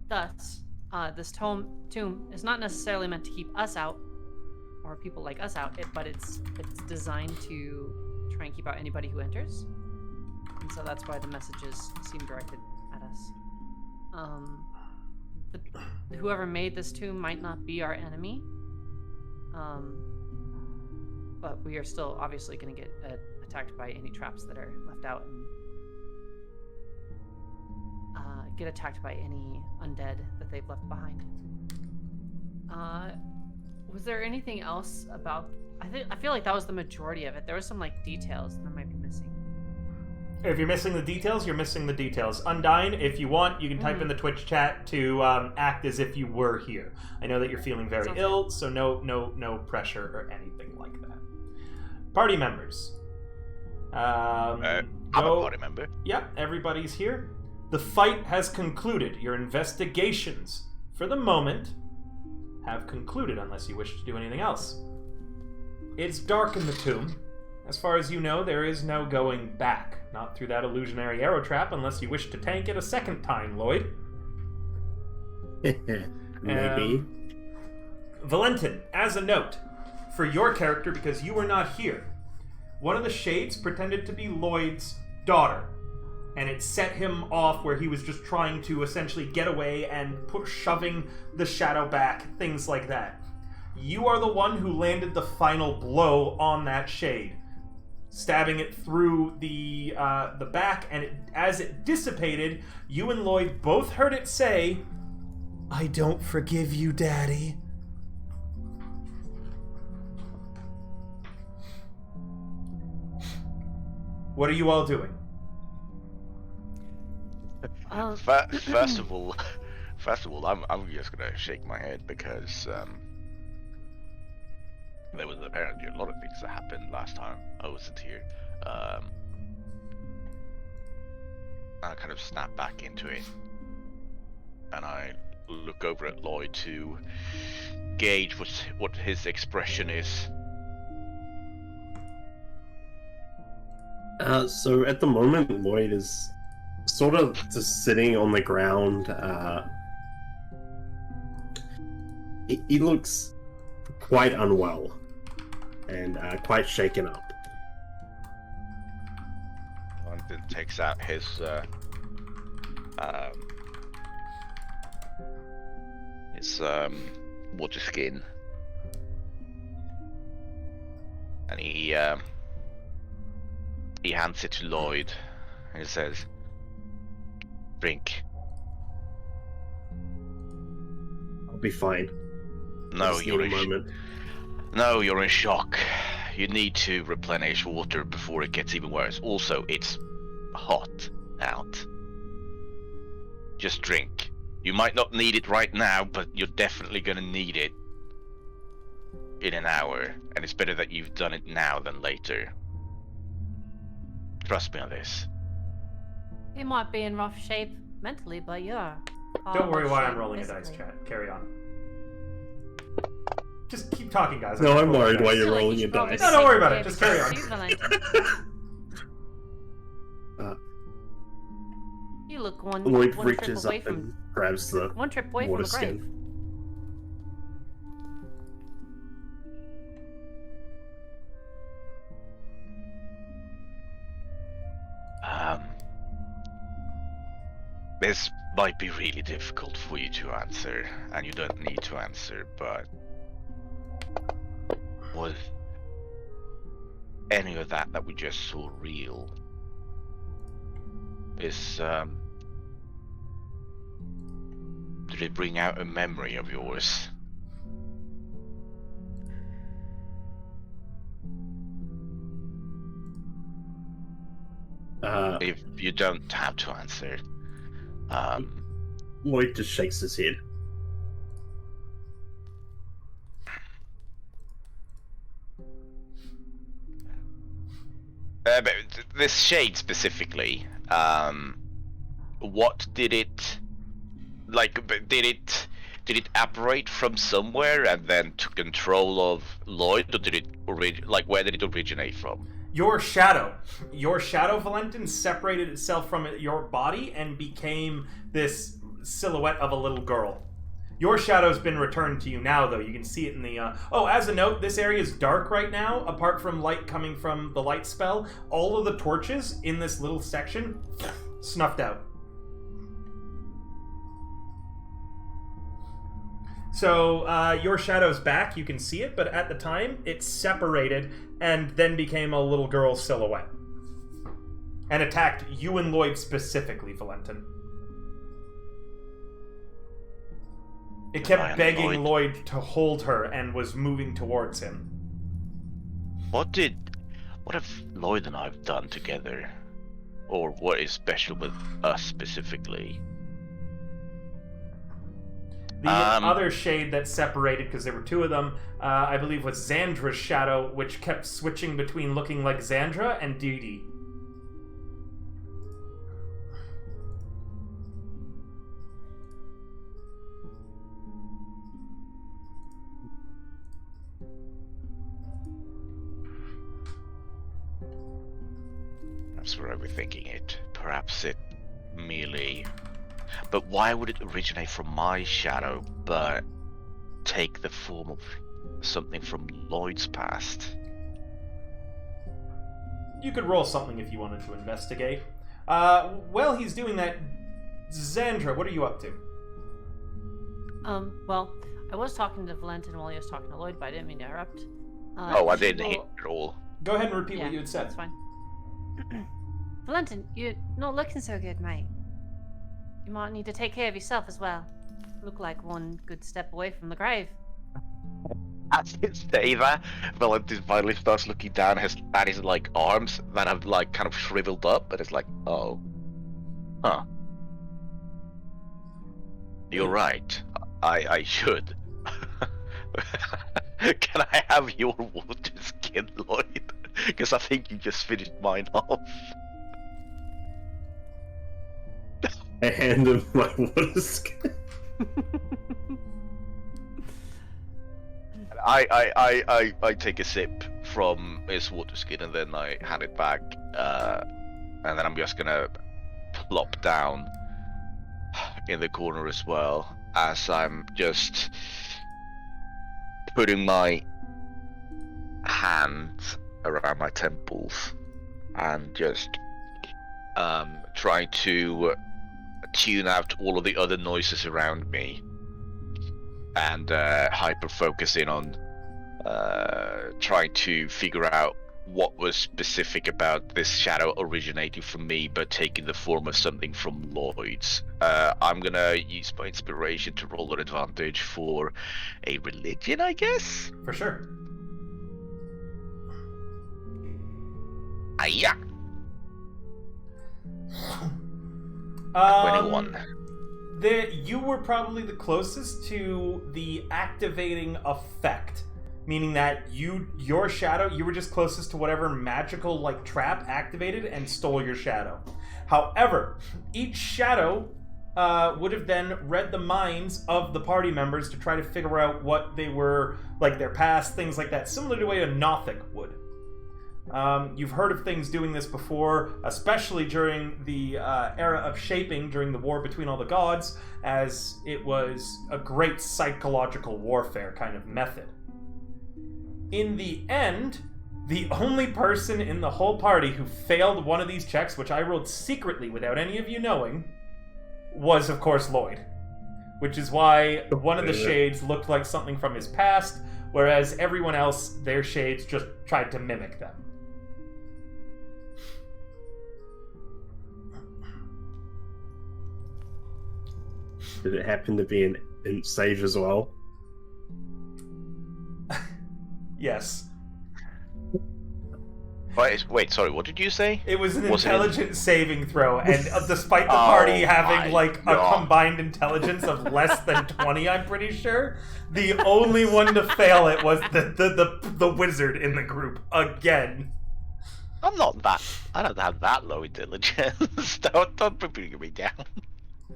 Thus, this tomb is not necessarily meant to keep us out, or people like us out, but it's designed to try and keep out anybody who enters. And so that's why the messages seem directed at us. Whoever made this tomb might not be our enemy, but we are still obviously going to get attacked by any traps that are left out, and get attacked by any undead that they've left behind. Was there anything else about... I feel like that was the majority of it. There was some details that I might be missing. If you're missing the details, you're missing the details. Undyne, if you want, you can type in the Twitch chat to act as if you were here. I know that you're feeling very ill, so no pressure or anything like that. Party members. I'm a party member. Yeah, everybody's here. The fight has concluded. Your investigations, for the moment, have concluded, unless you wish to do anything else. It's dark in the tomb. As far as you know, there is no going back. Not through that illusionary arrow trap, unless you wish to tank it a second time, Lloyd. Maybe. Valentin, as a note, for your character, because you were not here, one of the shades pretended to be Lloyd's daughter. And it set him off where he was just trying to essentially get away and shoving the shadow back, things like that. You are the one who landed the final blow on that shade, stabbing it through the back, and as it dissipated, you and Lloyd both heard it say, "I don't forgive you, Daddy." What are you all doing? First of all, I'm just gonna shake my head because there was apparently a lot of things that happened last time I wasn't here. I kind of snap back into it, and I look over at Lloyd to gauge what his expression is. So at the moment, Lloyd is sort of just sitting on the ground. He looks quite unwell and quite shaken up. London takes out his water skin, and he hands it to Lloyd, and he says, "Drink." I'll be fine. No, Just you're need a moment. No, you're in shock. You need to replenish water before it gets even worse. Also, it's hot out. Just drink. You might not need it right now, but you're definitely gonna need it in an hour, and it's better that you've done it now than later. Trust me on this. You might be in rough shape mentally, but you're. Don't worry why I'm shape rolling a dice, physically. chat. Carry on. Just keep talking, guys. No, I'm worried rolling why dice. you're I feel like rolling you your should probably dice. No, don't worry about take it. Just care carry of on. yourself, You look one Lloyd trip reaches away up from and grabs the one trip away from water the grave. skin. This might be really difficult for you to answer, and you don't need to answer, but was any of that we just saw real? Did it bring out a memory of yours? If you don't have to answer, Lloyd just shakes his head. But this shade specifically, what did it like? Did it apparate from somewhere and then took control of Lloyd, or did it where did it originate from? Your shadow, Valentin, separated itself from your body and became this silhouette of a little girl. Your shadow's been returned to you now, though. You can see it in the... Oh, as a note, this area is dark right now, apart from light coming from the light spell. All of the torches in this little section snuffed out. So, your shadow's back, you can see it, but at the time, it separated and then became a little girl silhouette. And attacked you and Lloyd specifically, Valentin. It kept begging Lloyd to hold her and was moving towards him. What have Lloyd and I have done together? Or what is special with us specifically? The other shade that separated, because there were two of them, I believe was Xandra's shadow, which kept switching between looking like Xandra and Dee Dee. That's where I was thinking it. Perhaps it merely... But why would it originate from my shadow, but take the form of something from Lloyd's past? You could roll something if you wanted to investigate. While he's doing that, Xandra, what are you up to? Well, I was talking to Valentin while he was talking to Lloyd, but I didn't mean to interrupt. I didn't hear it all. Go ahead and repeat what you had said. That's fine. Valentin, you're not looking so good, mate. You might need to take care of yourself as well. Look like one good step away from the grave. As you say that, Valentin finally starts looking down at his like arms that have like kind of shriveled up, and it's like, oh, huh. You're right. I should. Can I have your water skin, Lloyd? Because I think you just finished mine off. I hand him my water skin. I take a sip from his water skin and then I hand it back, and then I'm just gonna plop down in the corner as well, as I'm just putting my hand around my temples and just trying to tune out all of the other noises around me, and hyper focusing on trying to figure out what was specific about this shadow originating from me but taking the form of something from Lloyd's. I'm gonna use my inspiration to roll an advantage for a religion, I guess? For sure. Yeah. 21. You were probably the closest to the activating effect, meaning that your shadow, you were just closest to whatever magical like trap activated and stole your shadow. However, each shadow would have then read the minds of the party members to try to figure out what they were, like their past, things like that, similar to the way a Nothic would. You've heard of things doing this before, especially during the era of shaping during the war between all the gods, as it was a great psychological warfare kind of method. In the end, the only person in the whole party who failed one of these checks, which I rolled secretly without any of you knowing, was of course Lloyd. Which is why one of the shades looked like something from his past, whereas everyone else, their shades just tried to mimic them. Did it happen to be an save as well? Yes. Wait, sorry, what did you say? It was an intelligence saving throw, and despite the party having like a combined intelligence of less than 20, I'm pretty sure, the only one to fail it was the wizard in the group again. I don't have that low intelligence. don't bring me down.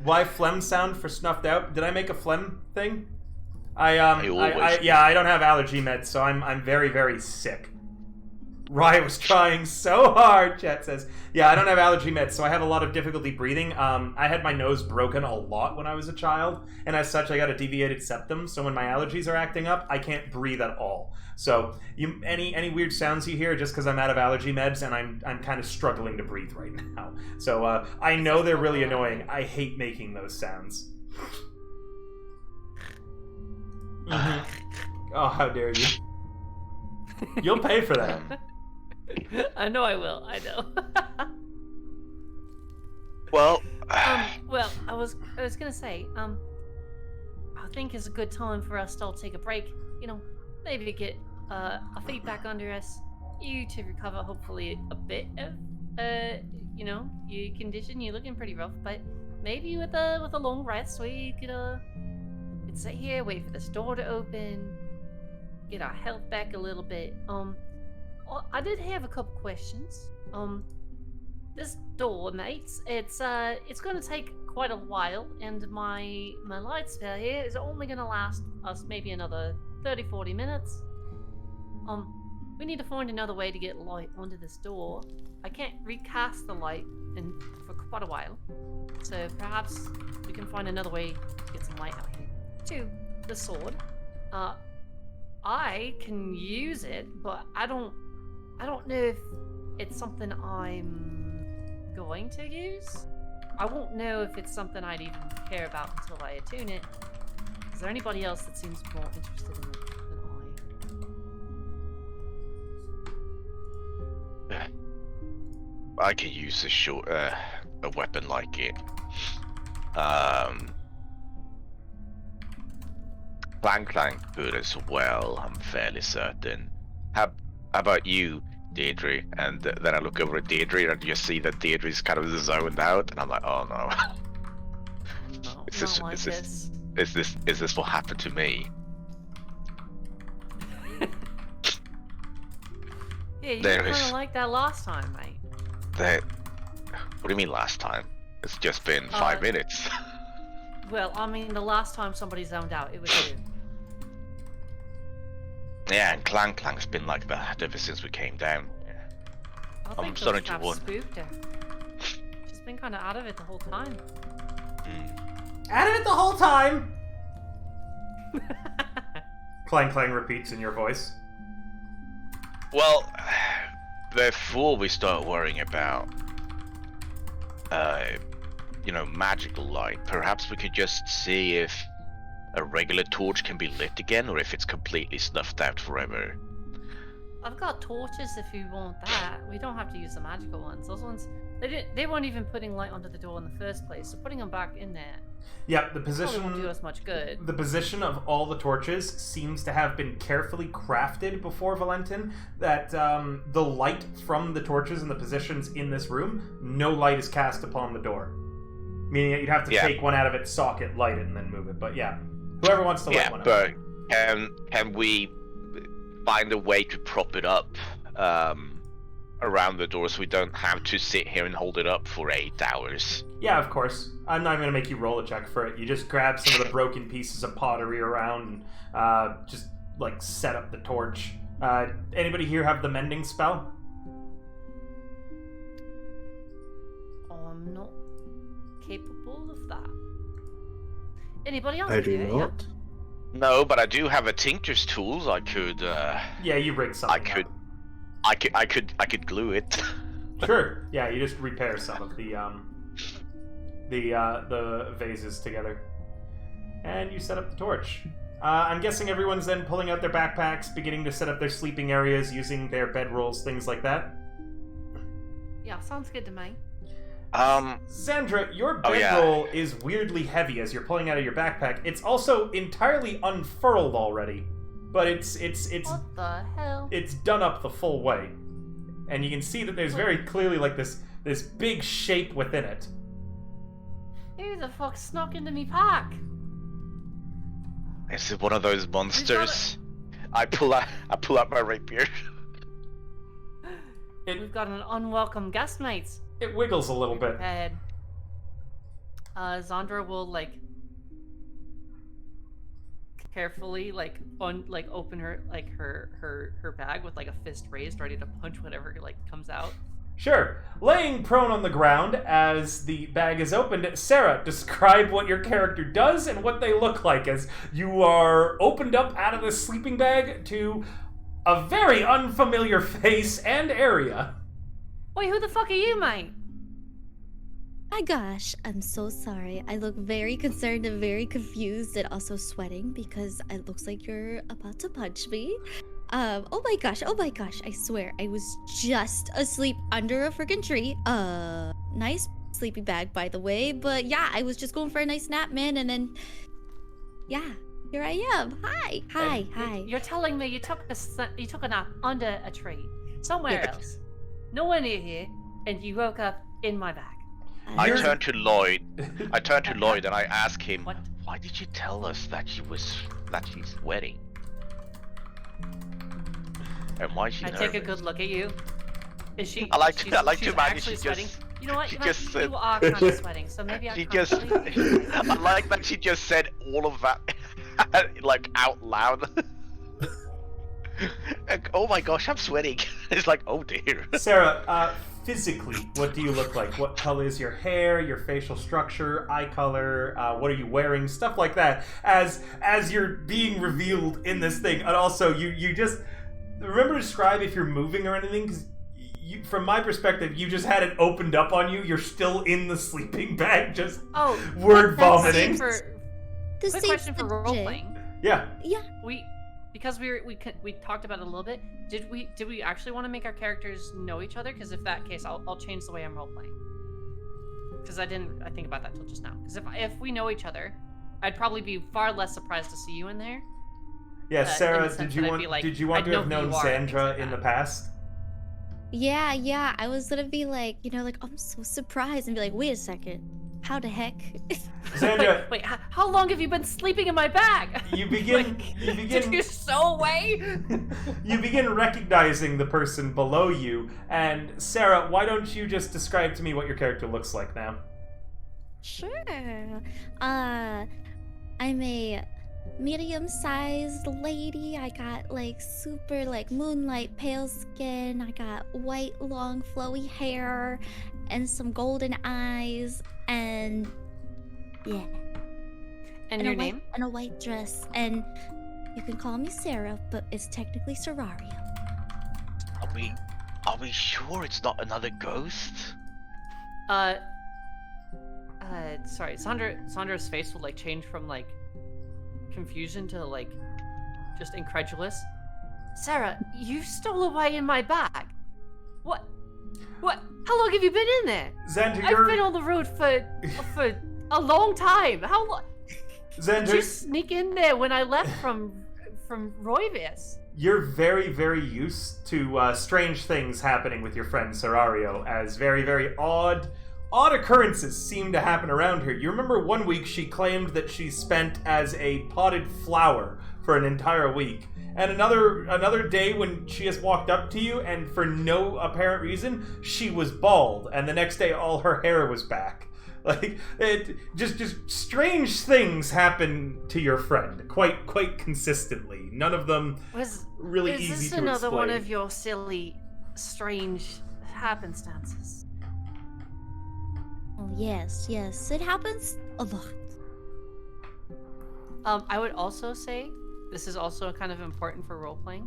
Why phlegm sound for snuffed out? Did I make a phlegm thing? I don't have allergy meds, so I'm very, very sick. Rye was trying so hard, Chet says. Yeah, I don't have allergy meds, so I have a lot of difficulty breathing. I had my nose broken a lot when I was a child, and as such, I got a deviated septum, so when my allergies are acting up, I can't breathe at all. So, any weird sounds you hear, just because I'm out of allergy meds, and I'm kind of struggling to breathe right now. So, I know they're really annoying. I hate making those sounds. Mm-hmm. Oh, how dare you. You'll pay for that. I know I will. I know. Well, well, I was gonna say, I think it's a good time for us to all take a break. You know, maybe get a feet back under us. You to recover, hopefully, a bit of, you know, your condition. You're looking pretty rough, but maybe with a long rest, we could sit here, wait for this door to open, get our health back a little bit. I did have a couple questions. This door, mates, it's gonna take quite a while, and my light spell here is only gonna last us maybe another 30-40 minutes. We need to find another way to get light onto this door. I can't recast the light for quite a while, so perhaps we can find another way to get some light out here. 2, the sword. I can use it, but I don't know if it's something I'm going to use. I won't know if it's something I'd even care about until I attune it. Is there anybody else that seems more interested in it than I? I could use a weapon like it. Clang good as well, I'm fairly certain. How about you, Deirdre? And then I look over at Deirdre and you see that Deirdre's kind of zoned out, and I'm like, oh no. Is this what happened to me? Yeah, you were kind of like that last time, mate. What do you mean last time? It's just been 5 minutes. Well, I mean, the last time somebody zoned out, it was you. Yeah, and Clang's been like that ever since we came down. I I'm think starting those to traps wonder. spooked her. She's been kind of out of it the whole time. Out of it the whole time! Clang repeats in your voice. Well, before we start worrying about, magical light, perhaps we could just see if a regular torch can be lit again, or if it's completely snuffed out forever. I've got torches if you want that. We don't have to use the magical ones. Those ones, they weren't even putting light onto the door in the first place, so putting them back in there Yeah, the position won't do us much good. The position of all the torches seems to have been carefully crafted before Valentin, that the light from the torches and the positions in this room, no light is cast upon the door. Meaning that you'd have to take one out of its socket, light it, and then move it. But yeah, whoever wants to light one up. Yeah, but can we find a way to prop it up around the door so we don't have to sit here and hold it up for 8 hours? Yeah, of course. I'm not going to make you roll a check for it. You just grab some of the broken pieces of pottery around and just, set up the torch. Anybody here have the mending spell? I'm not capable of that. Anybody else? I do not. No, but I do have a tincture's tools. I could. Yeah, you rig something. I could glue it. Sure. Yeah, you just repair some of the vases together, and you set up the torch. I'm guessing everyone's then pulling out their backpacks, beginning to set up their sleeping areas, using their bedrolls, things like that. Yeah, sounds good to me. Sandra, your bedroll is weirdly heavy as you're pulling out of your backpack. It's also entirely unfurled already, but it's What the hell? it's done up the full way, and you can see that there's very clearly this big shape within it. Who the fuck snuck into me pack? Is it one of those monsters? I pull out my rapier. We've got an unwelcome guest, mates. It wiggles a little bit. Zandra will carefully open her her bag with a fist raised, ready to punch whatever comes out. Sure. Laying prone on the ground as the bag is opened, Sarah, describe what your character does and what they look like as you are opened up out of the sleeping bag to a very unfamiliar face and area. Wait, who the fuck are you, mate? My gosh, I'm so sorry. I look very concerned and very confused and also sweating because it looks like you're about to punch me. Oh my gosh, I swear, I was just asleep under a freaking tree. Nice sleeping bag, by the way, but yeah, I was just going for a nice nap, man, and then, yeah, here I am. Hi. You're telling me you took a nap under a tree, somewhere else, nowhere near here, and you woke up in my bag. I turned to Lloyd and I asked him, why did you tell us that she's sweating? And why is she nervous? Take a good look at you. Is she? I like to imagine actually she sweating. just. You know what? She just said. You are kind of sweating, so maybe I can't believe you. I like that she just said all of that, out loud. Oh my gosh, I'm sweating. It's oh dear. Sarah, physically, what do you look like? What color is your hair, your facial structure, eye color, what are you wearing, stuff like that, as you're being revealed in this thing. And also, you just remember to describe if you're moving or anything, because from my perspective, you just had it opened up on you. You're still in the sleeping bag, just word vomiting. Quick question for role playing. Yeah. Because we talked about it a little bit. Did we actually want to make our characters know each other? Because if that case, I'll change the way I'm role playing. Because I think about that till just now. Because if we know each other, I'd probably be far less surprised to see you in there. Yeah, Sarah, did you want to have known Sandra in the past? Yeah, I was gonna be I'm so surprised and be like, wait a second, how the heck? Sandra, wait, how long have you been sleeping in my bag? You begin. Did you sew away? You begin recognizing the person below you, and Sarah, why don't you just describe to me what your character looks like now? Sure. I'm a medium-sized lady. I got like super like moonlight pale skin. I got white long flowy hair and some golden eyes and yeah. And your a white, name? and a white dress. And you can call me Sarah, but it's technically Serario. Are we sure it's not another ghost? Sorry, Sandra's face will like change from like confusion to like just incredulous. Sarah, you stole away in my bag. What? How long have you been in there? Xander, I've been on the road for a long time. How long? Xander, Did you sneak in there when I left from Royvis? You're very, very used to strange things happening with your friend Serario, as very, very odd occurrences seem to happen around her. You remember one week she claimed that she spent as a potted flower for an entire week. And another day when she has walked up to you and for no apparent reason, she was bald. And the next day all her hair was back. Like, it just strange things happen to your friend quite consistently. None of them really easy to explain. Is this another one of your silly, strange happenstances? Oh, yes. It happens a lot. I would also say, this is also kind of important for role-playing.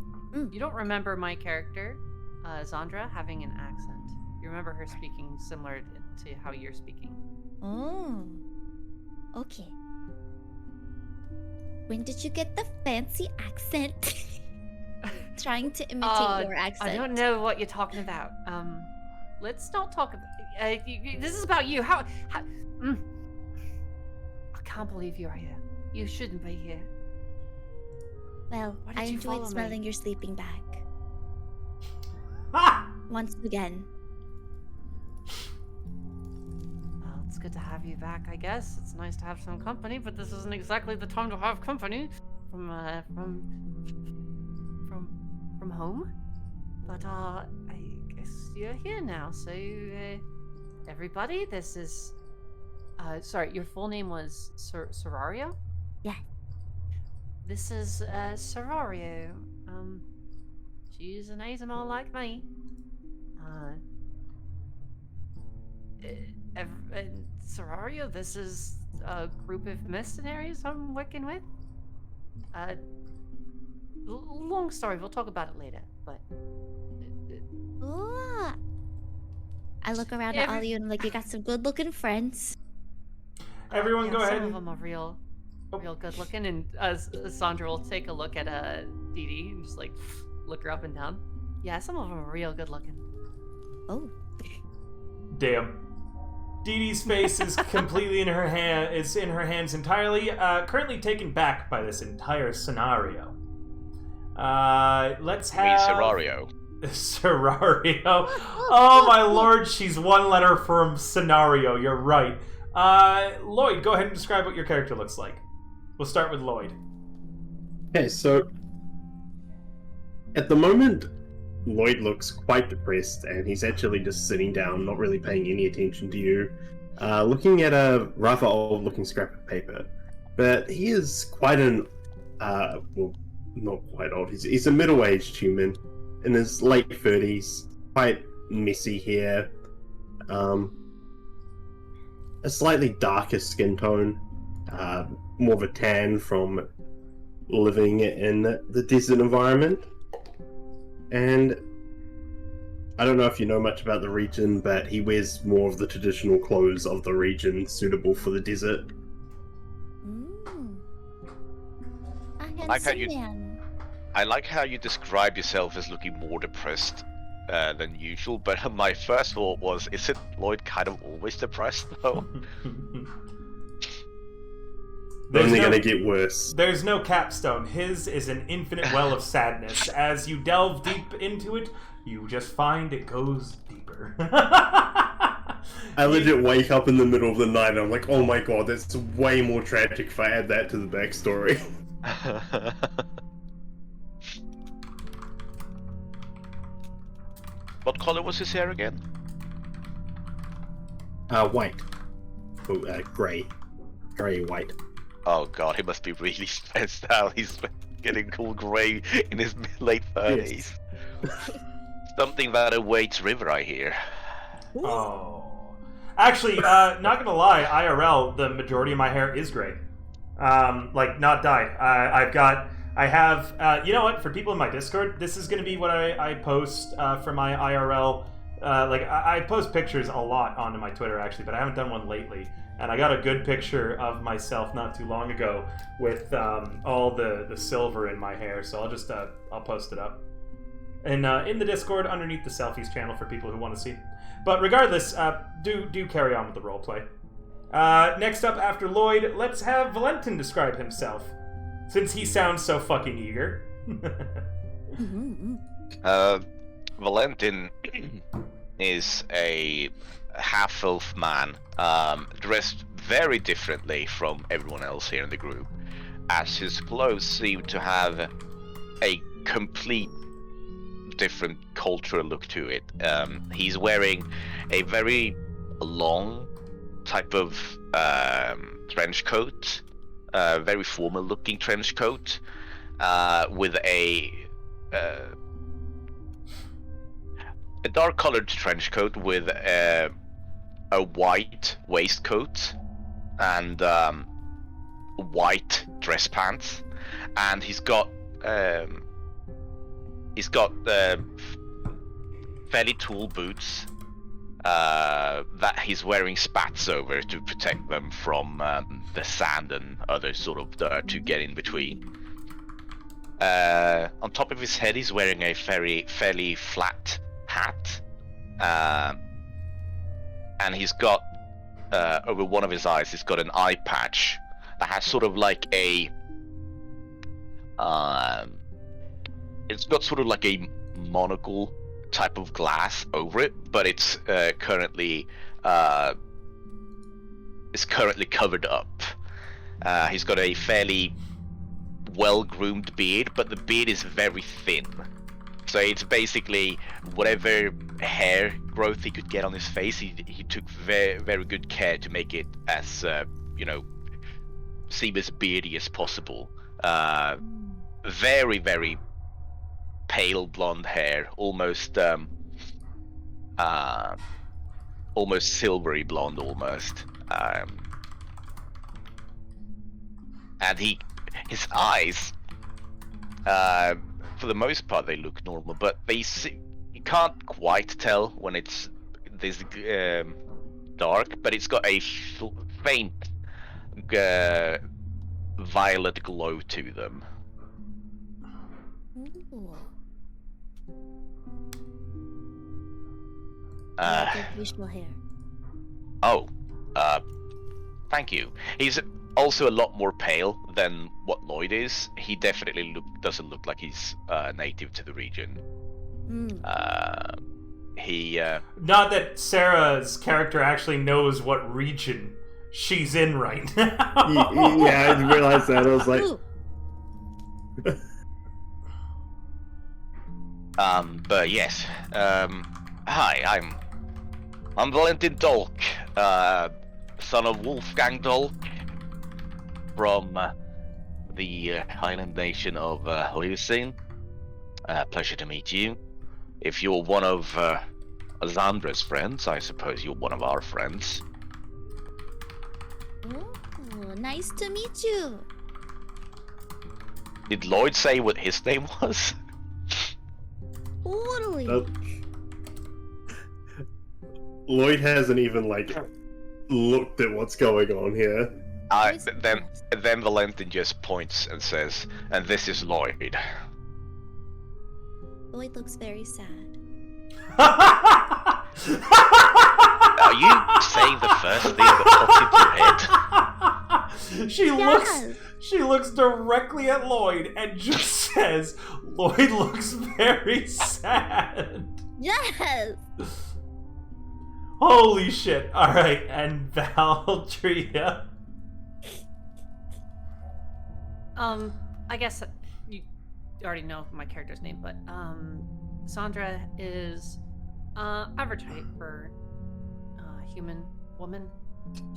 You don't remember my character, Zandra, having an accent. You remember her speaking similar to how you're speaking. Oh. Okay. When did you get the fancy accent? Trying to imitate your accent. I don't know what you're talking about. Let's not talk about... this is about you. How I can't believe you're here. You shouldn't be here. Well, I enjoyed smelling your sleeping bag. Once again. Well, it's good to have you back, I guess. It's nice to have some company, but this isn't exactly the time to have company from home. But I guess you're here now, so everybody, this is sorry, your full name was Serario? Yeah. This is Serario. She's an Azamar like me. Serario, this is a group of mercenaries I'm working with. Long story, we'll talk about it later, but... Ooh. I look around at all of you and I'm like, you got some good-looking friends. Everyone go ahead. Some of them are real good looking, and Sandra will take a look at Dee Dee and just like look her up and down. Yeah, some of them are real good looking. Oh. Damn. Dee Dee's face is completely in her hand. It's in her hands entirely. Currently taken back by this entire scenario. Let's have... Me, Serario. Serario. Oh my lord, she's one letter from scenario. You're right. Lloyd, go ahead and describe what your character looks like. We'll start with Lloyd. Okay, so at the moment, Lloyd looks quite depressed, and he's actually just sitting down, not really paying any attention to you, looking at a rather old-looking scrap of paper. But he is quite an, well, not quite old. He's a middle-aged human in his late 30s, quite messy hair, a slightly darker skin tone, more of a tan from living in the desert environment. And I don't know if you know much about the region, but he wears more of the traditional clothes of the region, suitable for the desert. I like how you describe yourself as looking more depressed than usual, but my first thought was, isn't Lloyd kind of always depressed, though? Only gonna get worse. There's no capstone. His is an infinite well of sadness. As you delve deep into it, you just find it goes deeper. I legit wake up in the middle of the night and I'm like, oh my god, that's way more tragic if I add that to the backstory. What color was his hair again? White. grey, white. Oh god, he must be really stressed out. He's getting cool grey in his late 30s. Something that awaits River, I hear. Oh. Actually, not gonna lie, IRL, the majority of my hair is gray. Like, not dyed. I have, you know what, for people in my Discord, this is gonna be what I post for my IRL. I post pictures a lot onto my Twitter, actually, but I haven't done one lately. And I got a good picture of myself not too long ago with all the silver in my hair, so I'll just, I'll post it up. And in the Discord, underneath the selfies channel for people who want to see. But regardless, do carry on with the roleplay. Next up after Lloyd, let's have Valentin describe himself, since he sounds so fucking eager. Valentin is a half-elf man, dressed very differently from everyone else here in the group, as his clothes seem to have a complete different cultural look to it. He's wearing a very long type of trench coat, very formal looking trench coat, with a dark colored trench coat with a white waistcoat and white dress pants, and he's got fairly tall boots that he's wearing spats over to protect them from the sand and other sort of dirt to get in between. On top of his head, he's wearing a fairly flat hat, and he's got over one of his eyes, he's got an eye patch that has sort of like a it's got sort of like a monocle type of glass over it, but it's currently covered up. He's got a fairly well-groomed beard, but the beard is very thin. So it's basically whatever hair growth he could get on his face, he took very good care to make it as seem as beardy as possible. Very pale blonde hair, almost silvery blonde almost. And his eyes, for the most part, they look normal, but you can't quite tell when it's this dark, but it's got a faint violet glow to them. Ooh. Visual hair. Thank you. He's also a lot more pale than what Lloyd is. He definitely doesn't look like he's native to the region. Not that Sarah's character actually knows what region she's in right now. Yeah, I realized that. I was like... But yes. Hi, I'm Valentin Dolk, son of Wolfgang Dolk, from the island nation of Lyusin. Pleasure to meet you. If you're one of Zandra's friends, I suppose you're one of our friends. Oh, nice to meet you. Did Lloyd say what his name was? Totally. Lloyd hasn't even looked at what's going on here. Then Valentin just points and says, "And this is Lloyd." Lloyd looks very sad. Are you saying the first thing that popped into your head? She looks directly at Lloyd and just says, "Lloyd looks very sad." Yes. Holy shit! All right, and Valdria. I guess you already know my character's name, but Sandra is average height for human woman.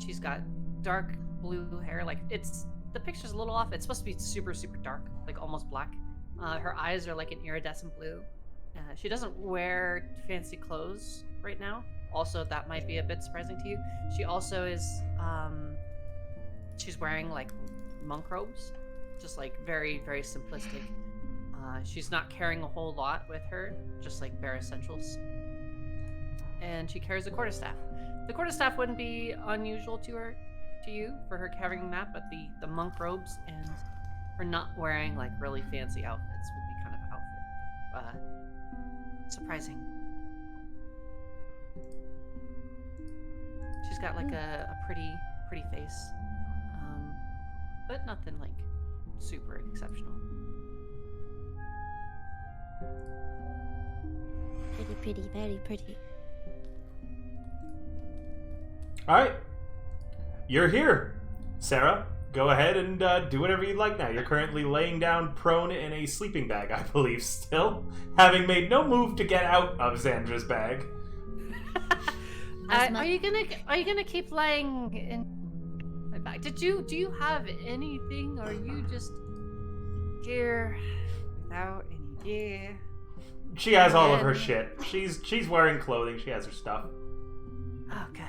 She's got dark blue hair. Like, the picture's a little off. It's supposed to be super, super dark, like almost black. Her eyes are like an iridescent blue. She doesn't wear fancy clothes right now. Also, that might be a bit surprising to you. She also is, she's wearing like monk robes, just like very, very simplistic. She's not carrying a whole lot with her, just like bare essentials. And she carries a quarterstaff. The quarterstaff wouldn't be unusual to you for her carrying that, but the monk robes and her not wearing like really fancy outfits would be kind of outfit surprising. She's got like a pretty face, but nothing like super exceptional. Pretty, very pretty. All right, you're here, Sarah. Go ahead and do whatever you'd like now. You're currently laying down prone in a sleeping bag, I believe, still, having made no move to get out of Xandra's bag. Are you gonna keep laying in my bag? Do you have anything, or are you just here without any gear? She has all of her shit. She's wearing clothing. She has her stuff. Oh, good.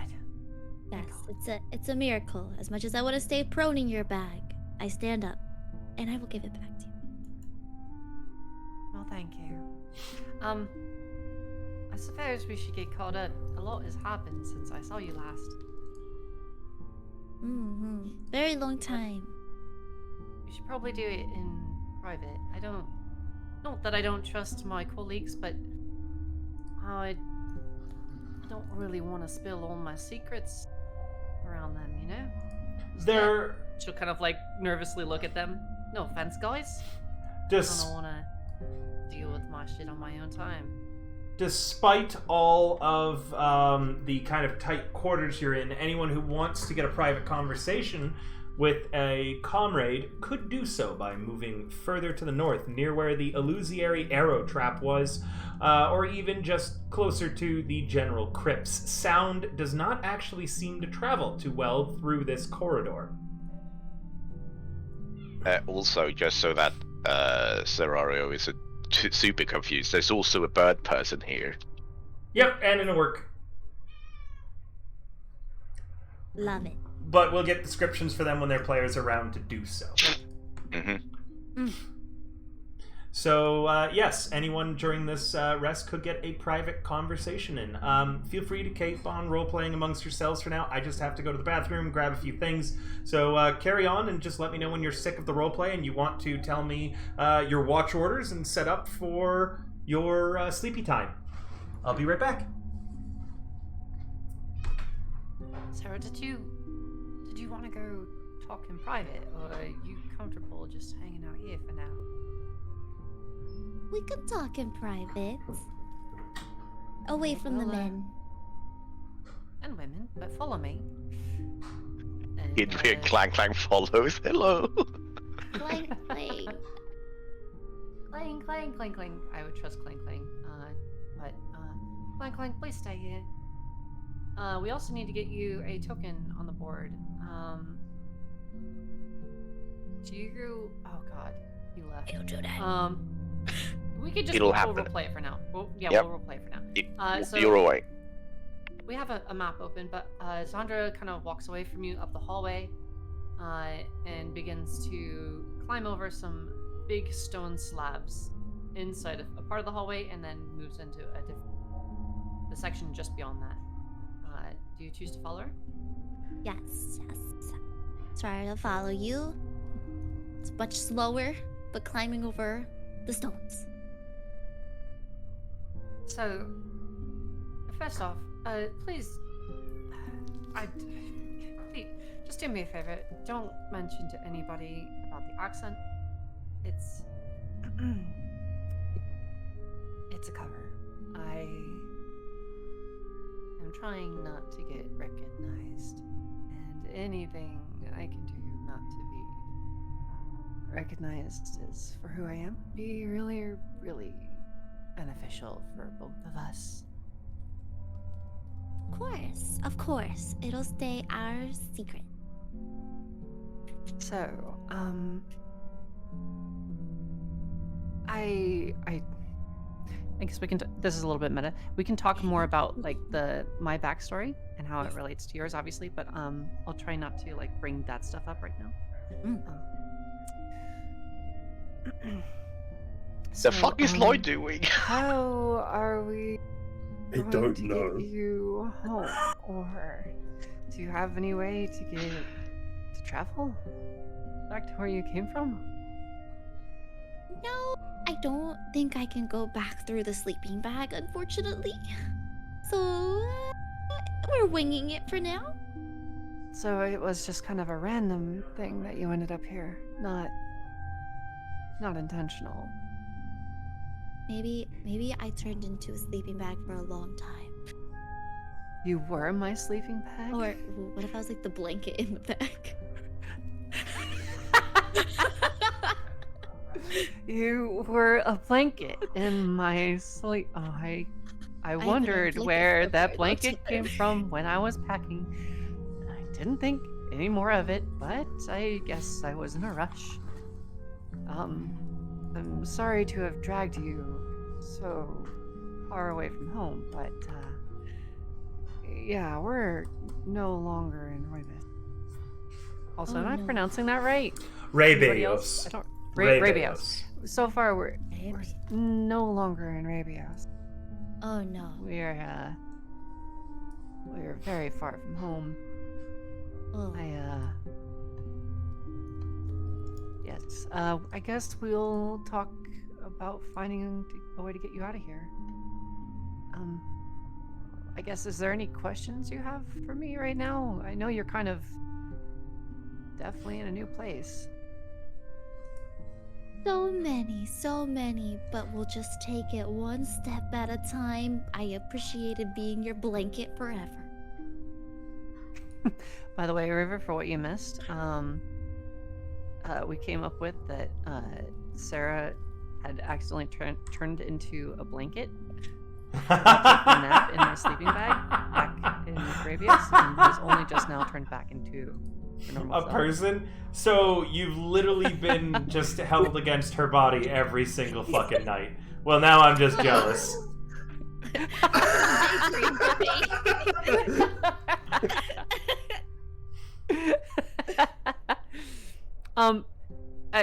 Yes, it's a miracle. As much as I want to stay prone in your bag, I stand up, and I will give it back to you. Well, thank you. I suppose we should get caught up. A lot has happened since I saw you last. Very long time. We should probably do it in private. Not that I don't trust my colleagues, but I don't really want to spill all my secrets around them, you know? She'll kind of like nervously look at them. No offense, guys. I don't want to deal with my shit on my own time. Despite all of the kind of tight quarters you're in, anyone who wants to get a private conversation with a comrade could do so by moving further to the north, near where the illusory arrow trap was, or even just closer to the general crypts. Sound does not actually seem to travel too well through this corridor. Also, just so that Serario isn't super confused, there's also a bird person here. Yep, and in a work. Love it. But we'll get descriptions for them when their players are around to do so. So, yes, anyone during this rest could get a private conversation in. Feel free to keep on role-playing amongst yourselves for now. I just have to go to the bathroom, grab a few things. So carry on and just let me know when you're sick of the roleplay and you want to tell me your watch orders and set up for your sleepy time. I'll be right back. Sarah, did you want to go talk in private, or are you comfortable just hanging out here for now? We could talk in private. Away from the men. And women, but follow me. And Clang Clang follows. Hello. Clang, clang. Clang, clang, clang, clang. I would trust Clang, clang. But Clang, clang, please stay here. We also need to get you a token on the board. Oh god, he left. Don't do that. We could just we'll roleplay it for now. We'll roleplay it for now. So you're away. we have a map open, but Zandra kind of walks away from you up the hallway and begins to climb over some big stone slabs inside of a part of the hallway, and then moves into the section just beyond that. Do you choose to follow her? Yes. Sorry to follow you. It's much slower, but climbing over the stones. So, first off, please, just do me a favor. Don't mention to anybody about the accent. It's a cover. I am trying not to get recognized, and anything I can do not to be recognized as for who I am would be really, really beneficial for both of us. Of course. course. Of course. It'll stay our secret. So, I guess we can. This is a little bit meta. We can talk more about like my backstory and how it relates to yours, obviously. But I'll try not to like bring that stuff up right now. The fuck is Lloyd doing? How are we I going don't to know. get you home? Or do you have any way to travel back to where you came from? No, I don't think I can go back through the sleeping bag, unfortunately. So, we're winging it for now. So it was just kind of a random thing that you ended up here, not intentional. Maybe I turned into a sleeping bag for a long time. You were my sleeping bag? Or what if I was like the blanket in the bag? You were a blanket in my sleep. Oh, I wondered where that blanket came from when I was packing. I didn't think any more of it, but I guess I was in a rush. I'm sorry to have dragged you so far away from home, but yeah, we're no longer in Roybus. Also, am I pronouncing that right? Rabios. I don't. Rabios. So far, we're no longer in Rabios. Oh no. We're very far from home. Oh. Yes. I guess we'll talk about finding a way to get you out of here. I guess, is there any questions you have for me right now? I know you're kind of definitely in a new place. So many, but we'll just take it one step at a time. I appreciated being your blanket forever. By the way, River, for what you missed, we came up with that Sarah had accidentally turned into a blanket, took a nap in my sleeping bag back in Rabius, and was only just now turned back into a normal self. Person? So you've literally been just held against her body every single fucking night. Well, now I'm just jealous.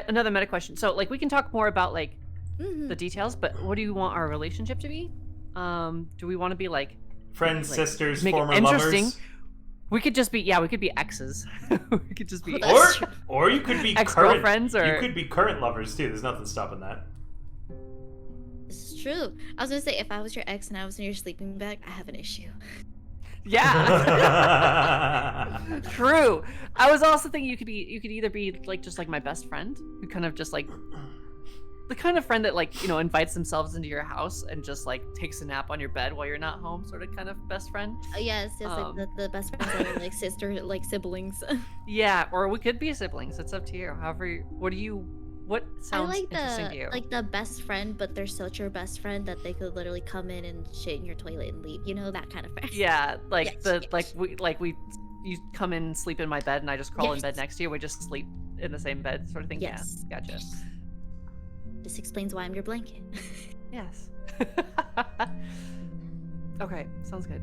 Another meta question. So, like, we can talk more about like the details, but what do you want our relationship to be? Do we want to be like friends, sisters, make former it interesting? lovers? We could just be we could be exes. We could just be or you could be ex-girlfriends, current, or you could be current lovers too. There's nothing stopping that. This is true. I was gonna say, if I was your ex and I was in your sleeping bag, I have an issue. Yeah. True. I was also thinking you could either be like just like my best friend, who kind of just like the kind of friend that like, you know, invites themselves into your house and just like takes a nap on your bed while you're not home, sort of kind of best friend. Yes, like the best friends that are like sister, like siblings. Yeah, or we could be siblings. It's up to you. However, what sounds interesting to you? Like the best friend, but they're such your best friend that they could literally come in and shit in your toilet and leave. You know, that kind of friend. Yeah, like yes. you come in and sleep in my bed and I just crawl in bed next to you. We just sleep in the same bed, sort of thing. Yes. Yeah, gotcha. This explains why I'm your blanket. Yes. Okay, sounds good.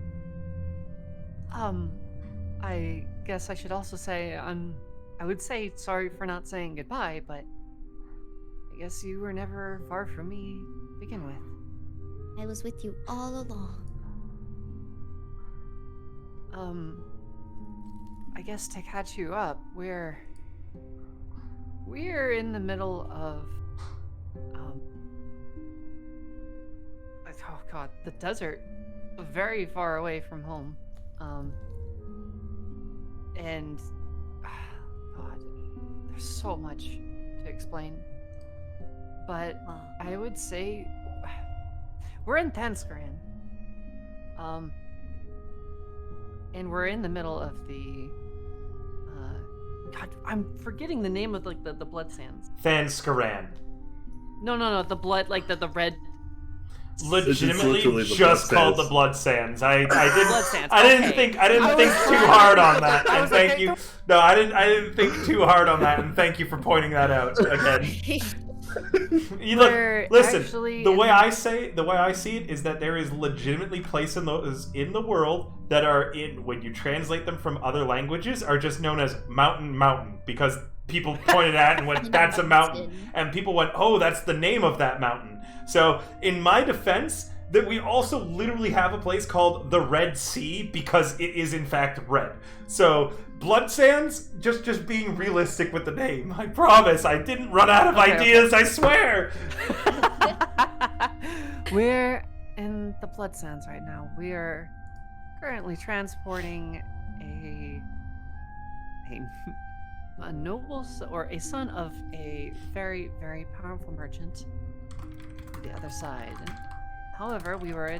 I guess I should also say I would say sorry for not saying goodbye, but I guess you were never far from me to begin with. I was with you all along. I guess to catch you up, we're in the middle of oh god, the desert, very far away from home. And god, there's so much to explain. But I would say we're in Thanskaran. And we're in the middle of the god, I'm forgetting the name of like the blood sands. Thanskaran. No, the blood, like the red. legitimately literally the just Blood called Sands. the Blood Sands. I Blood Sands, didn't okay. think too hard on that. And thank you. No, I didn't think too hard on that. And thank you for pointing that out again. You We're listen. actually The way in- I see it is that there is legitimately places in the world that are when you translate them from other languages are just known as mountain because people pointed at it and went, "That's a mountain," and people went, "Oh, that's the name of that mountain." So, in my defense, that we also literally have a place called the Red Sea because it is in fact red. So, Blood Sands, just being realistic with the name. I promise, I didn't run out of ideas. I swear. We're in the Blood Sands right now. We are currently transporting a noble or a son of a very, very powerful merchant to the other side. However, we were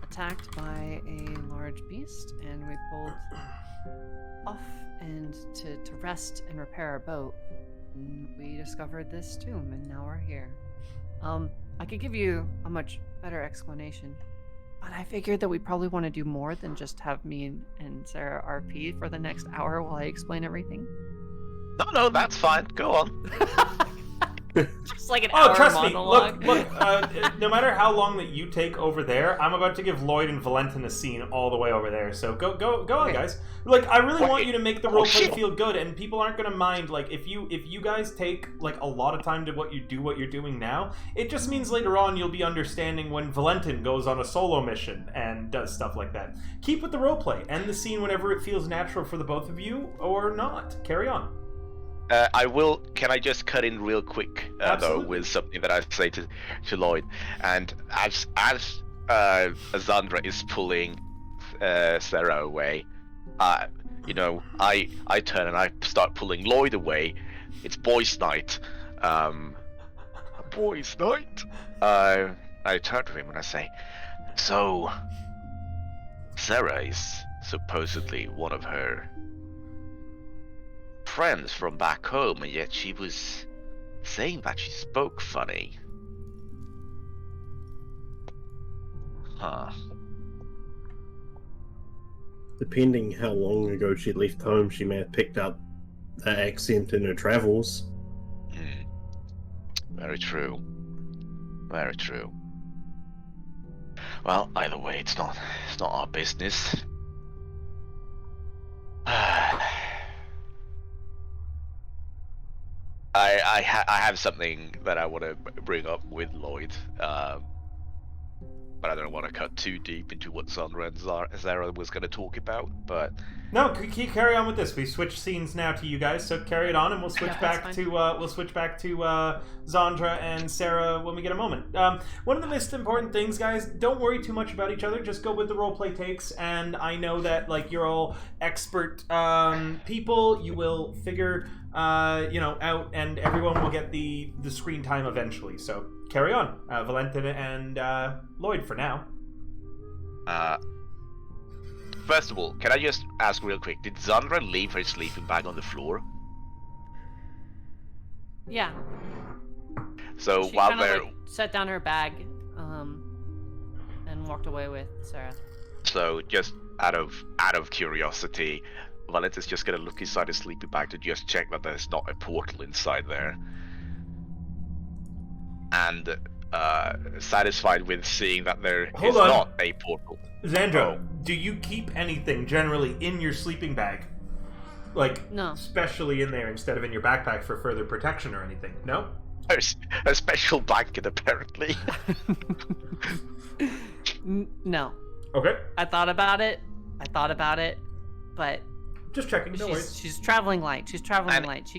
attacked by a large beast, and we pulled off and to rest and repair our boat. And we discovered this tomb, and now we're here. I could give you a much better explanation, but I figured that we probably want to do more than just have me and Sarah RP for the next hour while I explain everything. No, that's fine. Go on. Just like an hour trust monologue. me. Look. No matter how long that you take over there, I'm about to give Lloyd and Valentin a scene all the way over there. So go on, guys. Like, I really want you to make the roleplay feel good, and people aren't gonna mind. Like, if you guys take like a lot of time to what you're doing now, it just means later on you'll be understanding when Valentin goes on a solo mission and does stuff like that. Keep with the roleplay. End the scene whenever it feels natural for the both of you, or not. Carry on. I will. Can I just cut in real quick, though, with something that I say to Lloyd? And as Zandra is pulling Sarah away, I turn and I start pulling Lloyd away. It's boys' night. Boys' night. I turn to him and I say, "So, Sarah is supposedly one of her friends from back home, and yet she was saying that she spoke funny. Huh. Depending how long ago she left home, she may have picked up that accent in her travels. Very true. Very true. Well, either way, it's not our business. I have something that I want to bring up with Lloyd, but I don't want to cut too deep into what Sandra and Zara was going to talk about. But no, carry on with this. We switch scenes now to you guys, so carry it on, and we'll switch back to Zandra and Sarah when we get a moment. One of the most important things, guys, don't worry too much about each other. Just go with the roleplay takes, and I know that like you're all expert people. You will figure out, and everyone will get the screen time eventually. So carry on, Valentin and Lloyd for now. First of all, can I just ask real quick, did Zandra leave her sleeping bag on the floor? Yeah. So she while kinda, they're... like, set down her bag, and walked away with Sarah. So just out of curiosity, Valentin's just gonna look inside his sleeping bag to just check that there's not a portal inside there. And satisfied with seeing that there is not a portal. Zandra, do you keep anything generally in your sleeping bag? Like, no. Especially in there instead of in your backpack for further protection or anything? No? There's a special blanket, apparently. No. Okay. I thought about it, but... Just checking, no worries. She's traveling light. She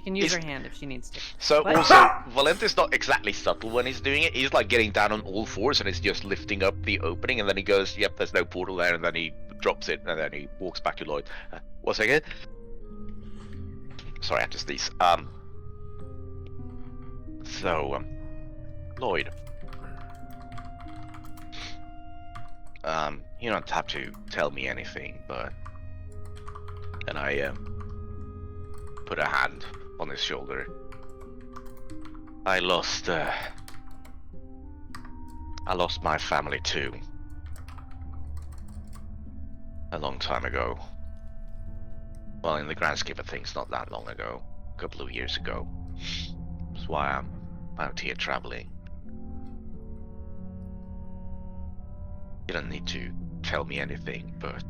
can use her hand if she needs to. So but... also, Valentin's not exactly subtle when he's doing it. He's like getting down on all fours and he's just lifting up the opening, and then he goes, "Yep, there's no portal there," and then he drops it, and then he walks back to Lloyd. One second. Sorry, I have to sneeze. So, Lloyd. You don't have to tell me anything, but... And I put a hand on his shoulder. I lost I lost my family too. A long time ago. Well, in the grand scheme of things, not that long ago. A couple of years ago. That's why I'm out here traveling. You don't need to tell me anything, but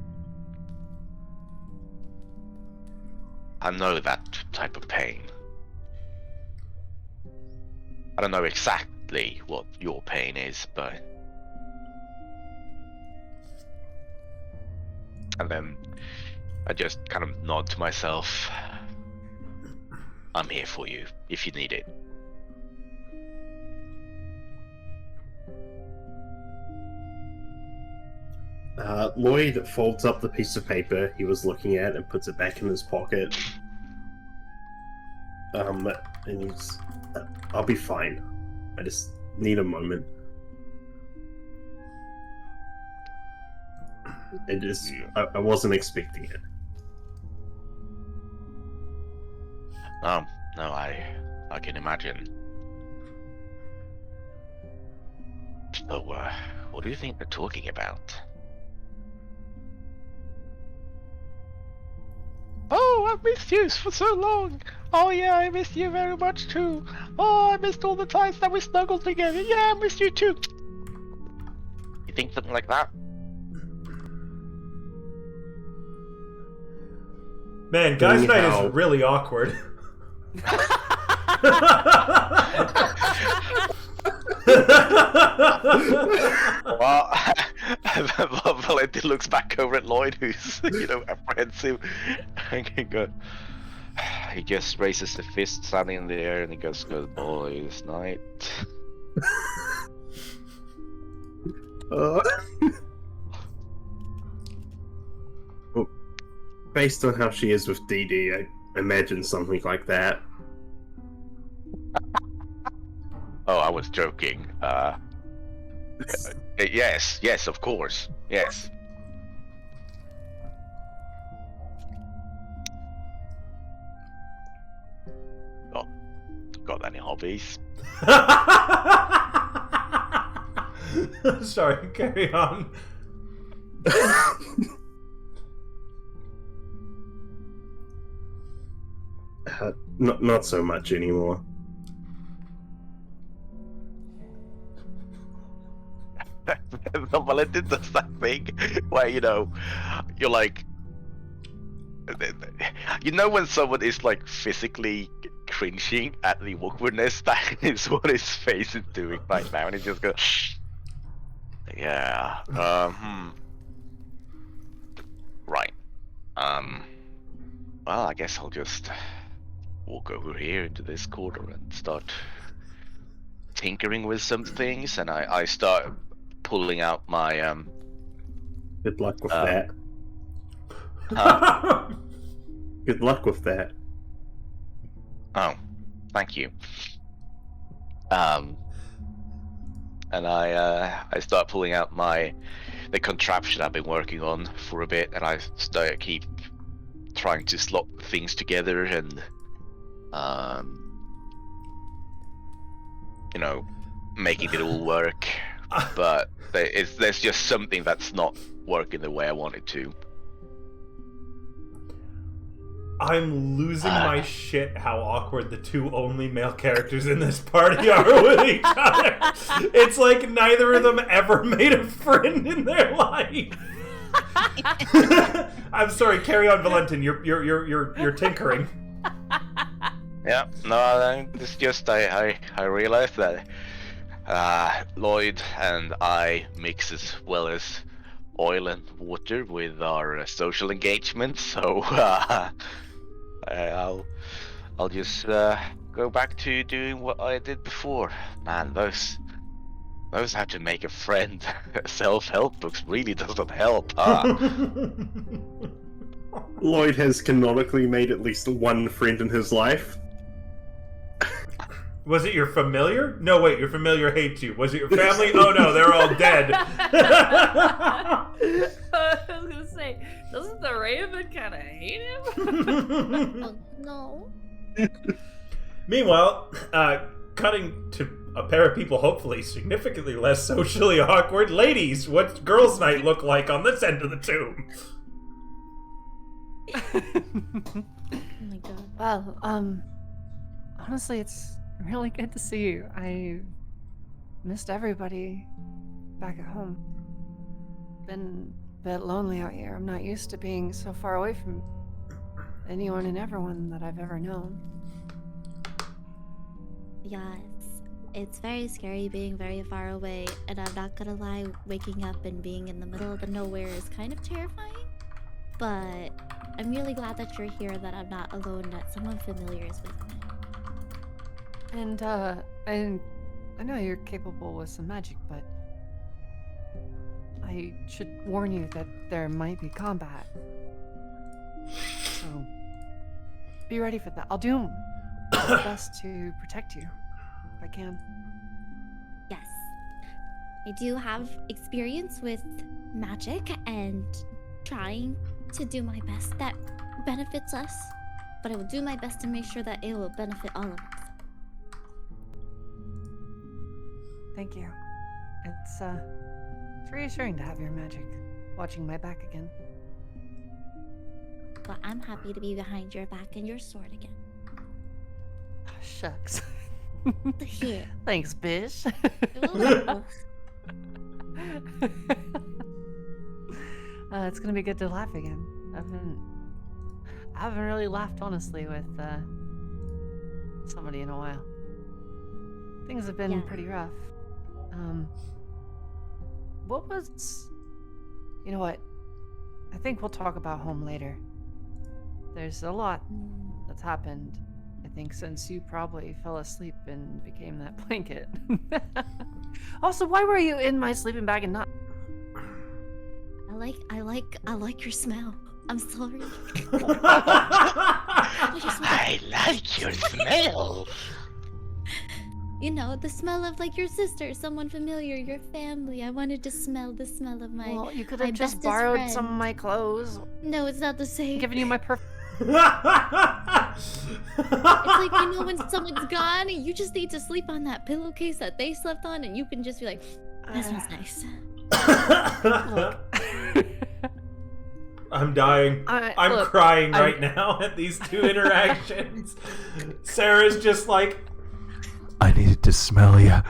I know that type of pain. I don't know exactly what your pain is, but... And then I just kind of nod to myself. I'm here for you, if you need it. Lloyd folds up the piece of paper he was looking at and puts it back in his pocket. And he's... I'll be fine. I just need a moment. I wasn't expecting it. No, I can imagine. So, what do you think they're talking about? Oh, I've missed you for so long! Oh yeah, I missed you very much too! Oh, I missed all the times that we snuggled together! Yeah, I missed you too! You think something like that? Man, guys' night is really awkward. Well, Valenti looks back over at Lloyd, who's, apprehensive. And he just raises the fist standing in the air and he goes, "Good boys' night." Based on how she is with DD, I imagine something like that. Oh, I was joking. Yes, of course. Yes. Oh, got any hobbies? Sorry, carry on. Not so much anymore. Valenti does that thing where, you're like... when someone is, physically cringing at the awkwardness, that is what his face is doing right now, and he just goes... Yeah, Right. Well, I guess I'll just walk over here into this corner and start tinkering with some things, and I start pulling out my Good luck with that. Huh? Good luck with that. Oh, thank you. And I start pulling out the contraption I've been working on for a bit, and I keep trying to slot things together and making it all work. But there's just something that's not working the way I want it to. I'm losing my shit how awkward the two only male characters in this party are with each other. It's like neither of them ever made a friend in their life. I'm sorry, carry on, Valentin. You're tinkering. Yeah, no, it's just I realized that Lloyd and I mix as well as oil and water with our social engagement, so I'll just go back to doing what I did before. Man, those how to make a friend self-help books really doesn't help, huh? Lloyd has canonically made at least one friend in his life. Was it your familiar? No, wait, your familiar hates you. Was it your family? Oh no, they're all dead. I was gonna say, doesn't the Raven kind of hate him? Oh, no. Meanwhile, cutting to a pair of people, hopefully significantly less socially awkward. Ladies, what's girls' night look like on this end of the tomb? Oh my god. Well, honestly, it's really good to see you. I missed everybody back at home. Been a bit lonely out here. I'm not used to being so far away from anyone and everyone that I've ever known. Yeah, it's very scary being very far away, and I'm not gonna lie, waking up and being in the middle of the nowhere is kind of terrifying. But I'm really glad that you're here, that I'm not alone, that someone familiar is with me. And I know you're capable with some magic, but I should warn you that there might be combat. So be ready for that. I'll do my best to protect you if I can. Yes. I do have experience with magic and trying to do my best that benefits us, but I will do my best to make sure that it will benefit all of us. Thank you. It's reassuring to have your magic watching my back again. But I'm happy to be behind your back and your sword again. Oh, shucks. Here. Thanks, bish. It's gonna be good to laugh again. I haven't really laughed honestly with somebody in a while. Things have been pretty rough. What was... You know what? I think we'll talk about home later. There's a lot that's happened, I think, since you probably fell asleep and became that blanket. Also, why were you in my sleeping bag and not... I like your smell. I'm sorry. I like your smell. You know, the smell of like your sister, someone familiar, your family. I wanted to smell the smell of my. Well, you could my have just bestest borrowed friend. some of my clothes. No, it's not the same. Given you my perfume. It's like, you know, when someone's gone, you just need to sleep on that pillowcase that they slept on, and you can just be like, that smells nice. Look. I'm dying. I'm look, crying right now at these two interactions. Sarah's just like, I needed to smell you.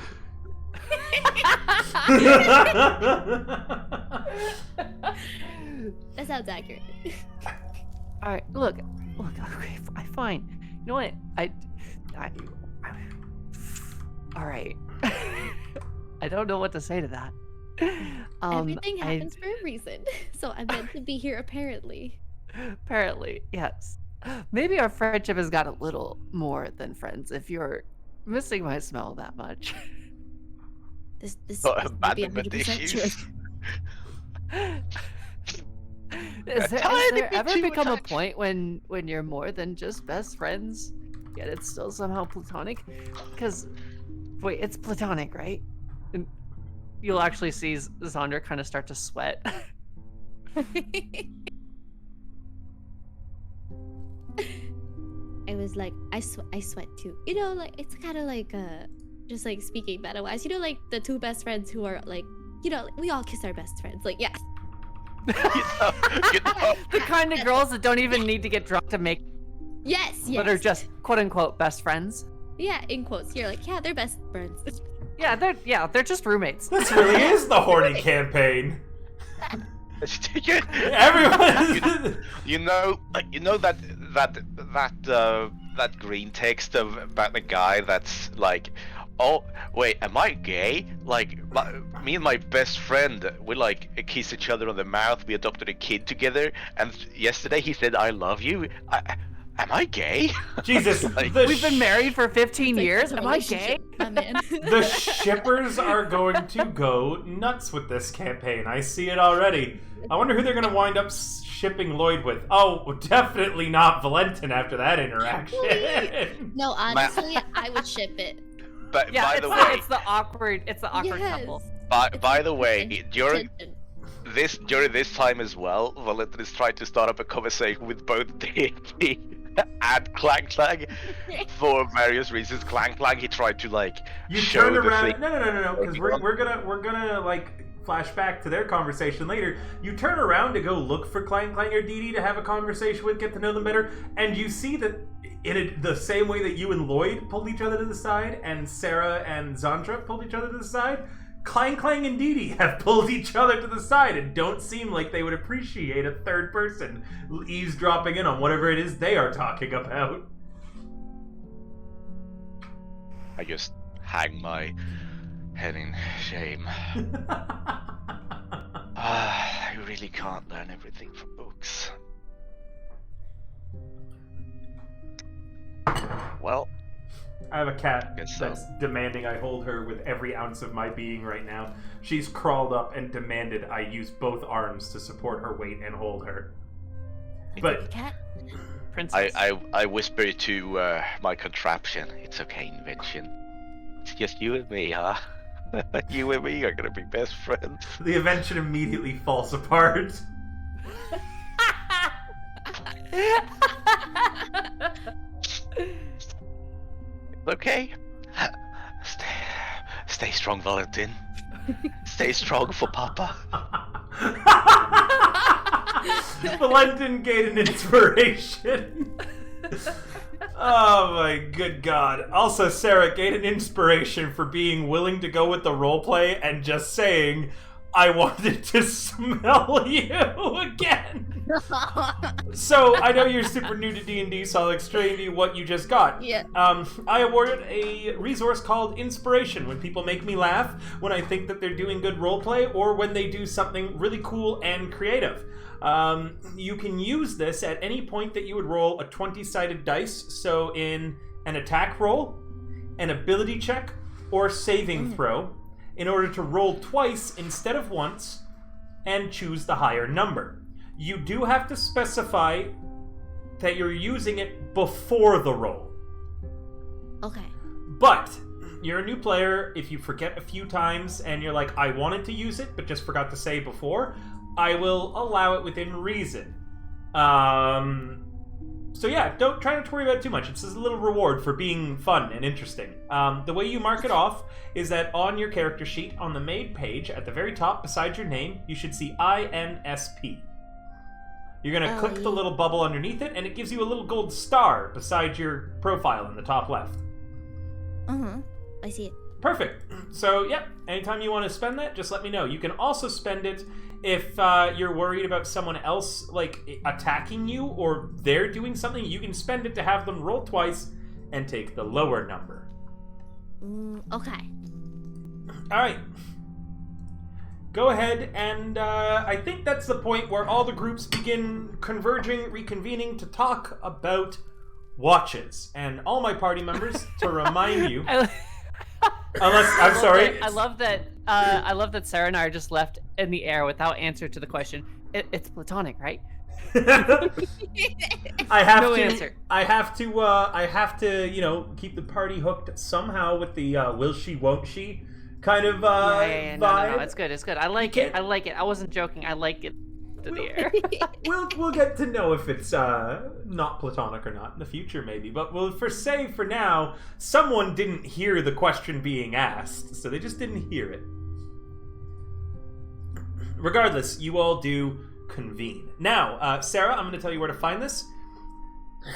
That sounds accurate. All right, look. Okay, fine. You know what? All right. I don't know what to say to that. Everything happens for a reason, so I'm meant to be here apparently. Apparently, yes. Maybe our friendship has got a little more than friends if you're missing my smell that much. This Bad be 100% issues. true. Has there ever become a point when you're more than just best friends, yet it's still somehow platonic? Because, wait, it's platonic, right? And you'll actually see Zandra kind of start to sweat. I was like, I sweat too. You know, like, it's kind of like, just like speaking meta-wise, you know, like the two best friends who are like, you know, we all kiss our best friends. Like, yeah. You know. The kind of girls that don't even need to get drunk to make. Yes. But are just quote unquote best friends. Yeah, in quotes. You're like, yeah, they're best friends. Yeah, they're just roommates. This really is the horny campaign. Everyone. You know that green text about the guy that's like, oh wait, am I gay? Like, me and my best friend, we like kiss each other on the mouth. We adopted a kid together, and yesterday he said, "I love you." Am I gay? Jesus, Like, we've been married for 15 years. Am I gay? My man. The shippers are going to go nuts with this campaign. I see it already. I wonder who they're going to wind up shipping Lloyd with. Oh, definitely not Valentin after that interaction. No, honestly, I would ship it. But Yeah, by the way, it's the awkward Yes. couple. by the way, during Tension. this time as well, Valentin is trying to start up a conversation with both D&D and Clang Clang for various reasons. Clang Clang, he tried to like You show turn the around. thing. No, because we're gonna like flash back to their conversation later. You turn around to go look for Clang Clang or Dee Dee to have a conversation with, get to know them better, and you see that the same way that you and Lloyd pulled each other to the side, and Sarah and Zandra pulled each other to the side, Clang Clang and Dee Dee have pulled each other to the side and don't seem like they would appreciate a third person eavesdropping in on whatever it is they are talking about. I just hang my head in shame. I really can't learn everything from books. Well, I have a cat Guess so. that's demanding I hold her with every ounce of my being right now. She's crawled up and demanded I use both arms to support her weight and hold her. But Cat? Princess. I whisper to my contraption, it's okay, invention. It's just you and me, huh? You and me are gonna be best friends. the invention immediately falls apart. Okay? Stay strong, Valentin. Stay strong for Papa. Valentin gained an inspiration. Oh my good god. Also, Sarah gained an inspiration for being willing to go with the roleplay and just saying, I wanted to smell you again. So, I know you're super new to D&D, so I'll explain to you what you just got. Yeah. I awarded a resource called Inspiration when people make me laugh, when I think that they're doing good roleplay, or when they do something really cool and creative. You can use this at any point that you would roll a 20-sided dice, so in an attack roll, an ability check, or saving throw, in order to roll twice instead of once, and choose the higher number. You do have to specify that you're using it before the roll. Okay. But you're a new player. If you forget a few times and you're like, I wanted to use it but just forgot to say before, I will allow it within reason. So yeah, don't try not to worry about it too much. It's just a little reward for being fun and interesting. The way you mark it off is that on your character sheet, on the main page, at the very top beside your name, you should see INSP. You're going to click the little bubble underneath it, and it gives you a little gold star beside your profile in the top left. I see it. Perfect. So, yep, anytime you want to spend that, just let me know. You can also spend it if you're worried about someone else, like, attacking you, or they're doing something. You can spend it to have them roll twice and take the lower number. Okay. All right. Go ahead, and I think that's the point where all the groups begin converging, reconvening to talk about watches. And all my party members, to remind you... I'm sorry. I love that Sarah and I are just left in the air without answer to the question. It's platonic, right? I have no to answer. I have to, keep the party hooked somehow with the will she, won't she kind of vibe. No, it's good. I like it. I wasn't joking. I like it to the air. We'll get to know if it's not platonic or not in the future, maybe. But for now, someone didn't hear the question being asked, so they just didn't hear it. Regardless, you all do convene. Now, Sarah, I'm going to tell you where to find this.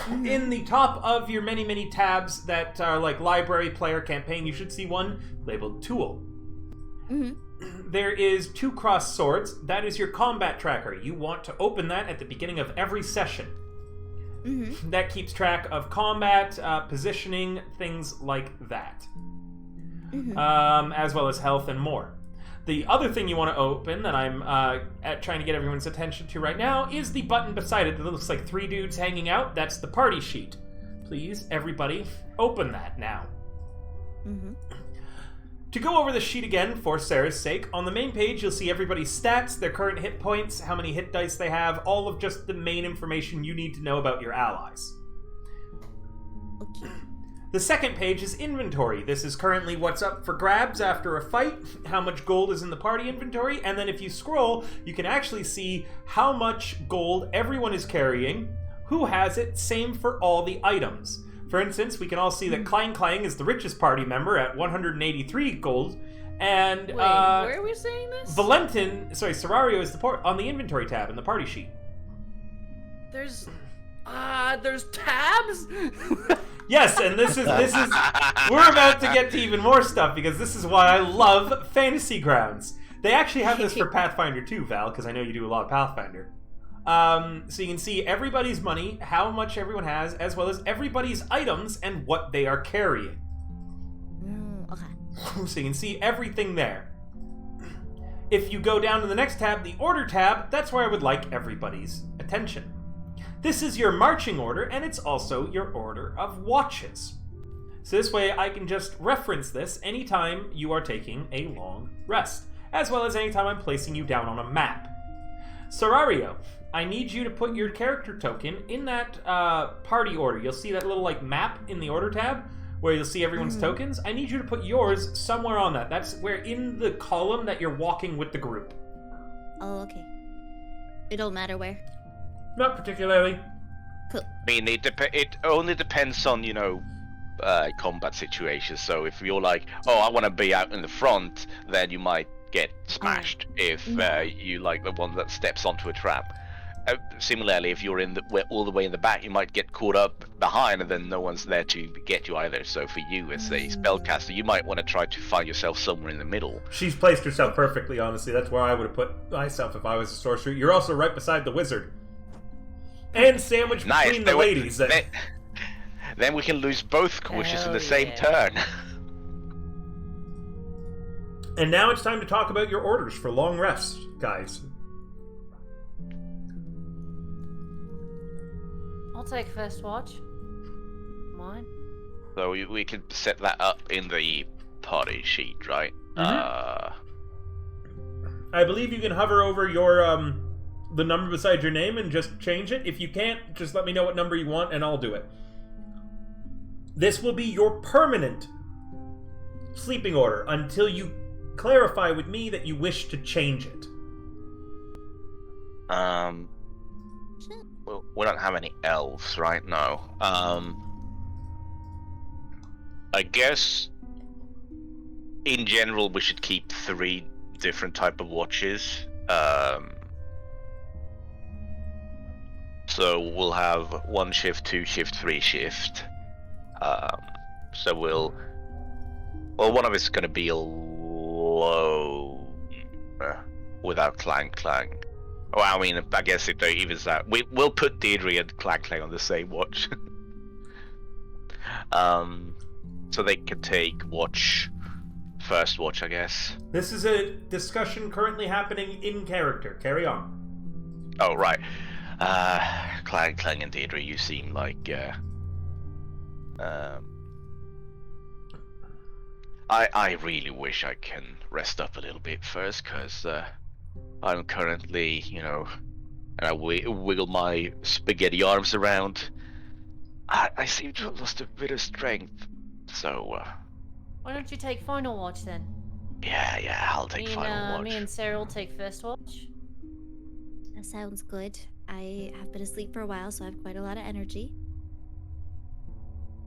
In the top of your many, many tabs that are like library, player, campaign, you should see one labeled tool. There is 2 crossed swords. That is your combat tracker. You want to open that at the beginning of every session. That keeps track of combat, positioning, things like that. As well as health and more. The other thing you want to open that I'm trying to get everyone's attention to right now is the button beside it that looks like 3 dudes hanging out. That's the party sheet. Please, everybody, open that now. To go over the sheet again, for Sarah's sake, on the main page you'll see everybody's stats, their current hit points, how many hit dice they have, all of just the main information you need to know about your allies. Okay. The second page is inventory. This is currently what's up for grabs after a fight, how much gold is in the party inventory, and then if you scroll, you can actually see how much gold everyone is carrying, who has it, same for all the items. For instance, we can all see that Clang Clang is the richest party member at 183 gold, and Wait, where are we saying this? Serario is on the inventory tab in the party sheet. There's tabs? Yes, and this is we're about to get to even more stuff, because this is why I love Fantasy Grounds. They actually have this for Pathfinder too, Val, because I know you do a lot of Pathfinder. So you can see everybody's money, how much everyone has, as well as everybody's items and what they are carrying. Okay. So you can see everything there. If you go down to the next tab, the order tab, that's where I would like everybody's attention. This is your marching order, and it's also your order of watches. So this way I can just reference this anytime you are taking a long rest, as well as anytime I'm placing you down on a map. Serario, I need you to put your character token in that party order. You'll see that little map in the order tab where you'll see everyone's tokens. I need you to put yours somewhere on that. That's where in the column that you're walking with the group. Oh, okay. It don't matter where. Not particularly. Cool. I mean, it only depends on, combat situations. So if you're like, oh, I want to be out in the front, then you might get smashed if you like the one that steps onto a trap. Similarly, if you're all the way in the back, you might get caught up behind, and then no one's there to get you either. So for you, as a spellcaster, you might want to try to find yourself somewhere in the middle. She's placed herself perfectly, honestly. That's where I would have put myself if I was a sorcerer. You're also right beside the wizard. And sandwiched between the ladies. Then we can lose both wishes in the same turn. And now it's time to talk about your orders for long rests, guys. I'll take first watch. Mine. So we can set that up in the party sheet, right? I believe you can hover over your the number beside your name and just change it. If you can't, just let me know what number you want and I'll do it. This will be your permanent sleeping order until you clarify with me that you wish to change it. Well, we don't have any elves right now. I guess in general we should keep 3 different type of watches. So we'll have 1 shift, 2 shift, 3 shift. So one of it's going to be alone without Clang Clang. Well, I mean, I guess it evens out. We'll put Deirdre and Clang Clang on the same watch. So they can take first watch, I guess. This is a discussion currently happening in character. Carry on. Oh, right. Clang Clang and Deirdre, you seem like, I really wish I can rest up a little bit first, because, I'm currently, and I wiggle my spaghetti arms around. I seem to have lost a bit of strength, so... Why don't you take final watch then? Yeah, I'll take final watch. Me and Sarah will take first watch. That sounds good. I have been asleep for a while, so I have quite a lot of energy.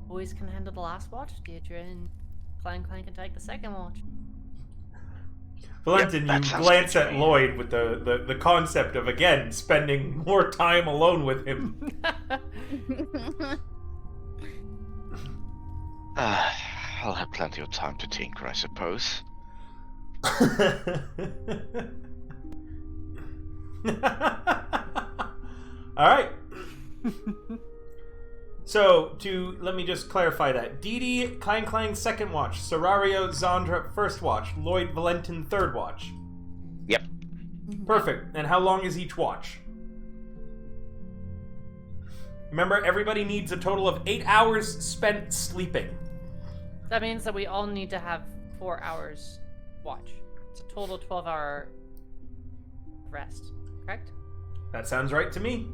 Boys can handle the last watch. Deirdre and Clang Clang can take the second watch. Valentin, you glance at Lloyd with the concept of, again, spending more time alone with him. I'll have plenty of time to tinker, I suppose. Alright. So, let me just clarify that. Dee Clang Clang, second watch. Serario, Zandra, first watch. Lloyd, Valentin, third watch. Yep. Perfect. And how long is each watch? Remember, everybody needs a total of 8 hours spent sleeping. That means that we all need to have 4 hours watch. It's a total 12-hour rest, correct? That sounds right to me.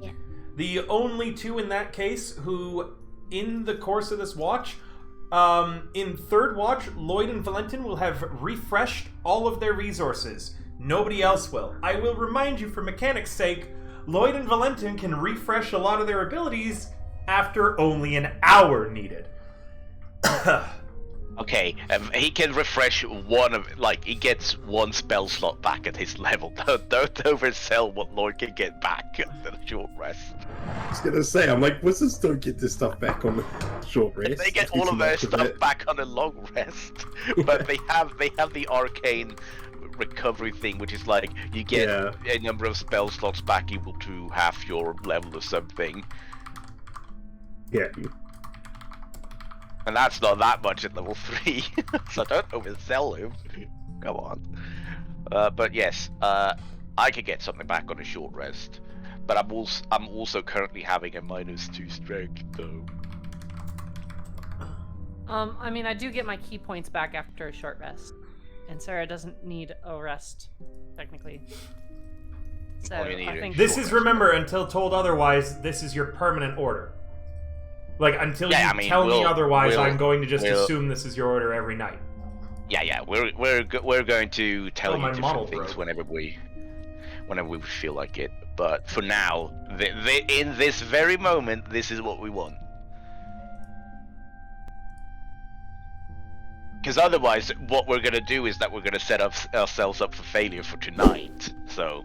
Yeah. The only 2 in that case who, in the course of this watch, in third watch, Lloyd and Valentin will have refreshed all of their resources. Nobody else will. I will remind you, for mechanics' sake, Lloyd and Valentin can refresh a lot of their abilities after only an hour needed. Okay, he can refresh he gets one spell slot back at his level. Don't oversell what Lloyd can get back at the short rest. I was gonna say, I'm like, wizards don't get this stuff back on the short rest. They get all of their stuff back on a long rest, but they have the arcane recovery thing, which is like you get a number of spell slots back equal to half your level or something. Yeah. And that's not that much at level 3, so don't oversell him. Come on. But yes, I could get something back on a short rest, but I'm also currently having a -2 strength, though. I mean, I do get my key points back after a short rest, and Sarah doesn't need a rest, technically. So I think this is, remember, until told otherwise, this is your permanent order. Like, until you tell me otherwise, I'm going to just assume this is your order every night. Yeah, we're going to tell you different things whenever we feel like it. But for now, in this very moment, this is what we want. Because otherwise, what we're gonna do is that we're gonna set ourselves up for failure for tonight. So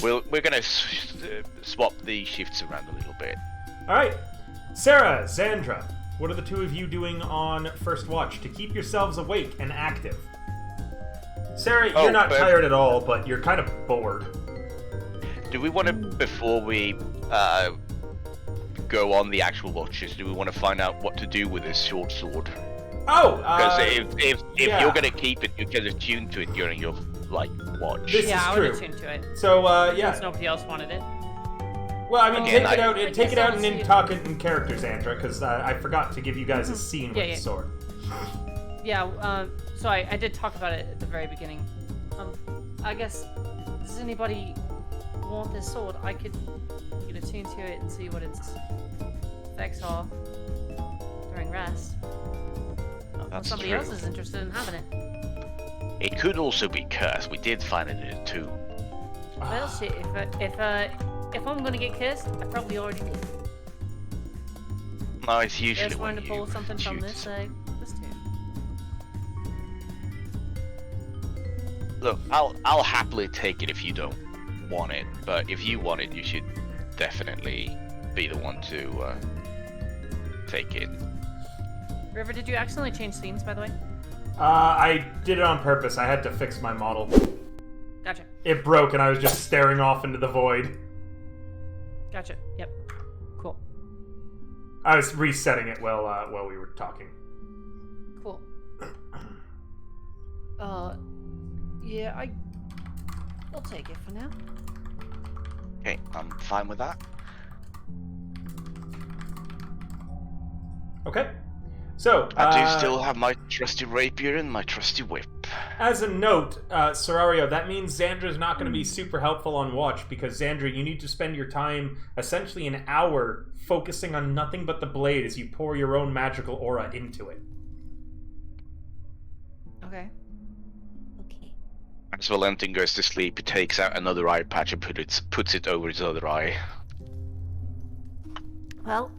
we're gonna swap the shifts around a little bit. All right. Sarah, Xandra, what are the two of you doing on First Watch to keep yourselves awake and active? Sarah, you're not tired at all, but you're kind of bored. Do we want to, before we go on the actual watches, do we want to find out what to do with this short sword? Because if you're going to keep it, you can attune to it during your watch. This is I true. would attune to it. So Since nobody else wanted it. Well, I mean, take it out and then talk it in character, Xandra, because I forgot to give you guys a scene with the sword. Yeah, so I did talk about it at the very beginning. I guess, does anybody want this sword? I could attune to it and see what its effects are during rest. That's somebody true. else is interested in having it. It could also be cursed. We did find it in a tomb. Well, shit, if I'm gonna get cursed, I probably already did. No, it's usually Just when wanted to pull something from this tomb. Look, I'll happily take it if you don't want it, but if you want it, you should definitely be the one to take it. River, did you accidentally change themes, by the way? I did it on purpose. I had to fix my model. Gotcha. It broke, and I was just staring off into the void. Gotcha. Yep. Cool. I was resetting it while we were talking. Cool. Yeah, I'll take it for now. Okay, I'm fine with that. Okay. So, I do still have my trusty rapier and my trusty whip. As a note, Serario, that means Xandra's not going to be super helpful on watch, because Xandra, you need to spend your time, essentially an hour, focusing on nothing but the blade as you pour your own magical aura into it. Okay. As Valentin goes to sleep, he takes out another eye patch and puts it over his other eye. Well,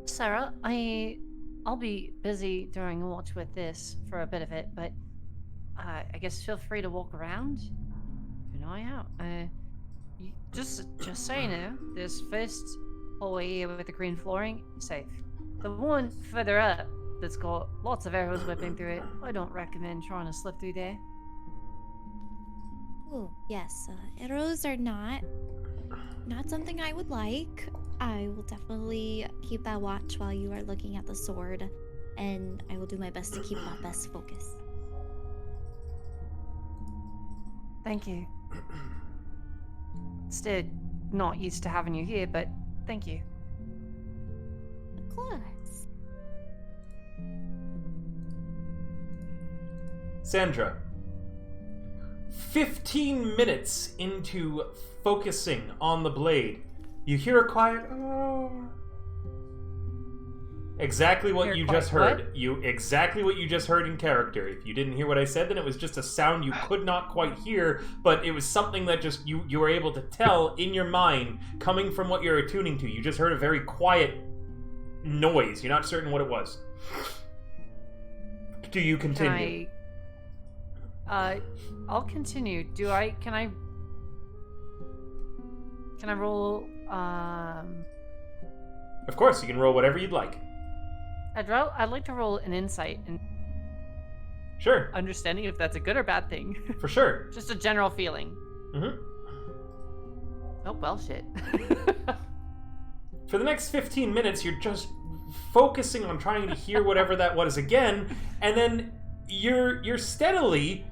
Sarah, I'll be busy during a watch with this for a bit of it, but I guess feel free to walk around, keep an eye out. Just so you know, this first hallway here with the green flooring, safe. The one further up that's got lots of arrows whipping through it, I don't recommend trying to slip through there. Oh, yes. Arrows are not something I would like. I will definitely keep that watch while you are looking at the sword, and I will do my best to keep my best focus. Thank you. Still not used to having you here, but thank you. Of course. Xandra, 15 minutes into focusing on the blade, you hear a quiet, "Oh." Exactly what Hear you quite just heard. what? Exactly what you just heard in character. If you didn't hear what I said, then it was just a sound you could not quite hear, but it was something that just you were able to tell in your mind coming from what you're attuning to. You just heard a very quiet noise. You're not certain what it was. Do you continue? I'll continue. Can I roll Of course, you can roll whatever you'd like. I'd like to roll an insight and Sure. understanding if that's a good or bad thing. For sure. Just a general feeling. Mm-hmm. Oh, well, shit. For the next 15 minutes, you're just focusing on trying to hear whatever that was again, and then you're steadily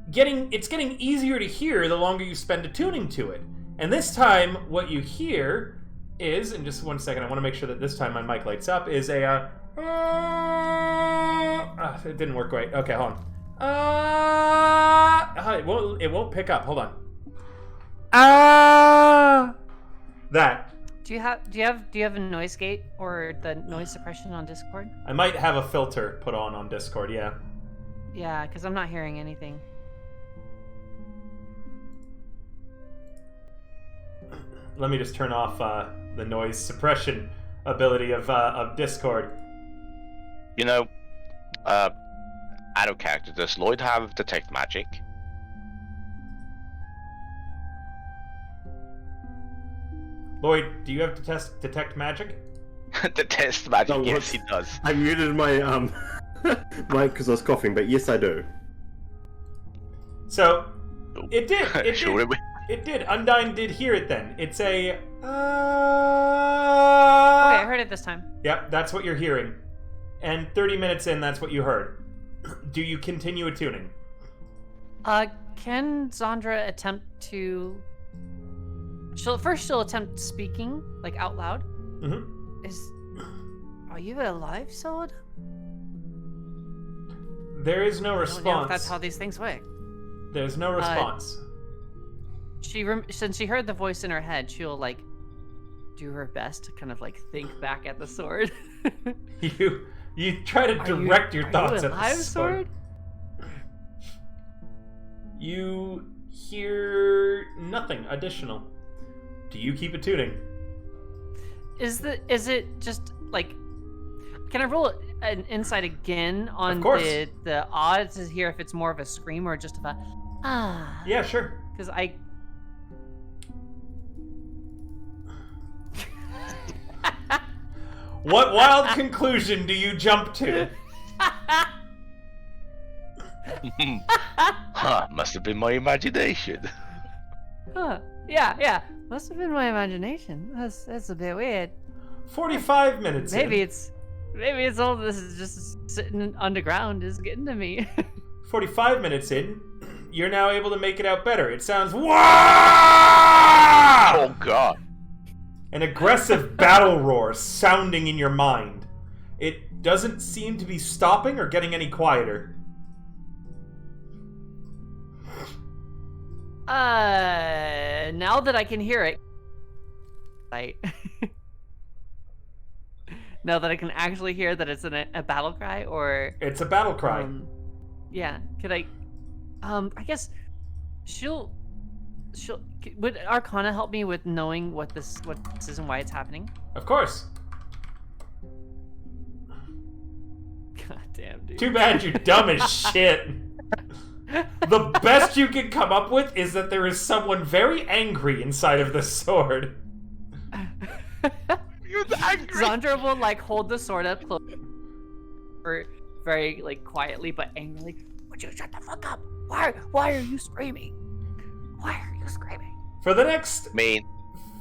getting easier to hear the longer you spend attuning to it. And this time, what you hear is, in just 1 second, I want to make sure that this time my mic lights up, is a it didn't work right. Okay, hold on. It won't pick up. Hold on. That. Do you have a noise gate or the noise suppression on Discord? I might have a filter put on Discord, yeah. Yeah, because I'm not hearing anything. Let me just turn off the noise suppression ability of Discord. You know, out of character, does Lloyd have detect magic? Lloyd, do you have detect magic? Detect magic, No, yes, he does. I muted my mic because I was coughing, but yes, I do. So, it did. It Sure did. we- It did. Undyne did hear it then. It's a. Okay, I heard it this time. Yep, that's what you're hearing. And 30 minutes in, that's what you heard. Do you continue attuning? Can Zandra attempt to... She'll attempt speaking, like, out loud. Mm-hmm. Are you alive, Sword? There is no I don't know response. if that's how these things work. There's no response. Since she heard the voice in her head, she'll, like, do her best to kind of, like, think back at the sword. You try to direct your thoughts at the alive, sword. You hear nothing additional. Do you keep attuning? Is it just, like... Can I roll an insight again on Of course. the odds to hear if it's more of a scream or just of a... Yeah, sure. Because I... What wild conclusion do you jump to? Huh, must have been my imagination. Huh. Yeah. Must have been my imagination. That's a bit weird. 45 minutes Maybe in. it's all this is just sitting underground is getting to me. 45 minutes in, you're now able to make it out better. It sounds wow! Oh god. An aggressive battle roar sounding in your mind. It doesn't seem to be stopping or getting any quieter. Now that I can hear it, right? Now that I can actually hear that it's a battle cry, or It's a battle cry. yeah, could I guess would Arcana help me with knowing what this is and why it's happening? Of course. God damn, dude. Too bad you're dumb as shit. The best you can come up with is that there is someone very angry inside of the sword. Zandra will like hold the sword up close, or very like quietly but angrily. Would you shut the fuck up? Why are you screaming? Why are you screaming? For the next Mean.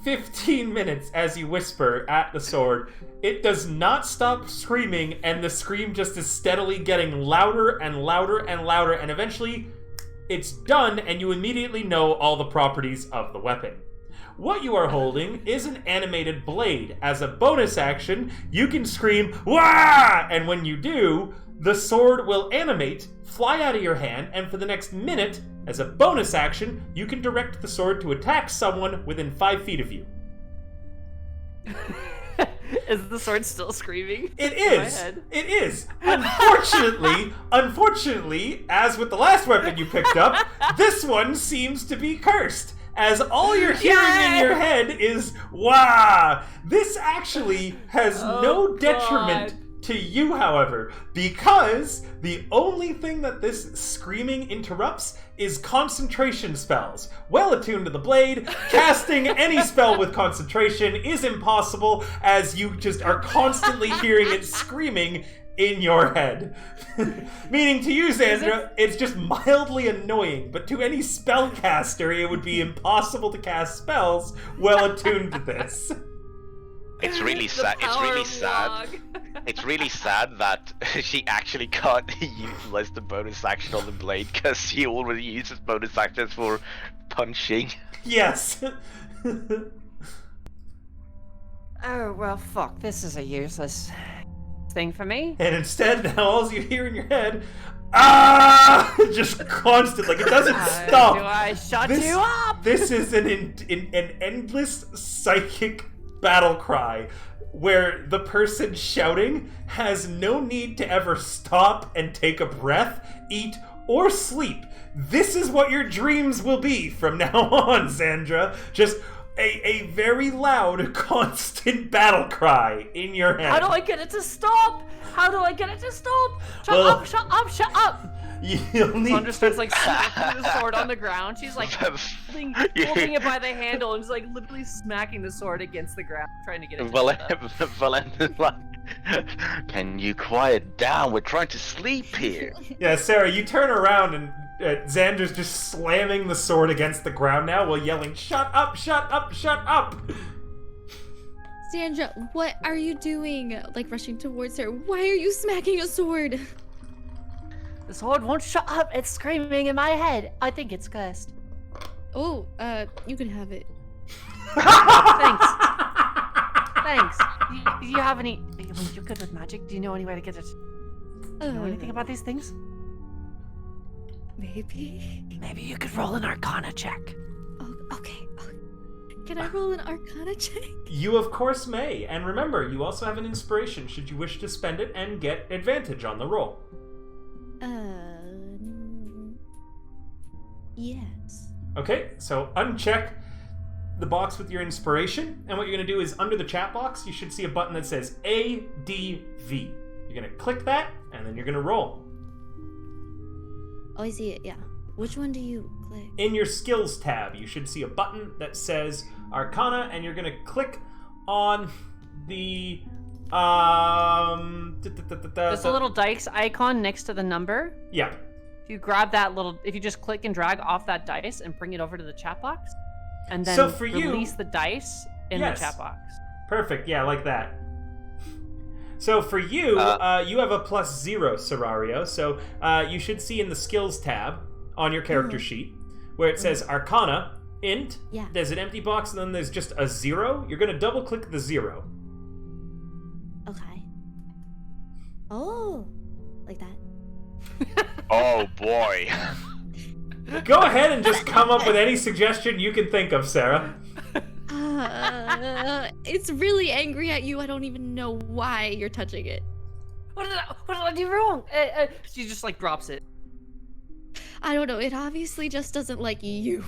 15 minutes as you whisper at the sword, it does not stop screaming, and the scream just is steadily getting louder and louder and louder, and eventually it's done, and you immediately know all the properties of the weapon. What you are holding is an animated blade. As a bonus action, you can scream, "Wah!" And when you do, the sword will animate, fly out of your hand, and for the next minute, as a bonus action, you can direct the sword to attack someone within 5 feet of you. Is the sword still screaming? It in my is. head? It is. Unfortunately, as with the last weapon you picked up, this one seems to be cursed. As all you're hearing in your head is "wah." This actually has no detriment to you, however, because the only thing that this screaming interrupts is concentration spells. Well attuned to the blade, casting any spell with concentration is impossible, as you just are constantly hearing it screaming in your head. Meaning to you, Sandra, it's just mildly annoying, but to any spellcaster, it would be impossible to cast spells well attuned to this. It's really sad. It's really sad. It's really sad that she actually can't utilize the bonus action on the blade because she already uses bonus actions for punching. Yes. Oh, well, fuck. This is a useless thing for me. And instead, now all you hear in your head, ah, just constant, like it doesn't stop. Do I shut you up? This is an endless psychic battle cry where the person shouting has no need to ever stop and take a breath, eat, or sleep. This is what your dreams will be from now on, Sandra. Just a very loud, constant battle cry in your head. How do I get it to stop? How do I get it to stop? Shut Well, up, shut up, shut up! You'll need Sandra starts like smacking the sword on the ground. She's like holding it by the handle and just like literally smacking the sword against the ground, trying to get it to stop. Can you quiet down? We're trying to sleep here. Yeah, Sarah, you turn around and Xander's just slamming the sword against the ground now while yelling, "Shut up, shut up, shut up!" Sandra, what are you doing? Like rushing towards her. Why are you smacking a sword? The sword won't shut up. It's screaming in my head. I think it's cursed. Oh, you can have it. Thanks. Thanks. Do you have any... You're good with magic. Do you know any way to get it? Do you know anything about these things? Maybe. Maybe you could roll an Arcana check. Oh, okay. Can I roll an Arcana check? You of course may, and remember, you also have an inspiration should you wish to spend it and get advantage on the roll. Yes. Okay, so uncheck the box with your inspiration, and what you're going to do is under the chat box, you should see a button that says ADV. You're going to click that, and then you're going to roll. Oh, I see it, yeah. Which one do you click? In your skills tab, you should see a button that says Arcana, and you're going to click on the... There's a little dice icon next to the number. Yeah. If you grab that little... If you just click and drag off that dice and bring it over to the chat box, and then So for release the dice in the chat box. Perfect, yeah, like that. So for you, you have a +0, Serario, so you should see in the skills tab on your character sheet where it says Arcana, int, there's an empty box, and then there's just a 0. You're going to double click the 0. Okay. Oh, like that. Oh boy. Go ahead and just come up with any suggestion you can think of, Sarah. It's really angry at you. I don't even know why you're touching it. What did I do wrong? She just like drops it. I don't know. It obviously just doesn't like you.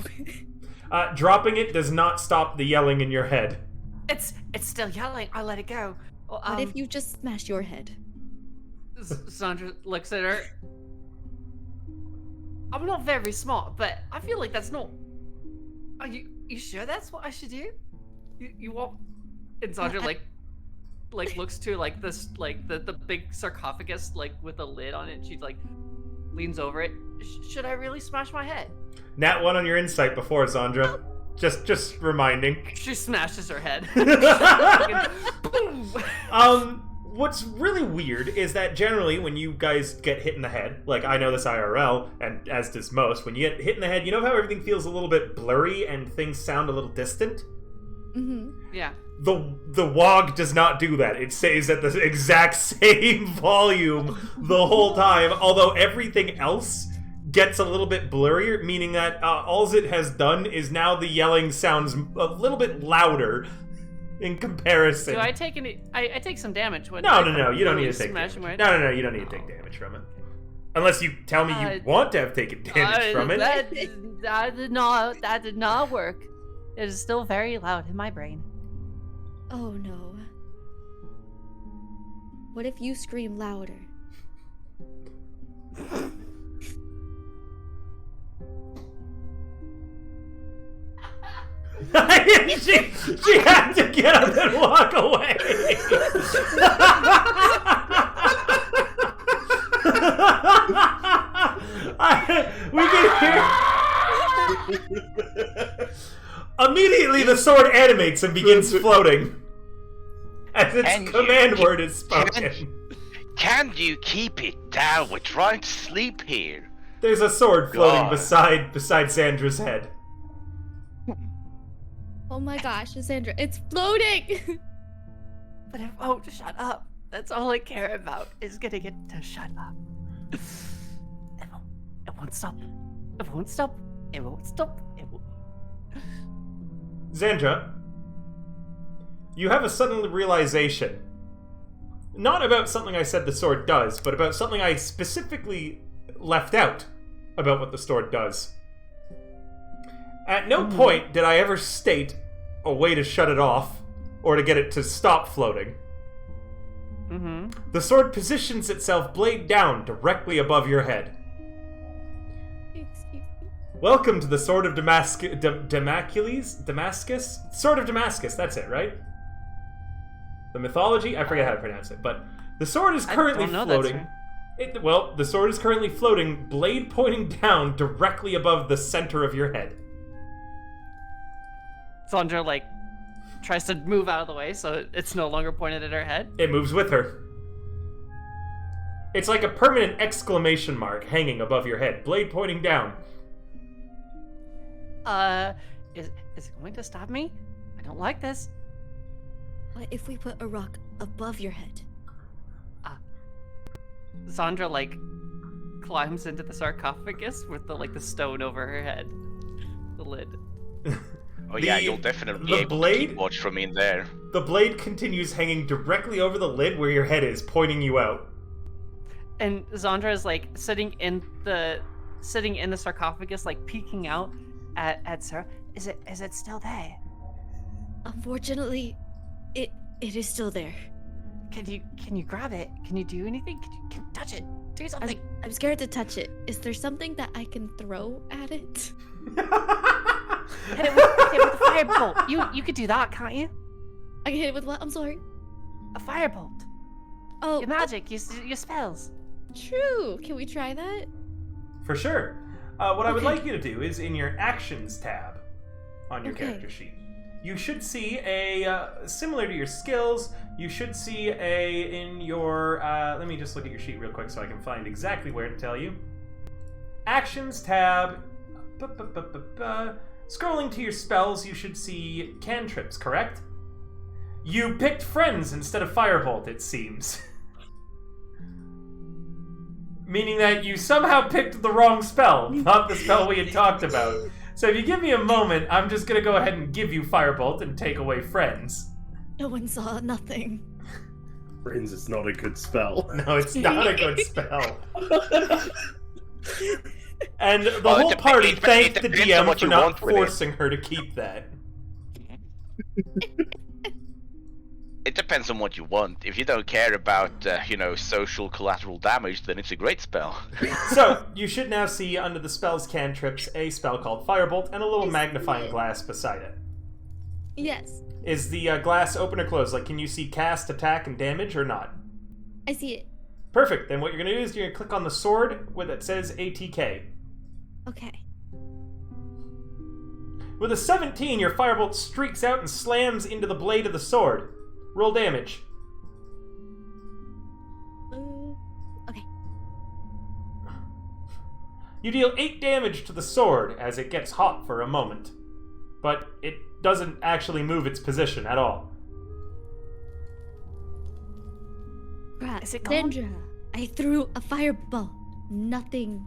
Dropping it does not stop the yelling in your head. It's still yelling. I'll let it go. Well, What if you just smash your head? Sandra looks at her. I'm not very smart, but I feel like that's not... Are you sure that's what I should do? You want... And Sandra like looks to like this, like the big sarcophagus like with a lid on it, and she like leans over it. Should I really smash my head? Nat 1 on your insight before, Sandra. Just reminding. She smashes her head. Boom! What's really weird is that generally when you guys get hit in the head, like I know this IRL, and as does most, when you get hit in the head, you know how everything feels a little bit blurry and things sound a little distant? Mm-hmm. Yeah. The WOG does not do that. It stays at the exact same volume the whole time, although everything else gets a little bit blurrier, meaning that all it has done is now the yelling sounds a little bit louder. in comparison. Do I take any? I take some damage when. No. You don't need to take smash damage. him, right? No. You don't need to take damage from it. Unless you tell me you want to have taken damage from it. That did not work. It is still very loud in my brain. Oh no. What if you scream louder? she had to get up and walk away. We can hear. Immediately, the sword animates and begins floating as its command word is spoken. Can you keep it down? We're trying to sleep here. There's a sword floating beside Sandra's head. Oh my gosh, Sandra, it's floating! But it won't shut up. That's all I care about, is getting it to shut up. It won't stop. It won't stop. It won't stop. It won't. Xandra, you have a sudden realization. Not about something I said the sword does, but about something I specifically left out about what the sword does. At no point did I ever state a way to shut it off, or to get it to stop floating. The sword positions itself blade down directly above your head. Excuse me. Welcome to the Sword of Damascus? Sword of Damascus, that's it, right? The mythology? I forget how to pronounce it, but the sword is currently floating. The sword is currently floating, blade pointing down directly above the center of your head. Sandra, tries to move out of the way so it's no longer pointed at her head. It moves with her. It's like a permanent exclamation mark hanging above your head, blade pointing down. Is it going to stop me? I don't like this. What if we put a rock above your head? Sandra, climbs into the sarcophagus with the stone over her head. The lid. Oh yeah, you'll definitely be able to keep watch from in there. The blade continues hanging directly over the lid where your head is, pointing you out. And Zandra is sitting in the sarcophagus, peeking out at Sarah. Is it still there? Unfortunately, it is still there. Can you grab it? Can you do anything? Can you touch it? Do something. I'm scared to touch it. Is there something that I can throw at it? Hit it with a firebolt. You could do that, can't you? I can hit it with what? I'm sorry. A firebolt. Oh, your magic, your spells. True. Can we try that? For sure. What I would like you to do is in your actions tab on your character sheet, you should see similar to your skills, you should see in your, let me just look at your sheet real quick so I can find exactly where to tell you. Actions tab, scrolling to your spells, you should see cantrips, correct? You picked friends instead of firebolt, it seems. Meaning that you somehow picked the wrong spell, not the spell we had talked about. So if you give me a moment, I'm just gonna go ahead and give you firebolt and take away friends. No one saw nothing. Friends is not a good spell. No, it's not a good spell. And the whole party thanked the DM for not forcing her to keep that. It depends on what you want. If you don't care about, social collateral damage, then it's a great spell. So, you should now see under the spells cantrips a spell called Firebolt and a little magnifying glass beside it. Yes. Is the glass open or closed? Can you see cast, attack, and damage or not? I see it. Perfect. Then what you're going to do is you're going to click on the sword where it says ATK. Okay. With a 17, your firebolt streaks out and slams into the blade of the sword. Roll damage. Okay. You deal 8 damage to the sword as it gets hot for a moment. But it doesn't actually move its position at all. Is it gone? Sandra, I threw a fireball. Nothing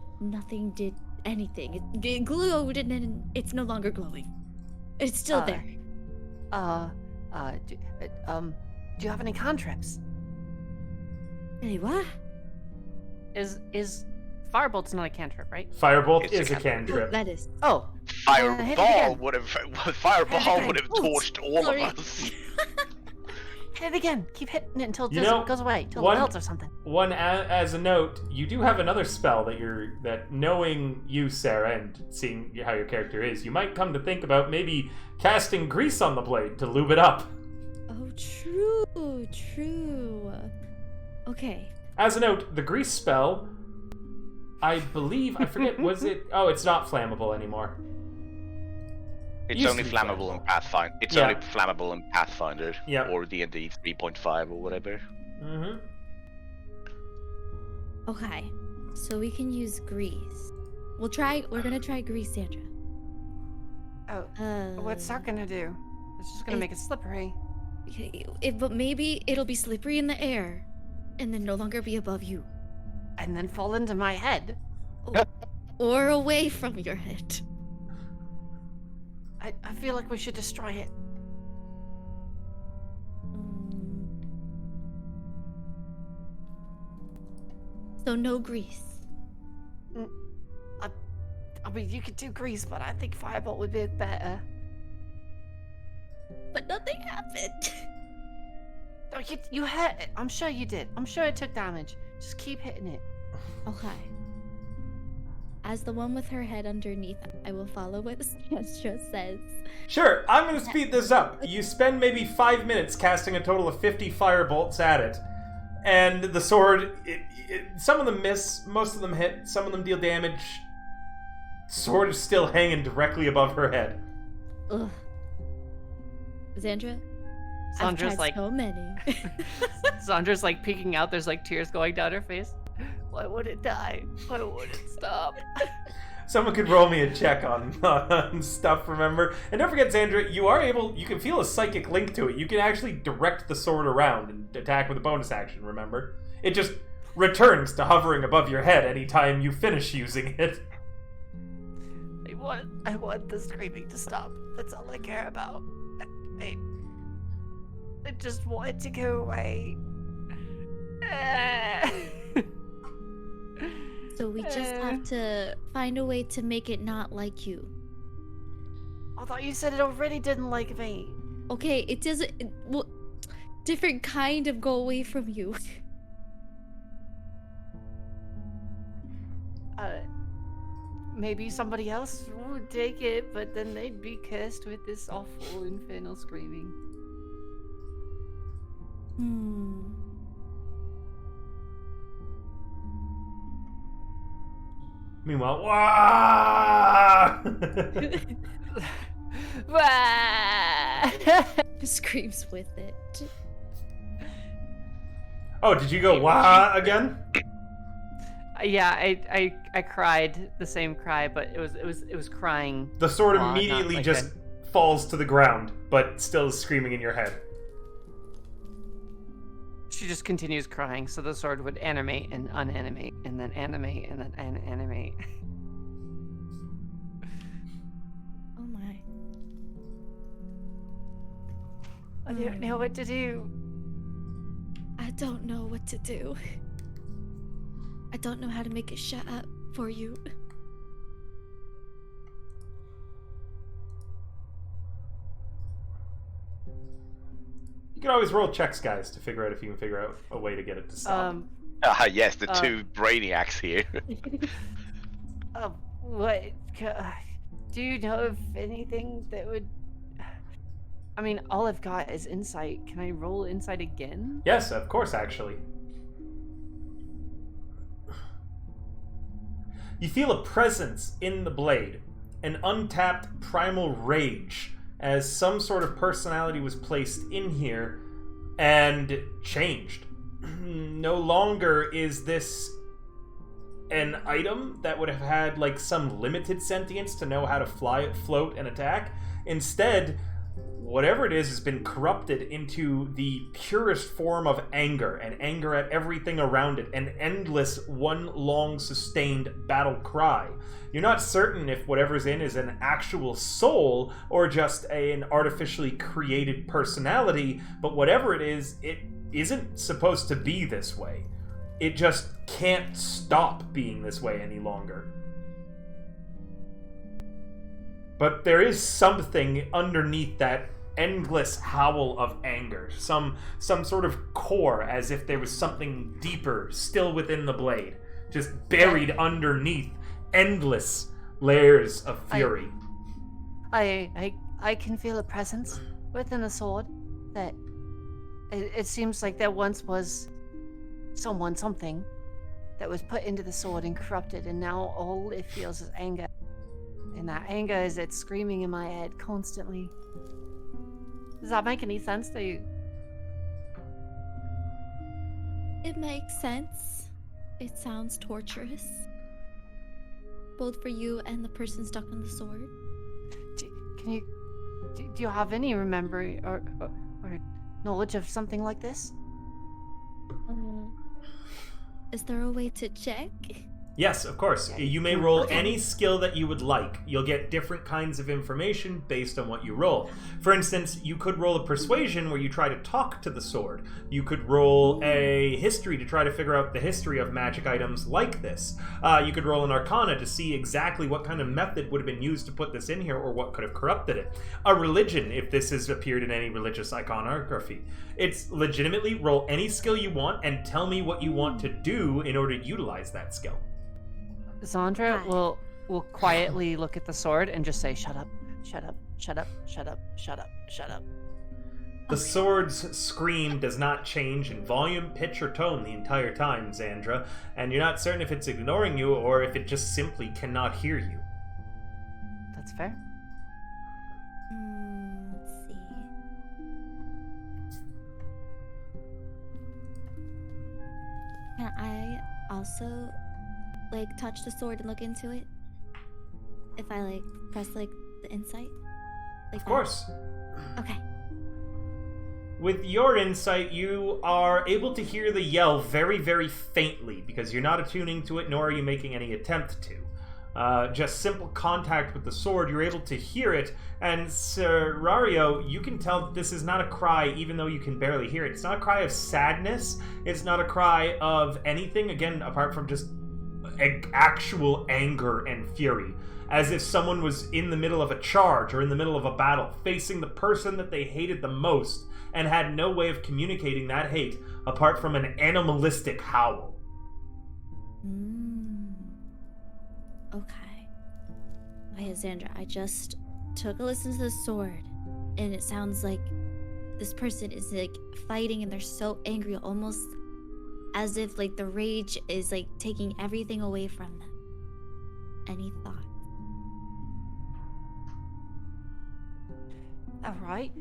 did anything. It glowed and then it's no longer glowing. It's still there. Do you have any cantrips? Hey, what? Is Firebolt's not a cantrip, right? Firebolt It's a is a cantrip. That is. Oh, hit it Fireball again. would have Oh, torched all sorry. of us. Hit it again. Keep hitting it until it You know, goes away, till one- it melts or something. As a note, you do have another spell that knowing you, Sarah, and seeing how your character is, you might come to think about maybe casting grease on the blade to lube it up. Oh, true. Okay. As a note, the grease spell, I forget, was it? Oh, it's not flammable anymore. It's Used only to be flammable in Pathfinder. It's Yeah. only flammable in Pathfinder Yeah. or D&D 3.5 or whatever. Mm-hmm. Okay. So we can use grease. We're gonna try grease, Sandra. Oh, what's that gonna do? It's just gonna make it slippery. But maybe it'll be slippery in the air, and then no longer be above you. And then fall into my head. Or away from your head. I feel like we should destroy it. So no grease. I mean, you could do grease, but I think Firebolt would be better. But nothing happened. Oh, you hit it. I'm sure you did. I'm sure it took damage. Just keep hitting it. Okay. As the one with her head underneath, I will follow what Sandra says. Sure, I'm going to speed this up. You spend maybe 5 minutes casting a total of 50 firebolts at it. And the sword, some of them miss, most of them hit, some of them deal damage. Sword is still hanging directly above her head. Ugh. Sandra? Sandra's I've tried like so many. Sandra's like peeking out. There's like tears going down her face. Why would it die? Why would it stop? Someone could roll me a check on stuff, remember? And don't forget, Sandra, you can feel a psychic link to it. You can actually direct the sword around and attack with a bonus action, remember? It just returns to hovering above your head anytime you finish using it. I want the screaming to stop. That's all I care about. I just want it to go away. So we just have to find a way to make it not like you. I thought you said it already didn't like me. Okay, it doesn't... different kind of go away from you. Maybe somebody else would take it, but then they'd be cursed with this awful infernal screaming. Meanwhile, wah! Screams with it. Oh, did you go wah again? Yeah, I cried the same cry, but it was crying. The sword wah, not immediately like just falls to the ground, but still is screaming in your head. She just continues crying, so the sword would animate and unanimate, and then animate and then unanimate. Oh my. I don't know what to do. I don't know what to do. I don't know how to make it shut up for you. You can always roll checks, guys, to figure out if you can figure out a way to get it to stop. Yes, the two brainiacs here. What? Do you know of anything that would... I mean, all I've got is insight. Can I roll insight again? Yes, of course, actually. You feel a presence in the blade, an untapped primal rage, as some sort of personality was placed in here and changed. No longer is this an item that would have had like some limited sentience to know how to fly, float, and attack. Instead, whatever it is has been corrupted into the purest form of anger, and anger at everything around it, an endless, one long sustained battle cry. You're not certain if whatever's in is an actual soul or just an artificially created personality, but whatever it isn't supposed to be this way. It just can't stop being this way any longer. But there is something underneath that endless howl of anger, some sort of core, as if there was something deeper still within the blade, just buried underneath endless layers of fury. I can feel a presence within the sword that it seems like there once was something that was put into the sword and corrupted, and now all it feels is anger. And that anger is it's screaming in my head constantly. Does that make any sense to you? It makes sense. It sounds torturous. Both for you and the person stuck on the sword. Do you have any memory or knowledge of something like this? Is there a way to check? Yes, of course. You may roll any skill that you would like. You'll get different kinds of information based on what you roll. For instance, you could roll a persuasion where you try to talk to the sword. You could roll a history to try to figure out the history of magic items like this. You could roll an arcana to see exactly what kind of method would have been used to put this in here or what could have corrupted it. A religion, if this has appeared in any religious iconography. It's legitimately roll any skill you want and tell me what you want to do in order to utilize that skill. Zandra will quietly look at the sword and just say, "Shut up, shut up, shut up, shut up, shut up, shut up." The sword's scream does not change in volume, pitch, or tone the entire time, Zandra, and you're not certain if it's ignoring you or if it just simply cannot hear you. That's fair. Let's see. Can I also touch the sword and look into it? If I press the insight? Of course. Okay. With your insight, you are able to hear the yell very, very faintly because you're not attuning to it, nor are you making any attempt to. Just simple contact with the sword, you're able to hear it, and Serrario, you can tell that this is not a cry, even though you can barely hear it. It's not a cry of sadness, it's not a cry of anything, again, apart from just actual anger and fury, as if someone was in the middle of a charge or in the middle of a battle, facing the person that they hated the most, and had no way of communicating that hate apart from an animalistic howl. Okay. Okay, Zandra, I just took a listen to the sword, and it sounds like this person is fighting, and they're so angry, almost as if the rage is taking everything away from them. Any thoughts? All right.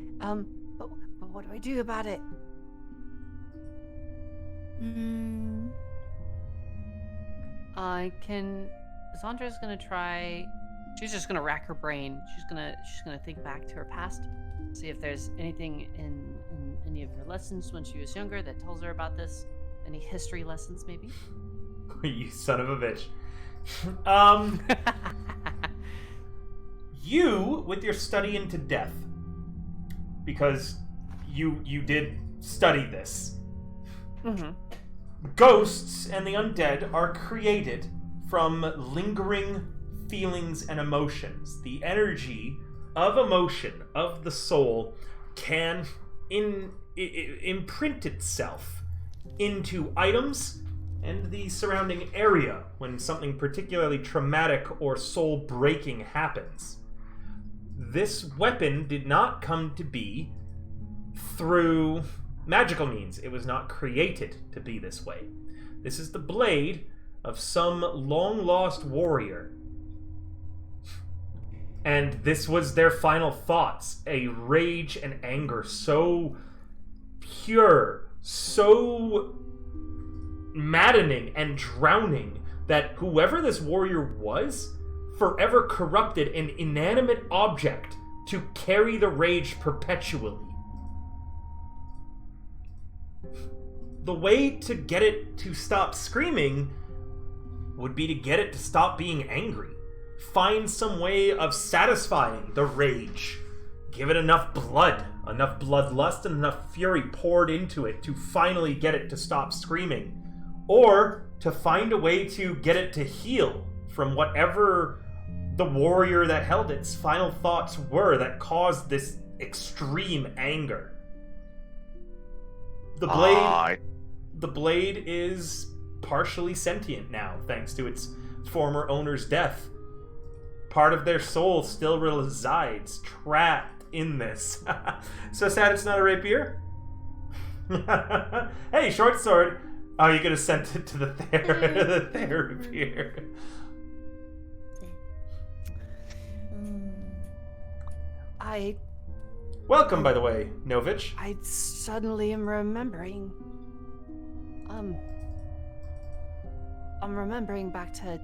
But what do I do about it? Zandra's gonna try. She's just gonna rack her brain. She's gonna think back to her past, see if there's anything in any of her lessons when she was younger that tells her about this. Any history lessons, maybe? You son of a bitch. You, with your study into death, because you did study this, ghosts and the undead are created from lingering feelings and emotions. The energy of emotion of the soul can imprint itself into items and the surrounding area when something particularly traumatic or soul-breaking happens. This weapon did not come to be through magical means. It was not created to be this way. This is the blade of some long-lost warrior. And this was their final thoughts, a rage and anger so pure, so maddening and drowning that whoever this warrior was forever corrupted an inanimate object to carry the rage perpetually. The way to get it to stop screaming would be to get it to stop being angry. Find some way of satisfying the rage. Give it enough bloodlust, and enough fury poured into it to finally get it to stop screaming. Or to find a way to get it to heal from whatever the warrior that held its final thoughts were that caused this extreme anger. The blade is partially sentient now, thanks to its former owner's death. Part of their soul still resides trapped in this. So sad it's not a rapier? Hey, short sword! Oh, you could have sent it to the rapier. Welcome, by the way, Novich. I suddenly am remembering. I'm remembering back to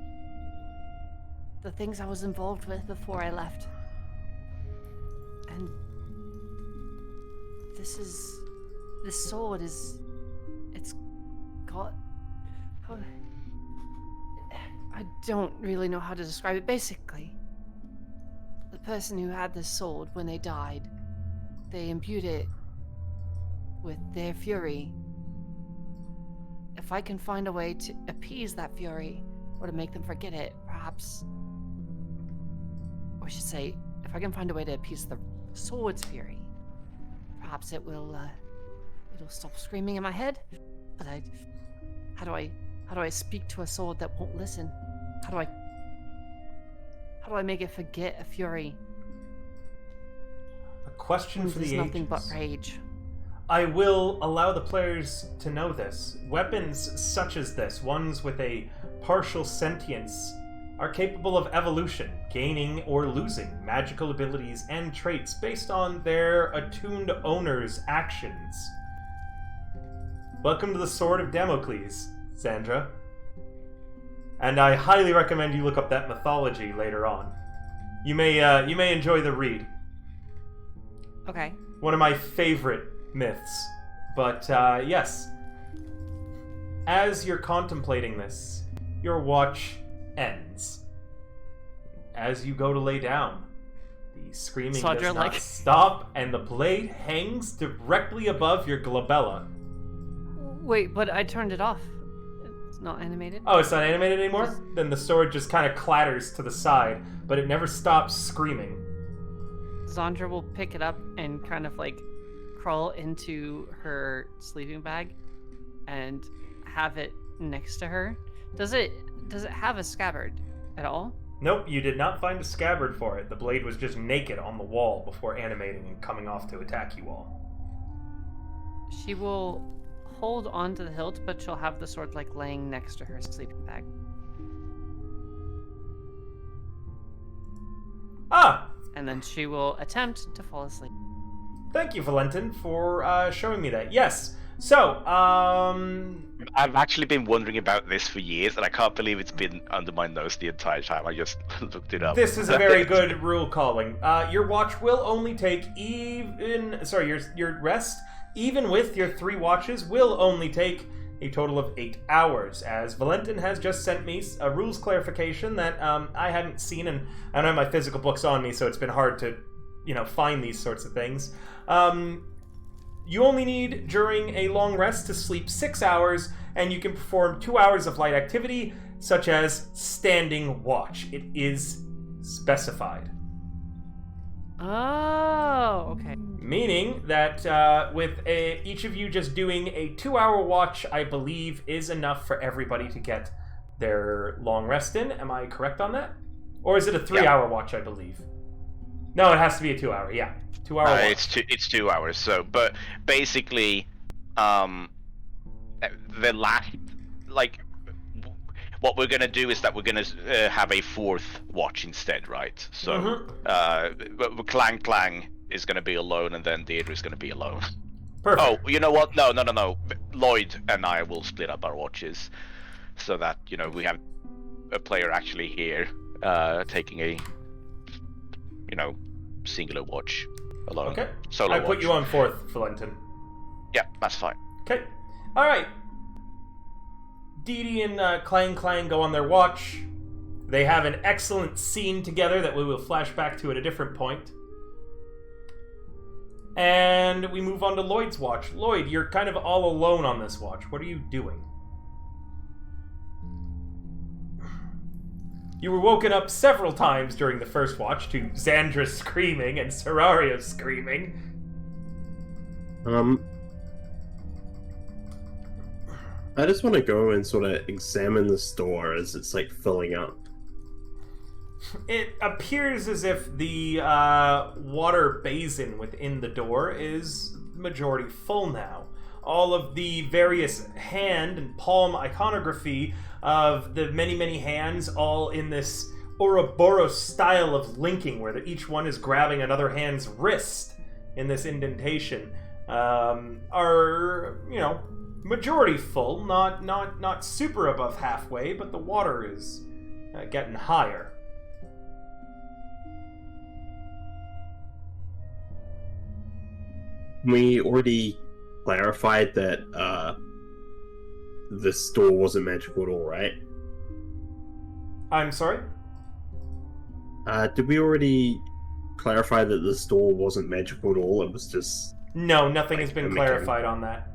the things I was involved with before I left. And this sword it's got... I don't really know how to describe it. Basically, the person who had this sword, when they died, they imbued it with their fury. If I can find a way to appease that fury, or to make them forget it, perhaps... Or I should say, if I can find a way to appease the sword's fury, perhaps it'll stop screaming in my head. But how do I speak to a sword that won't listen? How do I make it forget a fury? A question for the ages. Nothing but rage. I will allow the players to know this. Weapons such as this, ones with a partial sentience, are capable of evolution, gaining or losing magical abilities and traits based on their attuned owner's actions. Welcome to the Sword of Damocles, Sandra. And I highly recommend you look up that mythology later on. You may enjoy the read. Okay. One of my favorite myths. But yes, as you're contemplating this, your watch ends. As you go to lay down, the screaming does not stop, and the blade hangs directly above your glabella. Wait, but I turned it off. It's not animated. Oh, it's not animated anymore? Then the sword just kind of clatters to the side, but it never stops screaming. Zandra will pick it up and kind of like crawl into her sleeping bag and have it next to her. Does it have a scabbard at all? Nope, you did not find a scabbard for it. The blade was just naked on the wall before animating and coming off to attack you all. She will hold on to the hilt, but she'll have the sword like laying next to her sleeping bag. Ah! And then she will attempt to fall asleep. Thank you, Valentin, for showing me that. Yes. So, I've actually been wondering about this for years, and I can't believe it's been under my nose the entire time. I just looked it up. This is a very good rule calling. Your watch will only take your rest, even with your 3 watches, will only take a total of 8 hours, as Valentin has just sent me a rules clarification that I hadn't seen, and I don't have my physical books on me, so it's been hard to, find these sorts of things. You only need, during a long rest, to sleep 6 hours, and you can perform 2 hours of light activity, such as standing watch. It is specified. Oh, okay. Meaning that with each of you just doing a 2-hour watch, I believe, is enough for everybody to get their long rest in. Am I correct on that? Or is it a 3-hour watch, I believe? No, it has to be a 2-hour, yeah. 2-hour watch. It's 2 hours, so, but basically, the last, what we're gonna do is that we're gonna have a 4th watch instead, right? So, Clang Clang is gonna be alone, and then Deirdre is gonna be alone. Perfect. Oh, you know what? No. Lloyd and I will split up our watches, so that, we have a player actually here, taking a, singular watch alone. Okay. Solo I put watch. you on 4th, Valentin. Yeah, that's fine. Okay. Alright. Dee Dee and Clang Clang go on their watch. They have an excellent scene together that we will flash back to at a different point. And we move on to Lloyd's watch. Lloyd, you're kind of all alone on this watch. What are you doing? You were woken up several times during the first watch to Xandra screaming and Serario screaming. I just want to go and sort of examine the store as it's like filling up. It appears as if the water basin within the door is majority full now. All of the various hand and palm iconography of the many hands, all in this Ouroboros style of linking, where each one is grabbing another hand's wrist in this indentation, are, you know, majority full, not super above halfway, but the water is getting higher. We already clarified that the store wasn't magical at all, right? I'm sorry? Did we already clarify that the store wasn't magical at all? It was just... No, nothing like, has been a clarified on that.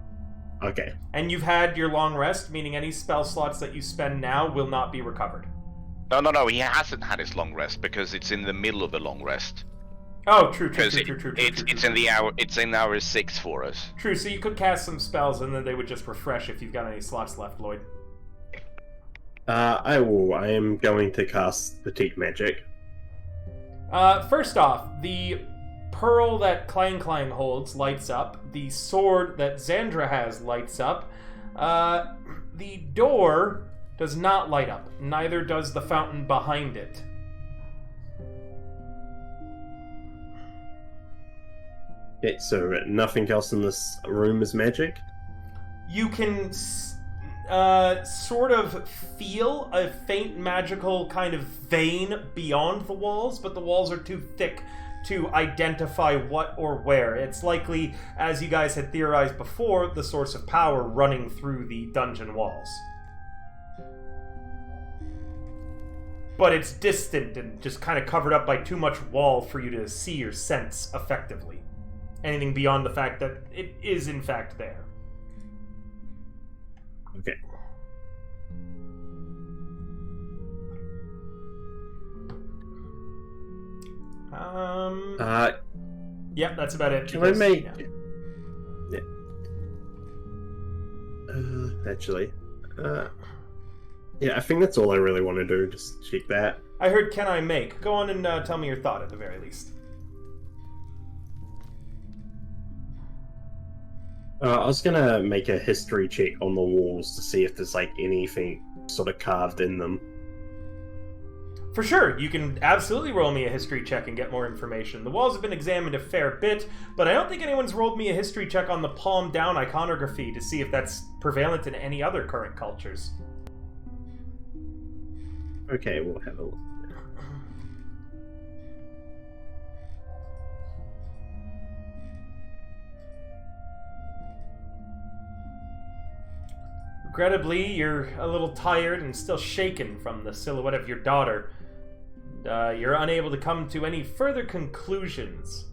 Okay. And you've had your long rest, meaning any spell slots that you spend now will not be recovered. No, he hasn't had his long rest because it's in the middle of the long rest. Oh, true. It's in hour 6 for us. True, so you could cast some spells and then they would just refresh if you've got any slots left, Lloyd. I will. I am going to cast Petite Magic. First off, the pearl that Clang Clang holds lights up. The sword that Xandra has lights up. The door does not light up. Neither does the fountain behind it. Okay, so nothing else in this room is magic? You can sort of feel a faint magical kind of vein beyond the walls, but the walls are too thick to identify what or where. It's likely, as you guys had theorized before, the source of power running through the dungeon walls. But it's distant and just kind of covered up by too much wall for you to see or sense effectively. Anything beyond the fact that it is in fact there. Okay. Yep, that's about it. Can I make... Yeah. Actually... yeah, I think that's all I really want to do, just check that. I heard can I make. Go on and tell me your thought at the very least. I was gonna make a history check on the walls to see if there's like anything sort of carved in them. For sure, you can absolutely roll me a history check and get more information. The walls have been examined a fair bit, but I don't think anyone's rolled me a history check on the palm down iconography to see if that's prevalent in any other current cultures. Okay, we'll have a look. Regrettably, you're a little tired and still shaken from the silhouette of your daughter. You're unable to come to any further conclusions.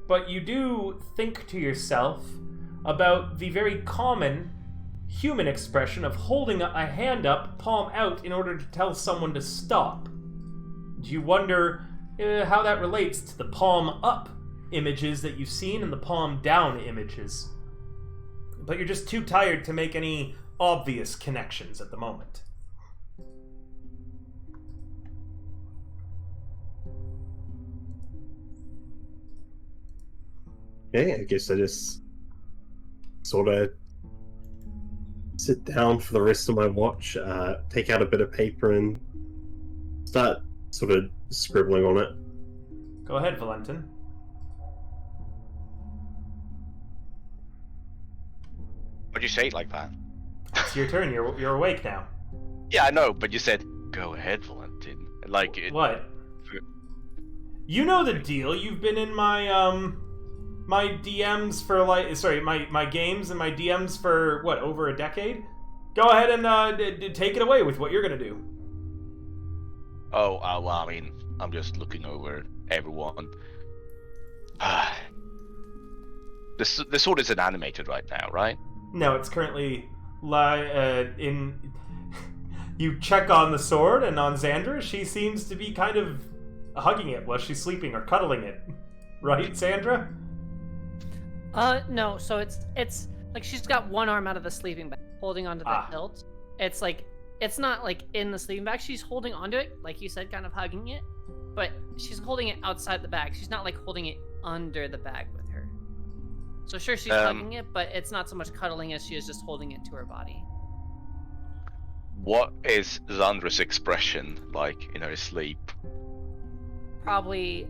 But you do think to yourself about the very common human expression of holding a hand up, palm out, in order to tell someone to stop. Do you wonder how that relates to the palm up images that you've seen and the palm down images? But you're just too tired to make any obvious connections at the moment. Okay, I guess I just sort of sit down for the rest of my watch, take out a bit of paper and start sort of scribbling on it. Go ahead, Valentin. What'd you say it like that? It's your turn. You're awake now. Yeah, I know, but you said, go ahead, Valentin. Like it, What? You know the deal. You've been in my my DMs for my games and my DMs for what, over a decade? Go ahead and take it away with what you're gonna do. Oh, well, I mean, I'm just looking over everyone. The sword isn't animated right now, right? No, it's currently in. You check on the sword, and on Xandra, she seems to be kind of hugging it while she's sleeping or cuddling it. Right, Xandra? No. So it's like she's got one arm out of the sleeping bag, holding onto the hilt. It's like it's not like in the sleeping bag. She's holding onto it, like you said, kind of hugging it. But she's holding it outside the bag. She's not like holding it under the bag with her. So sure, she's hugging it, but it's not so much cuddling as she is just holding it to her body. What is Xandra's expression like in her sleep? Probably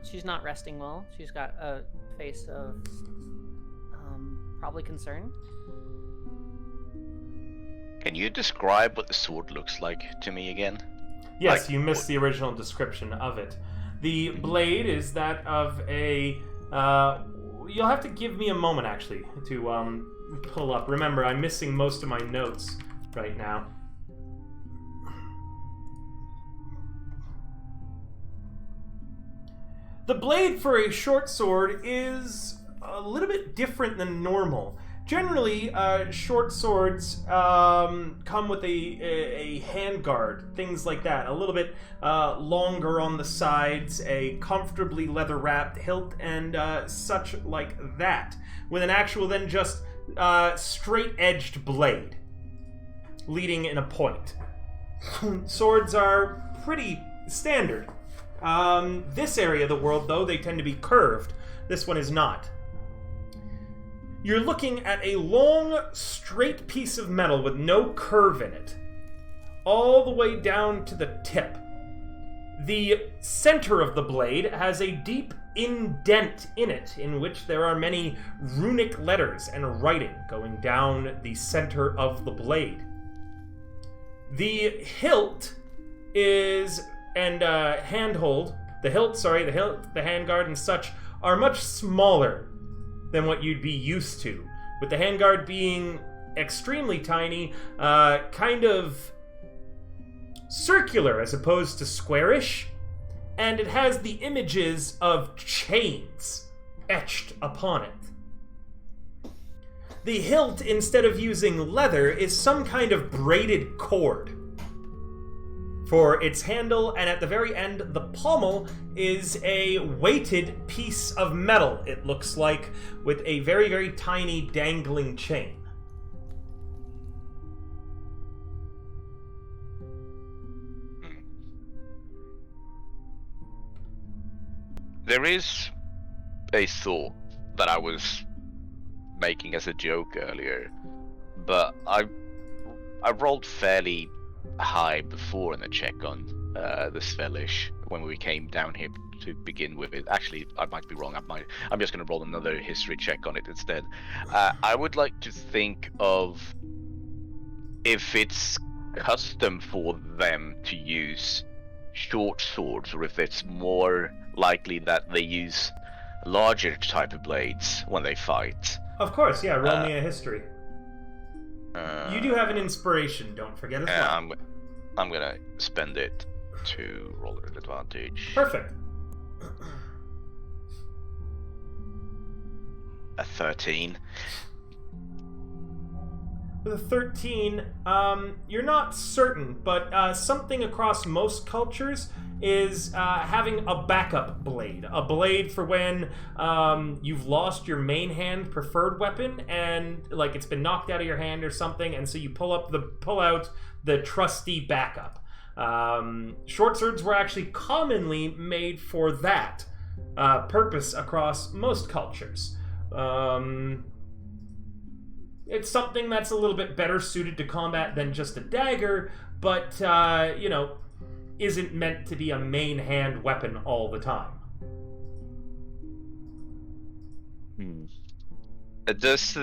she's not resting well. She's got a face of probably concern. Can you describe what the sword looks like to me again? Yes, like, you missed the original description of it. The blade is that of a you'll have to give me a moment actually to pull up. Remember, I'm missing most of my notes right now. The blade for a short sword is a little bit different than normal. Generally, short swords come with a handguard, things like that. A little bit longer on the sides, a comfortably leather-wrapped hilt, and such like that. With an actual then just straight-edged blade, leading in a point. Swords are pretty standard. This area of the world, though, they tend to be curved. This one is not. You're looking at a long, straight piece of metal with no curve in it, all the way down to the tip. The center of the blade has a deep indent in it, in which there are many runic letters and writing going down the center of the blade. The hilt is, and handhold, the handguard and such are much smaller than what you'd be used to, with the handguard being extremely tiny, kind of circular as opposed to squarish, and it has the images of chains etched upon it. The hilt, instead of using leather, is some kind of braided cord for its handle, and at the very end, the pommel is a weighted piece of metal, it looks like, with a very, very tiny dangling chain. There is a thought that I was making as a joke earlier, but I rolled fairly high before in the check on the Svelish when we came down here to begin with. Actually, I might be wrong. I'm just going to roll another history check on it instead. I would like to think of if it's custom for them to use short swords, or if it's more likely that they use larger type of blades when they fight. Of course, yeah. Roll me a history. You do have an inspiration, don't forget as well. I'm gonna spend it to roll an advantage. Perfect. A 13. With a 13, you're not certain, but something across most cultures is having a backup blade. A blade for when you've lost your main hand preferred weapon and like it's been knocked out of your hand or something, and so you pull out the trusty backup. Short swords were actually commonly made for that purpose across most cultures. It's something that's a little bit better suited to combat than just a dagger, but, isn't meant to be a main hand weapon all the time. Does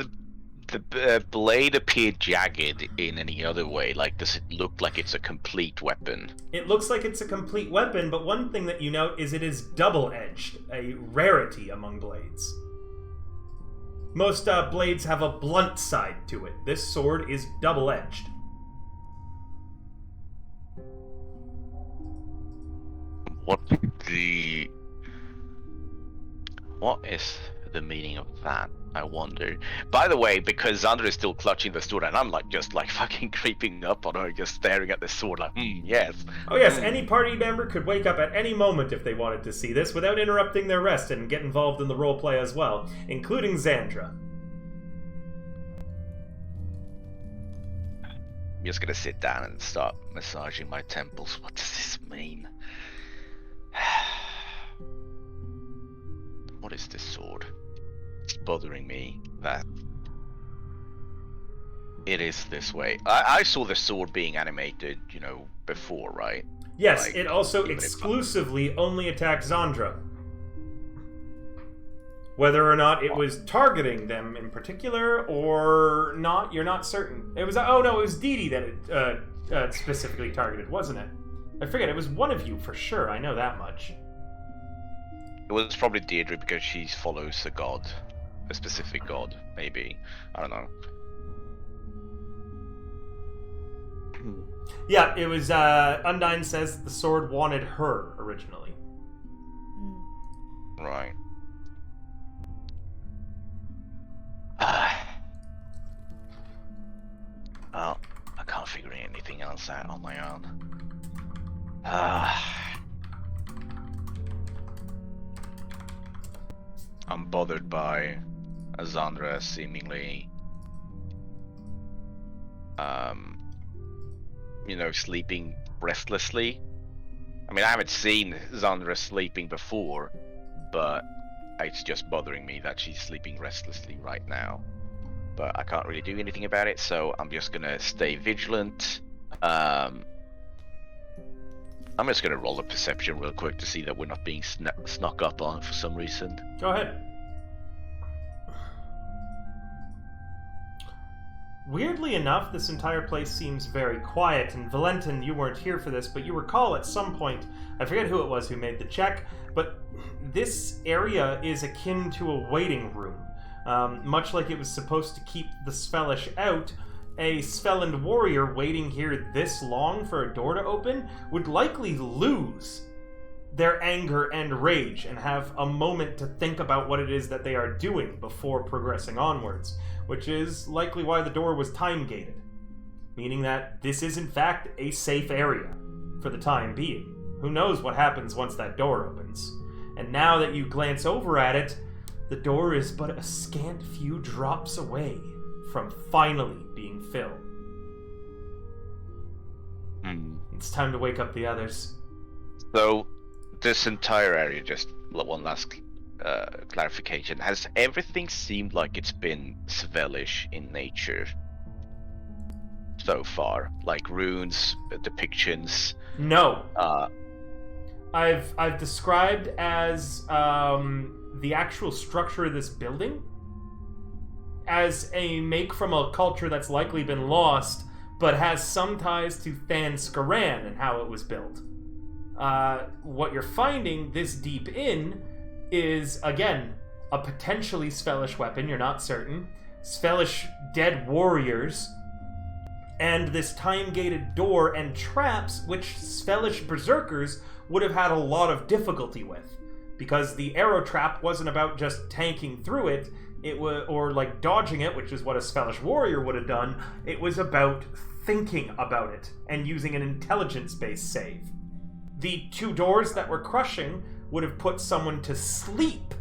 the blade appear jagged in any other way? Like, does it look like it's a complete weapon? It looks like it's a complete weapon, but one thing that you note is it is double-edged, a rarity among blades. Most blades have a blunt side to it. This sword is double-edged. What is the meaning of that? I wonder. By the way, because Xandra is still clutching the sword, and I'm just fucking creeping up on her, just staring at the sword, like, yes. Oh yes, any party member could wake up at any moment if they wanted to see this without interrupting their rest and get involved in the roleplay as well, including Xandra. I'm just gonna sit down and start massaging my temples. What does this mean? What is this sword? It's bothering me that it is this way. I saw the sword being animated, before, right? Yes, it also exclusively only attacked Xandra. Whether or not it was targeting them in particular or not, you're not certain. It was, it was Dee Dee that it specifically targeted, wasn't it? I forget, it was one of you for sure, I know that much. It was probably Deirdre because she follows a specific god, maybe. I don't know. Yeah, it was, Undyne says the sword wanted her originally. Right. Well, I can't figure anything else out on my own. I'm bothered by Xandra seemingly, sleeping restlessly. I mean, I haven't seen Xandra sleeping before, but it's just bothering me that she's sleeping restlessly right now. But I can't really do anything about it, so I'm just gonna stay vigilant. I'm just gonna roll a perception real quick to see that we're not being snuck up on for some reason. Go ahead. Weirdly enough, this entire place seems very quiet, and Valentin, you weren't here for this, but you recall at some point, I forget who it was who made the check, but this area is akin to a waiting room. Much like it was supposed to keep the Svelish out, a Svelland warrior waiting here this long for a door to open would likely lose their anger and rage and have a moment to think about what it is that they are doing before progressing onwards, which is likely why the door was time-gated, meaning that this is in fact a safe area for the time being. Who knows what happens once that door opens? And now that you glance over at it, the door is but a scant few drops away from finally being filled. It's time to wake up the others. So, this entire area, just one last clarification, has everything seemed like it's been Svelish in nature so far? Like runes, depictions? No. I've described as the actual structure of this building as a make from a culture that's likely been lost, but has some ties to Than Skaran and how it was built. What you're finding this deep in is, again, a potentially Svelish weapon, you're not certain, Svelish dead warriors, and this time-gated door and traps which Svelish berserkers would have had a lot of difficulty with, because the arrow trap wasn't about just tanking through it, or like dodging it, which is what a Svelish warrior would have done. It was about thinking about it and using an intelligence-based save. The two doors that were crushing would have put someone to sleep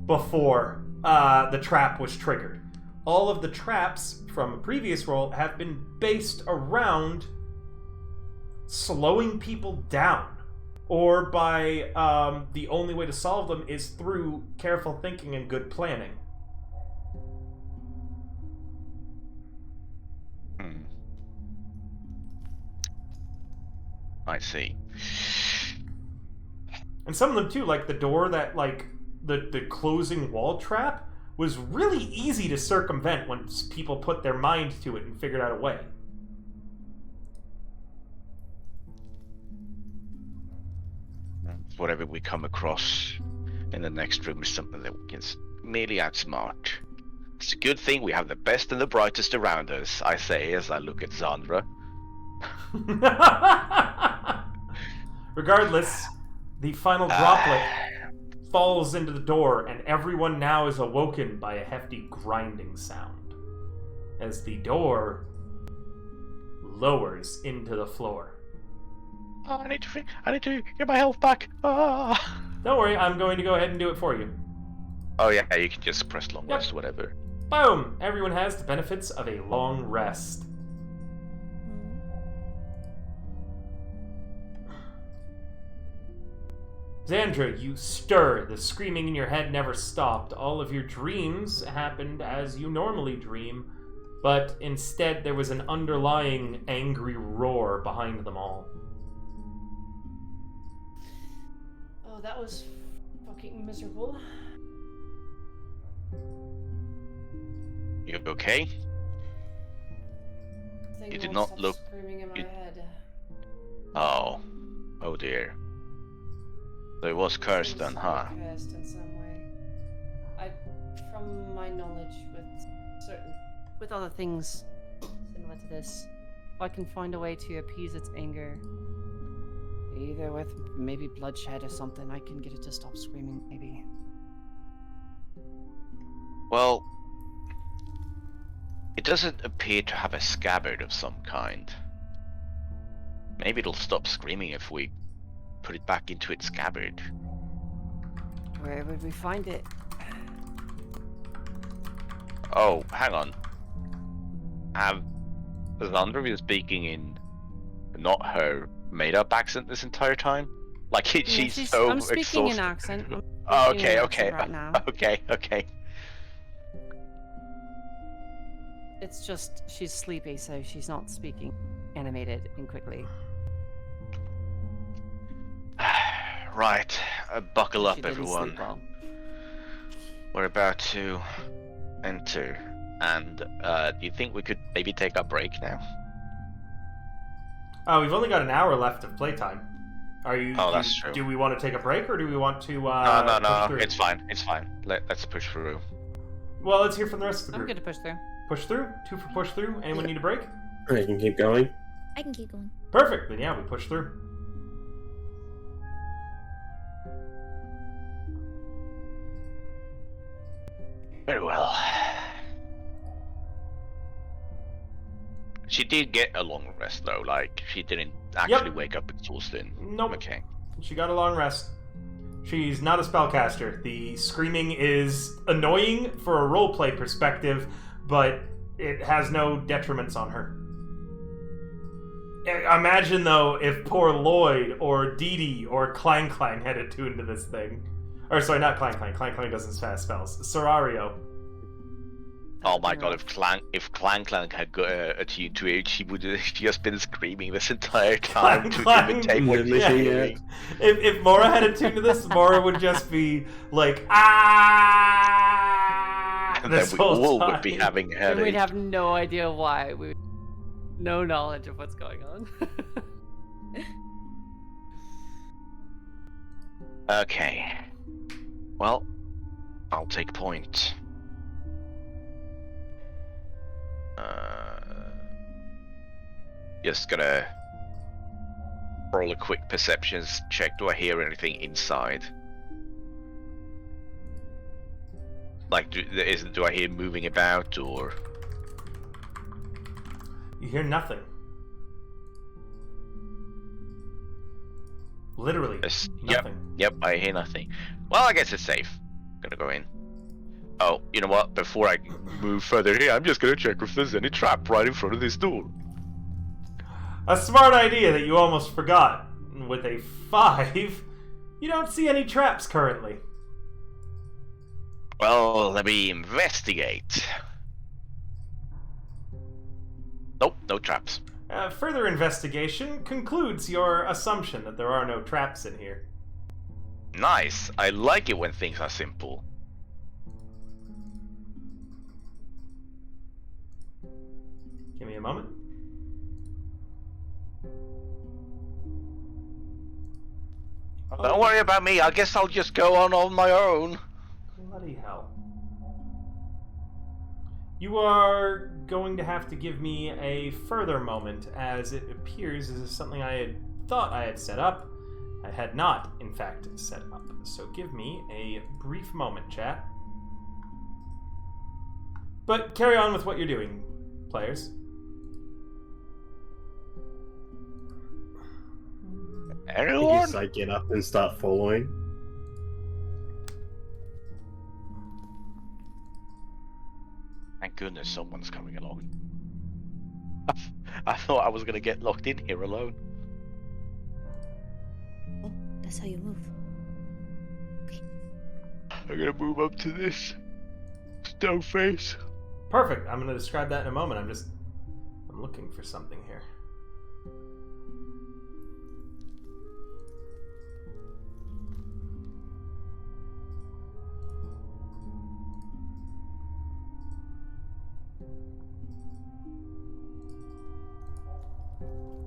before the trap was triggered. All of the traps from a previous roll have been based around slowing people down, or by the only way to solve them is through careful thinking and good planning. I see. And some of them too, like the door that, like, the closing wall trap, was really easy to circumvent once people put their mind to it and figured out a way. Whatever we come across in the next room is something that we can merely outsmart. It's a good thing we have the best and the brightest around us, I say as I look at Zandra. Regardless, the final droplet falls into the door, and everyone now is awoken by a hefty grinding sound as the door lowers into the floor. Oh, I need to get my health back. Ah. Don't worry, I'm going to go ahead and do it for you. Oh yeah, you can just press long rest, whatever. Boom! Everyone has the benefits of a long rest. Xandra, you stir. The screaming in your head never stopped. All of your dreams happened as you normally dream, but instead there was an underlying angry roar behind them all. Oh, that was fucking miserable. You okay? You did not look. Screaming in my head. Oh dear. So it was cursed then, huh? Cursed in some way. From my knowledge with other things similar to this, if I can find a way to appease its anger, either with maybe bloodshed or something, I can get it to stop screaming, maybe. Well, it doesn't appear to have a scabbard of some kind. Maybe it'll stop screaming if we put it back into its scabbard. Where would we find it? Oh, hang on. Have Zandra been speaking in not her made-up accent this entire time? Like, she's so I'm speaking exhausted. in accent. Oh, okay. Right now. Okay. It's just she's sleepy, so she's not speaking animated and quickly. Right, buckle She up, didn't everyone. sleep well. We're about to enter, and do you think we could maybe take a break now? Oh, we've only got an hour left of playtime. That's true. Do we want to take a break, or do we want to No, push through? It's fine. Let's push through. Well, let's hear from the rest of the I'm group. good to push through. Push through? 2 for push through? Anyone need a break? I can keep going. I can keep going. Perfect, then yeah, we push through. Very well. She did get a long rest though, like she didn't actually wake up exhausted. Nope. Okay. She got a long rest. She's not a spellcaster. The screaming is annoying for a roleplay perspective, but it has no detriments on her. Imagine though if poor Lloyd or Dee Dee or Clang Clang had attuned to this thing. Or sorry, not Clang Clang. Clang Clang doesn't fast spells. Serario. Oh my god, if Clang Clang had got attuned to it, she would have just been screaming this entire time to imitate what she's doing. If Mora had attuned to this, Mora would just be like, ah! And then we all would be having a headache. And we'd have no idea why. No knowledge of what's going on. Okay. Well, I'll take point. Just gonna roll a quick perceptions check. Do I hear anything inside? Like, do I hear moving about, or? You hear nothing. Literally, nothing. Yep, I hear nothing. Well, I guess it's safe. Gonna go in. Oh, you know what? Before I move further here, I'm just gonna check if there's any trap right in front of this door. A smart idea that you almost forgot. With a 5, you don't see any traps currently. Well, let me investigate. Nope, no traps. Further investigation concludes your assumption that there are no traps in here. Nice. I like it when things are simple. a moment. Don't worry about me. I guess I'll just go on my own. Bloody hell. You are going to have to give me a further moment, as it appears this is something I had thought I had set up. I had not, in fact, set up. So give me a brief moment, chat. But carry on with what you're doing, players. Everyone? I guess I get up and start following. Thank goodness someone's coming along. I thought I was gonna get locked in here alone. Oh, that's how you move. Okay. I'm gonna move up to this stone face. Perfect. I'm going to describe that in a moment. I'm looking for something here.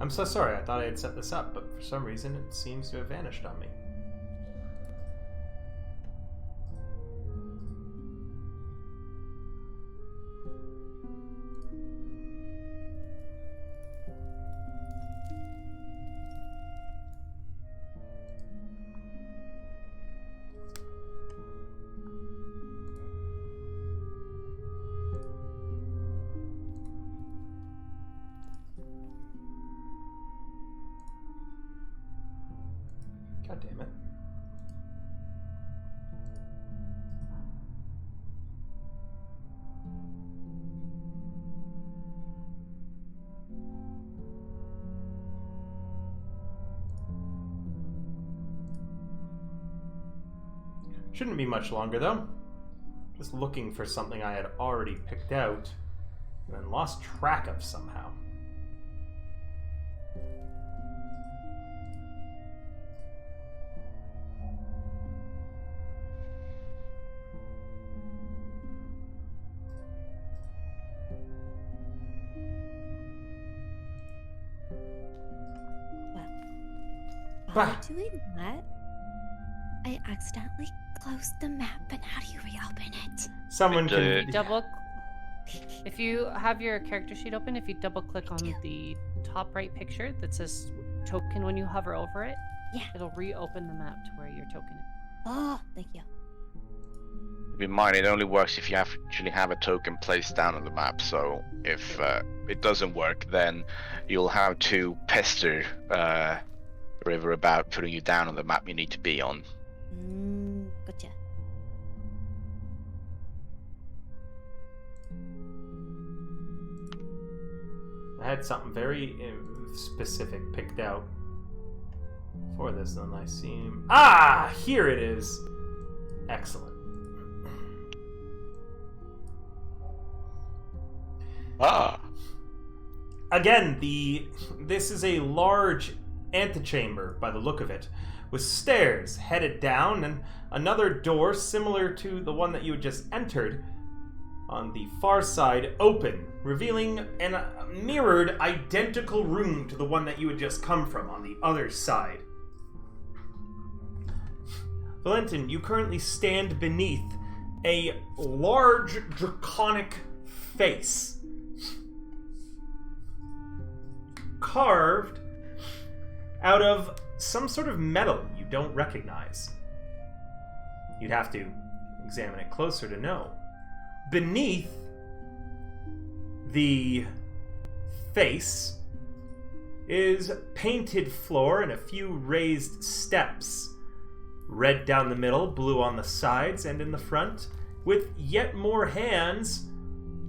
I'm so sorry. I thought I had set this up, but for some reason it seems to have vanished on me. God damn it. Shouldn't be much longer though. Just looking for something I had already picked out and then lost track of somehow. While doing that, I accidentally closed the map, and how do you reopen it? Someone can... Double. If you have your character sheet open, if you double click on the top right picture that says token when you hover over it, yeah, it'll reopen the map to where your token is. Oh, thank you. Keep in mind, it only works if you actually have a token placed down on the map. So if it doesn't work, then you'll have to pester River about putting you down on the map you need to be on. Gotcha. I had something very specific picked out for this, and I seem... Ah! Here it is! Excellent. Ah! Again, this is a large antechamber by the look of it, with stairs headed down and another door similar to the one that you had just entered on the far side open, revealing a mirrored identical room to the one that you had just come from on the other side. Valentin, you currently stand beneath a large draconic face carved out of some sort of metal you don't recognize. You'd have to examine it closer to know. Beneath the face is painted floor and a few raised steps. Red down the middle, blue on the sides and in the front, with yet more hands,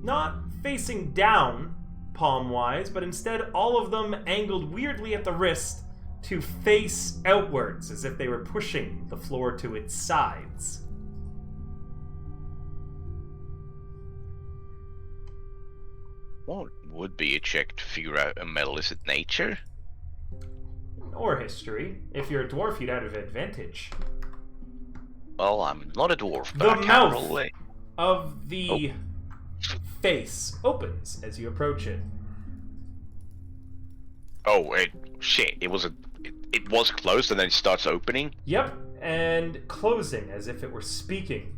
not facing down palm-wise, but instead all of them angled weirdly at the wrist to face outwards, as if they were pushing the floor to its sides. What would be a check to figure out a metal? Is it nature? Or history. If you're a dwarf, you'd have advantage. Well, I'm not a dwarf, but The I can mouth roll it. of the face opens as you approach it. Oh, shit! It was closed and then it starts opening. Yep, and closing as if it were speaking.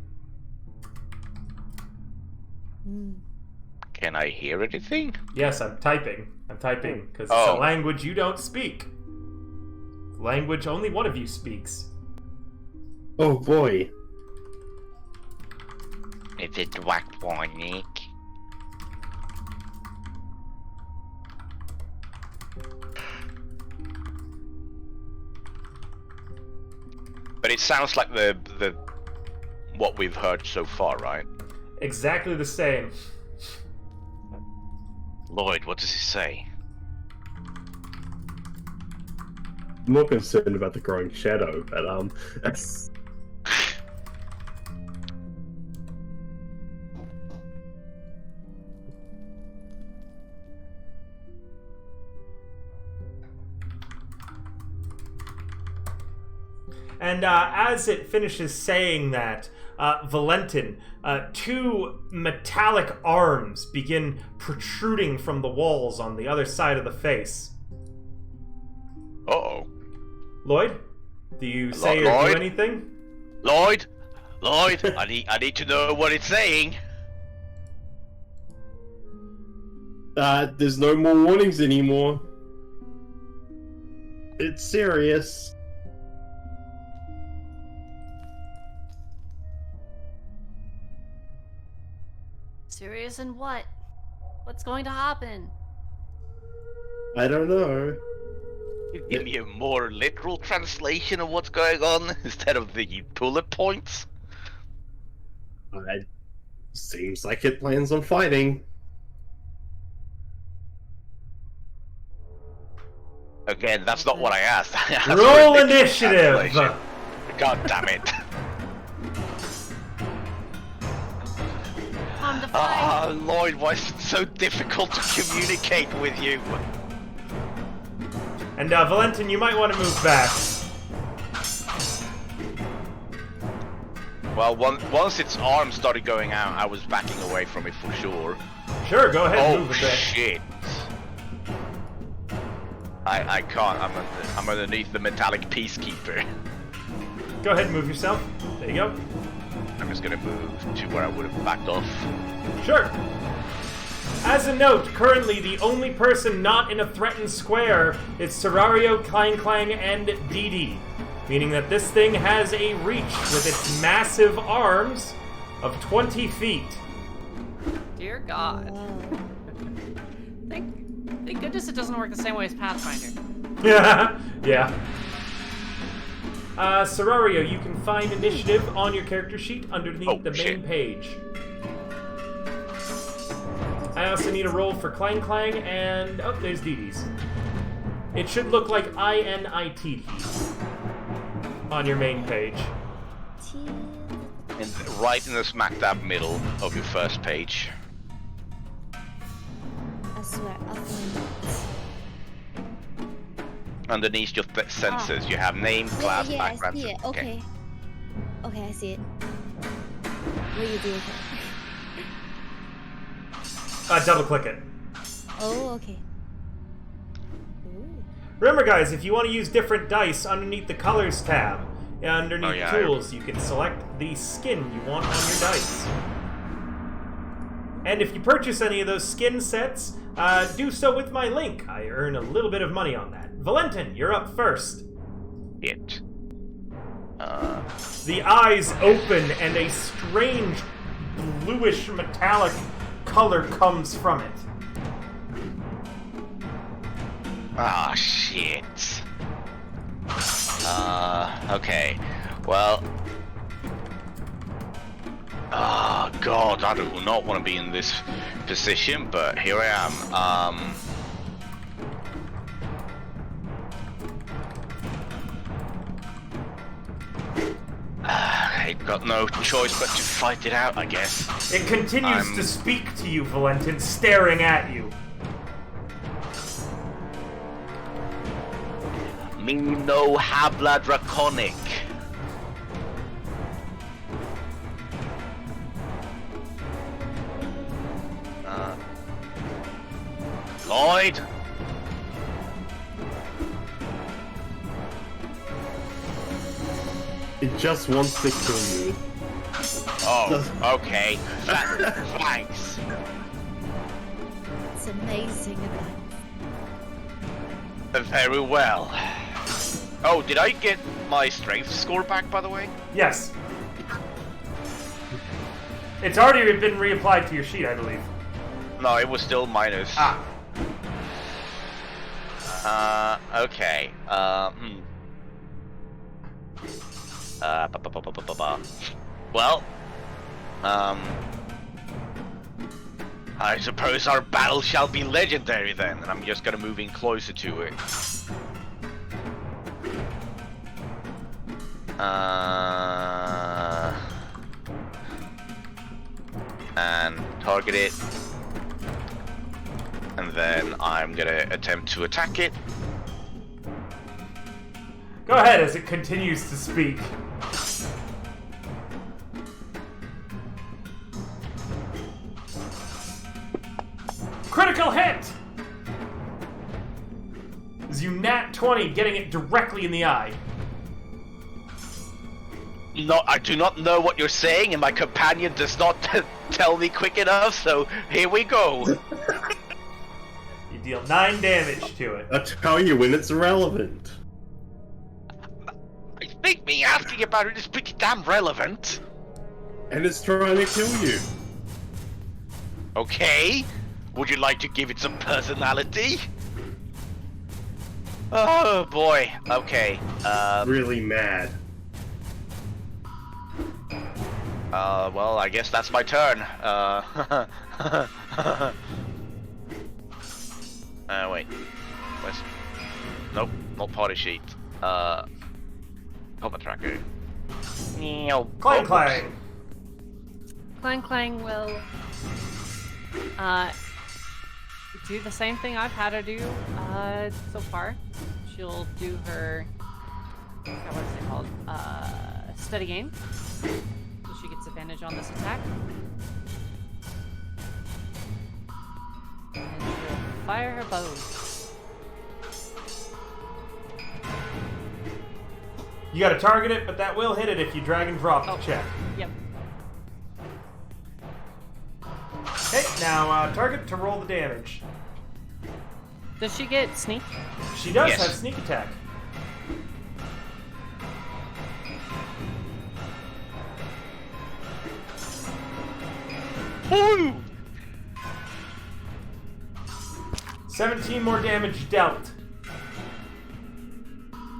Can I hear anything? Yes, I'm typing. I'm typing because it's a language you don't speak. Language only one of you speaks. Oh boy. Is it Dwakwanik? But it sounds like the what we've heard so far, right? Exactly the same. Lloyd, what does he say? I'm more concerned about the growing shadow, but And as it finishes saying that, Valentin, two metallic arms begin protruding from the walls on the other side of the face. Uh-oh. Lloyd, do you say or Lloyd? do anything? Lloyd, I need to know what it's saying. there's no more warnings anymore. It's serious. Serious in what? What's going to happen? I don't know. Give me a more literal translation of what's going on instead of the bullet points. It seems like it plans on fighting. Again, that's not what I asked. I asked for a Roll literal initiative! translation. God damn it. Time to fight. Lloyd, why is it so difficult to communicate with you? And Valentin, you might want to move back. Well, once its arm started going out, I was backing away from it for sure. Sure, go ahead and move a bit. Shit. I can't. I'm underneath the metallic peacekeeper. Go ahead and move yourself. There you go. I'm just gonna move to where I would have backed off. Sure. As a note, currently the only person not in a threatened square is Serario, Clang Clang, and DD, meaning that this thing has a reach with its massive arms of 20 feet. Dear God. Thank goodness it doesn't work the same way as Pathfinder. Yeah. Serario, you can find initiative on your character sheet underneath the main page. I also need a roll for Clang Clang, and oh, there's DD's. It should look like INIT on your main page. And right in the smack dab middle of your first page. I swear, I'll find it. Underneath your sensors, you have name, class, yeah, background. I see it. Okay. Okay, I see it. What do you do with it? Double click it. Oh, okay. Remember, guys, if you want to use different dice underneath the Colors tab, underneath Tools, you can select the skin you want on your dice. And if you purchase any of those skin sets, do so with my link. I earn a little bit of money on that. Valentin, you're up first. It. The eyes open and a strange bluish metallic color comes from it. Ah, shit. Okay. Well. Oh, God, I do not want to be in this position, but here I am. I've got no choice but to fight it out, I guess. It continues to speak to you, Valentin, staring at you. Me no habla draconic. Lloyd? It just wants to kill you. Oh, okay. Thanks. It's amazing advice. Very well. Oh, did I get my strength score back, by the way? Yes. It's already been reapplied to your sheet, I believe. No, it was still minus. Okay. Well, I suppose our battle shall be legendary then, and I'm just gonna move in closer to it. And target it. And then I'm gonna attempt to attack it. Go ahead as it continues to speak. Critical hit! As you nat 20, getting it directly in the eye. No, I do not know what you're saying, and my companion does not tell me quick enough, so here we go. You deal 9 damage to it. I tell you when it's irrelevant. I think me asking about it is pretty damn relevant. And it's trying to kill you. Okay. Would you like to give it some personality? Oh boy. Okay. Really mad. Well, I guess that's my turn. Wait. Where's... Nope, not party sheet. Combat tracker. Clang clang! Clang Clang will do the same thing I've had her do so far. She'll do her what is it called? Steady game. So she gets advantage on this attack. And she'll fire her bow. You gotta target it, but that will hit it if you drag and drop the check. Yep. Okay, now target to roll the damage. Does she get sneak? She does Yes. have sneak attack. Woo! 17 more damage dealt.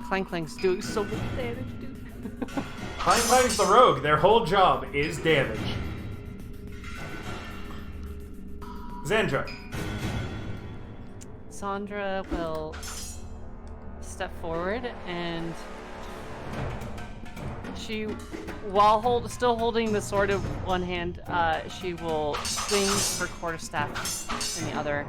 Clang Clang's doing so much damage, dude. Clang Clang's the rogue. Their whole job is damage. Xandra. Sandra will step forward and she, while still holding the sword in one hand, she will swing her quarterstaff in the other.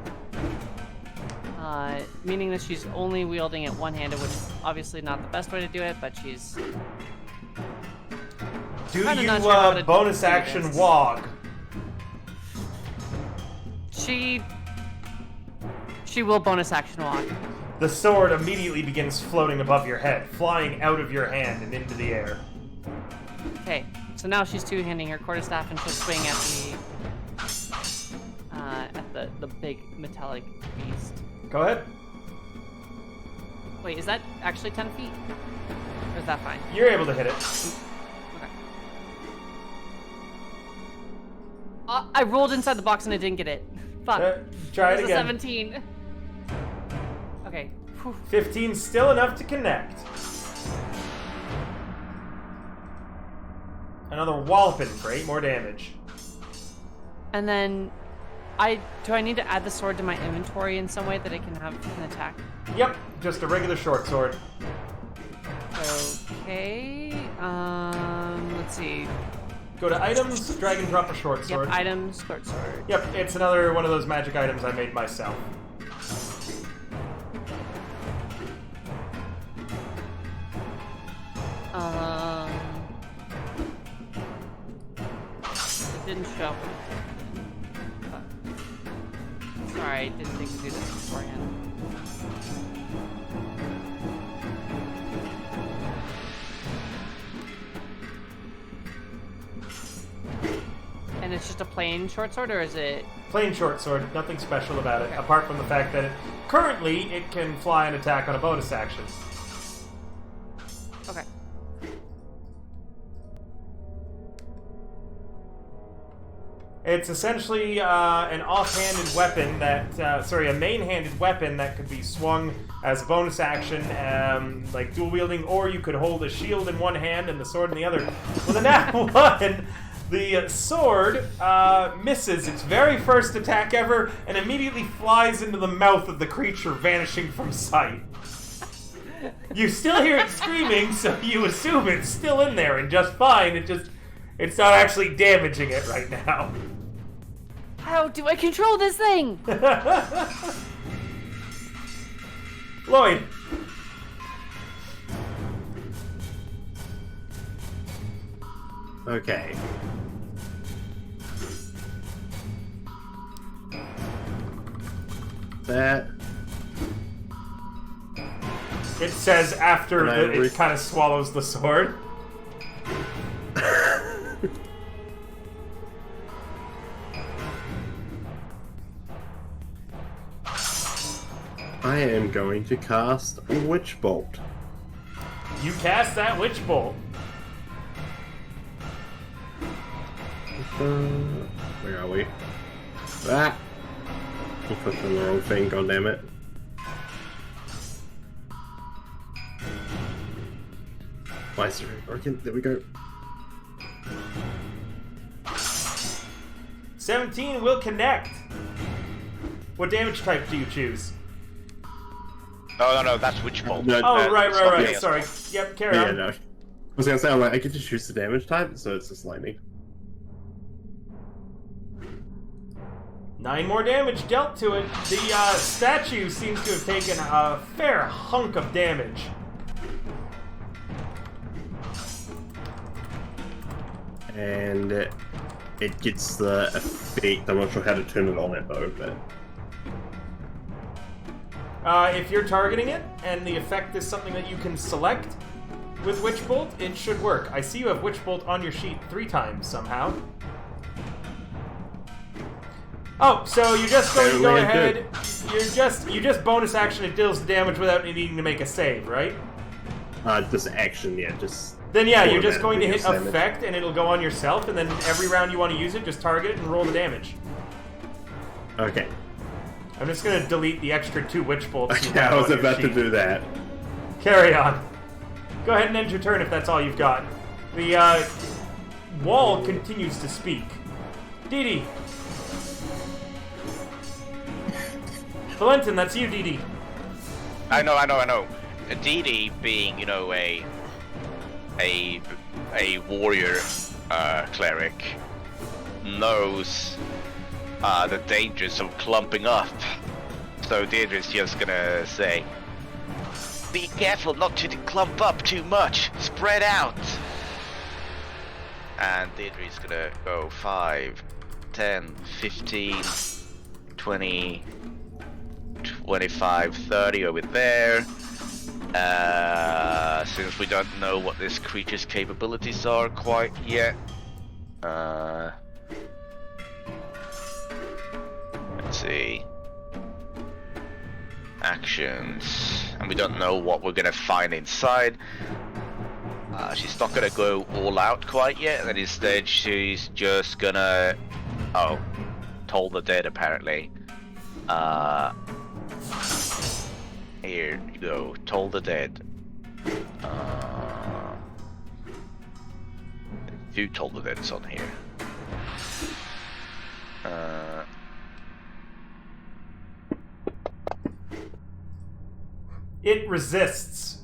Meaning that she's only wielding it one-handed, which is obviously not the best way to do it, but she's... Do kinda you not sure how to bonus do action this. wog? She will bonus action walk. The sword immediately begins floating above your head, flying out of your hand and into the air. Okay, so now she's two-handing her quarterstaff and she'll swing at the big metallic beast. Go ahead. Wait, is that actually 10 feet? Or is that fine? You're able to hit it. Okay. I rolled inside the box and I didn't get it. Fuck. Try it was a again. 17. Okay. Whew. 15's still enough to connect. Another walloping for 8 more damage. And then, do I need to add the sword to my inventory in some way that it can have an attack? Yep, just a regular short sword. Okay. Let's see. Go to items, drag and drop a short sword. Yep, items, short sword. Yep, it's another one of those magic items I made myself. It didn't show. Sorry, I didn't think to do this beforehand. it's just a plain short sword, or is it... Plain short sword, nothing special about it, apart from the fact that currently it can fly and attack on a bonus action. Okay. It's essentially an off-handed weapon that, a main-handed weapon that could be swung as a bonus action, like dual wielding, or you could hold a shield in one hand and the sword in the other. With a nat 1, the sword misses its very first attack ever and immediately flies into the mouth of the creature, vanishing from sight. You still hear it screaming, so you assume it's still in there and just fine. It's not actually damaging it right now. How do I control this thing? Lloyd. Okay. That. It says after it kind of swallows the sword. I am going to cast a Witch Bolt. You cast that Witch Bolt. Where are we? Ah! I clicked on the wrong thing, goddammit. Why is it broken? There we go. 17 will connect. What damage type do you choose? No, that's Witch Bolt. No, right. Sorry. Yep, carry on. No. I was gonna say, I get to choose the damage type, so it's just lightning. 9 more damage dealt to it. The statue seems to have taken a fair hunk of damage. And it gets the effect. I'm not sure how to turn it on it though, but... If you're targeting it, and the effect is something that you can select with Witch Bolt, it should work. I see you have Witch Bolt on your sheet 3 times somehow. Oh, so you're just going to go ahead. You just bonus action it deals the damage without needing to make a save, right? Just action, yeah, just... Then yeah, you're just going to hit effect, and it'll go on yourself, and then every round you want to use it, just target it and roll the damage. Okay. I'm just going to delete the extra 2 Witch Bolts. Okay, I was about to do that. Carry on. Go ahead and end your turn if that's all you've got. The wall continues to speak. Dee Dee. Valentin, that's you, Dee Dee. I know. Dee Dee being, a warrior cleric knows the dangers of clumping up. So Deirdre's just gonna say, be careful not to clump up too much. Spread out. And Deirdre's gonna go 5, 10, 15, 20, 25, 30 over there. Since we don't know what this creature's capabilities are quite yet. Let's see. Actions. And we don't know what we're gonna find inside. She's not gonna go all out quite yet, and instead she's just gonna... Oh. Toll the Dead, apparently. Here you go. Toll the Dead. Who Toll the Dead's on here? It resists.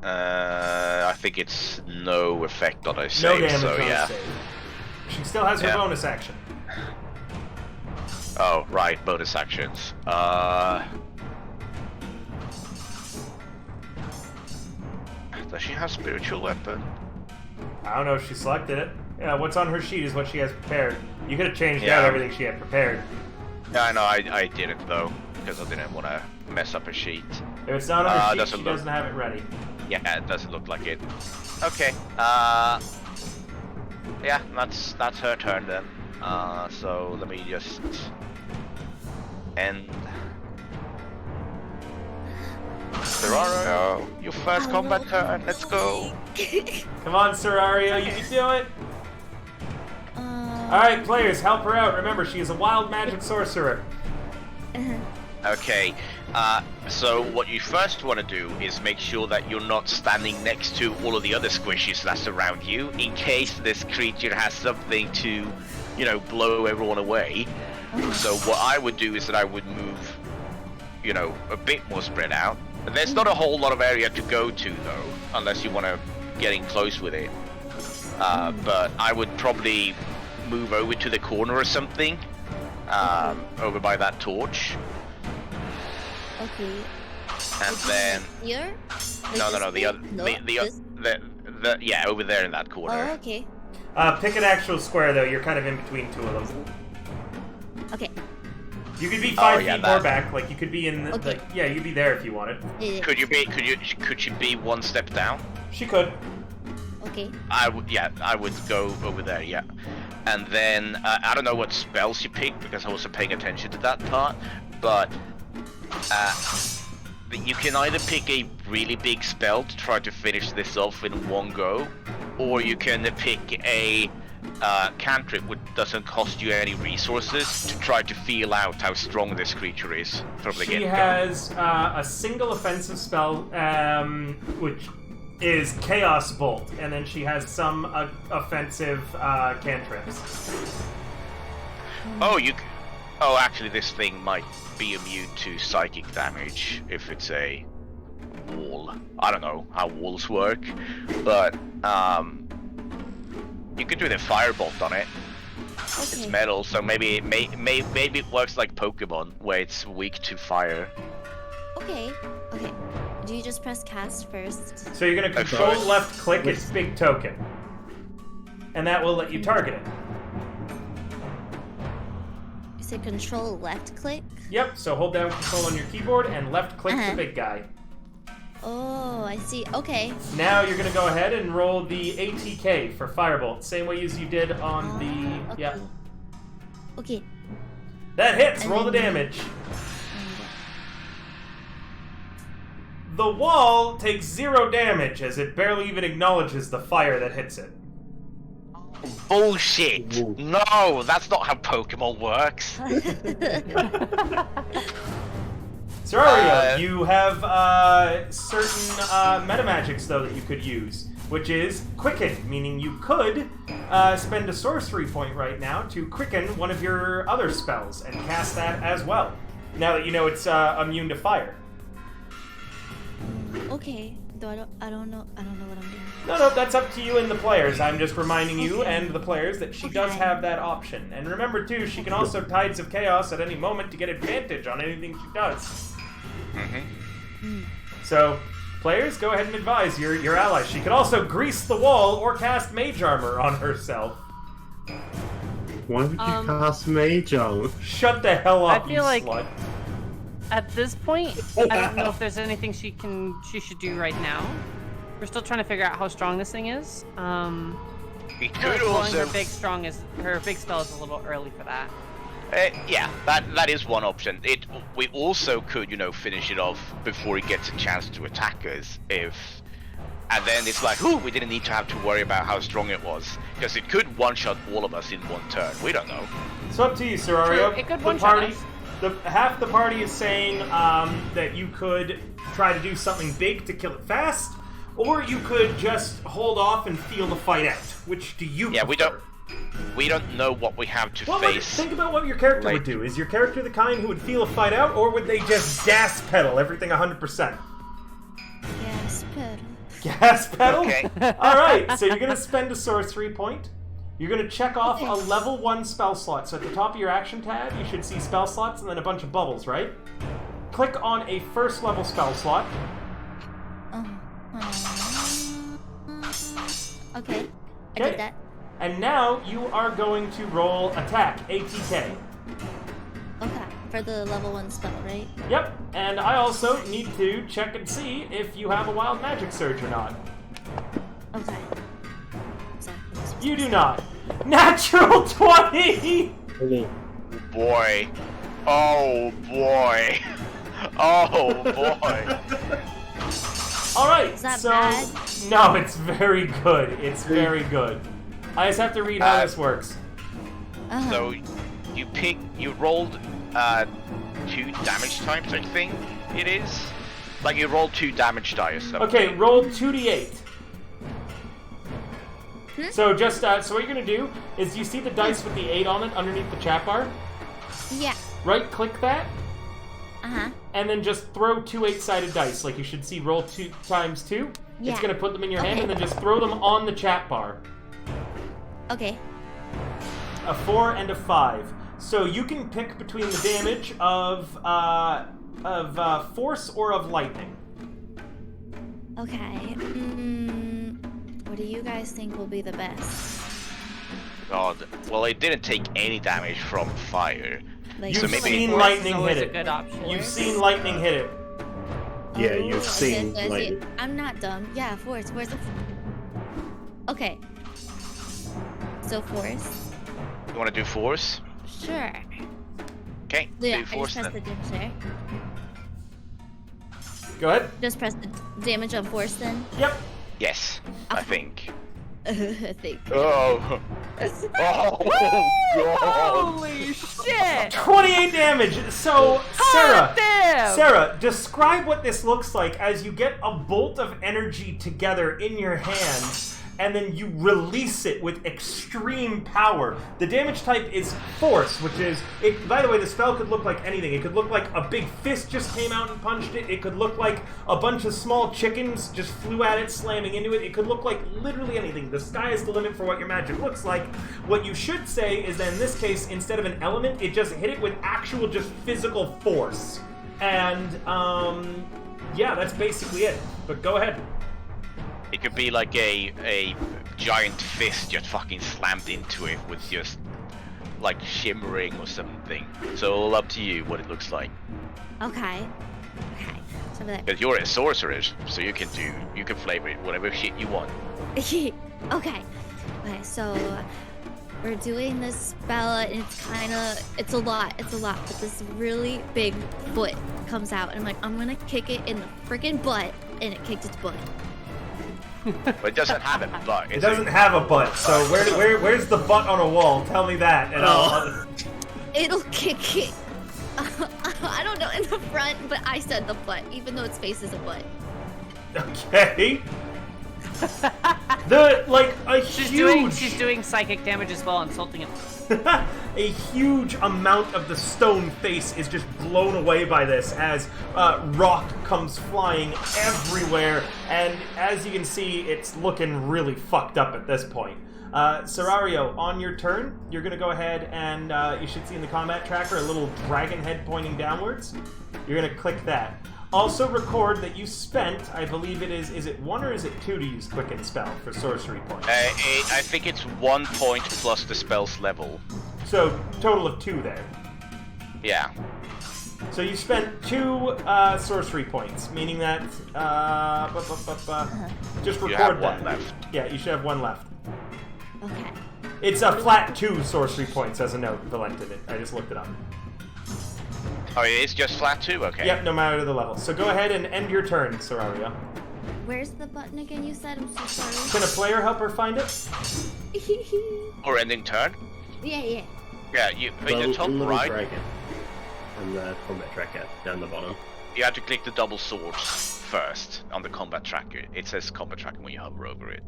I think it's no effect on a No save, damage so on a yeah. save. She still has her bonus action. Oh, right, bonus actions. Does she have spiritual weapon? I don't know if she selected it. Yeah, what's on her sheet is what she has prepared. You could have changed Yeah. out everything she had prepared. Yeah, I know, I didn't though, because I didn't want to mess up her sheet. If it's not on her sheet, doesn't she look- doesn't have it ready. Yeah, it doesn't look like it. Okay, yeah, that's her turn then. So let me just end. Serario, your first combat turn. Let's go. Come on, Serario, you can do it. Alright, players, help her out. Remember, she is a wild magic sorcerer. Okay, so what you first want to do is make sure that you're not standing next to all of the other squishies that surround you, in case this creature has something to, you know, blow everyone away. So what I would do is that I would move, you know, a bit more spread out. There's not a whole lot of area to go to, though, unless you want to get in close with it. But I would probably move over to the corner or something, over by that torch. Okay. And then here? no, the other, yeah, over there in that corner. Oh, okay. Pick an actual square though. You're kind of in between two of them. Okay. You could be 5 yeah, feet more back. Like you could be in. Okay. Like, yeah, you'd be there if you wanted. Yeah. Could she be one step down? She could. Okay. I would go over there, yeah. And then I don't know what spells she picked because I wasn't paying attention to that part, but you can either pick a really big spell to try to finish this off in one go, or you can pick a cantrip which doesn't cost you any resources to try to feel out how strong this creature is from the get-go. She has a single offensive spell, which is Chaos Bolt, and then she has some offensive cantrips. Oh, actually, this thing might be immune to psychic damage if it's a wall. I don't know how walls work, but you could do the firebolt on it. Okay. It's metal, so maybe it works like Pokemon, where it's weak to fire. Okay. Okay. Do you just press cast first? So you're gonna control left click its big token, and that will let you target it. You say control left click? Yep. So hold down control on your keyboard and left click the big guy. Oh, I see. Okay. Now you're gonna go ahead and roll the ATK for firebolt, same way as you did on the. Okay. Yeah. Okay. That hits. And Roll the then- damage. The wall takes 0 damage as it barely even acknowledges the fire that hits it. Bullshit! Ooh. No, that's not how Pokemon works. Serario, you have certain metamagics though that you could use, which is Quicken, meaning you could spend a sorcery point right now to quicken one of your other spells and cast that as well. Now that you know it's immune to fire. Okay. Though I don't know what I'm doing. No, that's up to you and the players. I'm just reminding you Okay. and the players that she does Okay. have that option. And remember too, she can also Tides of Chaos at any moment to get advantage on anything she does. So, players, go ahead and advise your allies. She could also grease the wall or cast Mage Armor on herself. Why would you cast Mage Armor? Shut the hell up, I you feel like- slut. At this point, I don't know if there's anything she should do right now. We're still trying to figure out how strong this thing is. It Blowing could also. her big spell is a little early for that. Yeah, that is one option. We also could, finish it off before it gets a chance to attack us. And then it's like, we didn't need to have to worry about how strong it was, because it could one-shot all of us in one turn. We don't know. It's up to you, Serario. True, it could The one-shot party, us. half the party is saying that you could try to do something big to kill it fast, or you could just hold off and feel the fight out. Which do you Yeah, prefer? we don't know what we have to Well, face. think about what your character would do. Is your character the kind who would feel a fight out, or would they just gas pedal everything 100%? Yes, pedal. Gas pedal? Okay. Alright, so you're going to spend a sorcery point. You're going to check off Okay. a level 1 spell slot. So at the top of your action tab, you should see spell slots and then a bunch of bubbles, right? Click on a first level spell slot. Okay. I Okay. did that. And now you are going to roll attack, ATK. Okay. For the level 1 spell, right? Yep, and I also need to check and see if you have a wild magic surge or not. Okay. Exactly this way. You do not. Natural 20! Really? Boy. Oh boy. Oh boy. Alright, Is that so... bad? No, it's very good. It's very good. I just have to read how this works. Uh-huh. So you rolled 2 damage types, I think it is. Like you rolled 2 damage dice. Okay, roll 2d8. So just, so what you're gonna do is you see the dice with the 8 on it underneath the chat bar? Yeah. Right click that, Uh-huh. and then just throw 2 8-sided dice. Like you should see roll 2 times 2. Yeah. It's gonna put them in your hand, Okay. and then just throw them on the chat bar. Okay. A 4 and a 5. So you can pick between the damage of force or of lightning. Okay. What do you guys think will be the best? God. Well, it didn't take any damage from fire. Like, You've maybe seen force lightning always hit a it. good option. You've seen lightning hit it. Yeah, Oh, you've seen okay, like I'm not dumb. Yeah, force. Okay. So force. You want to do force? Sure. Okay, Yeah, do I force just press then. the damage there. Go ahead. Just press the damage on force then. Yep. Yes, I think. I think. Oh. Oh God. Holy shit! 28 damage. So, Sarah, damn! Sarah, describe what this looks like as you get a bolt of energy together in your hand, and then you release it with extreme power. The damage type is force, which is... it. By the way, the spell could look like anything. It could look like a big fist just came out and punched it. It could look like a bunch of small chickens just flew at it, slamming into it. It could look like literally anything. The sky is the limit for what your magic looks like. What you should say is that in this case, instead of an element, it just hit it with actual just physical force. And, yeah, that's basically it. But go ahead. It could be like a giant fist just fucking slammed into it with just like shimmering or something. So all up to you what it looks like. Okay. So that. Because you're a sorceress, so you can flavor it whatever shit you want. Okay. Okay. So we're doing this spell, and it's a lot. But this really big foot comes out, and I'm like, I'm gonna kick it in the freaking butt, and it kicked its butt. But it doesn't have a butt. It doesn't have a butt, so where's the butt on a wall? Tell me that, and I'll... It'll kick it. I don't know, in the front, but I said the butt, even though its face is a butt. Okay. She's doing psychic damage as well, insulting him. A huge amount of the stone face is just blown away by this as rock comes flying everywhere, and as you can see, it's looking really fucked up at this point. Serario, on your turn, you're going to go ahead and you should see in the combat tracker a little dragon head pointing downwards. You're going to click that. Also record that you spent, I believe it is it 1 or is it 2 to use Quicken Spell for sorcery points? I think it's 1 point plus the spell's level. So, total of 2 there. Yeah. So you spent 2 sorcery points, meaning that, just record You have that. 1 left. Yeah, you should have 1 left. Okay. It's a flat 2 sorcery points as a note, Valentin. I just looked it up. Oh, it's just flat 2? Okay. Yep, no matter the level. So go ahead and end your turn, Serario. Where's the button again you said? I'm so sorry. Can a player help her find it? Or ending turn? Yeah. Yeah, in the top little right, dragon on the combat tracker down the bottom. you have to click the double swords first on the combat tracker. It says combat tracker when you hover over it.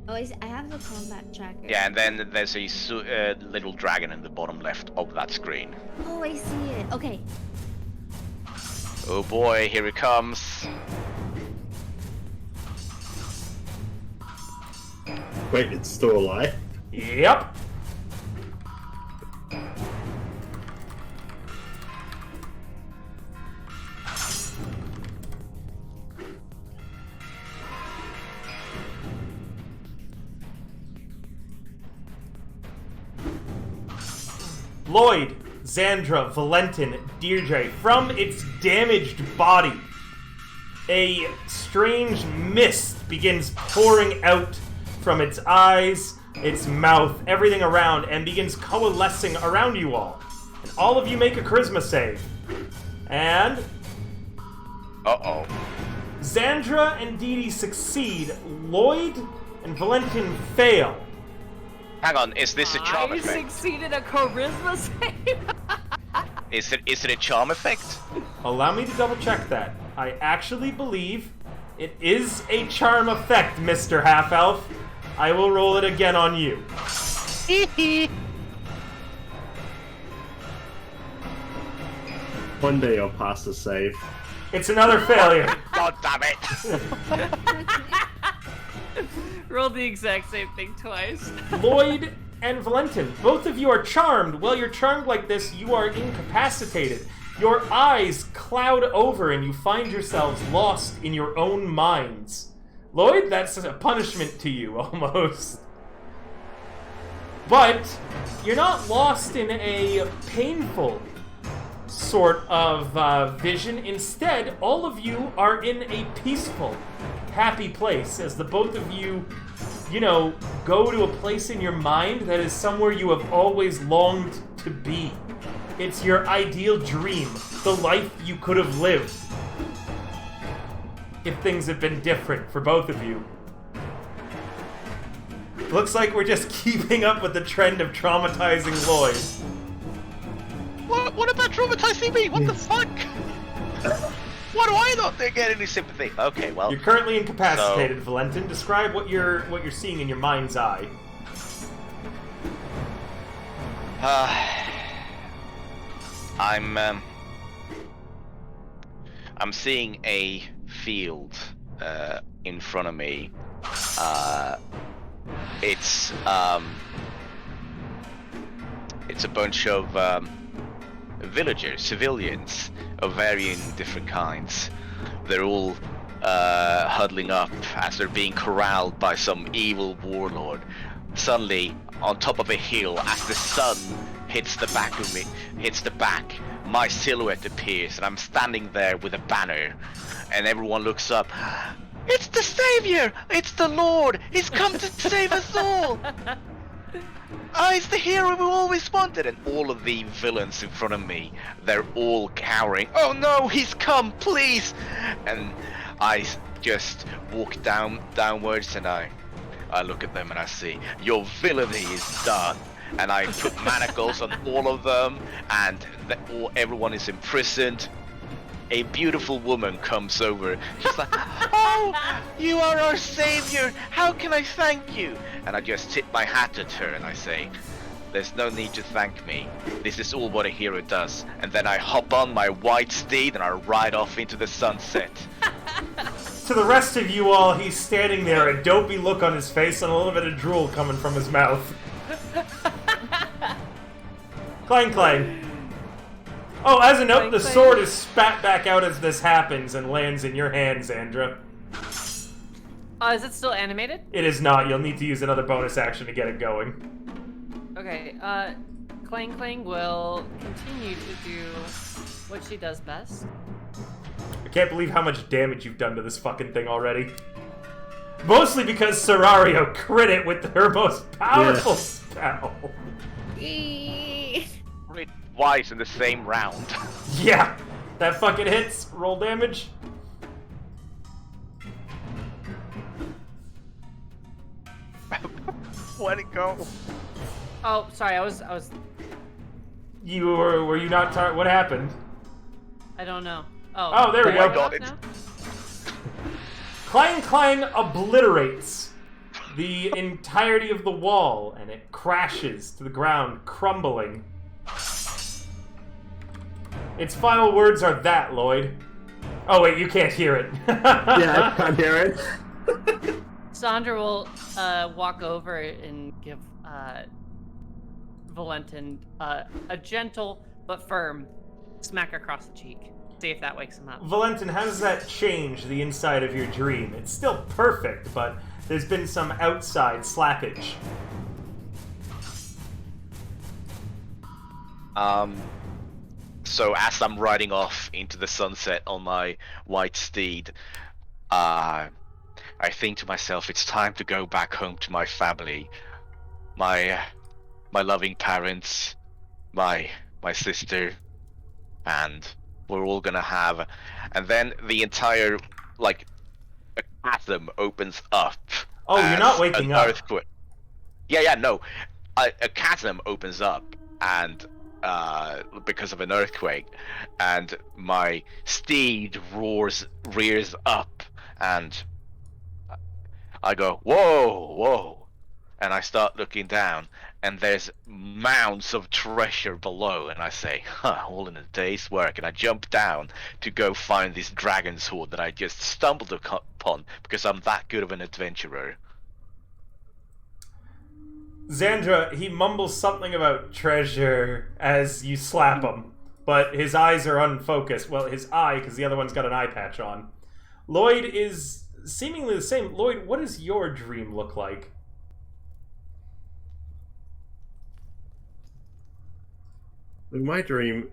Oh, I have the combat tracker. Yeah, and then there's a little dragon in the bottom left of that screen. Oh, I see it. Okay. Oh boy, here it comes. Wait, it's still alive? Yep. Lloyd, Xandra, Valentin, Deirdre, from its damaged body, a strange mist begins pouring out from its eyes, its mouth, everything around, and begins coalescing around you all. And all of you make a charisma save. And... Uh-oh. Xandra and Dee Dee succeed. Lloyd and Valentin fail. Hang on, is this a charm I effect? succeeded a charisma save. Is it a charm effect? Allow me to double check that. I actually believe it is a charm effect, Mr. Half-Elf. I will roll it again on you. One day I'll pass the save. It's another failure. God damn it! Roll the exact same thing twice. Lloyd and Valentin, both of you are charmed. While you're charmed like this, you are incapacitated. Your eyes cloud over and you find yourselves lost in your own minds. Lloyd, that's a punishment to you, almost. But you're not lost in a painful sort of vision. Instead, all of you are in a peaceful, happy place as the both of you, go to a place in your mind that is somewhere you have always longed to be. It's your ideal dream, the life you could have lived if things had been different for both of you. Looks like we're just keeping up with the trend of traumatizing Lloyd. What about traumatizing me? What the fuck? Why do I not get any sympathy? Okay, well... You're currently incapacitated, Valentin. Describe what you're seeing in your mind's eye. I'm seeing a field in front of me. It's a bunch of villagers, civilians of varying different kinds. They're all huddling up as they're being corralled by some evil warlord. Suddenly, on top of a hill, as the sun hits the back, my silhouette appears, and I'm standing there with a banner, and everyone looks up. It's the Savior! It's the Lord! He's come to save us all! He's the hero we always wanted! And all of the villains in front of me, they're all cowering. Oh no, he's come, please! And I just walk downwards, and I look at them and I see, your villainy is done. And I put manacles on all of them, and everyone is imprisoned. A beautiful woman comes over. She's like, oh, you are our savior. How can I thank you? And I just tip my hat at her and I say, there's no need to thank me. This is all what a hero does. And then I hop on my white steed and I ride off into the sunset. To the rest of you all, he's standing there, a dopey look on his face and a little bit of drool coming from his mouth. Clang, clang. Oh, as a note, the sword is spat back out as this happens and lands in your hands, Xandra. Is it still animated? It is not. You'll need to use another bonus action to get it going. Okay, Clang Clang will continue to do what she does best. I can't believe how much damage you've done to this fucking thing already. Mostly because Serario crit it with her most powerful spell. Twice in the same round. Yeah, that fucking hits. Roll damage. Where'd it go? Oh, sorry, I was. You were you not? What happened? I don't know. Oh, there we go. Got it. Clang Clang obliterates the entirety of the wall, and it crashes to the ground, crumbling. Its final words are that, Lloyd. Oh wait, you can't hear it. Yeah, I can't hear it. Sandra will walk over and give Valentin a gentle but firm smack across the cheek. See if that wakes him up. Valentin, how does that change the inside of your dream? It's still perfect, but there's been some outside slappage. So as I'm riding off into the sunset on my white steed, I think to myself, it's time to go back home to my family. my loving parents, my sister, and we're all gonna have, and then the entire like a chasm opens up. Oh, you're not waking up. Earthquake. Yeah, no, a chasm opens up, and because of an earthquake, and my steed rears up, and I go, whoa, and I start looking down, and there's mounds of treasure below, and I say, all in a day's work, and I jump down to go find this dragon sword that I just stumbled upon, because I'm that good of an adventurer. Xandra, he mumbles something about treasure as you slap him, but his eyes are unfocused. Well, his eye, because the other one's got an eye patch on. Lloyd is seemingly the same. Lloyd, what does your dream look like? My dream,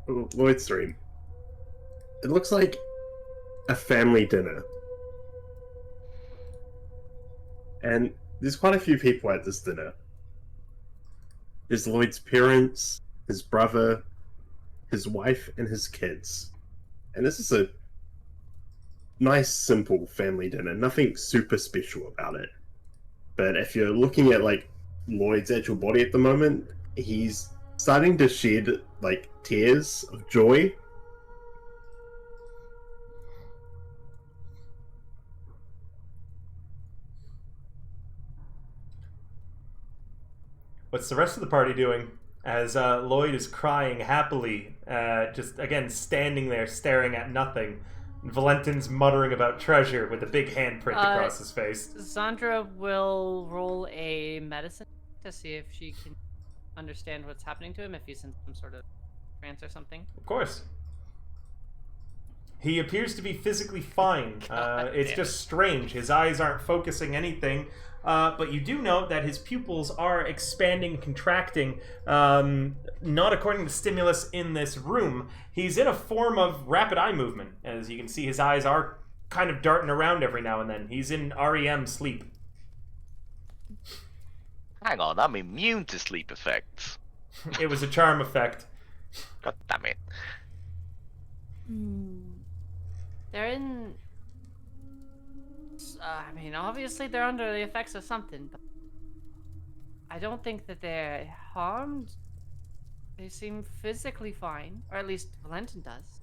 Lloyd's dream, it looks like a family dinner. And there's quite a few people at this dinner. There's Lloyd's parents, his brother, his wife, and his kids. And this is a nice, simple family dinner. Nothing super special about it. But if you're looking at, like, Lloyd's actual body at the moment, he's starting to shed, like, tears of joy. What's the rest of the party doing? As Lloyd is crying happily, just, again, standing there staring at nothing. Valentin's muttering about treasure with a big handprint across his face. Xandra will roll a medicine to see if she can understand what's happening to him, if he's in some sort of trance or something. Of course. He appears to be physically fine. It's just strange. His eyes aren't focusing anything. But you do note that his pupils are expanding and contracting, not according to stimulus in this room. He's in a form of rapid eye movement. As you can see, his eyes are kind of darting around every now and then. He's in REM sleep. Hang on, I'm immune to sleep effects. It was a charm effect. God damn it. They're in... I mean, obviously they're under the effects of something, but I don't think that they're harmed. They seem physically fine, or at least Valentin does.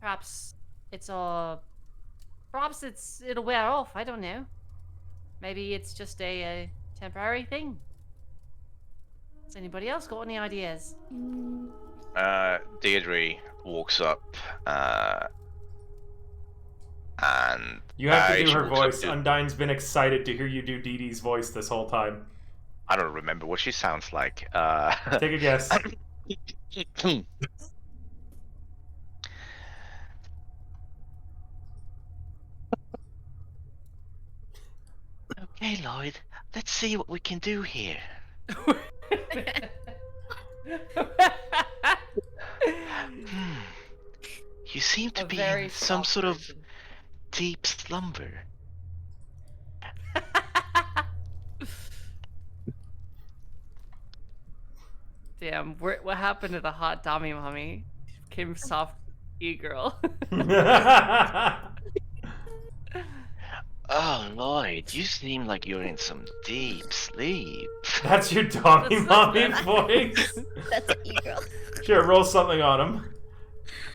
Perhaps it'll wear off, I don't know. Maybe it's just a temporary thing. Has anybody else got any ideas? Deirdre walks up, and you have to do her voice. Undyne's been excited to hear you do Dee Dee's voice this whole time. I don't remember what she sounds like. Take a guess. Okay, Lloyd, let's see what we can do here. You seem to be in some sort of deep slumber. Damn, what happened to the hot Dami mommy? She became soft e-girl. Oh, Lloyd, you seem like you're in some deep sleep. That's your Dami mommy voice? That's e-girl. Sure, roll something on him.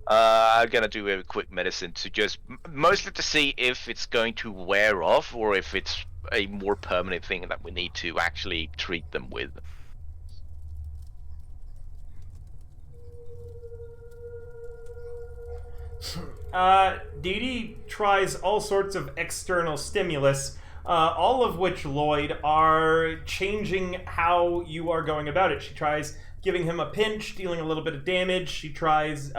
I'm gonna do a quick medicine to just mostly to see if it's going to wear off or if it's a more permanent thing that we need to actually treat them with. Dee Dee tries all sorts of external stimulus, all of which, Lloyd, are changing how you are going about it. She tries giving him a pinch, dealing a little bit of damage. She tries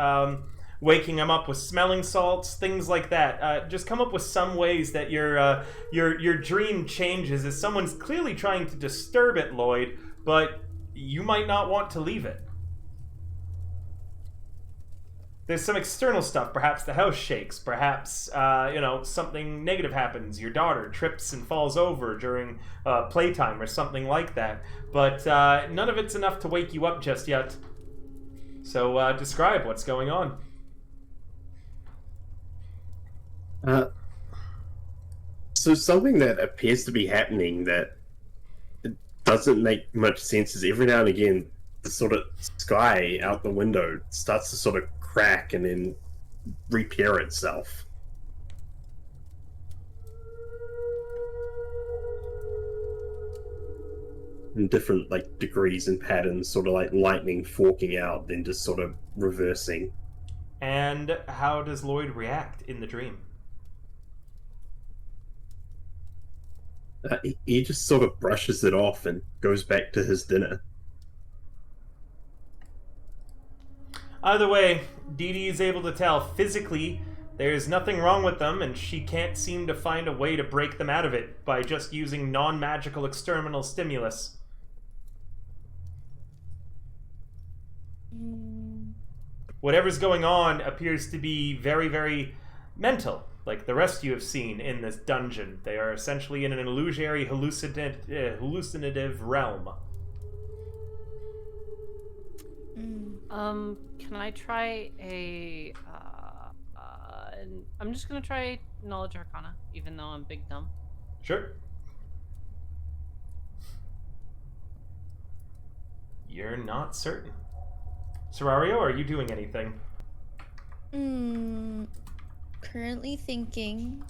waking him up with smelling salts, things like that. Just come up with some ways that your dream changes, as someone's clearly trying to disturb it, Lloyd, but you might not want to leave it. there's some external stuff. Perhaps the house shakes. Perhaps, something negative happens. Your daughter trips and falls over during playtime or something like that. But none of it's enough to wake you up just yet. So describe what's going on. So something that appears to be happening that doesn't make much sense is every now and again the sort of sky out the window starts to sort of crack and then repair itself. In different degrees and patterns, sort of like lightning forking out, then just sort of reversing. And how does Lloyd react in the dream? He just sort of brushes it off and goes back to his dinner. Either way, Dee Dee is able to tell physically there's nothing wrong with them, and she can't seem to find a way to break them out of it by just using non-magical external stimulus. Whatever's going on appears to be very, very mental, like the rest you have seen in this dungeon. They are essentially in an illusory, hallucinative realm. Can I try a... I'm just gonna try Knowledge Arcana, even though I'm big dumb. Sure. You're not certain. Serario, are you doing anything? Currently thinking.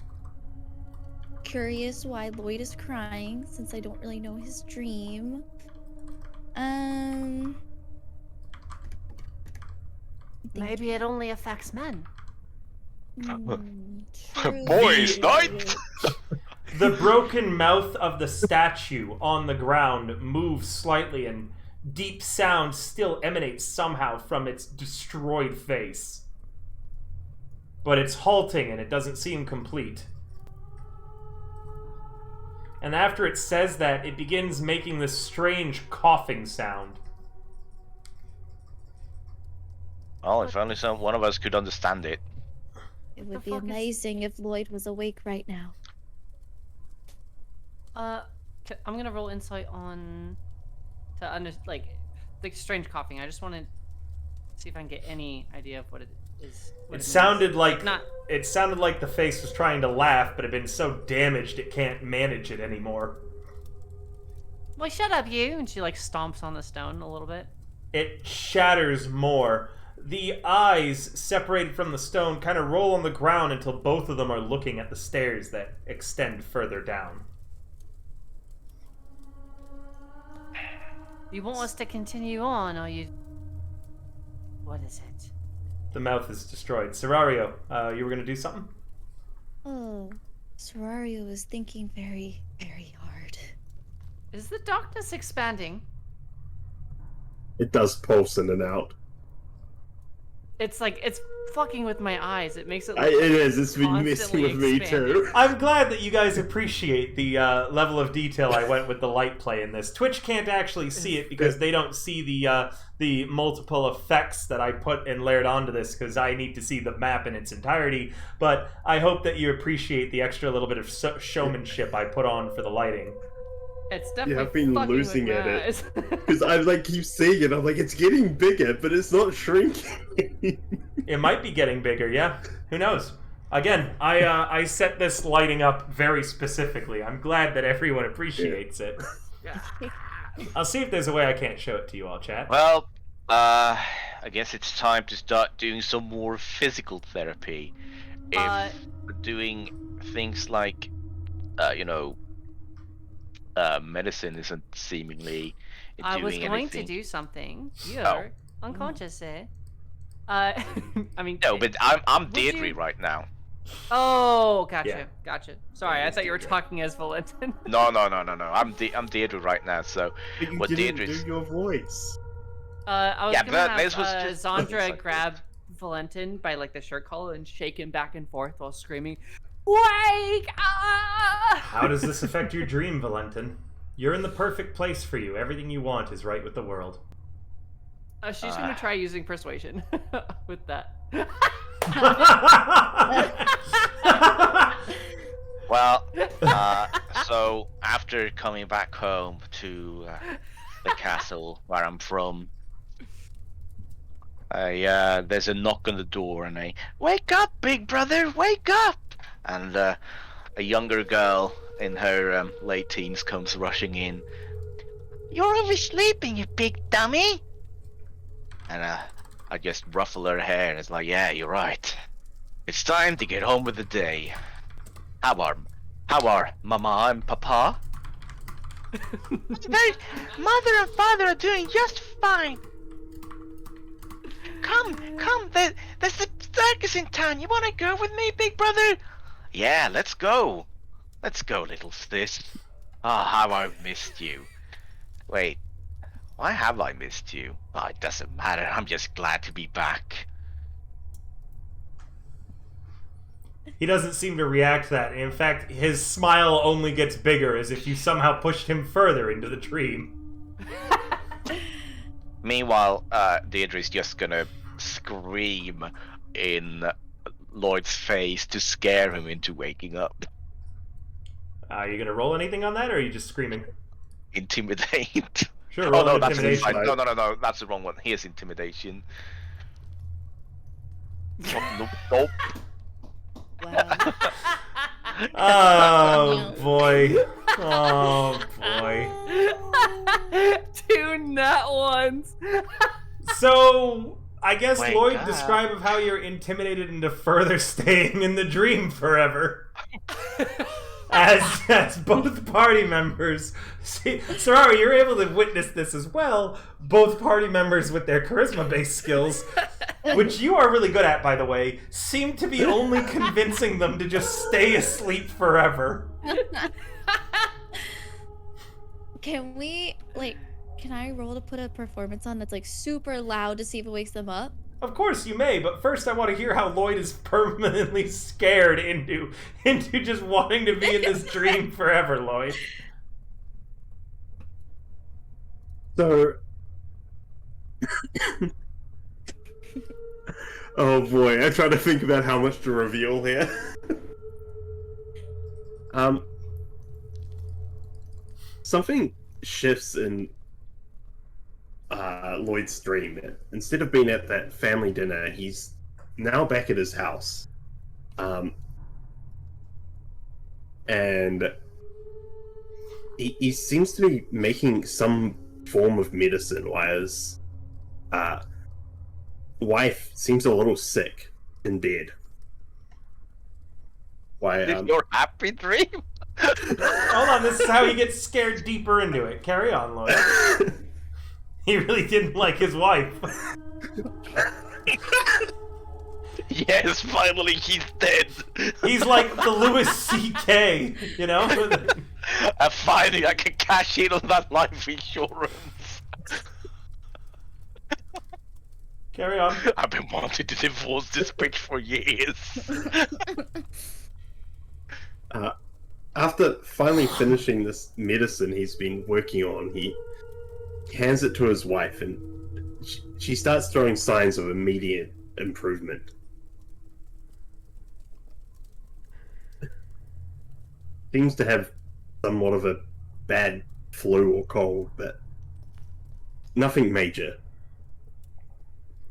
Curious why Lloyd is crying, since I don't really know his dream. Maybe it only affects men. Boys' night! The broken mouth of the statue on the ground moves slightly, and deep sound still emanates somehow from its destroyed face. But it's halting and it doesn't seem complete. And after it says that, it begins making this strange coughing sound. Oh, if only one of us could understand it. It would be amazing if Lloyd was awake right now. I'm gonna roll insight on the strange coughing. I just want to see if I can get any idea of what it is. It sounded like the face was trying to laugh, but had been so damaged it can't manage it anymore. Well, shut up, you! And she stomps on the stone a little bit. It shatters more. The eyes, separated from the stone, kind of roll on the ground until both of them are looking at the stairs that extend further down. You want us to continue on, or you... What is it? The mouth is destroyed. Serario, you were going to do something? Oh, Serario is thinking very, very hard. Is the darkness expanding? It does pulse in and out. It's fucking with my eyes. It makes it look it is. It's been messing with me too. I'm glad that you guys appreciate the level of detail I went with the light play in this. Twitch can't actually see it because they don't see the multiple effects that I put and layered onto this, because I need to see the map in its entirety. But I hope that you appreciate the extra little bit of showmanship I put on for the lighting. It's definitely I've been losing at it because I keep seeing it. I'm like, it's getting bigger, but it's not shrinking. It might be getting bigger, yeah. Who knows? Again, I set this lighting up very specifically. I'm glad that everyone appreciates it. I'll see if there's a way I can't show it to you all, chat. Well, I guess it's time to start doing some more physical therapy. If doing things like, medicine isn't seemingly doing I was going anything. to do something. You're unconscious, eh? I mean... No, but I'm Deirdre right now. Oh, gotcha, Yeah. gotcha. Sorry, I thought you were talking as Valentin. No. I'm Deirdre right now, so... But you what didn't Deirdre's... do your voice. I was gonna have this was just... Zandra grab Valentin by the shirt collar and shake him back and forth while screaming, "Wake up!" How does this affect your dream, Valentin? You're in the perfect place for you. Everything you want is right with the world. She's gonna try using persuasion with that. Well, so after coming back home to the castle where I'm from, there's a knock on the door and wake up, big brother, wake up! And a younger girl in her late teens comes rushing in. You're always sleeping, you big dummy! And I just ruffle her hair and it's like, yeah, you're right. It's time to get home with the day. How are Mama and Papa? Mother and Father are doing just fine. Come, there's a circus in town. You wanna go with me, big brother? Yeah, let's go. Let's go, little sis. Ah, how I've missed you. Wait, why have I missed you? Oh, it doesn't matter. I'm just glad to be back. He doesn't seem to react to that. In fact, his smile only gets bigger as if you somehow pushed him further into the dream. Meanwhile, Deirdre's just gonna scream in Lloyd's face to scare him into waking up. Are you gonna roll anything on that, or are you just screaming? Intimidate. Sure, roll that's intimidation. no, that's the wrong one. Here's intimidation. Nope. Wow. Oh boy. Oh boy. 2 nat ones. So, I guess Wake Lloyd, up. describe of how you're intimidated into further staying in the dream forever. As both party members, see, Sorari, you're able to witness this as well. Both party members with their charisma-based skills, which you are really good at, by the way, seem to be only convincing them to just stay asleep forever. Can I roll to put a performance on that's like super loud to see if it wakes them up? Of course you may, but first I want to hear how Lloyd is permanently scared into just wanting to be in this dream forever, Lloyd. So, oh boy, I'm trying to think about how much to reveal here. Something shifts in Lloyd's dream. Instead of being at that family dinner, he's now back at his house. And he seems to be making some form of medicine while his wife seems a little sick and dead. Why? Your happy dream? Hold on, this is how he gets scared deeper into it. Carry on, Lloyd. He really didn't like his wife. Yes, finally he's dead. He's like the Louis C.K., you know? And finally I can cash in on that life insurance. Carry on. I've been wanting to divorce this bitch for years. After finally finishing this medicine he's been working on, he hands it to his wife, and she starts showing signs of immediate improvement. Seems to have somewhat of a bad flu or cold, but nothing major.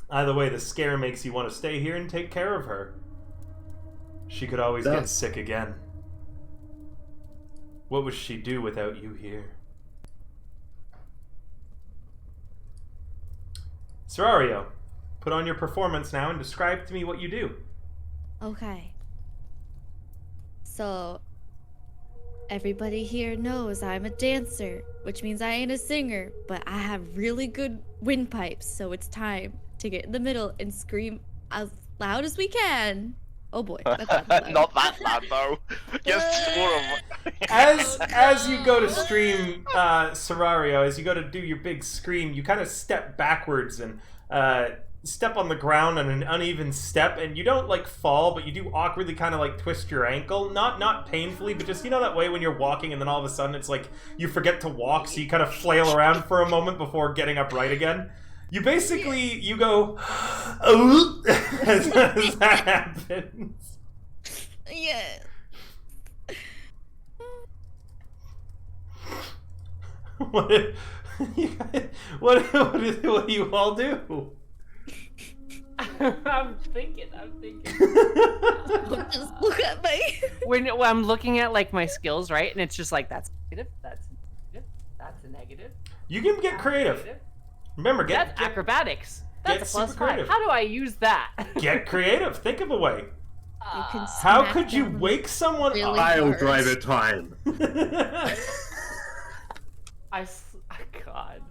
Either way, the scare makes you want to stay here and take care of her. She could always get sick again. What would she do without you here? Serario, put on your performance now and describe to me what you do. Okay. So, everybody here knows I'm a dancer, which means I ain't a singer, but I have really good windpipes, so it's time to get in the middle and scream as loud as we can. Oh boy, that's not loud. Not that loud though. Just sort of. As you go to stream, Serario, as you go to do your big scream, you kind of step backwards and step on the ground on an uneven step, and you don't like fall, but you do awkwardly kind of like twist your ankle, not painfully, but just, you know, that way when you're walking and then all of a sudden it's like you forget to walk, so you kind of flail around for a moment before getting upright again. You basically, you go, oh, as that happens. Yes. What do you all do? I'm thinking. Just look at my. When I'm looking at like my skills, right, and it's just like that's negative, that's a negative. You can get creative. Negative. Remember, That's acrobatics. That's get a plus super 5. creative. How do I use that? Get creative. Think of a way. You can How smack could you them wake someone really up? I'll hard. drive it time. God.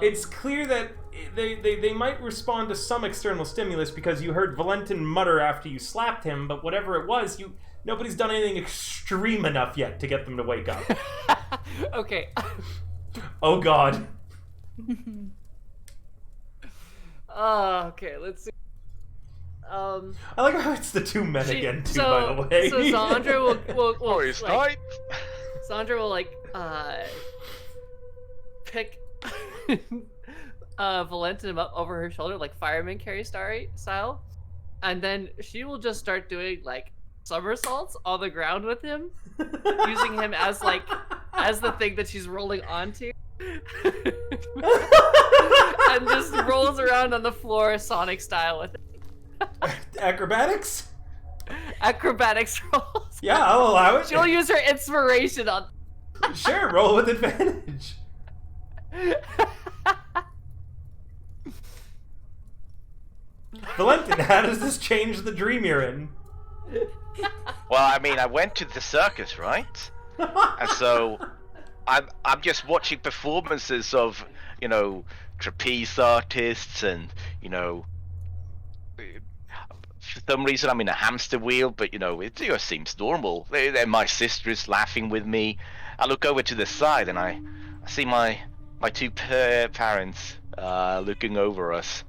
It's clear that they might respond to some external stimulus because you heard Valentin mutter after you slapped him, but whatever it was, nobody's done anything extreme enough yet to get them to wake up. Okay. Oh God. Okay, let's see. I like how it's the two men again, too, by the way. So Sandra will Right. Sandra will pick Valentin up over her shoulder like fireman carry style, and then she will just start doing like somersaults on the ground with him, using him as the thing that she's rolling onto. And just rolls around on the floor Sonic style with it. Acrobatics? Acrobatics rolls. Yeah, I'll allow it. She'll use her inspiration on. Sure, roll with advantage. Valentin, how does this change the dream you're in? Well, I mean, I went to the circus, right? And so I'm just watching performances of, trapeze artists and, for some reason I'm in a hamster wheel, but, it just seems normal. Then my sister's laughing with me. I look over to the side and I see my two parents looking over us.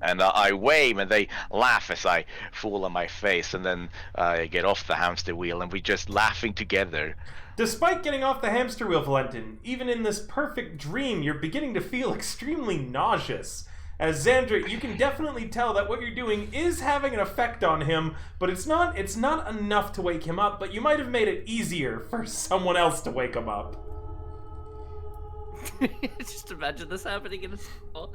And I wave and they laugh as I fall on my face, and then I get off the hamster wheel and we're just laughing together. Despite getting off the hamster wheel, Valentin, even in this perfect dream, you're beginning to feel extremely nauseous. As Xandra, you can definitely tell that what you're doing is having an effect on him, but it's not enough to wake him up, but you might have made it easier for someone else to wake him up. Just imagine this happening in a school.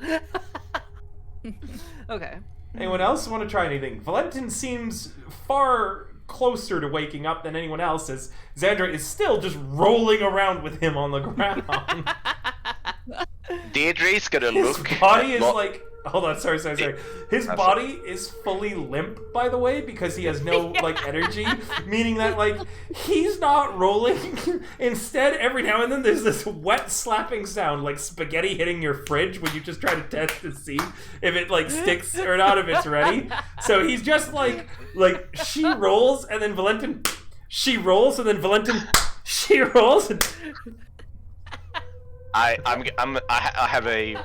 Okay. Anyone else want to try anything? Valentin seems far closer to waking up than anyone else, as Xandra is still just rolling around with him on the ground. Deirdre's gonna look. His body is like... Hold on, sorry. His body is fully limp, by the way, because he has no, energy, meaning that, he's not rolling. Instead, every now and then, there's this wet slapping sound, like spaghetti hitting your fridge when you just try to test to see if it, sticks or not, if it's ready. So he's just, she rolls, and then Valentin... She rolls, and then Valentin... She rolls, and... I have a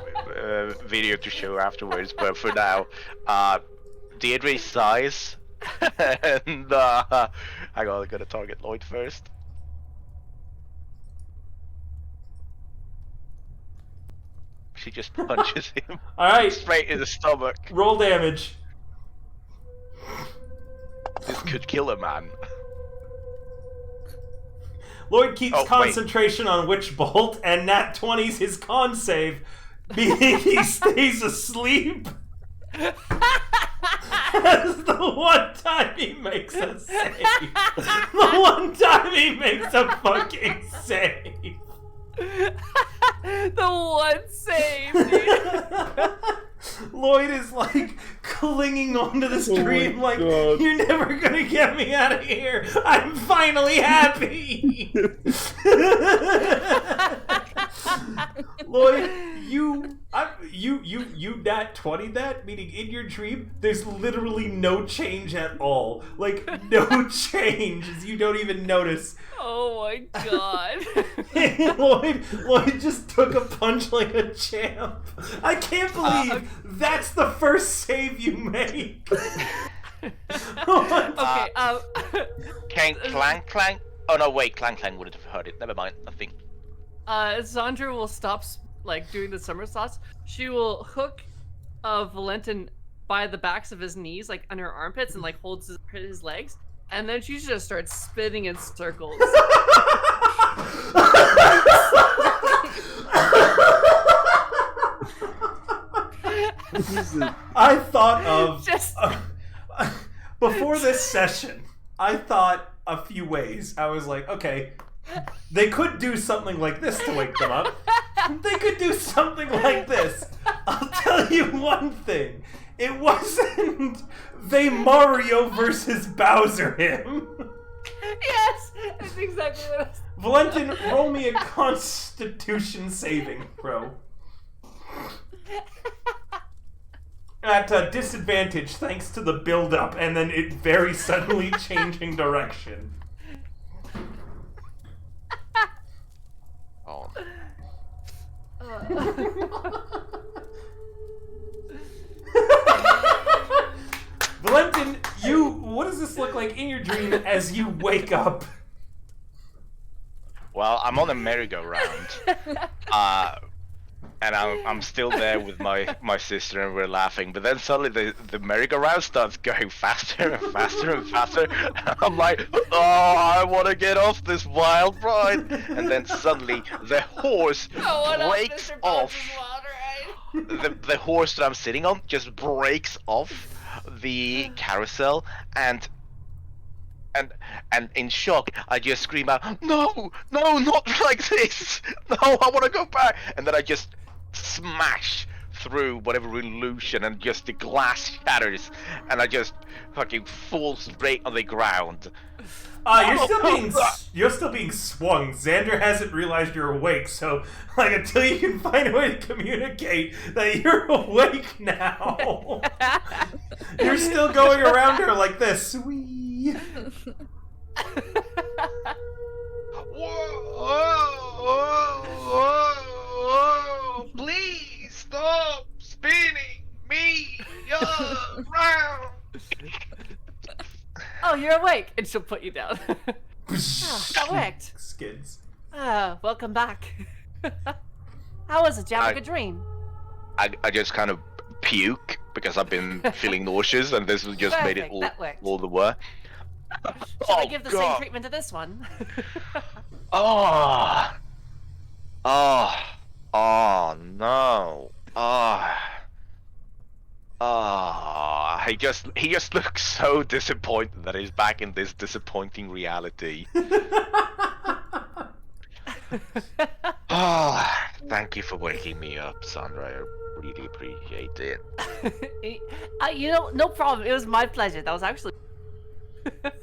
video to show afterwards, but for now, Deirdre sighs, and I gotta target Lloyd first. She just punches him. All right, straight in the stomach. Roll damage. This could kill a man. Lloyd keeps concentration on Witch Bolt, and Nat 20's his con save, meaning he stays asleep. That's the one time he makes a save. The one time he makes a fucking save. The one save, dude. Lloyd is clinging onto the stream God. You're never gonna get me out of here. I'm finally happy. Lloyd, you nat 20 that, meaning in your dream, there's literally no change at all. No change, as you don't even notice. Oh my god. Lloyd just took a punch like a champ. I can't believe that's the first save you make. Okay, Can clang? Oh no, wait, clang wouldn't have heard it. Never mind, nothing. Sandra will stop like doing the somersaults, she will hook Valentin by the backs of his knees, like under her armpits, and like holds his legs, and then she just starts spinning in circles. I thought of before this session, I thought a few ways. I was like, okay, they could do something like this to wake them up. They could do something like this. I'll tell you one thing. It wasn't they Mario versus Bowser him. Yes, that's exactly what I was. Valentin, roll me a Constitution saving throw. At a disadvantage thanks to the build-up and then it very suddenly changing direction. Oh. Valentin, what does this look like in your dream as you wake up? Well, I'm on a merry-go-round. And I'm still there with my sister and we're laughing, but then suddenly the merry-go-round starts going faster and faster and faster. And I'm like, oh, I want to get off this wild ride. And then suddenly the horse breaks off. The horse that I'm sitting on just breaks off the carousel, and in shock, I just scream out, no, not like this. No, I want to go back. And then I just smash through whatever illusion and just the glass shatters and I just fucking fall straight on the ground. You're still being swung. Xander hasn't realized you're awake, so like until you can find a way to communicate that you're awake now. You're still going around her like this. Wee. Whoa, please stop spinning me around. Oh, you're awake, and she'll put you down. That worked. Skids. Welcome back. How was it? Did you have a good dream? I just kind of puke because I've been feeling nauseous, and this has just made it all the worse. Should I give the same treatment to this one? Oh no. He just looks so disappointed that he's back in this disappointing reality. Thank you for waking me up, Sandra. I really appreciate it. No problem. It was my pleasure. That was actually.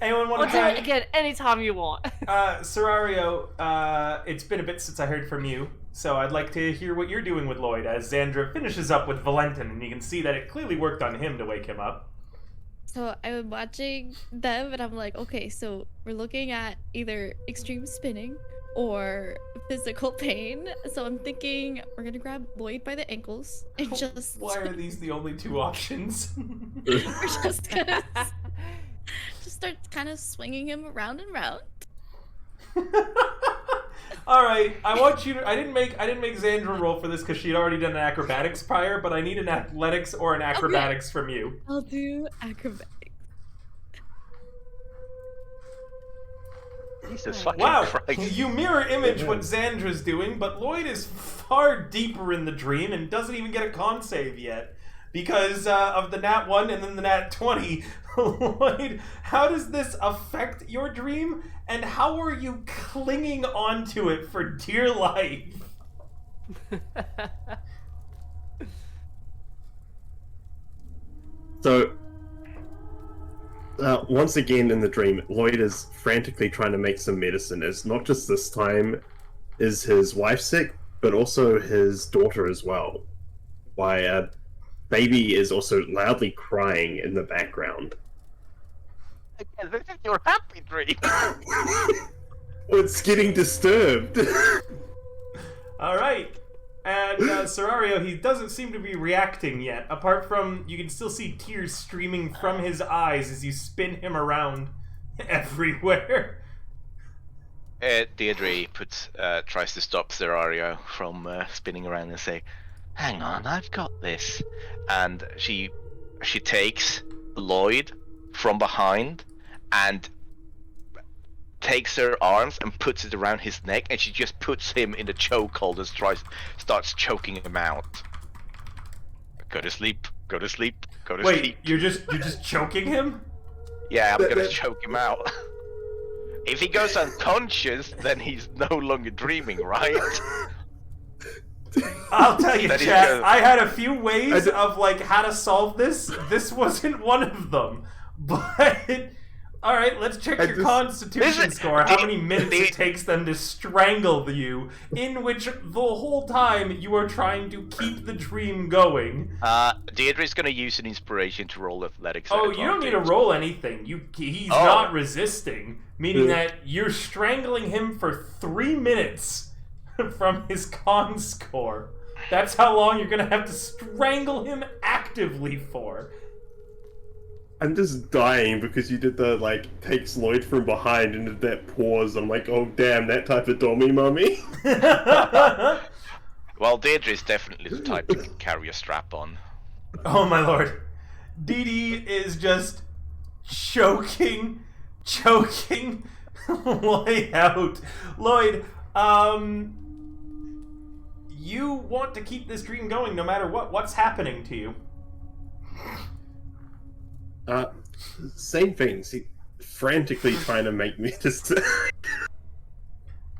Anyone want to do it again anytime you want. Serario, it's been a bit since I heard from you, so I'd like to hear what you're doing with Lloyd as Xandra finishes up with Valentin, and you can see that it clearly worked on him to wake him up. So I'm watching them, and I'm like, okay, so we're looking at either extreme spinning or physical pain. So I'm thinking we're gonna grab Lloyd by the ankles and just. Why are these the only two options? We're just gonna just start kind of swinging him around and round. All right, I want you to. I didn't make Xandra roll for this because she had already done an acrobatics prior, but I need an athletics or an acrobatics from you. I'll do acrobatics. Jesus fucking Wow, Christ. you mirror image what Xandra's doing, but Lloyd is far deeper in the dream and doesn't even get a con save yet because of the nat 1 and then the nat 20. Lloyd, how does this affect your dream, and how are you clinging onto it for dear life? So, once again in the dream, Lloyd is frantically trying to make some medicine. It's not just this time is his wife sick, but also his daughter as well. Why, baby is also loudly crying in the background. Again, this is your happy dream. It's getting disturbed. All right. And Serario, he doesn't seem to be reacting yet. Apart from, you can still see tears streaming from his eyes as you spin him around everywhere. Deirdre tries to stop Zerario from spinning around and say, "Hang on, I've got this," and she takes Lloyd from behind and takes her arms and puts it around his neck, and she just puts him in the chokehold and starts choking him out. Go to sleep. Go to sleep. Go to sleep. Wait, you're just choking him? Yeah, I'm gonna choke him out. If he goes unconscious, then he's no longer dreaming, right? I'll tell you, That is chat, good. I had a few ways of like how to solve this. This wasn't one of them. But all right, let's check your constitution score. How many minutes it takes them to strangle you, in which the whole time you are trying to keep the dream going. Deirdre's gonna use an inspiration to roll athletics. Oh, you don't need to roll anything. He's not resisting, meaning that you're strangling him for 3 minutes from his con score. That's how long you're gonna have to strangle him actively for. I'm just dying because you did the, like, takes Lloyd from behind and did that pause. I'm like, oh damn, that type of dummy mummy. Well, Deirdre's definitely the type who can carry a strap on. Oh my lord. Dee Dee is just choking Lloyd out. Lloyd, you want to keep this dream going no matter what. What's happening to you? Same things. He frantically trying to make me just.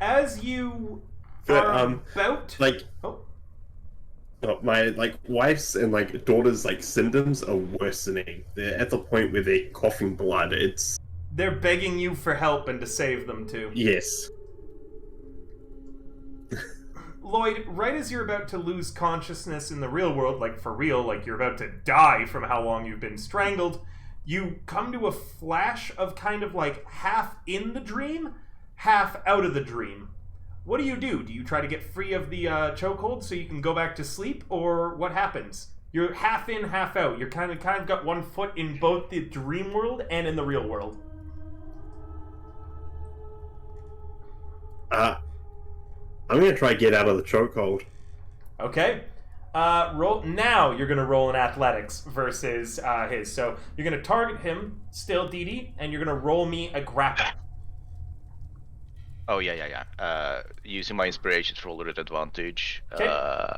As you are about, like, my wife's and daughter's symptoms are worsening. They're at the point where they're coughing blood. They're begging you for help and to save them too. Yes. Lloyd, right as you're about to lose consciousness in the real world, like for real, like you're about to die from how long you've been strangled, you come to a flash of kind of half in the dream, half out of the dream. What do? Do you try to get free of the chokehold so you can go back to sleep, or what happens? You're half in, half out. You're kind of got one foot in both the dream world and in the real world. I'm gonna try to get out of the chokehold. Okay. Roll now. You're gonna roll in athletics versus his. So you're gonna target him, still Dee Dee, and you're gonna roll me a grapple. Oh yeah. Using my inspiration to roll at advantage. Okay.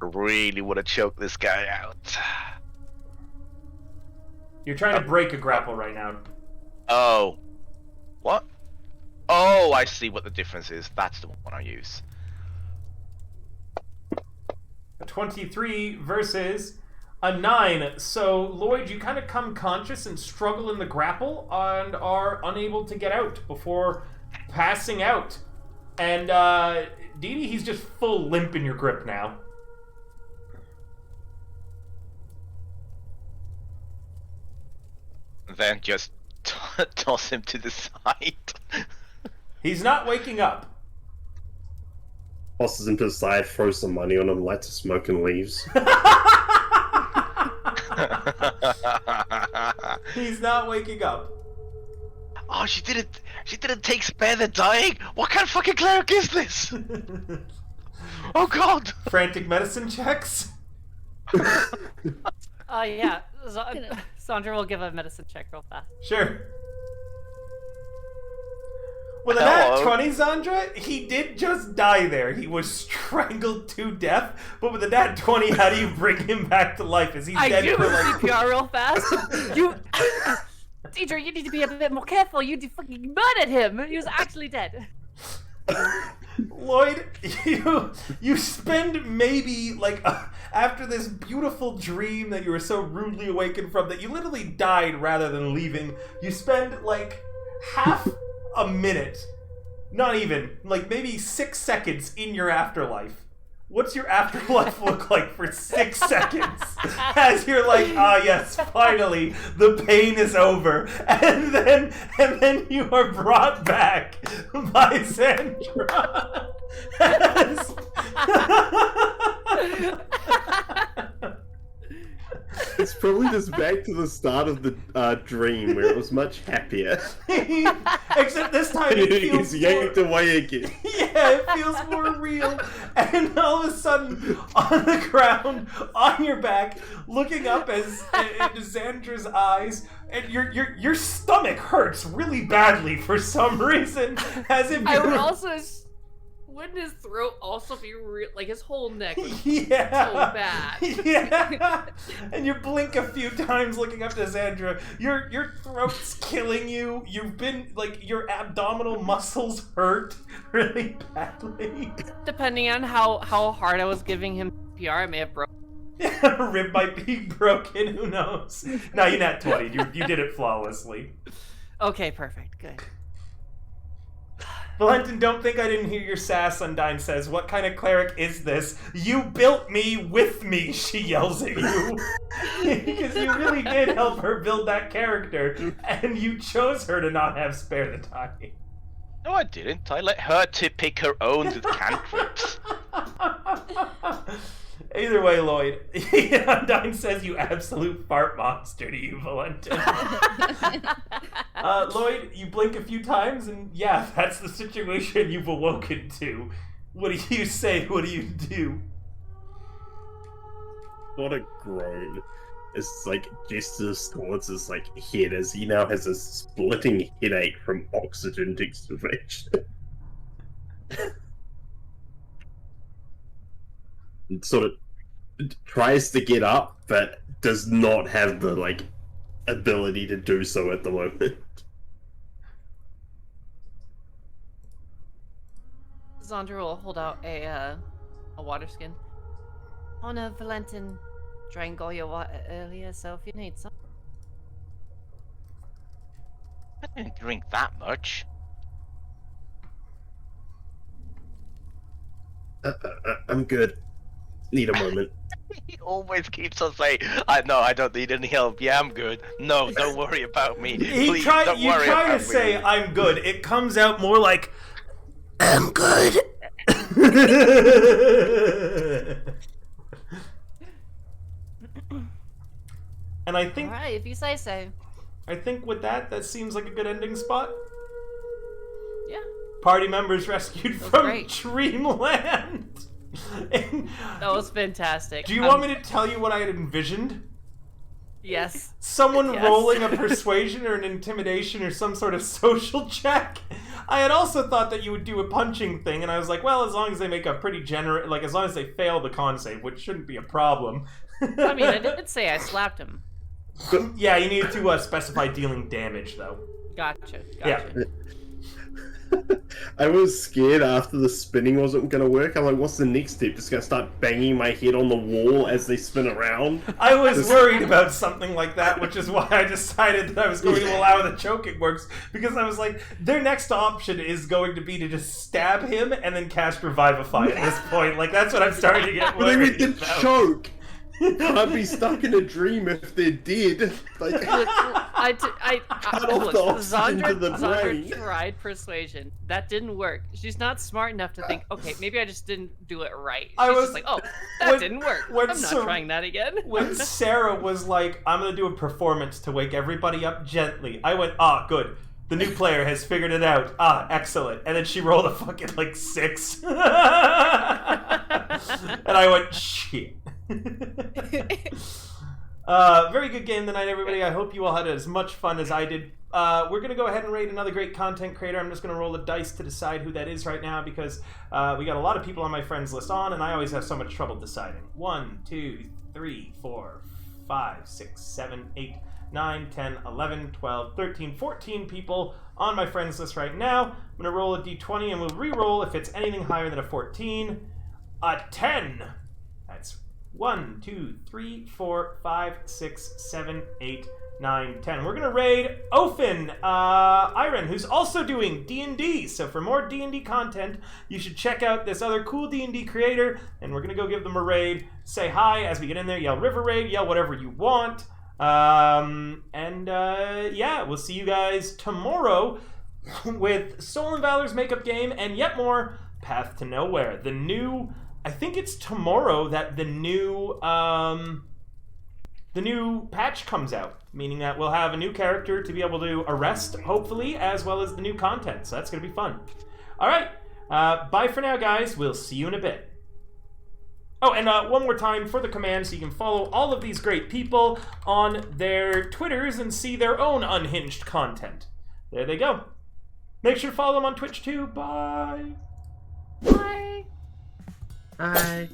Really want to choke this guy out. You're trying to break a grapple right now. Oh. What? Oh, I see what the difference is. That's the one I use. A 23 versus a 9. So, Lloyd, you kind of come conscious and struggle in the grapple and are unable to get out before passing out. And, Dee Dee, he's just full limp in your grip now. Then just toss him to the side. He's not waking up. Tosses him to the side, throws some money on him, lights a smoke, and leaves. He's not waking up. Oh, she didn't take spare the dying? What kind of fucking cleric is this? Oh god! Frantic medicine checks? Yeah. Sandra will give a medicine check real fast. Sure. With a nat 20, Zandra, he did just die there. He was strangled to death, but with a nat 20, how do you bring him back to life? Is he dead for CPR real fast. Teacher, you need to be a bit more careful. You fucking murdered him. He was actually dead. Lloyd, you spend maybe after this beautiful dream that you were so rudely awakened from that you literally died rather than leaving, you spend half a minute, not even, maybe 6 seconds in your afterlife. What's your afterlife look like for 6 seconds? As you're yes, finally, the pain is over. And then you are brought back by Sandra. It's probably just back to the start of the dream where it was much happier. Except this time it feels He's yanked away again. Yeah, it feels more real. And all of a sudden, on the ground, on your back, looking up into Xandra's eyes, and your stomach hurts really badly for some reason, as if I would you're... also. Wouldn't his throat also be real? Like his whole neck would Yeah. so bad. Yeah. And you blink a few times looking up to Xandra. Your throat's killing you. You've been, like, your abdominal muscles hurt really badly. Depending on how hard I was giving him PR, I may have broken. A rib might be broken, who knows? No, you nat 20. You did it flawlessly. Okay, perfect. Good. Valentin, don't think I didn't hear your sass, Undyne says. What kind of cleric is this? You built me with me, she yells at you. Because you really did help her build that character, and you chose her to not have spare the time. No, I didn't. I let her to pick her own cantrips. Either way, Lloyd, Undyne says you absolute fart monster to you, Valentin. Lloyd, you blink a few times, and yeah, that's the situation you've awoken to. What do you say? What do you do? What a groan. It's like gestures towards his like head as he now has a splitting headache from oxygen deprivation. And sort of tries to get up, but does not have the like ability to do so at the moment. Xandra will hold out a water skin. Oh no, Valentin drank all your water earlier, so if you need some. I didn't drink that much. I'm good. Need a moment. He always keeps on saying, I don't need any help. Yeah, I'm good. No, don't worry about me. Please, don't worry about me. You try to say, I'm good. It comes out more like, I'm good. And I think... Alright, if you say so. I think with that seems like a good ending spot. Yeah. Party members rescued from Dreamland. That was fantastic. Do you want me to tell you what I had envisioned? Yes. Someone Yes. rolling a persuasion or an intimidation or some sort of social check. I had also thought that you would do a punching thing, and I was like, well, as long as they make a pretty generous, like, as long as they fail the con save, which shouldn't be a problem. I mean, I did say I slapped him. Yeah, you needed to specify dealing damage, though. Gotcha. Yeah. I was scared after the spinning wasn't going to work. I'm like, what's the next step? Just going to start banging my head on the wall as they spin around? I was worried about something like that, which is why I decided that I was going to allow the choking works, because I was like, their next option is going to be to just stab him and then cast Revivify at this point. Like, that's what I'm starting to get But they worried with the about. choke. Can't be stuck in a dream if they're dead. Like, Cut off the oxygen to the brain. Xandra tried persuasion. That didn't work. She's not smart enough to think, okay, maybe I just didn't do it right. She's just like, oh, that didn't work. I'm not trying that again. When Sarah was like, I'm going to do a performance to wake everybody up gently, I went, good. The new player has figured it out. Excellent. And then she rolled a fucking, 6. And I went, shit. Very good game tonight, everybody. I hope you all had as much fun as I did. We're going to go ahead and rate another great content creator. I'm just going to roll the dice to decide who that is right now, because we got a lot of people on my friends list on, and I always have so much trouble deciding. 1, 2, 3, 4, 5, 6, 7, 8, 9, 10, 11, 12, 13, 14 people on my friends list right now. I'm going to roll a d20 and we'll re-roll if it's anything higher than a 14. A 10! That's 1, 2, 3, 4, 5, 6, 7, 8, 9, 10. We're going to raid Ofen, Iron, who's also doing D&D. So for more D&D content, you should check out this other cool D&D creator, and we're going to go give them a raid. Say hi as we get in there, yell River Raid, yell whatever you want. Yeah, we'll see you guys tomorrow with Soul and Valor's makeup game and yet more Path to Nowhere. The new, I think it's tomorrow that the new the new patch comes out, meaning that we'll have a new character to be able to arrest, hopefully, as well as the new content. So that's going to be fun. All right. Bye for now, guys. We'll see you in a bit. Oh, and one more time for the command, so you can follow all of these great people on their Twitters and see their own unhinged content. There they go. Make sure to follow them on Twitch too. Bye. Bye. Bye.